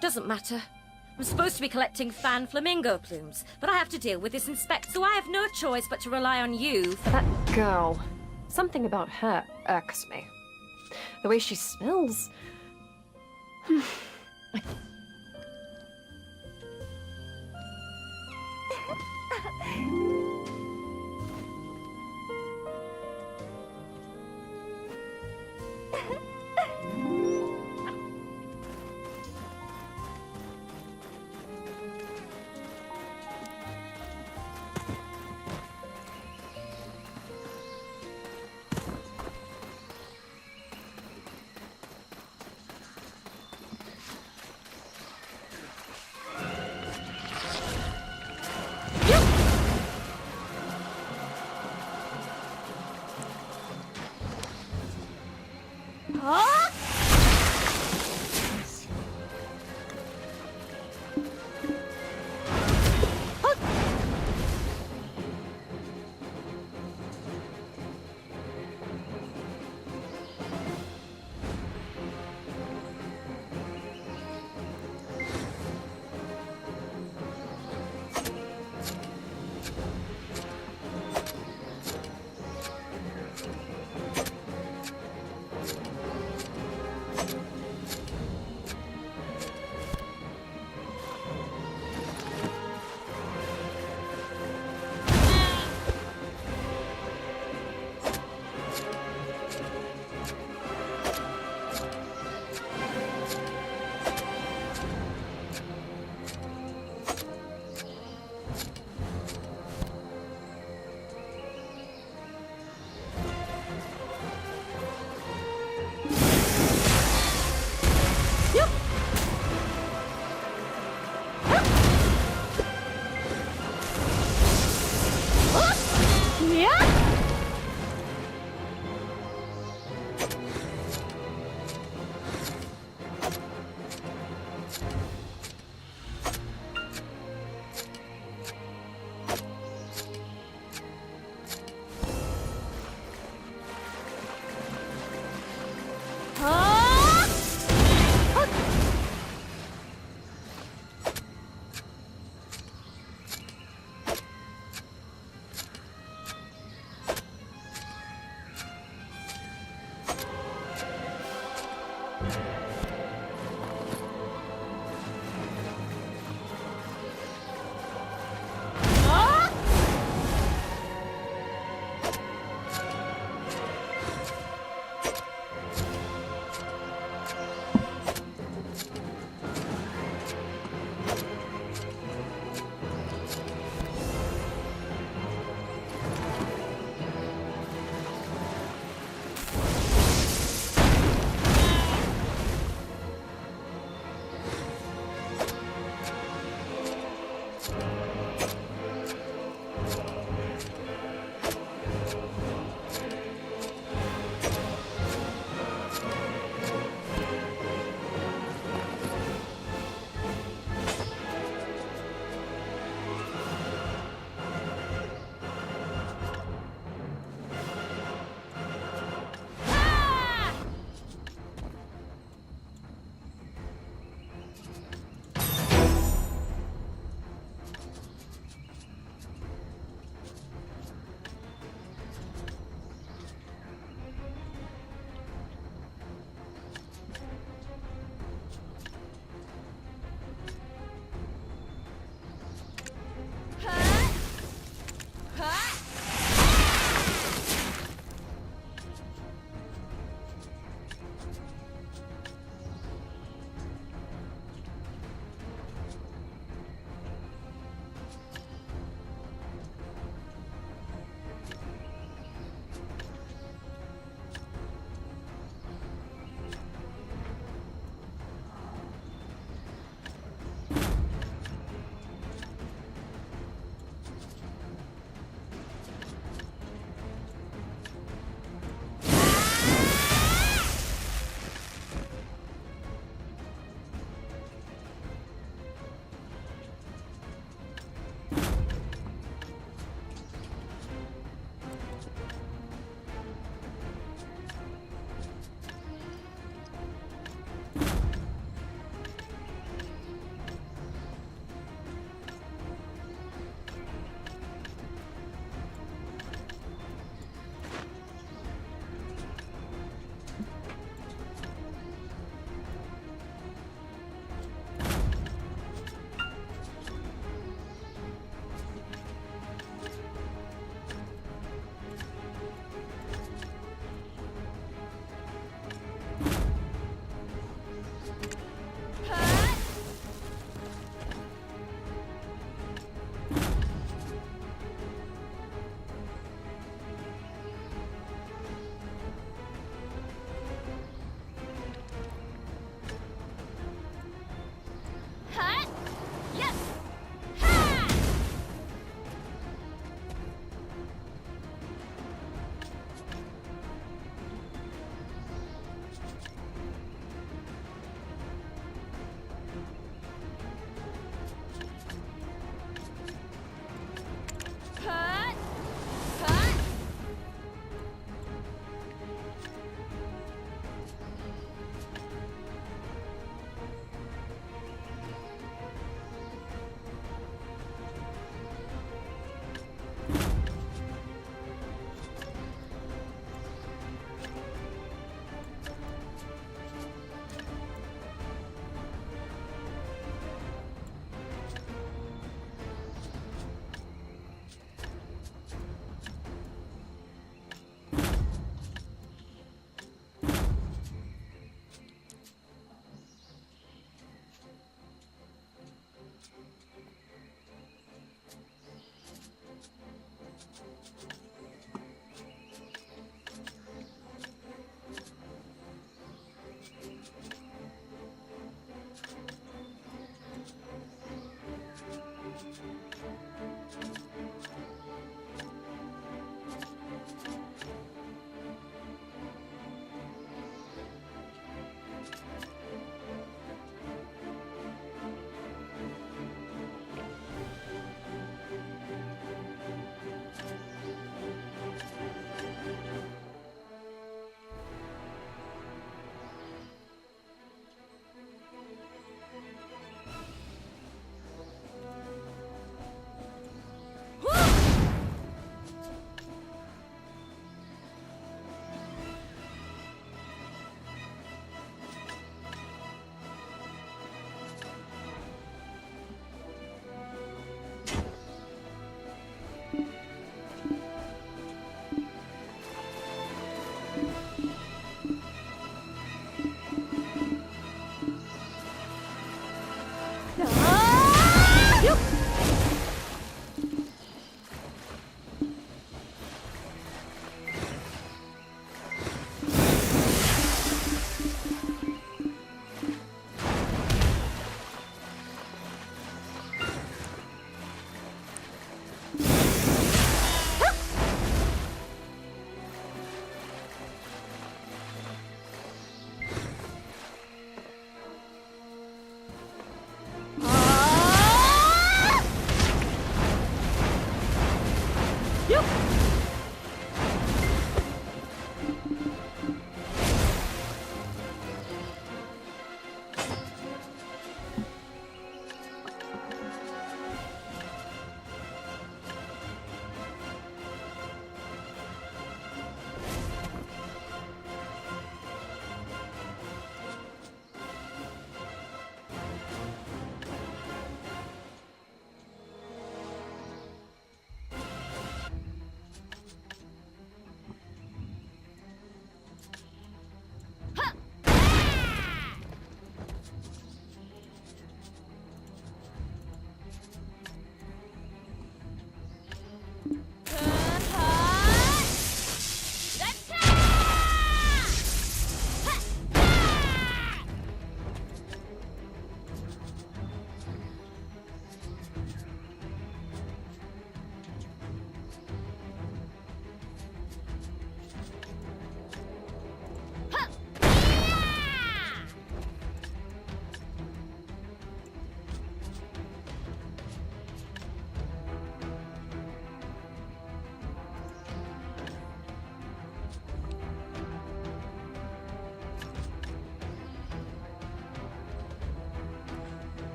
Doesn't matter. I'm supposed to be collecting fan flamingo plumes, but I have to deal with this inspector, so I have no choice but to rely on you for... That girl. Something about her irks me. The way she smells...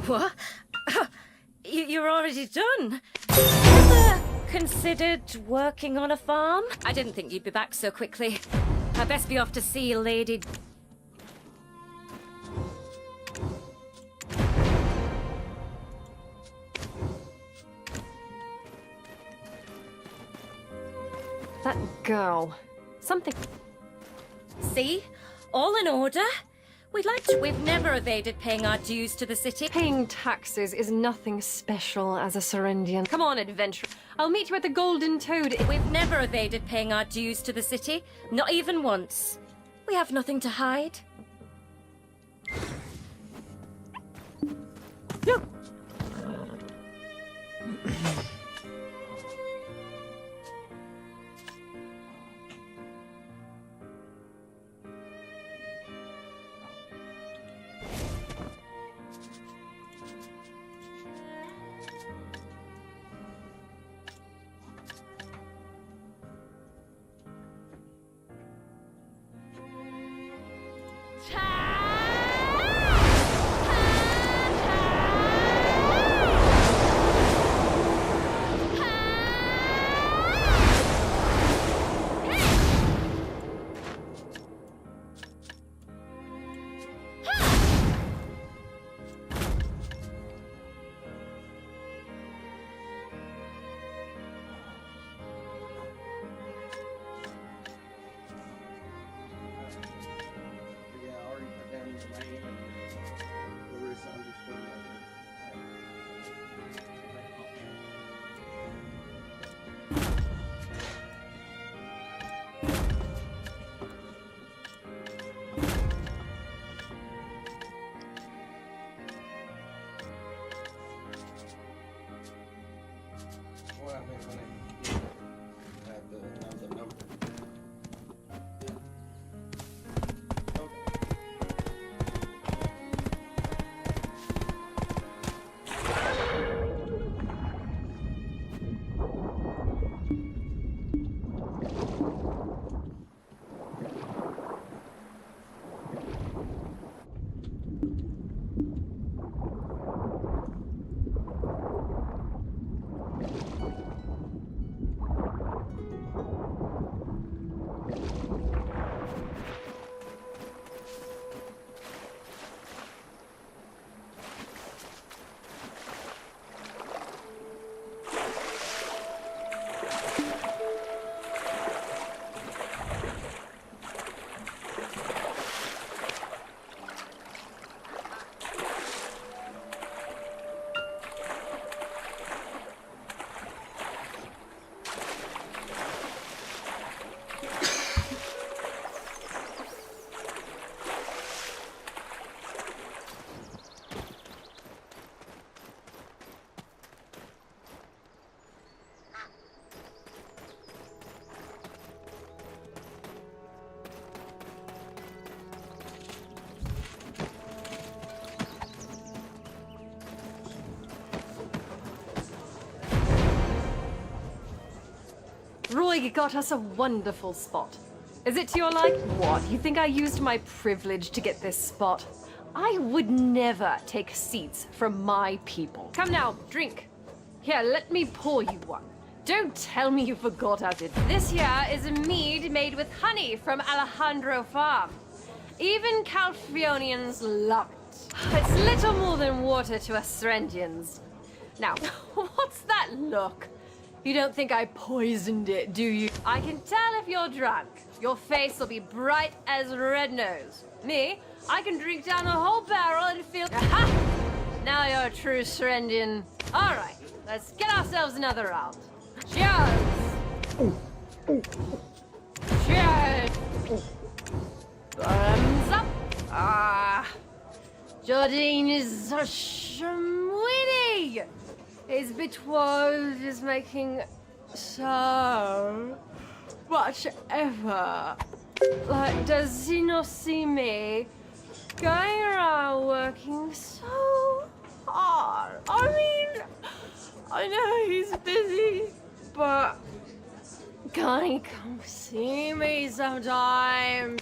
What? You're already done? Ever considered working on a farm? I didn't think you'd be back so quickly. I'd best be off to see Lady... That girl. Something... See? All in order? We've never evaded paying our dues to the city. Paying taxes is nothing special as a Serendian. Come on, adventurer. I'll meet you at the Golden Toad. We've never evaded paying our dues to the city. Not even once. We have nothing to hide. Roy got us a wonderful spot. Is it to your like? What, you think I used my privilege to get this spot? I would never take seats from my people. Come now, drink. Here, let me pour you one. Don't tell me you forgot how to. This here is a mead made with honey from Alejandro Farm. Even Calphionians love it. It's little more than water to us Serendians. Now, what's that look? You don't think I poisoned it, do you? I can tell if you're drunk. Your face will be bright as red nose. Me, I can drink down a whole barrel and feel... Aha! Now you're a true Serendian. All right, let's get ourselves another round. Cheers! Cheers! Bottoms up. Ah, Jardine is so schmwitty. His betrothed is making so much effort. Like, does he not see me going around working so hard? I mean, I know he's busy, but can he come see me sometime?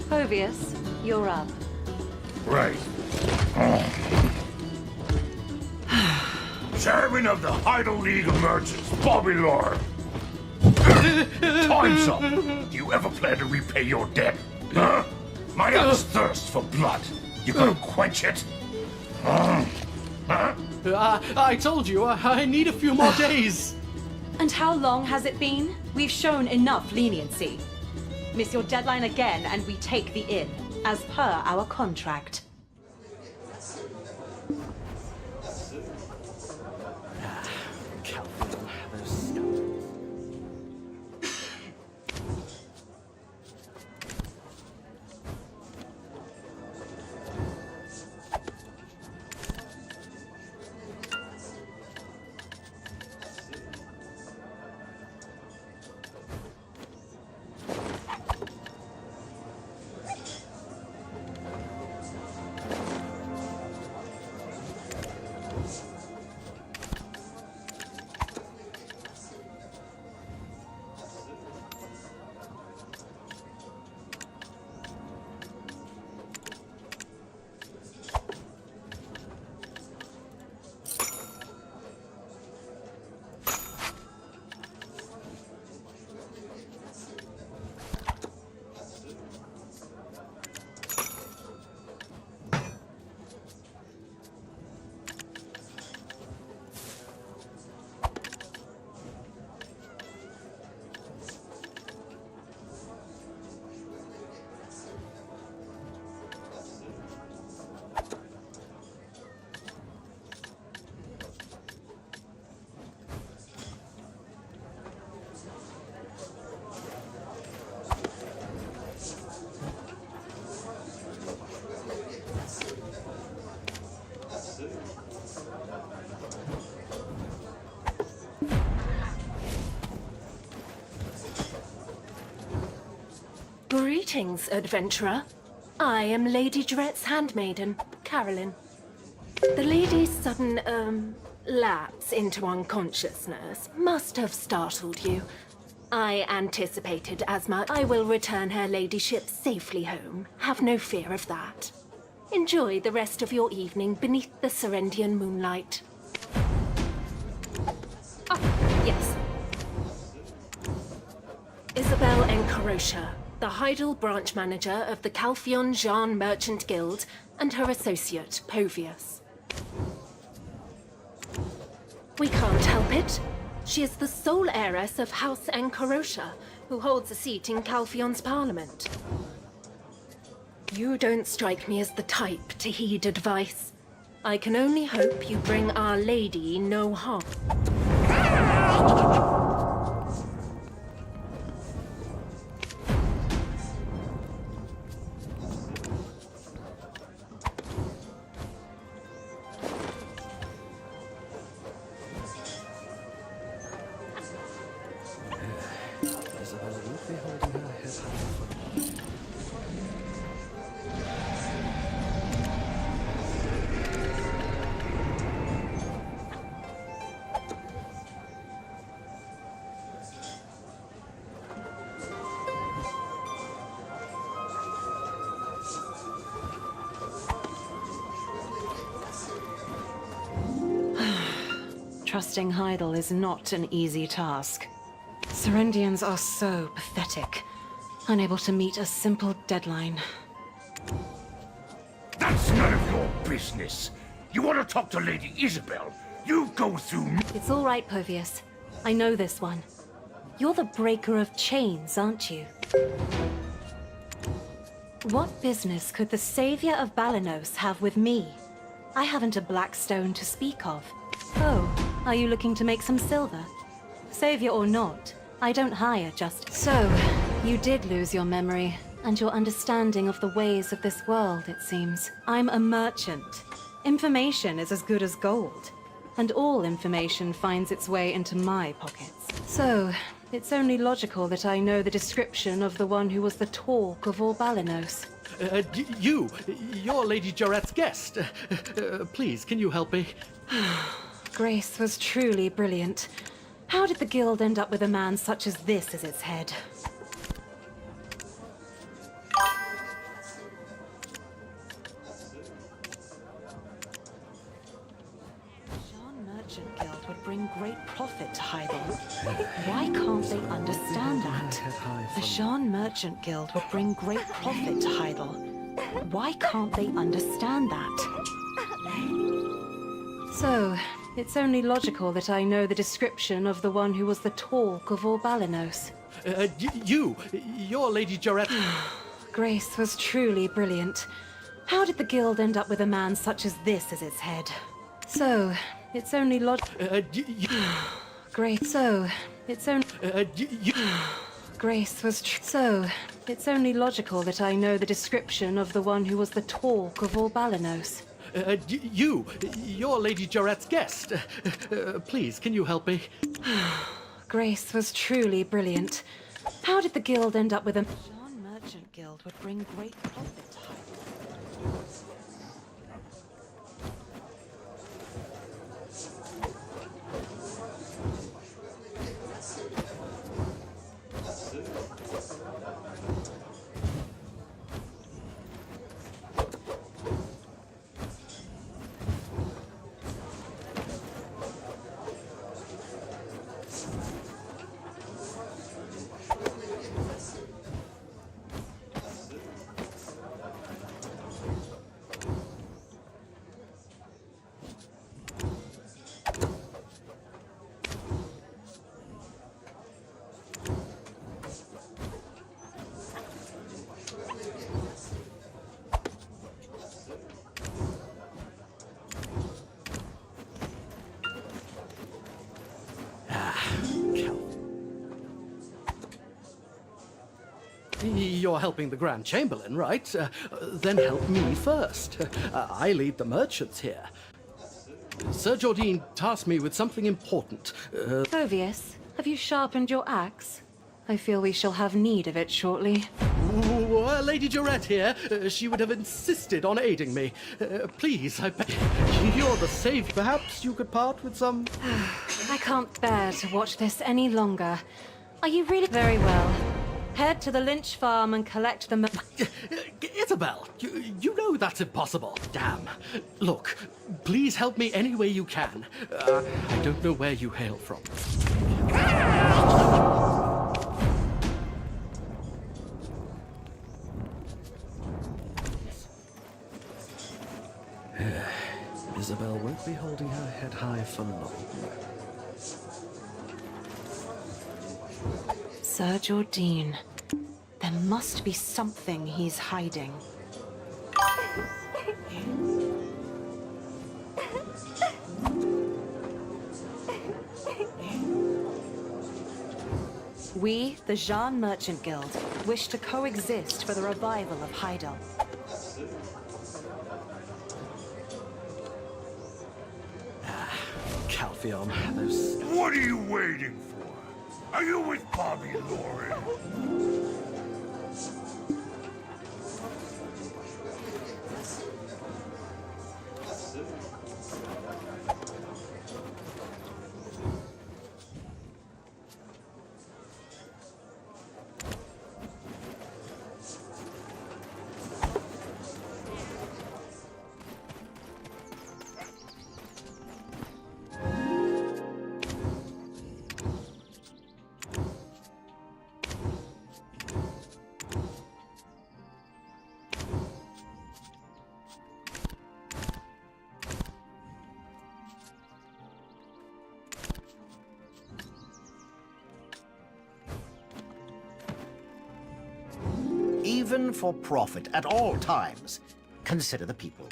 Phobius, you're up. Right. Chairman of the Heidel League of Merchants, Bobby Lore. Time's up. Do you ever plan to repay your debt? Huh? My eyes thirst for blood. You gonna quench it? Huh? I told you, I need a few more days. And how long has it been? We've shown enough leniency. Miss your deadline again and we take the inn, as per our contract. Greetings, adventurer. I am Lady Juret's handmaiden, Carolyn. The lady's sudden, lapse into unconsciousness must have startled you. I anticipated as much. I will return her ladyship safely home. Have no fear of that. Enjoy the rest of your evening beneath the Serendian moonlight. Ah, yes. Isabel Encarosha, the Heidel branch manager of the Calphion Jean Merchant Guild, and her associate, Povius. We can't help it. She is the sole heiress of House Encarosha, who holds a seat in Calphion's parliament. You don't strike me as the type to heed advice. I can only hope you bring Our Lady no harm. Isabel won't be holding her head high for long. Trusting Heidel is not an easy task. Serendians are so pathetic, unable to meet a simple deadline. That's none of your business. You want to talk to Lady Isabel? You go through... It's all right, Povius. I know this one. You're the breaker of chains, aren't you? What business could the savior of Balanos have with me? I haven't a black stone to speak of. Oh, are you looking to make some silver? Savior or not, I don't hire just... So, you did lose your memory, and your understanding of the ways of this world, it seems. I'm a merchant. Information is as good as gold, and all information finds its way into my pockets. So, it's only logical that I know the description of the one who was the talk of all Balanos. You're Lady Jarrett's guest. Please, can you help me? Grace was truly brilliant. How did the guild end up with a man such as this as its head? Jean Merchant Guild would bring great profit to Heidel. Why can't they understand that? The Jean Merchant Guild would bring great profit to Heidel. Why can't they understand that? So, it's only logical that I know the description of the one who was the talk of all Balanos. You're Lady Jarrett. Grace was truly brilliant. How did the guild end up with a man such as this as its head? So, it's only Grace. So, it's only Grace was So, it's only logical that I know the description of the one who was the talk of all Balanos. You're Lady Jarrett's guest. Please, can you help me? Grace was truly brilliant. How did the guild end up with a... Jean Merchant Guild would bring great profit to Heidel. You're helping the Grand Chamberlain, right? Then help me first. I lead the merchants here. Sir Jordine tasked me with something important. Povius, have you sharpened your axe? I feel we shall have need of it shortly. Lady Jarrett here. She would have insisted on aiding me. Please, I beg. You're the savior. Perhaps you could part with some... I can't bear to watch this any longer. Are you really... Very well. Head to the Lynch farm and collect the... Isabel, you know that's impossible. Damn. Look, please help me any way you can. I don't know where you hail from. Isabel won't be holding her head high for long. Sir Jordine. There must be something he's hiding. We, the Jean Merchant Guild, wish to coexist for the revival of Heidel. Calpheon, those... What are you waiting for? Are you with Bobby Lauren? Even for profit at all times, consider the people.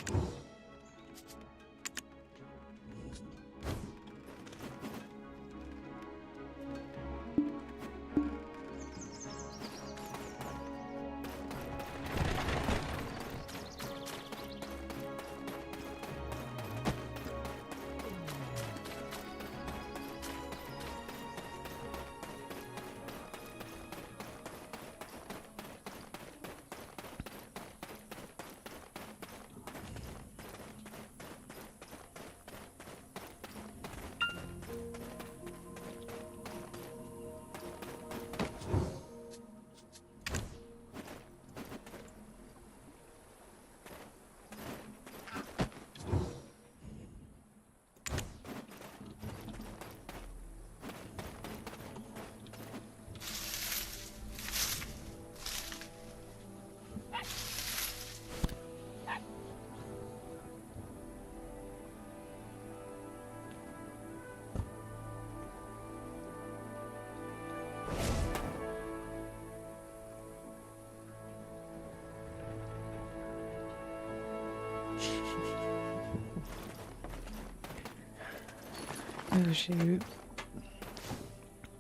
Oh shoot.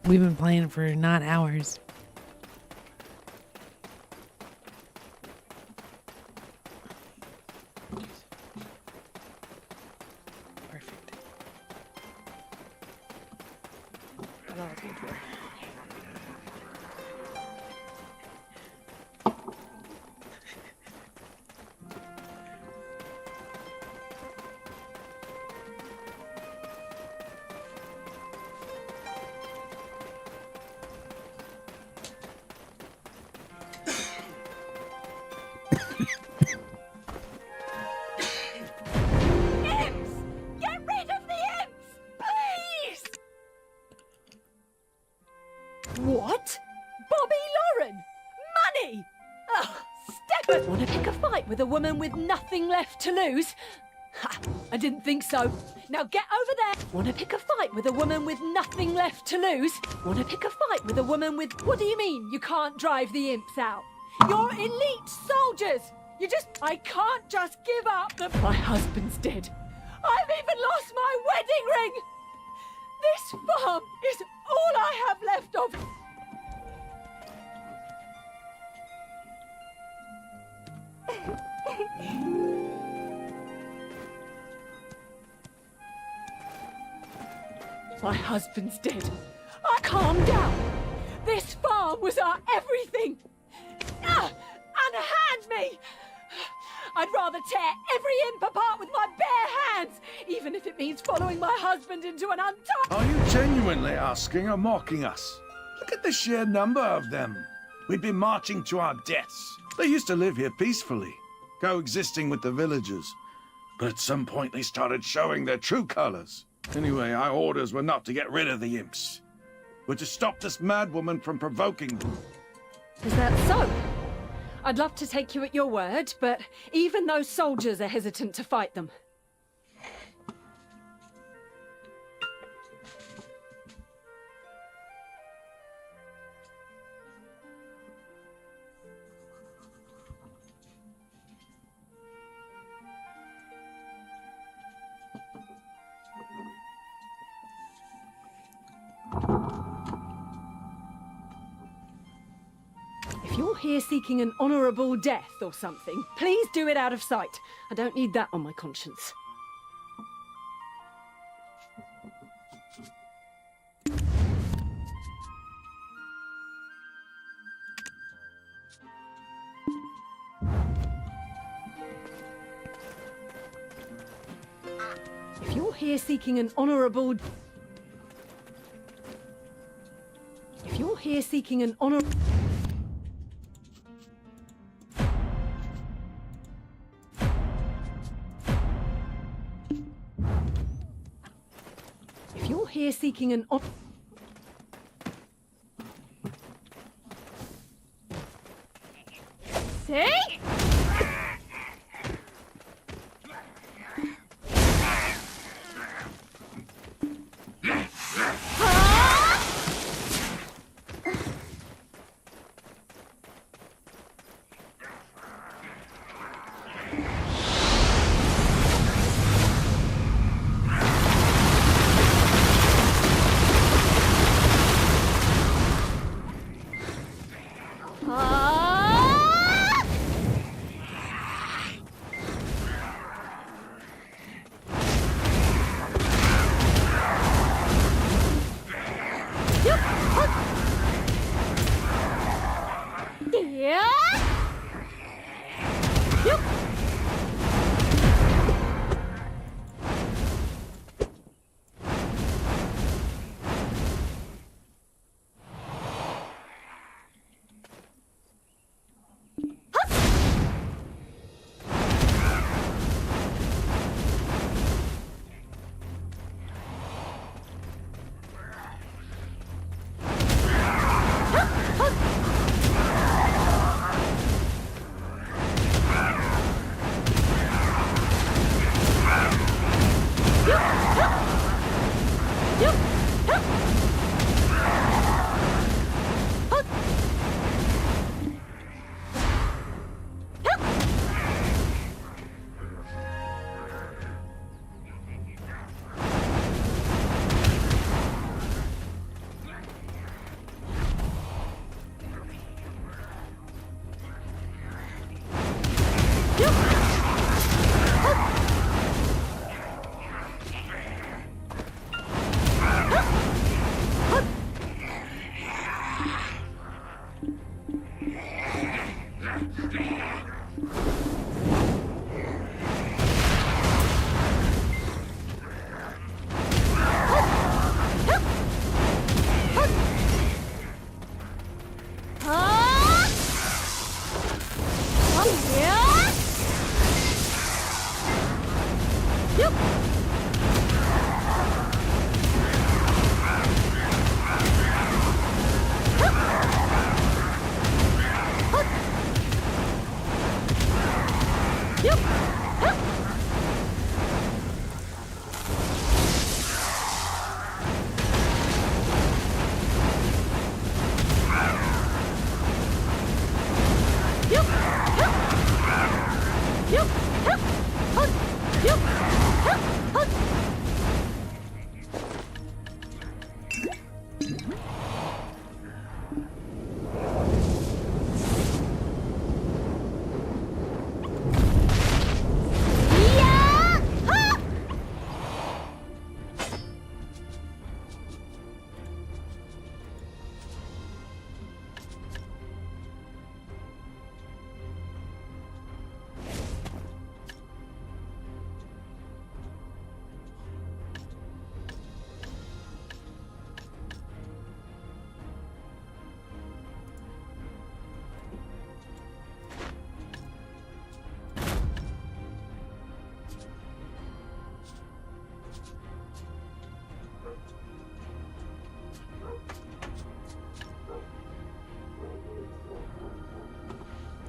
We've been playing for not hours. Perfect. That's all I was looking for. What? Bobby Lauren? Money? Ugh, Stephen! Want to pick a fight with a woman with nothing left to lose? Ha! I didn't think so. Now get over there! Want to pick a fight with a woman with nothing left to lose? Want to pick a fight with a woman with... What do you mean you can't drive the imps out? You're elite soldiers! You just... I can't just give up the... My husband's dead. I've even lost my wedding ring! This farm is all I have left of... My husband's dead. Calm down. This farm was our everything. Unhand me! I'd rather tear every imp apart with my bare hands, even if it means following my husband into an Are you genuinely asking or mocking us? Look at the sheer number of them. We've been marching to our deaths. They used to live here peacefully, coexisting with the villagers. But at some point they started showing their true colors. Anyway, our orders were not to get rid of the imps. We're to stop this madwoman from provoking them. Is that so? I'd love to take you at your word, but even those soldiers are hesitant to fight them. If you're here seeking an honourable death or something, please do it out of sight. I don't need that on my conscience. If you're here seeking an honourable... If you're here seeking an honor... If you're here seeking an... See?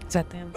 Is that them?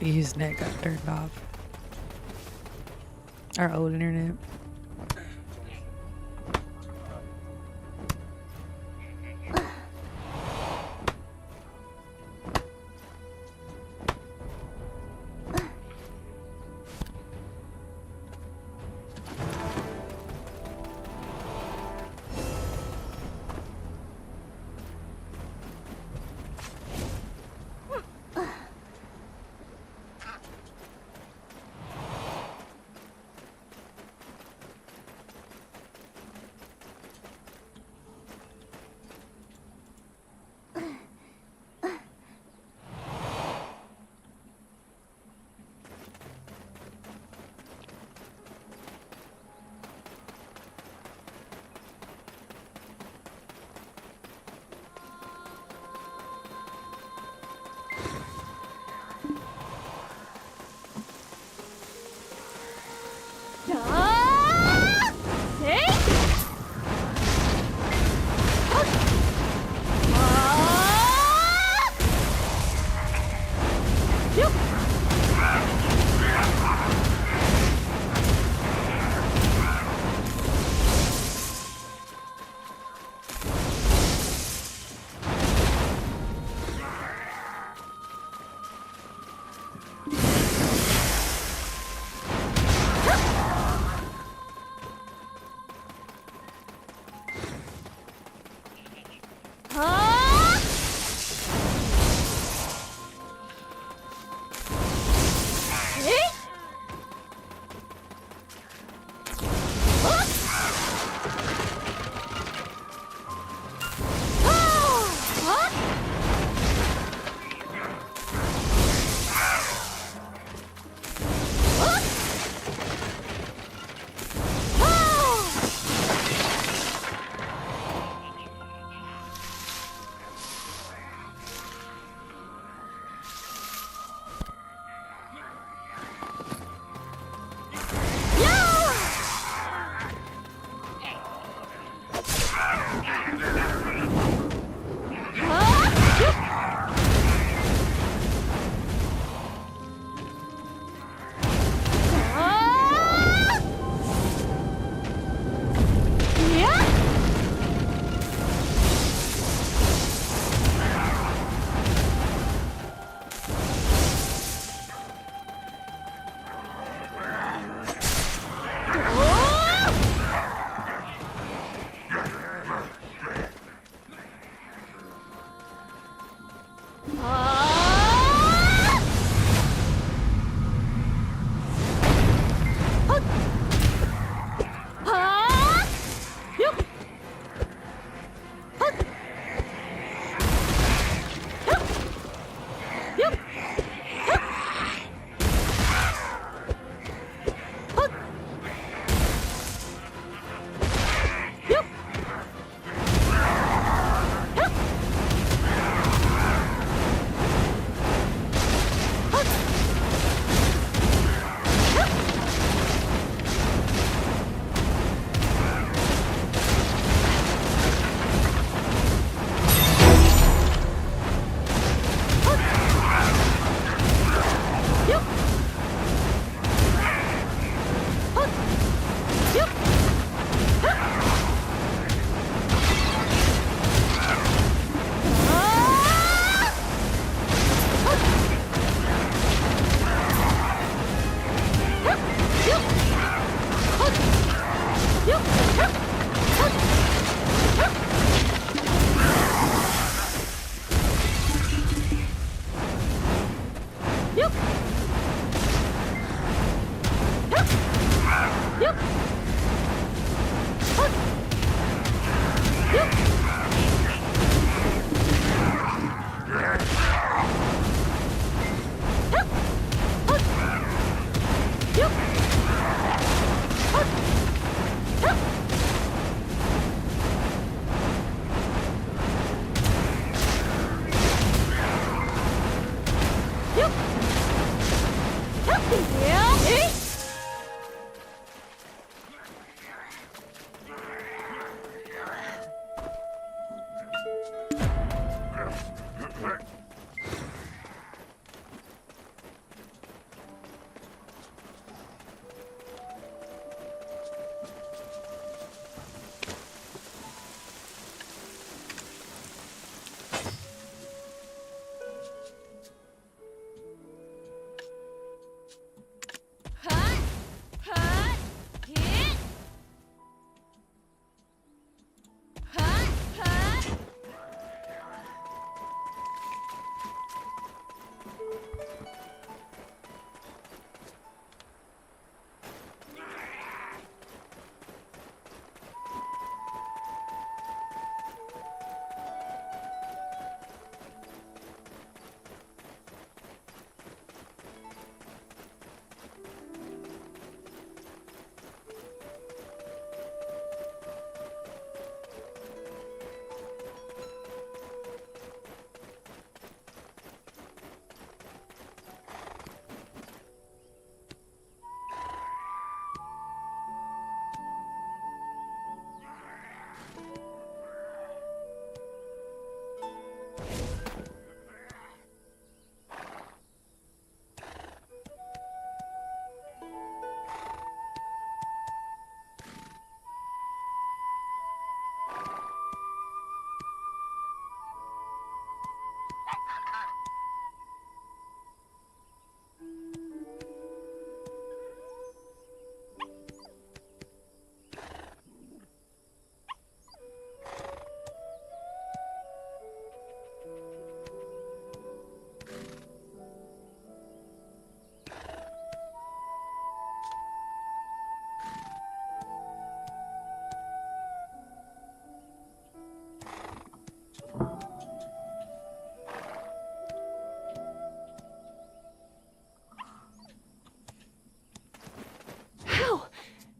Usenet got turned off. Our old internet.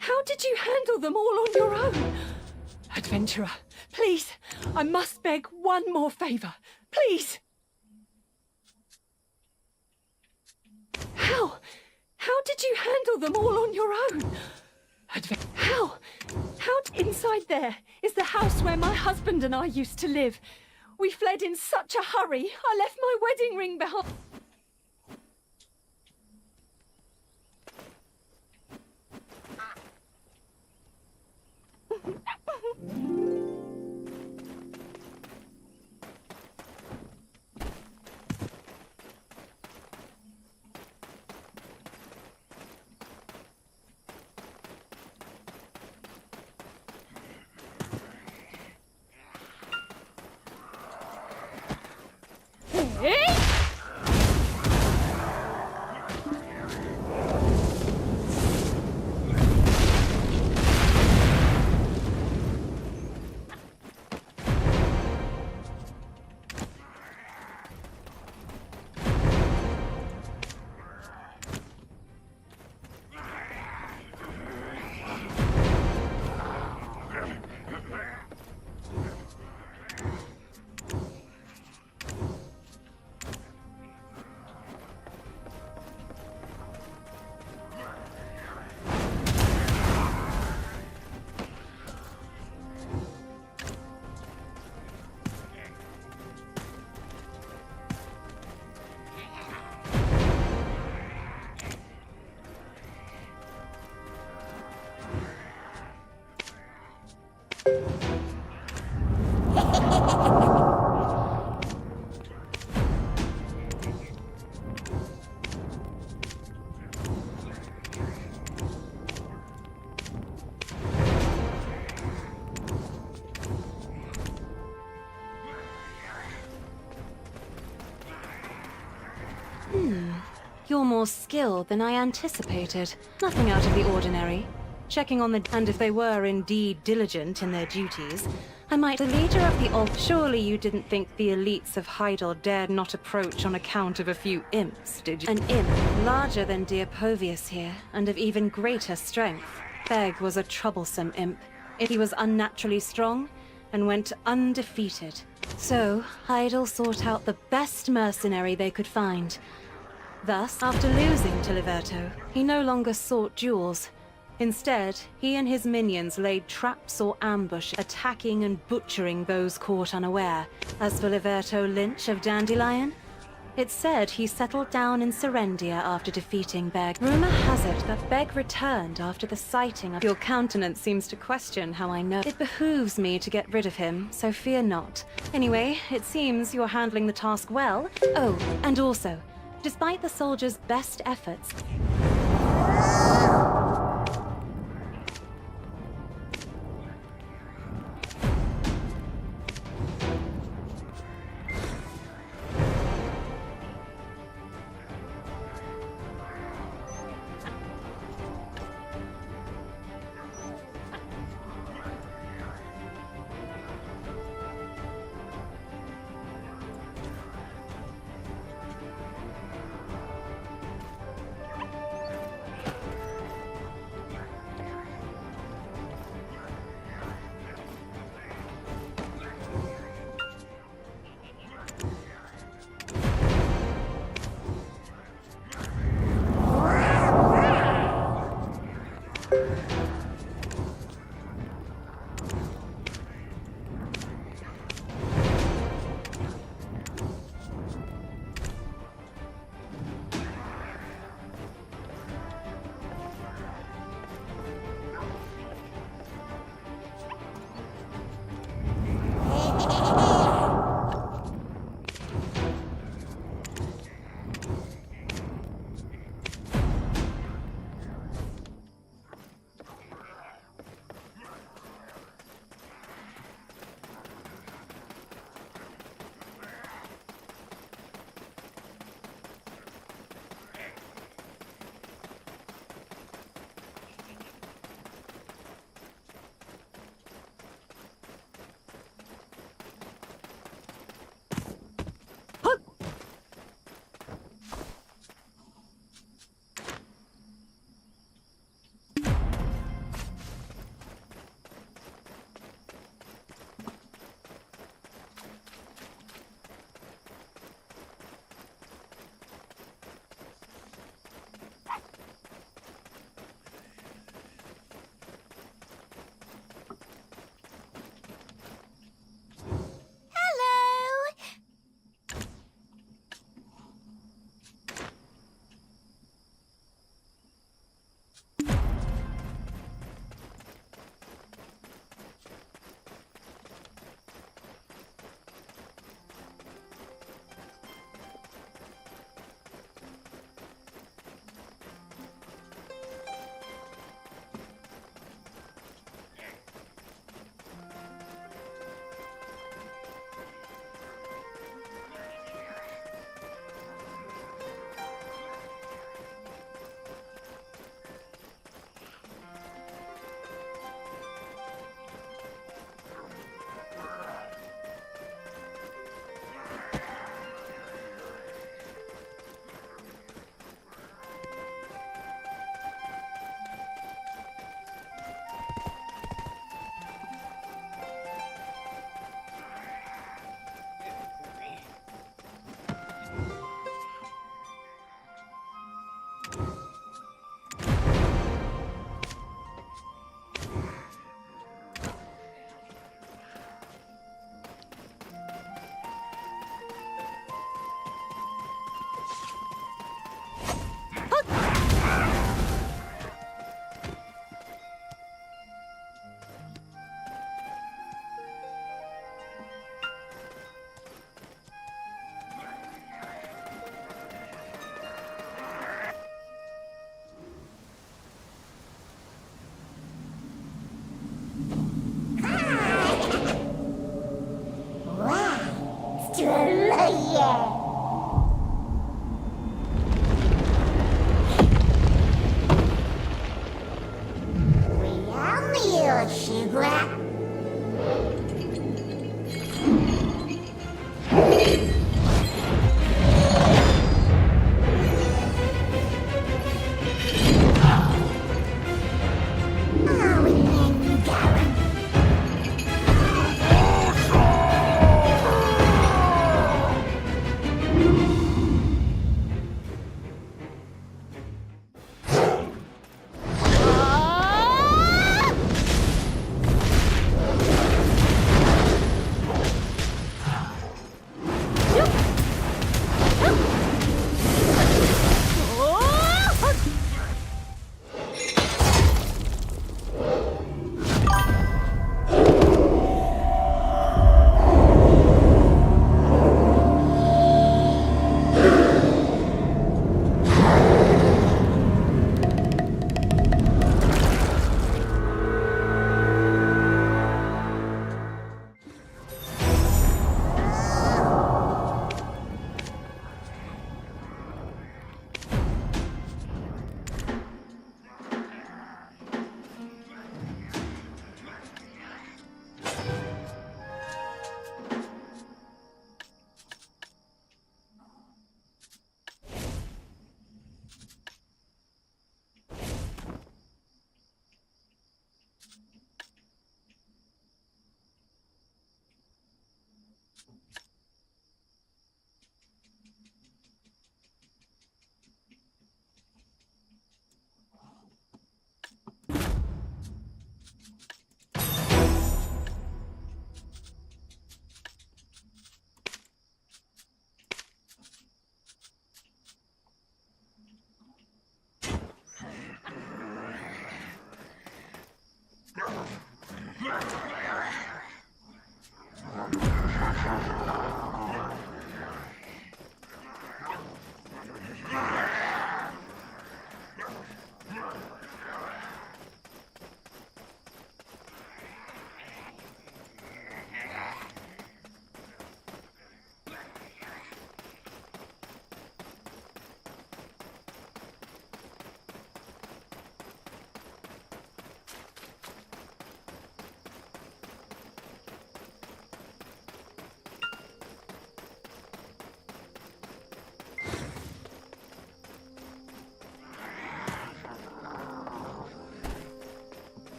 How did you handle them all on your own? Adventurer, please, I must beg one more favour. Please! How did you handle them all on your own? Inside there is the house where my husband and I used to live. We fled in such a hurry, I left my wedding ring behind. You're more skilled than I anticipated. Nothing out of the ordinary. Checking on the... And if they were indeed diligent in their duties, I might... The leader of the Alt... Surely you didn't think the elites of Hydael dared not approach on account of a few imps, did you? An imp, larger than dear Povius here, and of even greater strength. Beg was a troublesome imp. He was unnaturally strong, and went undefeated. So, Hydael sought out the best mercenary they could find. Thus, after losing to Liberto, he no longer sought duels. Instead, he and his minions laid traps or ambush, attacking and butchering those caught unaware. As for Liberto Lynch of Dandelion, it's said he settled down in Serendia after defeating Beg. Rumor has it that Beg returned after the sighting of... Your countenance seems to question how I know. It behooves me to get rid of him, so fear not. Anyway, it seems you're handling the task well. Oh, and also, despite the soldiers' best efforts...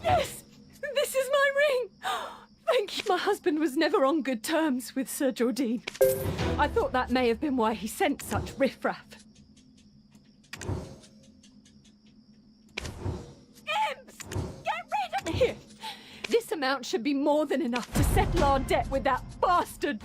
Yes! This is my ring! Thank you. My husband was never on good terms with Sir Jordine. I thought that may have been why he sent such riffraff. Imps! Get rid of him! This amount should be more than enough to settle our debt with that bastard!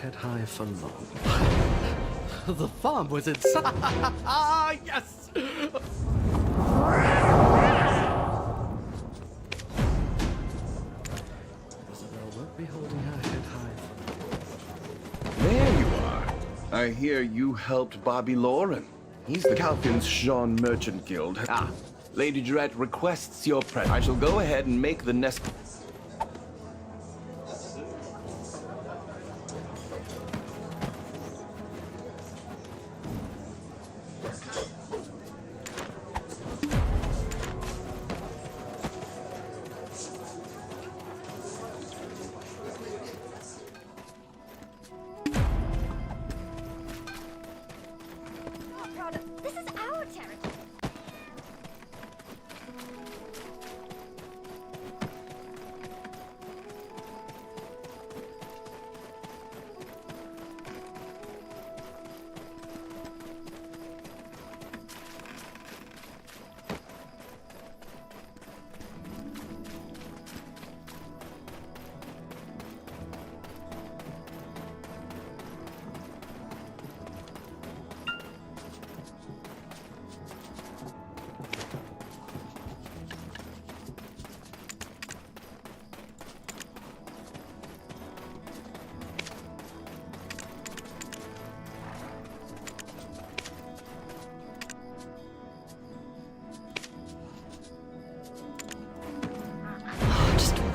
Head high for long. The farm was inside. Ah, yes! Isabel won't be holding her head high for There you are. I hear you helped Bobby Lauren. He's the Calkin's Jean Merchant Guild. Ah, Lady Durette requests your presence. I shall go ahead and make the nest. This is our territory.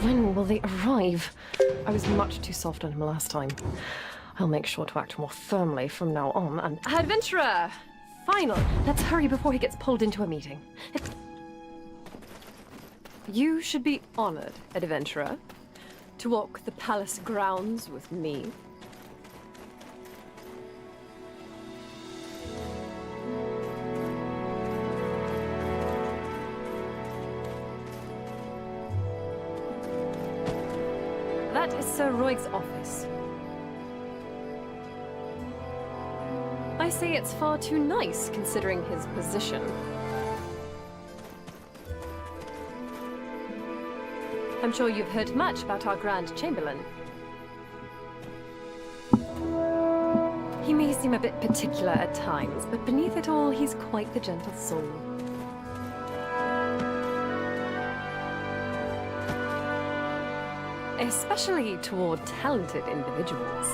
When will they arrive? I was much too soft on him last time. I'll make sure to act more firmly from now on. And adventurer! Final! Let's hurry before he gets pulled into a meeting. You should be honored, adventurer, to walk the palace grounds with me. That is Sir Royg's office. I say it's far too nice, considering his position. I'm sure you've heard much about our Grand Chamberlain. He may seem a bit particular at times, but beneath it all, he's quite the gentle soul. Especially toward talented individuals.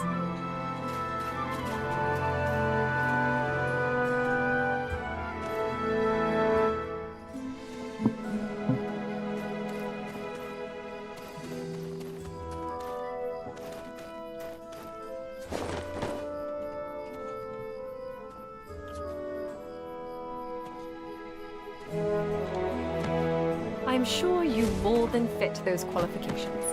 I'm sure you more than fit those qualifications.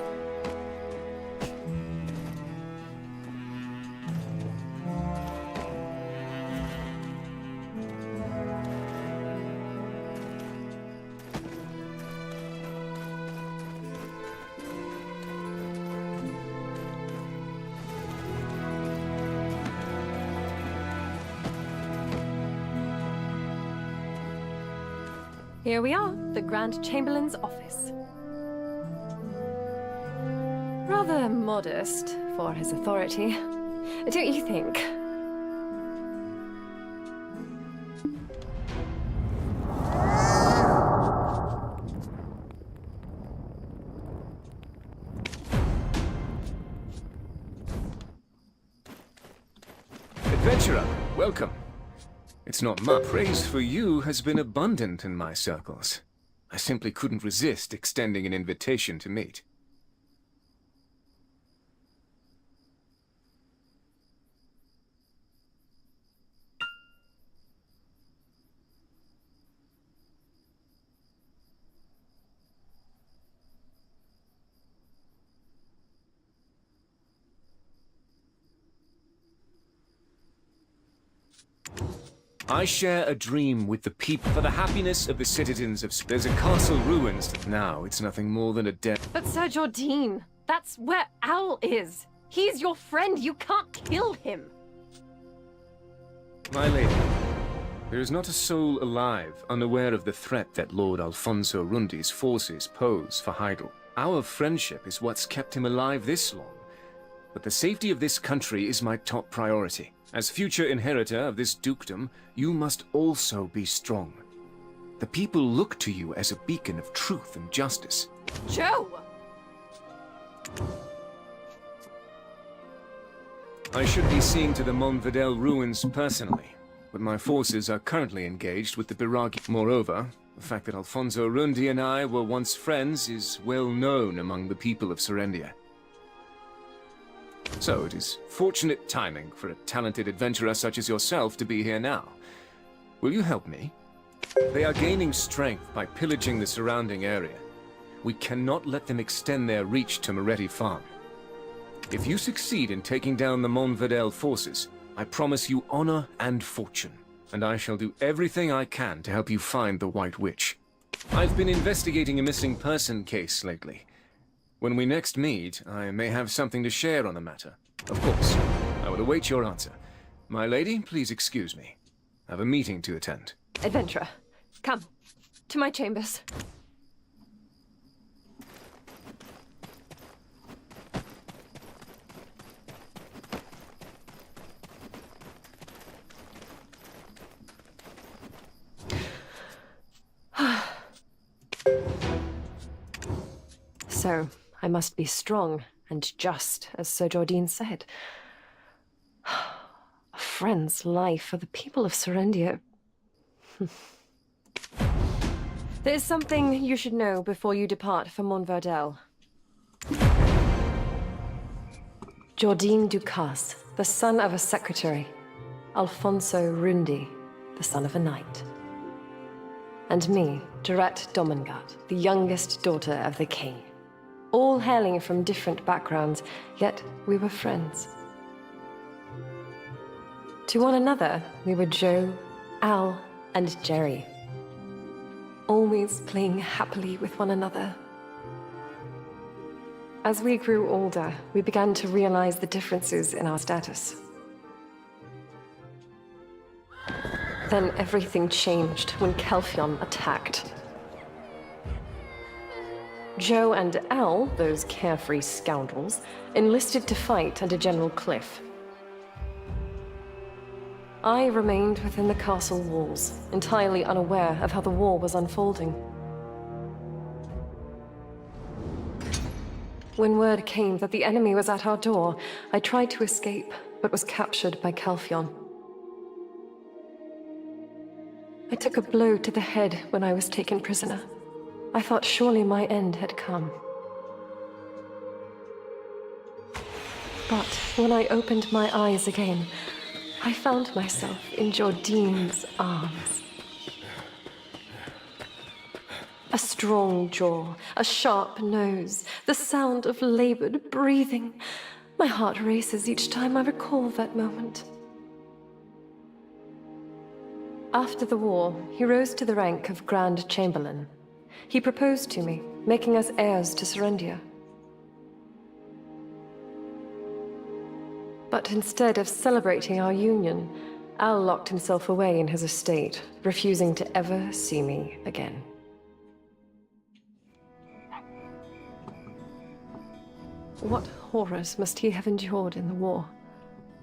Here we are, the Grand Chamberlain's office. Rather modest for his authority, don't you think? Adventurer, welcome. It's not much. Praise for you has been abundant in my circles. I simply couldn't resist extending an invitation to meet. I share a dream with the people for the happiness of the citizens of... There's a castle ruins. Now it's nothing more than a dead... But Sir Jordine, that's where Owl is. He's your friend. You can't kill him. My lady, there is not a soul alive unaware of the threat that Lord Alfonso Rundi's forces pose for Heidel. Our friendship is what's kept him alive this long. But the safety of this country is my top priority. As future inheritor of this dukedom, you must also be strong. The people look to you as a beacon of truth and justice. Joe! I should be seeing to the Montvidel ruins personally, but my forces are currently engaged with the Biragi. Moreover, the fact that Alfonso Rundi and I were once friends is well known among the people of Serendia. So it is fortunate timing for a talented adventurer such as yourself to be here now. Will you help me? They are gaining strength by pillaging the surrounding area. We cannot let them extend their reach to Moretti Farm. If you succeed in taking down the Montvidel forces, I promise you honor and fortune, and I shall do everything I can to help you find the White Witch. I've been investigating a missing person case lately. When we next meet, I may have something to share on the matter. Of course, I will await your answer. My lady, please excuse me. I have a meeting to attend. Adventurer, come to my chambers. So, I must be strong and just, as Sir Jordine said. A friend's life for the people of Serendia. There's something you should know before you depart for Montvidel. Jordine Ducasse, the son of a secretary. Alfonso Rundi, the son of a knight. And me, Jarette Domingat, the youngest daughter of the king. All hailing from different backgrounds, yet we were friends. To one another, we were Joe, Al, and Jerry. Always playing happily with one another. As we grew older, we began to realize the differences in our status. Then everything changed when Kelfion attacked. Joe and Al, those carefree scoundrels, enlisted to fight under General Cliff. I remained within the castle walls, entirely unaware of how the war was unfolding. When word came that the enemy was at our door, I tried to escape, but was captured by Kelfion. I took a blow to the head when I was taken prisoner. I thought surely my end had come. But when I opened my eyes again, I found myself in Jordine's arms. A strong jaw, a sharp nose, the sound of labored breathing. My heart races each time I recall that moment. After the war, he rose to the rank of Grand Chamberlain. He proposed to me, making us heirs to Serendia. But instead of celebrating our union, Al locked himself away in his estate, refusing to ever see me again. What horrors must he have endured in the war?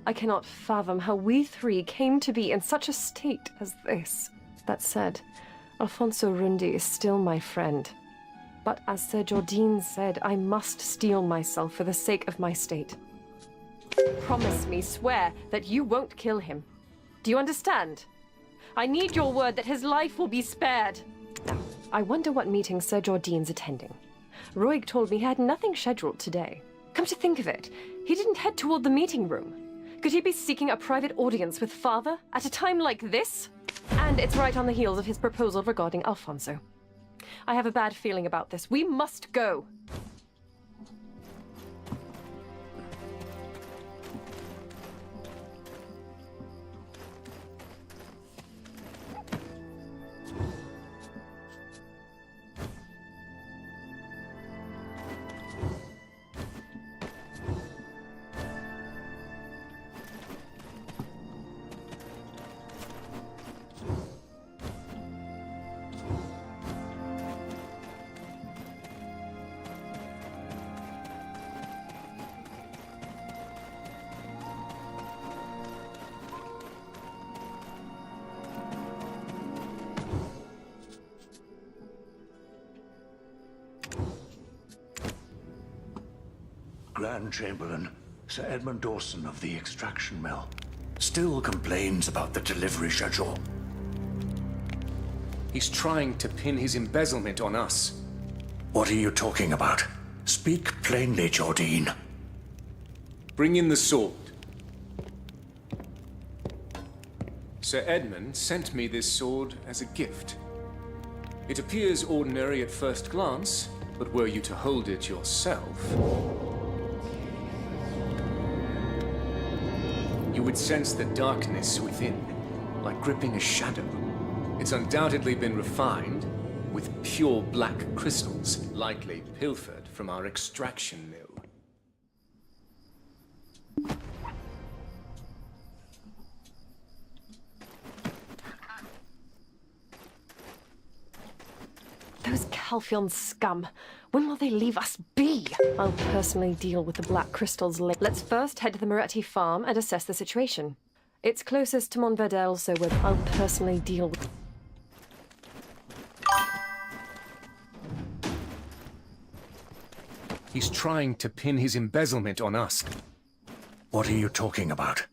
I cannot fathom how we three came to be in such a state as this. That said, Alfonso Rundi is still my friend. But as Sir Jordan said, I must steel myself for the sake of my state. Promise me, swear, that you won't kill him. Do you understand? I need your word that his life will be spared. Now, I wonder what meeting Sir Jordan's attending. Roig told me he had nothing scheduled today. Come to think of it, he didn't head toward the meeting room. Could he be seeking a private audience with Father at a time like this? And it's right on the heels of his proposal regarding Alfonso. I have a bad feeling about this. We must go. Grand Chamberlain, Sir Edmund Dawson of the Extraction Mill, still complains about the delivery schedule. He's trying to pin his embezzlement on us. What are you talking about? Speak plainly, Jordan. Bring in the sword. Sir Edmund sent me this sword as a gift. It appears ordinary at first glance, but were you to hold it yourself, you would sense the darkness within, like gripping a shadow. It's undoubtedly been refined with pure black crystals, likely pilfered from our extraction mill. Those Calphion scum. When will they leave us be? I'll personally deal with the black crystals later. Let's first head to the Moretti farm and assess the situation. It's closest to Montverdel, so I'll personally deal with... He's trying to pin his embezzlement on us. What are you talking about?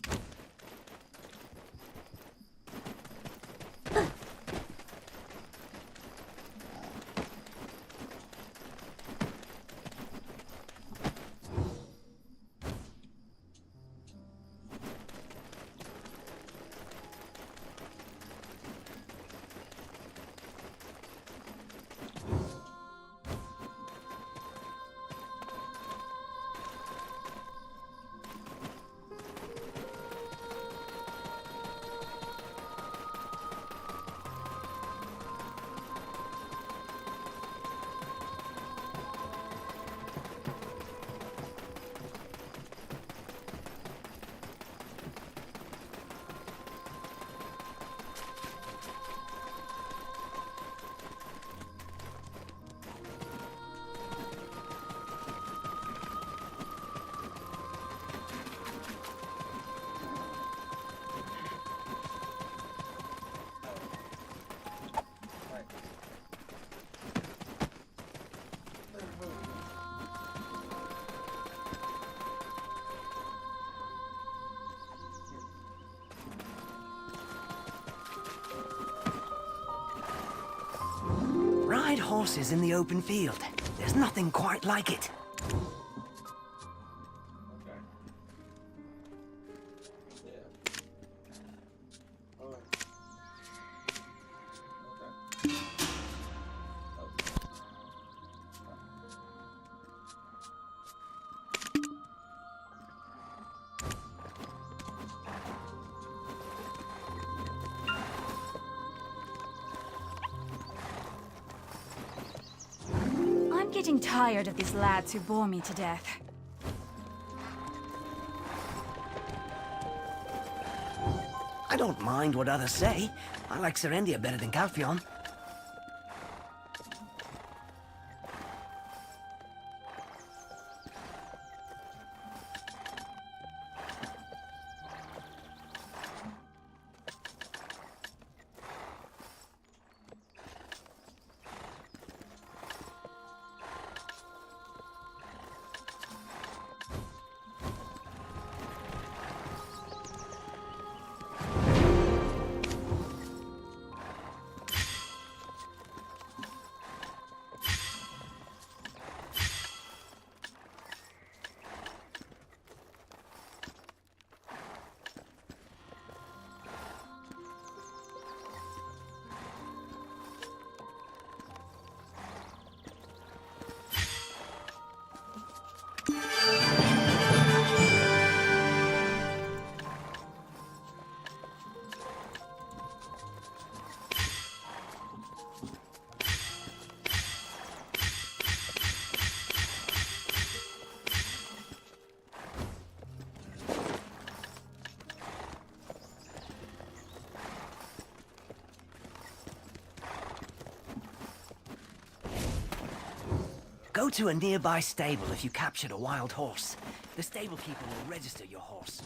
Ride horses in the open field. There's nothing quite like it. I'm getting tired of these lads who bore me to death. I don't mind what others say. I like Serendia better than Calphion. Go to a nearby stable if you captured a wild horse. The stable keeper will register your horse.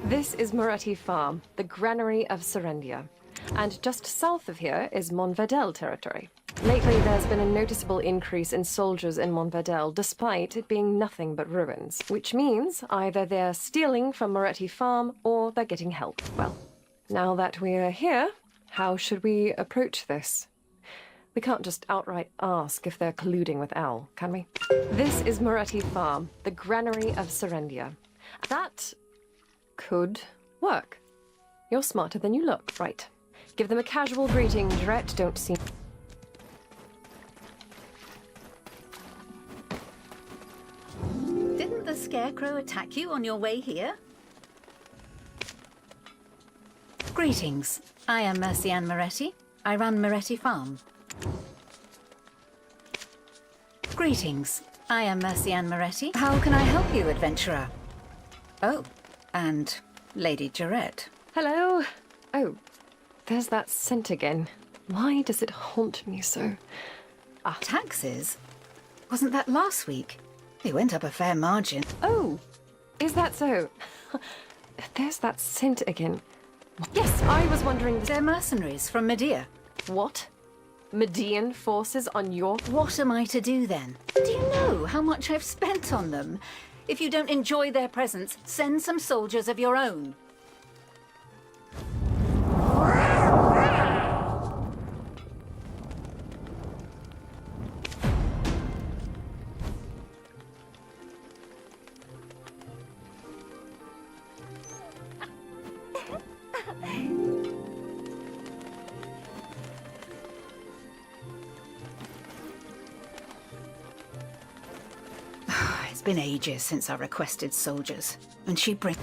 This is Moretti Farm, the granary of Serendia. And just south of here is Montverdel territory. Lately, there's been a noticeable increase in soldiers in Montverdel, despite it being nothing but ruins. Which means either they're stealing from Moretti Farm, or they're getting help. Well, now that we're here, how should we approach this? We can't just outright ask if they're colluding with Al, can we? This is Moretti Farm, the granary of Serendia. That could work. You're smarter than you look, right? Give them a casual greeting, Dret. Don't seem... Didn't the Scarecrow attack you on your way here? Greetings. I am Mercianne Moretti. I run Moretti Farm. Greetings. I am Mercianne Moretti. How can I help you, adventurer? Oh, and Lady Jarette. Hello. Oh, there's that scent again. Why does it haunt me so? Taxes? Wasn't that last week? They went up a fair margin. Oh, is that so? There's that scent again. Yes, I was wondering... They're mercenaries from Medea. What? Median forces on your... What am I to do then? Do you know how much I've spent on them? If you don't enjoy their presence, send some soldiers of your own. It's been ages since I requested soldiers, and she brings...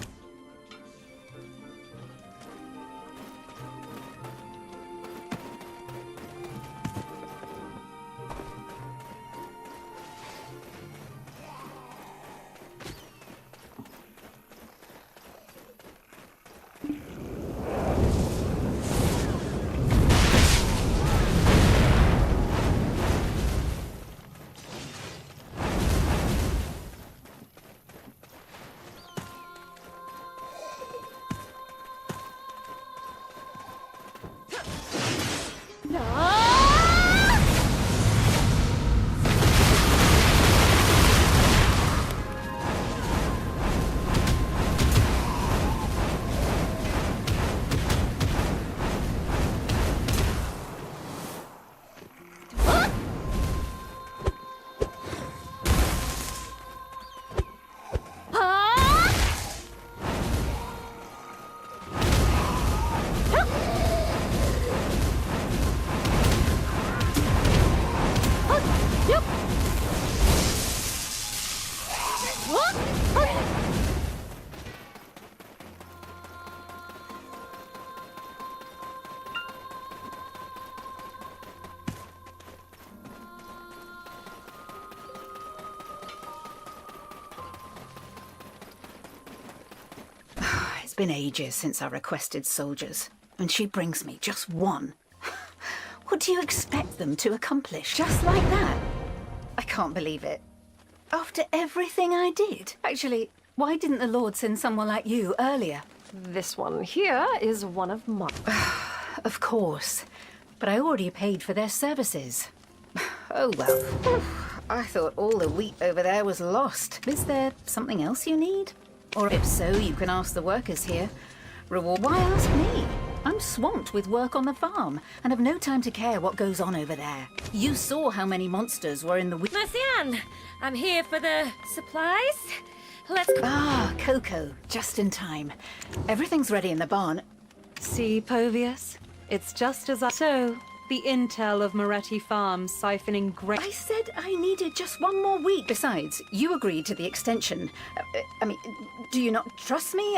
It's been ages since I requested soldiers, and she brings me just one. What do you expect them to accomplish? Just like that? I can't believe it. After everything I did. Actually, why didn't the Lord send someone like you earlier? This one here is one of mine. Of course. But I already paid for their services. Oh well. I thought all the wheat over there was lost. Is there something else you need? Or if so, you can ask the workers here. Reward. Why ask me? I'm swamped with work on the farm and have no time to care what goes on over there. You saw how many monsters were in the wheat. Marcian, I'm here for the supplies. Let's go. Ah, Coco, just in time. Everything's ready in the barn. See, Povius? It's just as I... So, the intel of Moretti Farms siphoning grain... I said I needed just one more week. Besides, you agreed to the extension. I mean, do you not trust me?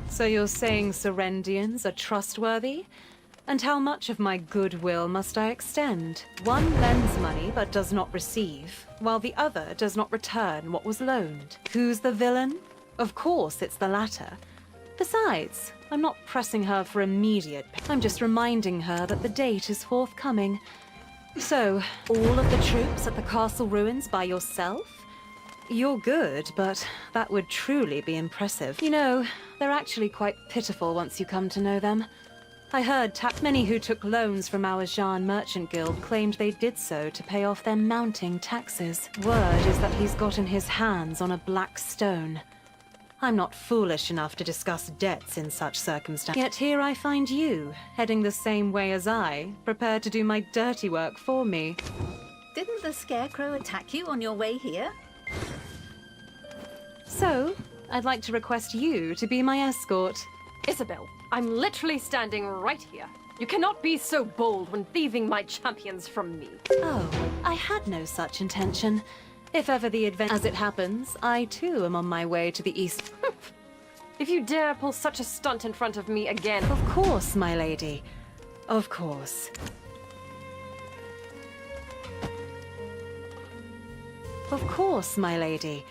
So you're saying Serendians are trustworthy? And how much of my goodwill must I extend? One lends money but does not receive, while the other does not return what was loaned. Who's the villain? Of course it's the latter. Besides, I'm not pressing her for immediate I'm just reminding her that the date is forthcoming. So, all of the troops at the castle ruins by yourself? You're good, but that would truly be impressive. You know, they're actually quite pitiful once you come to know them. I heard many who took loans from our Jean Merchant Guild claimed they did so to pay off their mounting taxes. Word is that he's gotten his hands on a black stone. I'm not foolish enough to discuss debts in such circumstances. Yet here I find you, heading the same way as I, prepared to do my dirty work for me. Didn't the Scarecrow attack you on your way here? So, I'd like to request you to be my escort. Isabel, I'm literally standing right here. You cannot be so bold when thieving my champions from me. Oh, I had no such intention. If ever the event... As it happens, I too am on my way to the east. If you dare pull such a stunt in front of me again... Of course, my lady. Of course. Of course, my lady.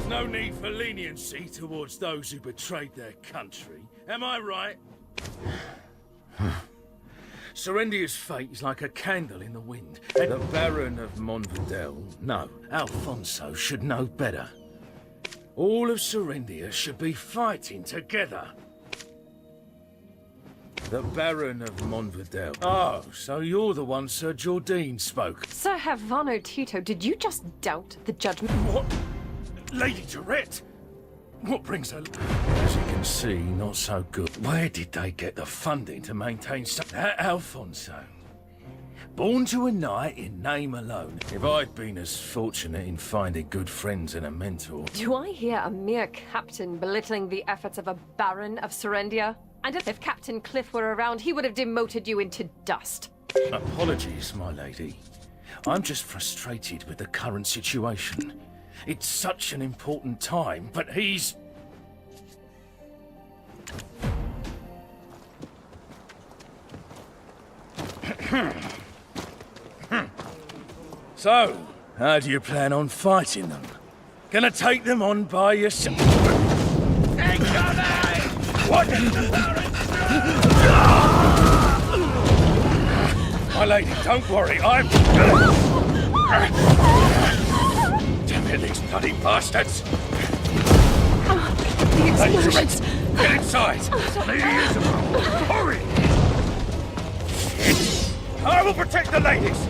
No need for leniency towards those who betrayed their country. Am I right? Serendia's fate is like a candle in the wind. And the Baron of Monvidel, no, Alfonso, should know better. All of Serendia should be fighting together. The Baron of Monvidel. Oh, so you're the one Sir Jordine spoke. Sir Havano Tito, did you just doubt the judgment? What? Lady Durette? What brings her... As you can see, not so good. Where did they get the funding to maintain that Alfonso? Born to a knight in name alone. If I'd been as fortunate in finding good friends and a mentor... Do I hear a mere captain belittling the efforts of a Baron of Serendia? And if Captain Cliff were around, he would have demoted you into dust. Apologies, my lady. I'm just frustrated with the current situation. It's such an important time, but he's... So, how do you plan on fighting them? Gonna take them on by yourself? What? My lady, don't worry, I'm... Damn it, these bloody bastards! The explosions! Get inside! Lady Isabel, hurry! I will protect the ladies!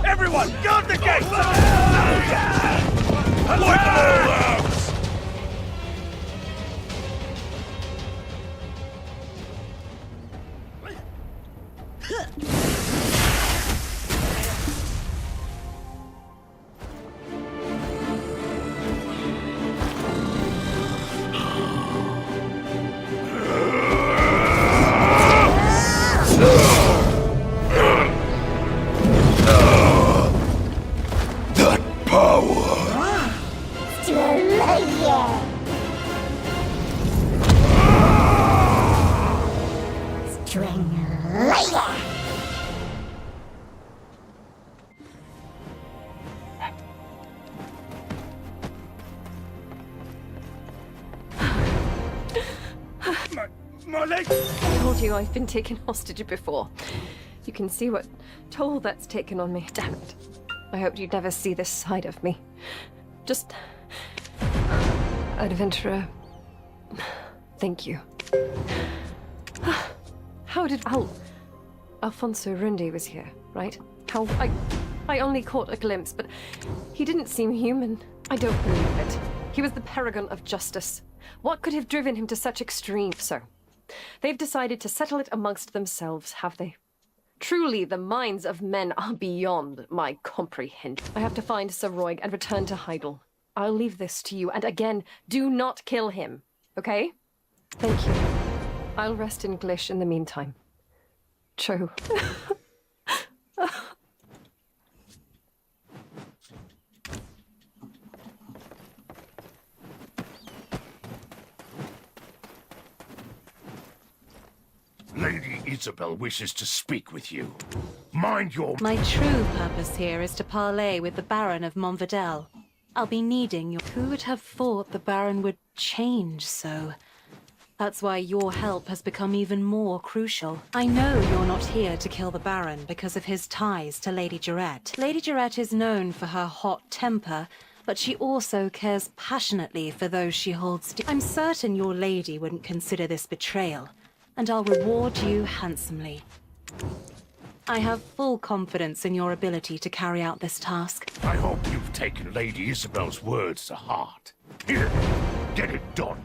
Everyone, guard the gates! Wipe them all out! My leg! I told you I've been taken hostage before. You can see what toll that's taken on me. Damn it. I hoped you'd never see this side of me. Just... adventurer. Thank you. How did Alfonso Rundi was here, right? How I only caught a glimpse, but he didn't seem human. I don't believe it. He was the paragon of justice. What could have driven him to such extreme? So, they've decided to settle it amongst themselves, have they? Truly, the minds of men are beyond my comprehension. I have to find Sir Roig and return to Heidel. I'll leave this to you, and again, do not kill him, okay? Thank you. I'll rest in Glish in the meantime. Cho. Lady Isabel wishes to speak with you. Mind your... My true purpose here is to parley with the Baron of Montvidel. I'll be needing your... Who would have thought the Baron would change so? That's why your help has become even more crucial. I know you're not here to kill the Baron because of his ties to Lady Jarrett. Lady Jarrett is known for her hot temper, but she also cares passionately for those she holds dear. I'm certain your lady wouldn't consider this betrayal, and I'll reward you handsomely. I have full confidence in your ability to carry out this task. I hope you've taken Lady Isabel's words to heart. Here, get it done.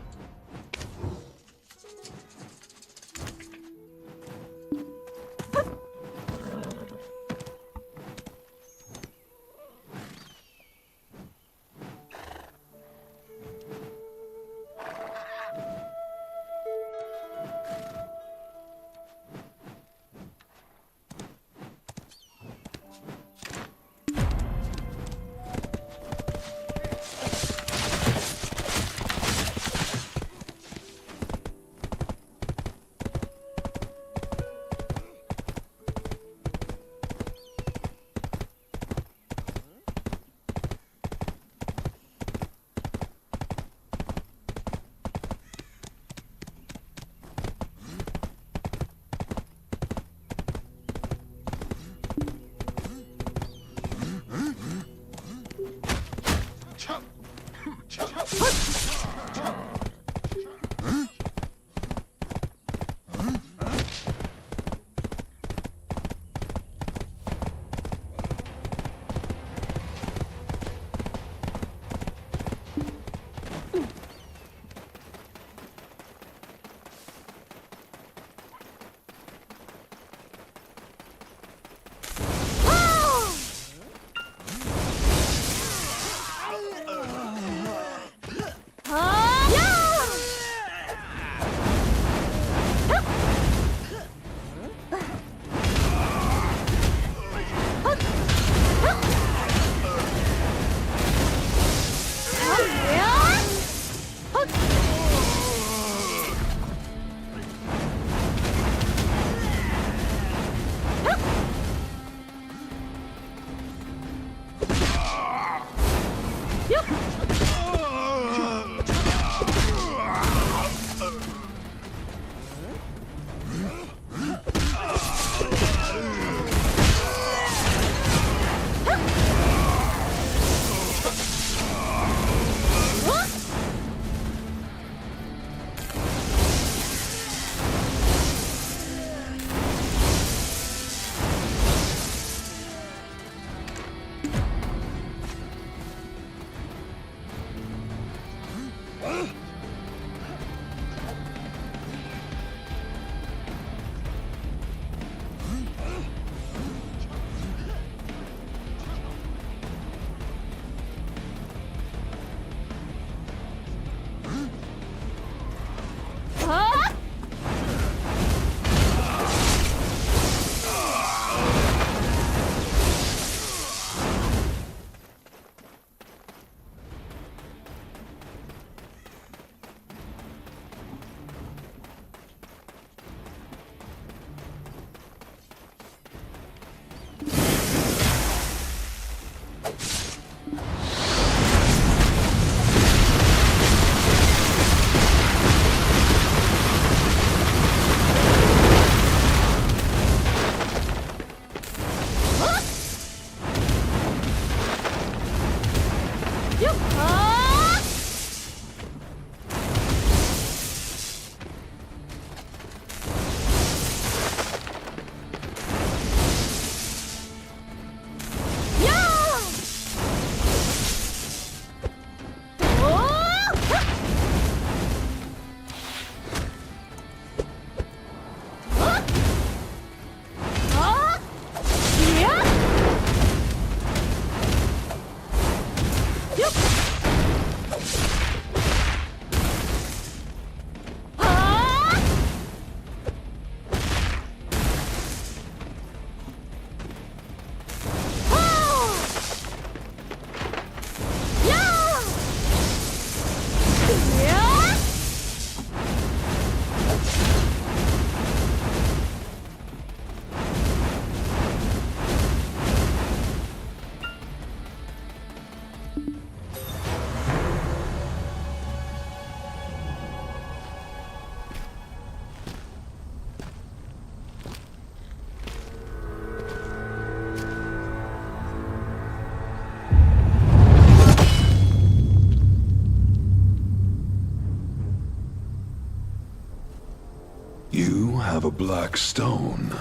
You have a black stone.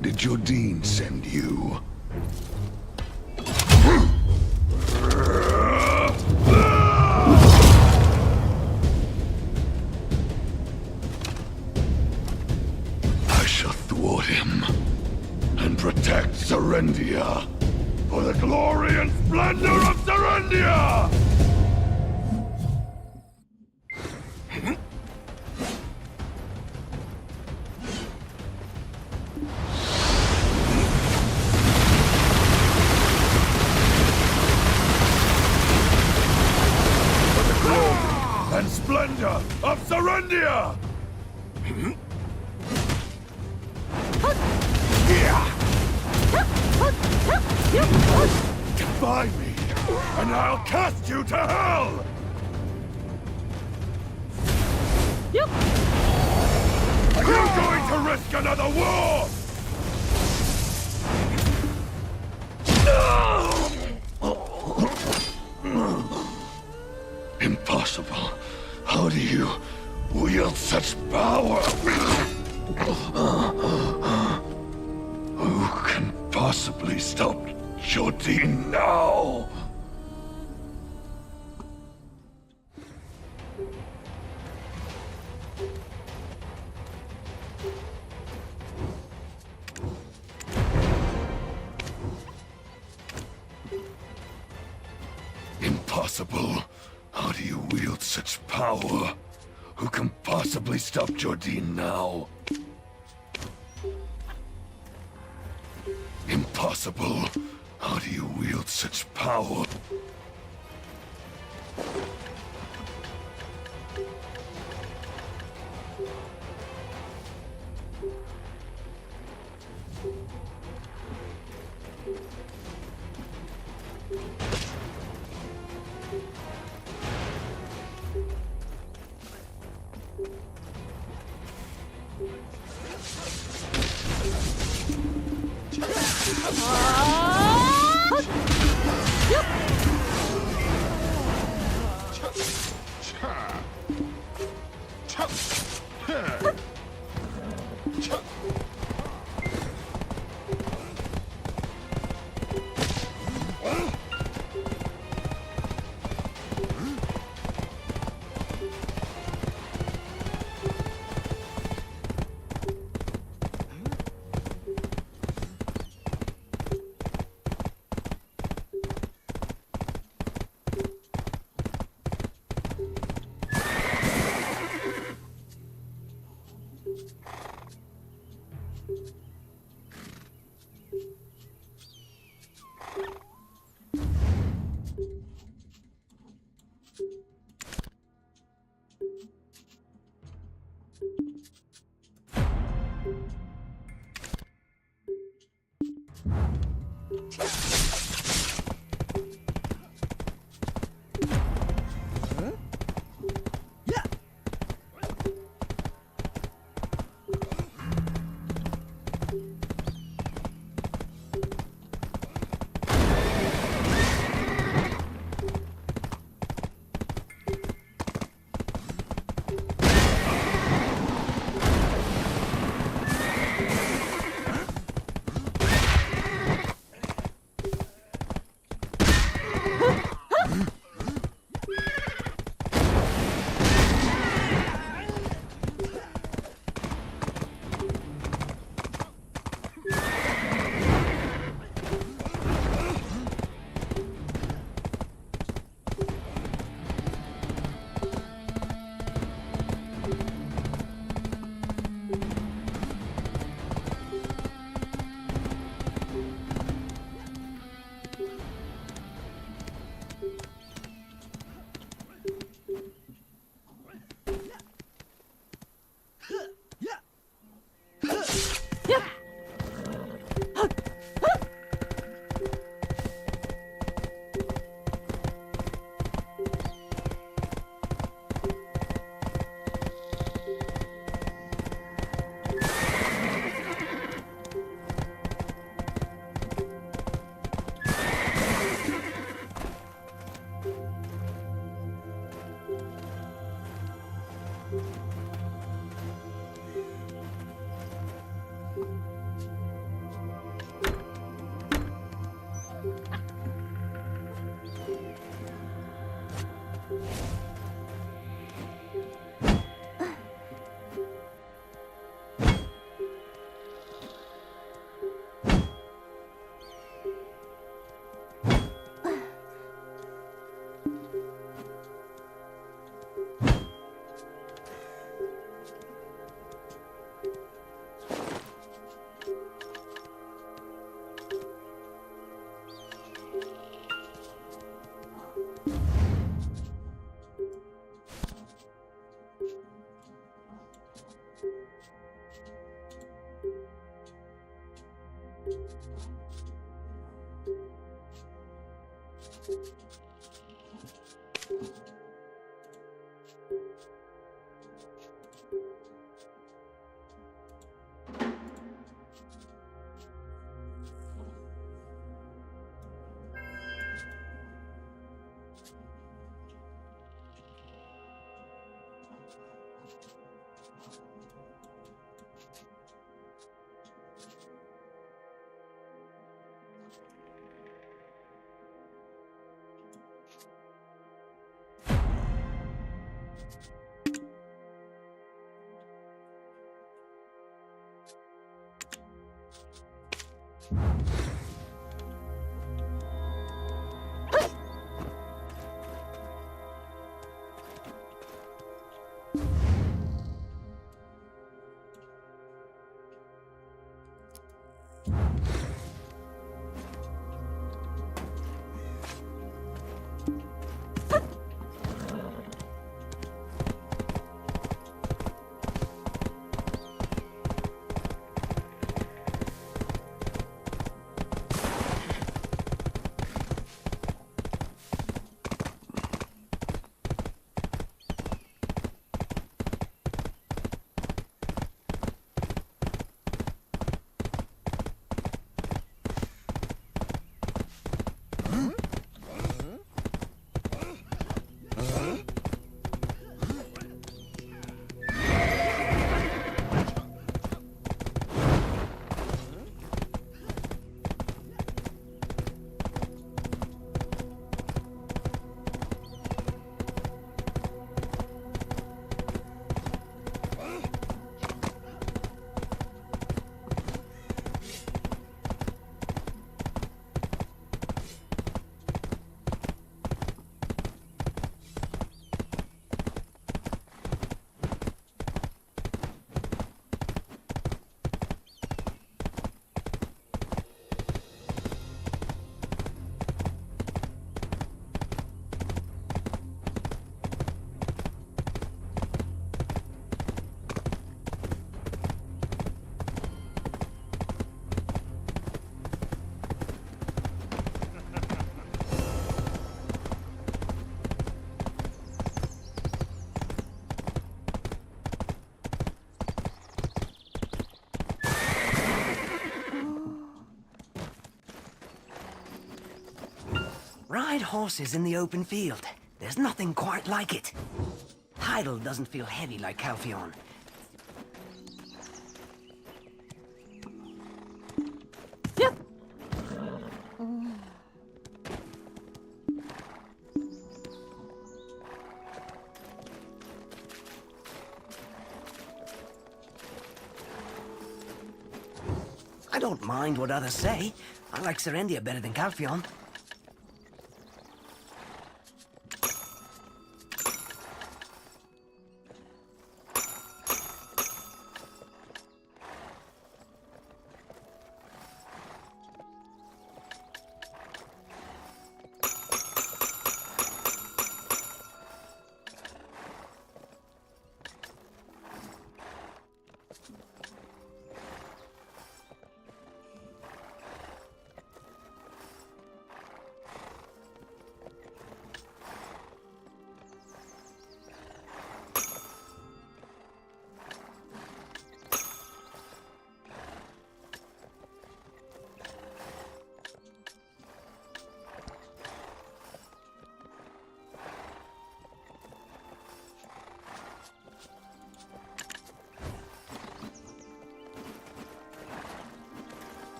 Did Jordine send you? I shall thwart him and protect Serendia for the glory and splendor of Serendia! And splendor of Serendia! Defy me, and I'll cast you to hell! Are you going to risk another war? Impossible. How do you wield such power? Who can possibly stop Jordine now? Impossible. How do you wield such power? Who can possibly stop Jordine now? Impossible. How do you wield such power? Ride horses in the open field. There's nothing quite like it. Heidel doesn't feel heavy like Calpheon. I don't mind what others say. I like Serendia better than Calpheon.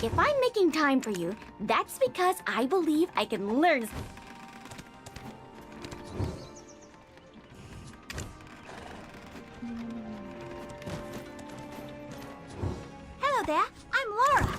If I'm making time for you, that's because I believe I can learn. Hello there, I'm Laura.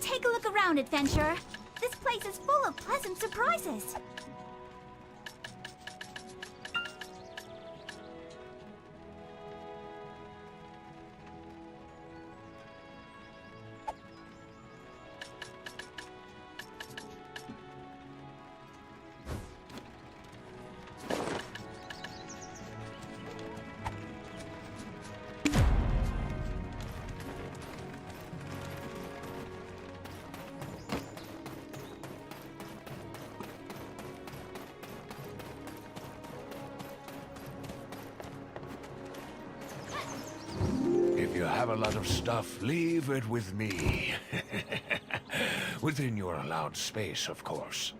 Take a look around, adventurer. This place is full of pleasant surprises. If you have a lot of stuff, leave it with me. Within your allowed space, of course.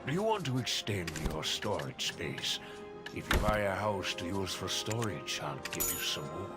Do you want to extend your storage space? If you buy a house to use for storage, I'll give you some more.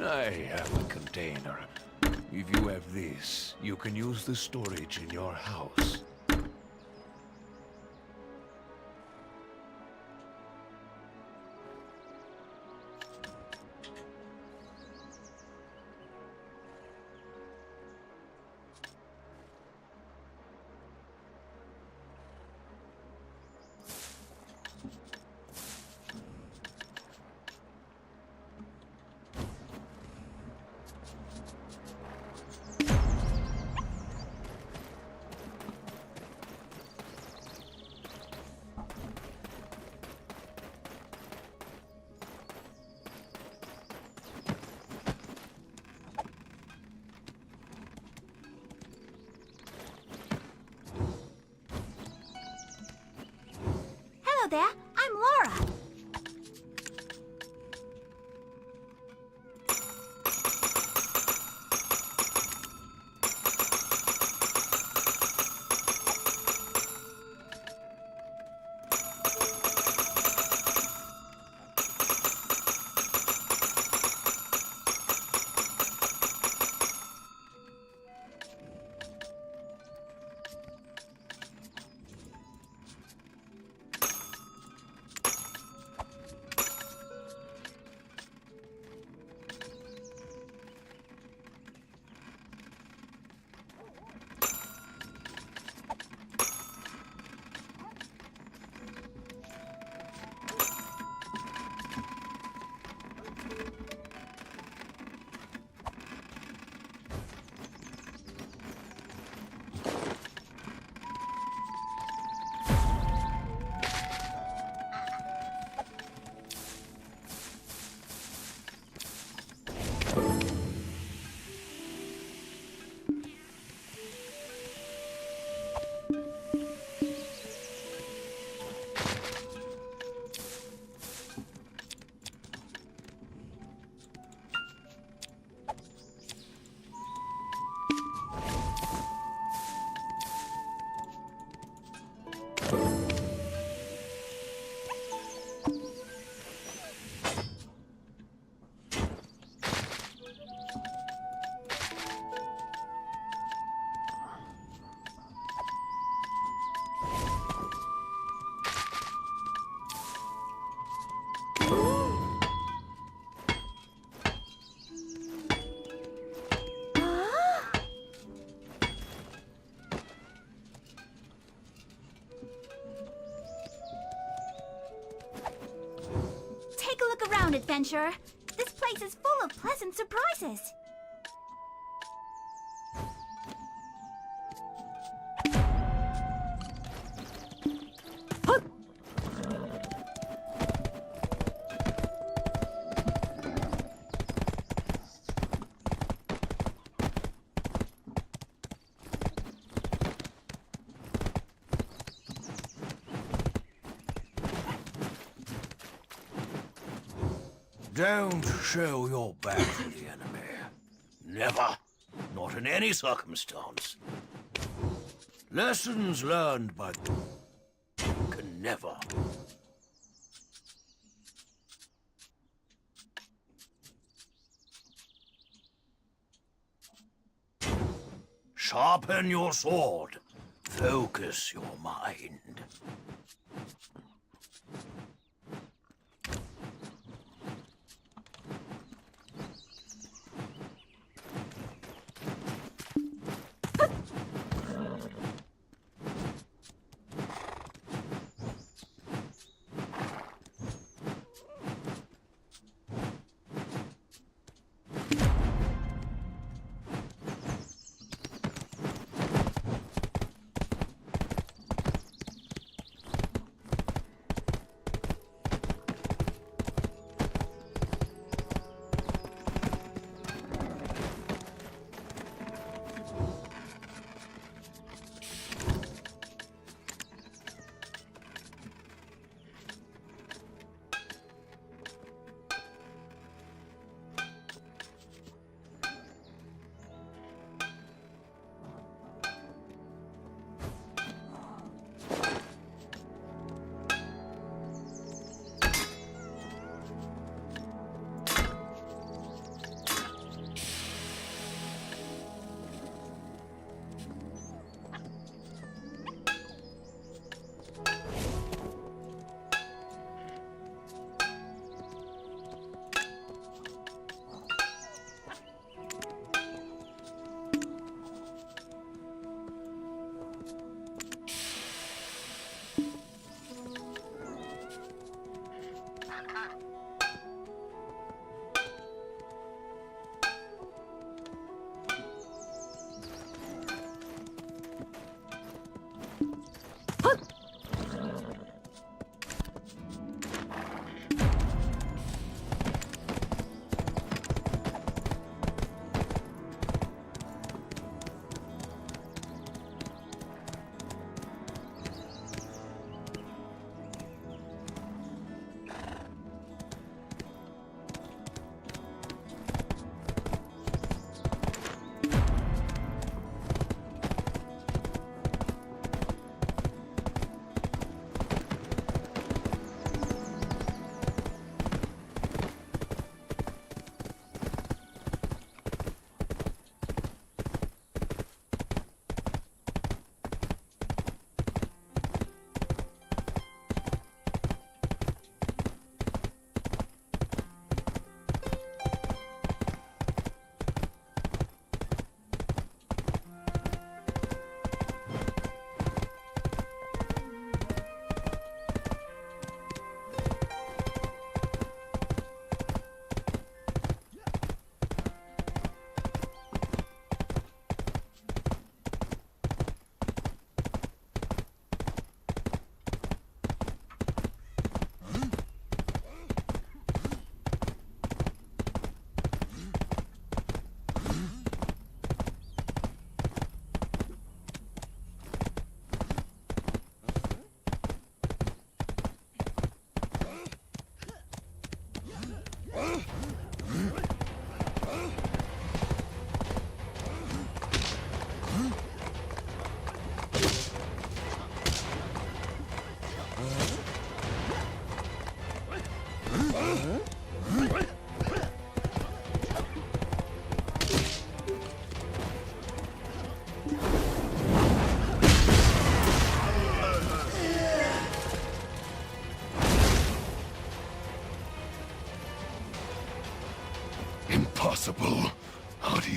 I have a container. If you have this, you can use the storage in your house. Hello there, I'm Laura. Take a look around, adventurer. This place is full of pleasant surprises. Don't show your back to the enemy. Never. Not in any circumstance. Lessons learned by can never. Sharpen your sword. Focus your mind.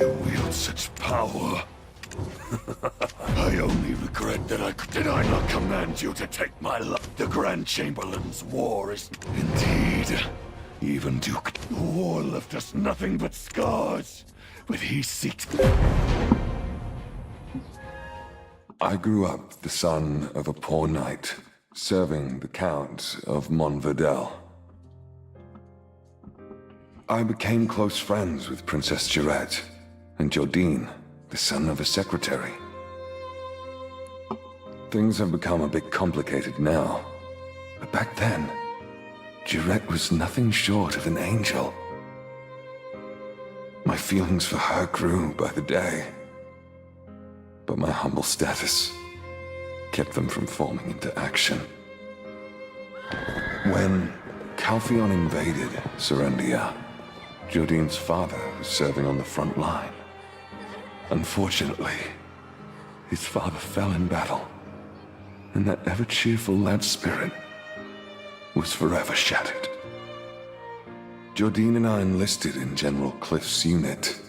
you wield such power? I only regret that Did I not command you to take my life? The Grand Chamberlain's war is... Indeed. Even Duke... The war left us nothing but scars. But he seeks... I grew up the son of a poor knight, serving the Count of Montverdel. I became close friends with Princess Jarette and Jordine, the son of a secretary. Things have become a bit complicated now, but back then, Jarette was nothing short of an angel. My feelings for her grew by the day, but my humble status kept them from forming into action. When Calpheon invaded Serendia, Jordine's father was serving on the front line. Unfortunately, his father fell in battle, and that ever-cheerful lad spirit was forever shattered. Jordine and I enlisted in General Cliff's unit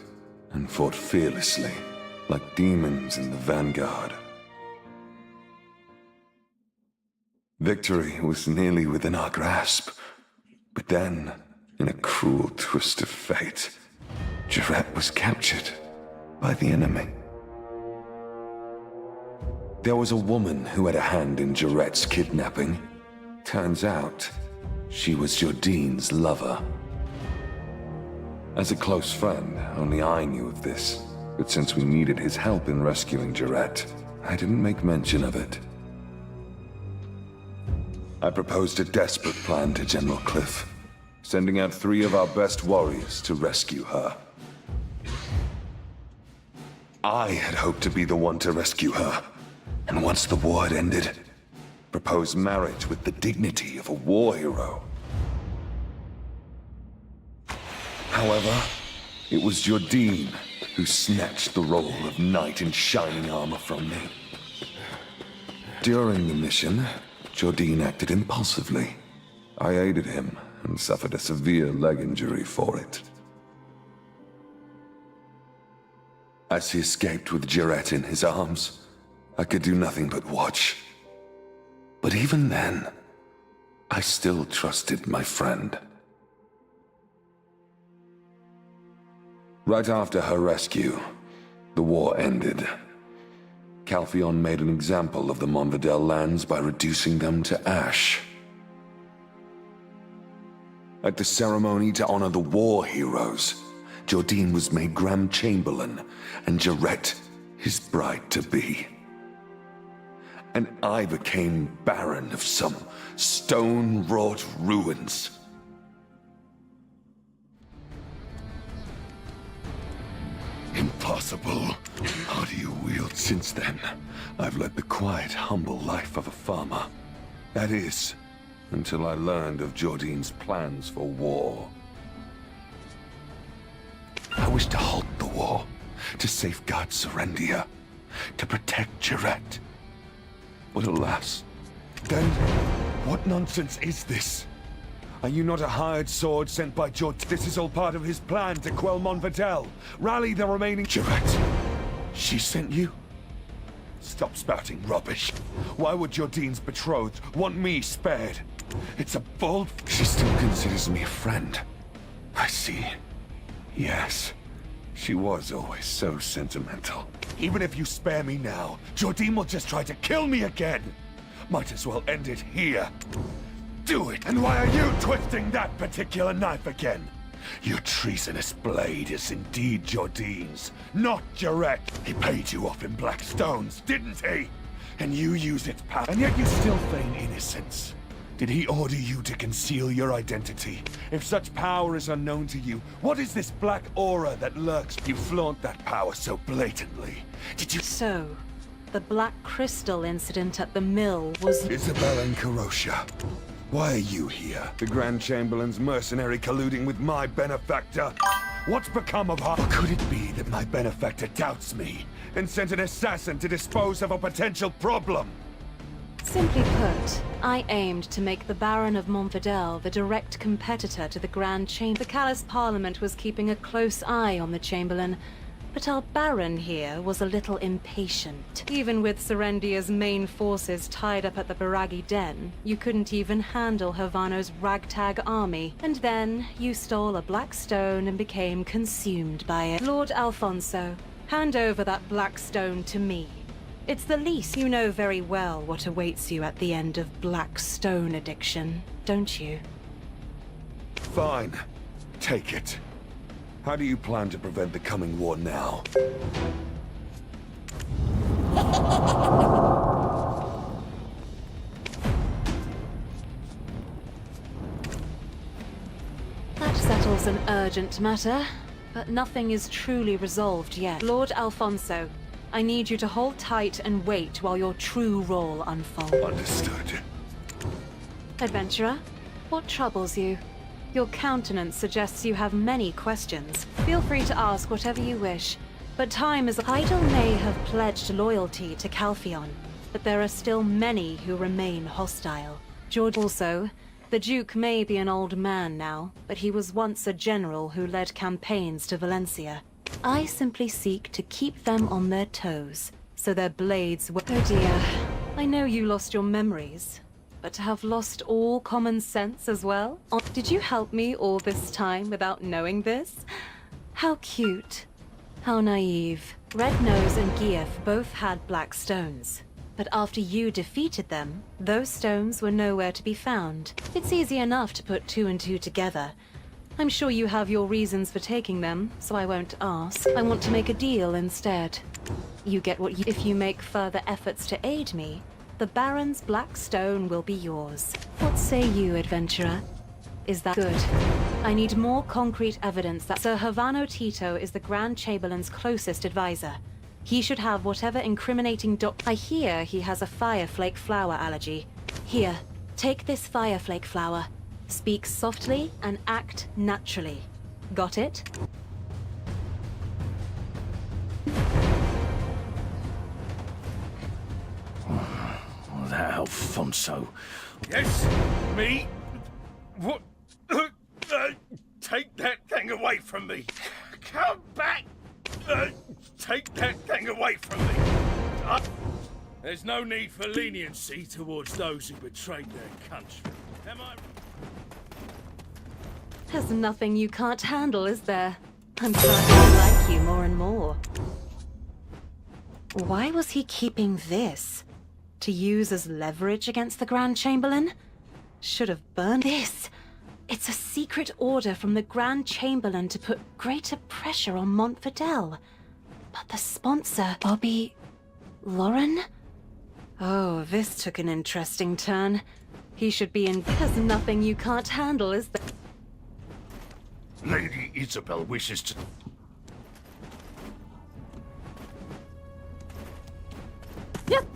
and fought fearlessly, like demons in the vanguard. Victory was nearly within our grasp, but then, in a cruel twist of fate, Jarette was captured by the enemy. There was a woman who had a hand in Jarette's kidnapping. Turns out, she was Jordine's lover. As a close friend, only I knew of this, but since we needed his help in rescuing Jarette, I didn't make mention of it. I proposed a desperate plan to General Cliff, sending out 3 of our best warriors to rescue her. I had hoped to be the one to rescue her, and once the war had ended, propose marriage with the dignity of a war hero. However, it was Jordine who snatched the role of knight in shining armor from me. During the mission, Jordine acted impulsively. I aided him and suffered a severe leg injury for it. As he escaped with Jarette in his arms, I could do nothing but watch. But even then, I still trusted my friend. Right after her rescue, the war ended. Calpheon made an example of the Montverdel lands by reducing them to ash. At the ceremony to honor the war heroes, Jordine was made Grand Chamberlain, and Jarette his bride-to-be. And I became Baron of some stone-wrought ruins. Impossible. How do you wield? Since then, I've led the quiet, humble life of a farmer. That is, until I learned of Jordine's plans for war. I wished to halt the war, to safeguard Serendia, to protect Jarette. But alas, Then, what nonsense is this? Are you not a hired sword sent by Jordine? This is all part of his plan to quell Montverdel. Rally the remaining... Jarette, she sent you? Stop spouting rubbish. Why would Jordine's betrothed want me spared? It's a bold... She still considers me a friend. I see. Yes. She was always so sentimental. Even if you spare me now, Jordine will just try to kill me again. Might as well end it here. Do it! And why are you twisting that particular knife again? Your treasonous blade is indeed Jordine's, not Jarette. He paid you off in black stones, didn't he? And you use its power, and yet you still feign innocence. Did he order you to conceal your identity? If such power is unknown to you, what is this black aura that lurks? You flaunt that power so blatantly. Did you... So, the Black Crystal incident at the mill was... Isabel and Karosha. Why are you here? The Grand Chamberlain's mercenary colluding with my benefactor? What's become of her? Or could it be that my benefactor doubts me and sent an assassin to dispose of a potential problem? Simply put, I aimed to make the Baron of Montverdel the direct competitor to the Grand Chamber. The Callous Parliament was keeping a close eye on the Chamberlain, But our Baron here was a little impatient. Even with Serendia's main forces tied up at the Baragi Den, you couldn't even handle Havano's ragtag army. And then you stole a black stone and became consumed by it. Lord Alfonso, hand over that black stone to me. It's the least. You know very well what awaits you at the end of black stone addiction, don't you? Fine. Take it. How do you plan to prevent the coming war now? That settles an urgent matter, but nothing is truly resolved yet. Lord Alfonso, I need you to hold tight and wait while your true role unfolds. Understood. Adventurer, what troubles you? Your countenance suggests you have many questions. Feel free to ask whatever you wish, but time is... Heidel may have pledged loyalty to Calpheon, but there are still many who remain hostile. George also, the Duke may be an old man now, but he was once a general who led campaigns to Valencia. I simply seek to keep them on their toes, so their blades will... Oh dear, I know you lost your memories. But to have lost all common sense as well? Did you help me all this time without knowing this? How cute. How naive. Red Nose and Gief both had black stones. But after you defeated them, those stones were nowhere to be found. It's easy enough to put two and two together. I'm sure you have your reasons for taking them, so I won't ask. I want to make a deal instead. You get what you... If you make further efforts to aid me, the Baron's black stone will be yours. What say you, adventurer? Is that good? I need more concrete evidence that Sir Havano Tito is the Grand Chamberlain's closest advisor. He should have whatever incriminating I hear he has a fireflake flower allergy. Here, take this fireflake flower. Speak softly and act naturally. Got it? That Alfonso. Yes, me? What? Take that thing away from me. Come back. Take that thing away from me. There's no need for leniency towards those who betrayed their country. Am I... There's nothing you can't handle, is there? I'm starting to like you more and more. Why was he keeping this? To use as leverage against the Grand Chamberlain? Should have burned this. It's a secret order from the Grand Chamberlain to put greater pressure on Montfidel. But the sponsor, Bobby... Lauren? Oh, this took an interesting turn. He should be in... There's nothing you can't handle, is there? Lady Isabel wishes to... Yep.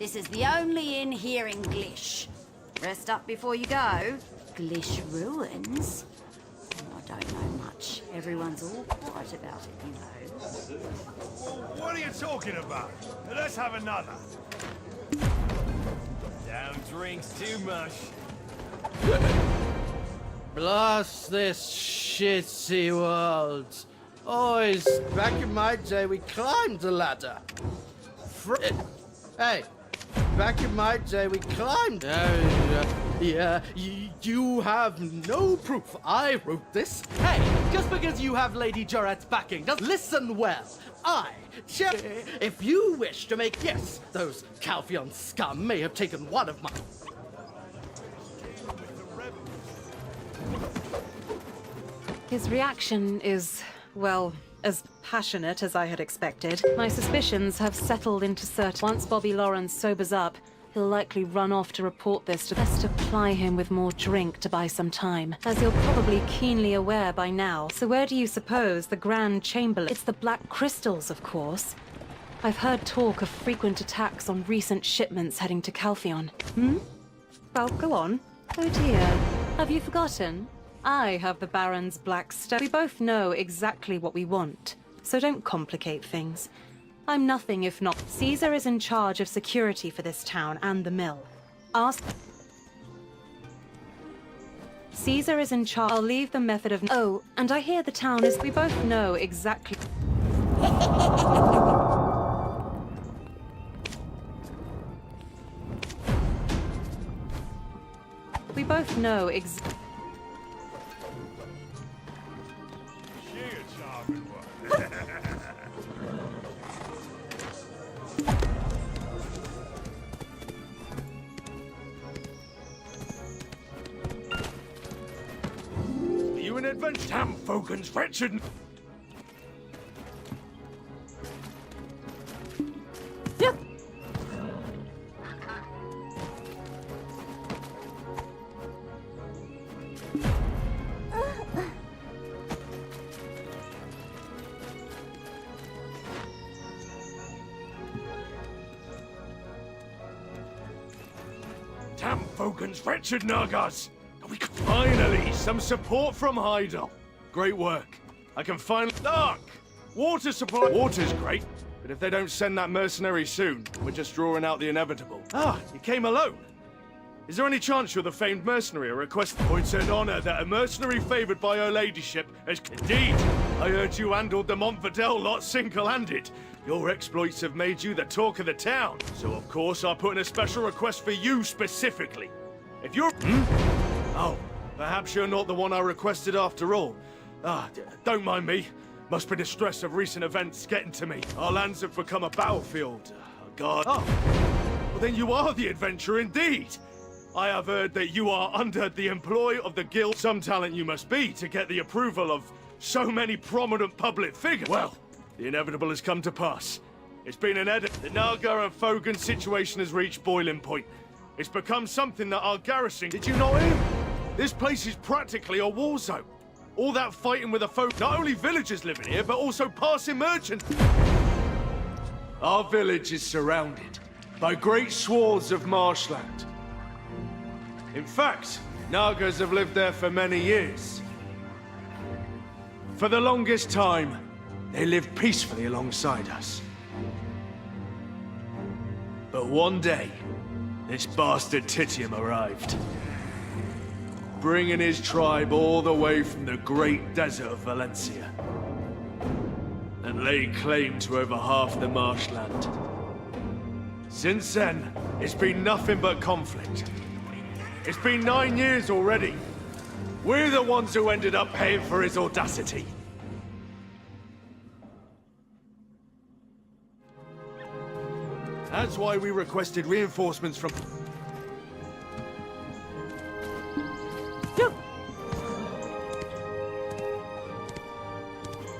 This is the only inn here in Glish. Rest up before you go. Glish ruins? I don't know much. Everyone's all quiet about it, you know. What are you talking about? Let's have another. Down drinks too much. Blast this shitty world. Always, back in my day, we climbed the ladder. Hey, back in my day, we climbed. Yeah, you have no proof I wrote this. Hey, just because you have Lady Jarrett's backing, just listen well. If you wish to make, yes, those Calpheon scum may have taken one of my... His reaction is, well, as passionate as I had expected. My suspicions have settled into certain. Once Bobby Lawrence sobers up, he'll likely run off to report this to best supply him with more drink to buy some time, as you're probably keenly aware by now. So where do you suppose the Grand Chamberlain? It's the Black Crystals, of course. I've heard talk of frequent attacks on recent shipments heading to Calpheon. Well, go on. Oh dear. Have you forgotten? I have the Baron's black stone. We both know exactly what we want, so don't complicate things. I'm nothing if not. Caesar is in charge of security for this town and the mill. Ask... Caesar is in charge. I'll leave the method of... Oh, and I hear the town is... We both know exactly... We both know exactly... You an adventure? Damn Fogan's wretched. Damn Fogan's wretched Nagas! Finally, some support from Heidel. Great work. I can finally... Look! Water supply... Water's great, but if they don't send that mercenary soon, we're just drawing out the inevitable. Ah, you came alone. Is there any chance you're the famed mercenary or request... Points at honor that a mercenary favored by her ladyship has... Indeed! I heard you handled the Montfidel lot single-handed. Your exploits have made you the talk of the town. So of course I put in a special request for you specifically. If you're... Oh, perhaps you're not the one I requested after all. Don't mind me. Must be the stress of recent events getting to me. Our lands have become a battlefield. God. Oh, well then you are the adventurer indeed. I have heard that you are under the employ of the guild. Some talent you must be to get the approval of so many prominent public figures. Well, the inevitable has come to pass. It's been an edit. The Naga and Fogan situation has reached boiling point. It's become something that our garrison... Did you not hear? This place is practically a war zone. All that fighting with the folk, not only villagers living here, but also passing merchants. Our village is surrounded by great swaths of marshland. In fact, Nagas have lived there for many years. For the longest time, they lived peacefully alongside us. But one day, this bastard Titium arrived, bringing his tribe all the way from the great desert of Valencia, and laid claim to over half the marshland. Since then, it's been nothing but conflict. It's been 9 years already. We're the ones who ended up paying for his audacity. That's why we requested reinforcements from...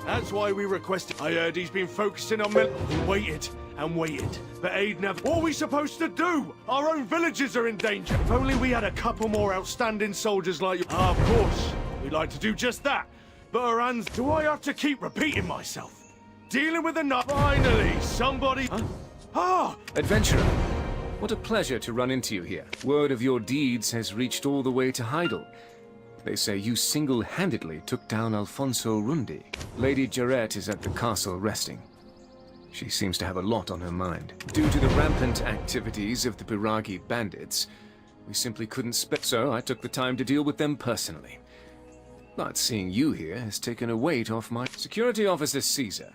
That's why we requested... I heard he's been focusing on... We waited and waited, but aid never... What are we supposed to do? Our own villages are in danger. If only we had a couple more outstanding soldiers like you... of course. We'd like to do just that. But our hands... Do I have to keep repeating myself? Dealing with enough... Finally, somebody... Huh? Adventurer, What a pleasure to run into you here. Word of your deeds has reached all the way to Heidel. They say you single-handedly took down Alfonso Rundi. Lady Jarrett is at the castle resting. She seems to have a lot on her mind. Due to the rampant activities of the Biragi bandits, we simply couldn't so I took the time to deal with them personally. But seeing you here has taken a weight off my... Security Officer Caesar,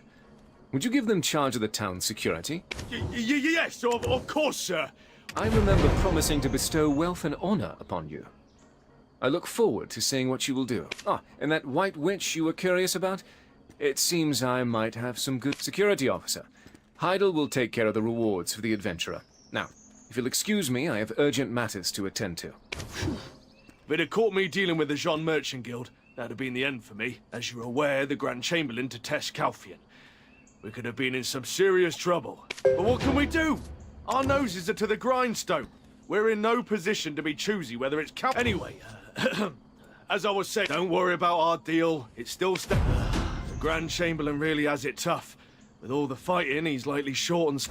would you give them charge of the town's security? Yes, of course, sir. I remember promising to bestow wealth and honor upon you. I look forward to seeing what you will do. Ah, and that white witch you were curious about? It seems I might have some good security officer. Heidel will take care of the rewards for the adventurer. Now, if you'll excuse me, I have urgent matters to attend to. If it had caught me dealing with the Jean Merchant Guild, that'd have been the end for me. As you're aware, the Grand Chamberlain detests Calfian. We could have been in some serious trouble. But what can we do? Our noses are to the grindstone. We're in no position to be choosy whether it's Anyway, as I was saying, don't worry about our deal. It's still the Grand Chamberlain really has it tough. With all the fighting, he's likely short and...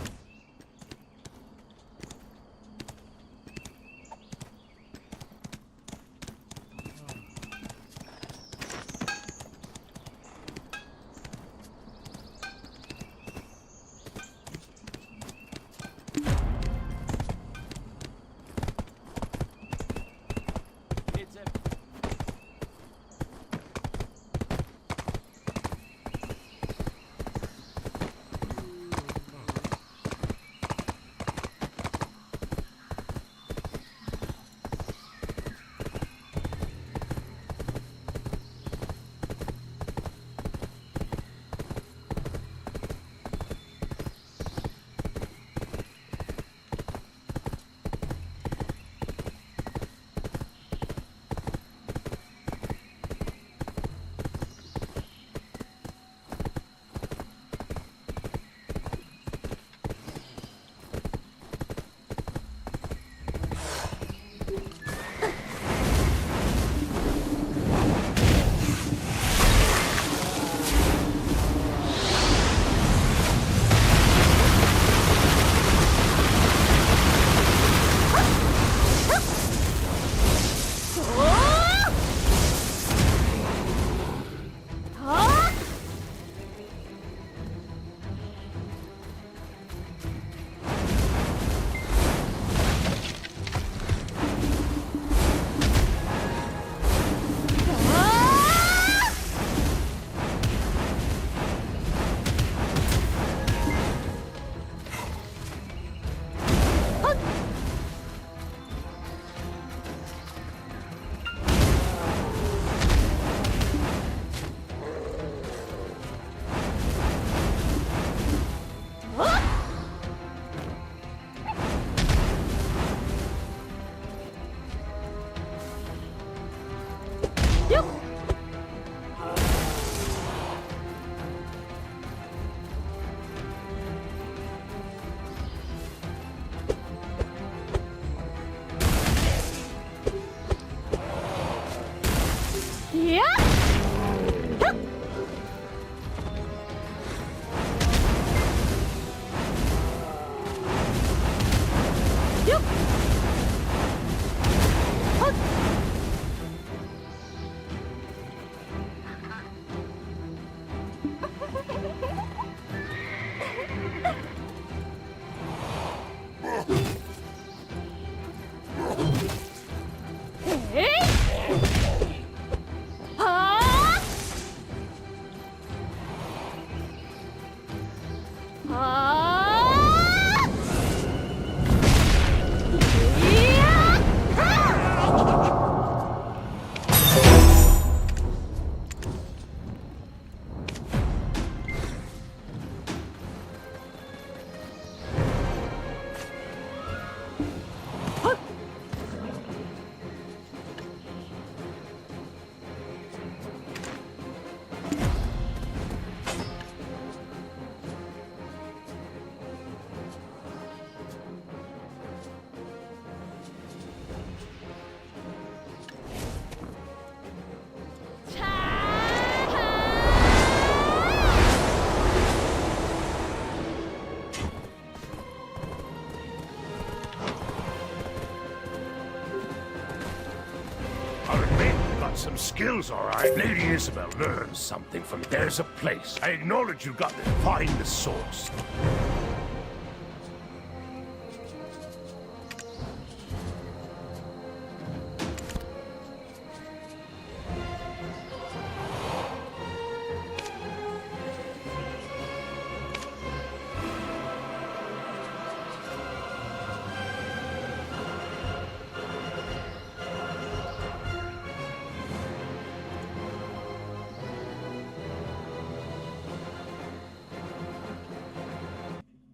skills, all right. Lady Isabel learned something from it. There's a place. I acknowledge you got to find the source.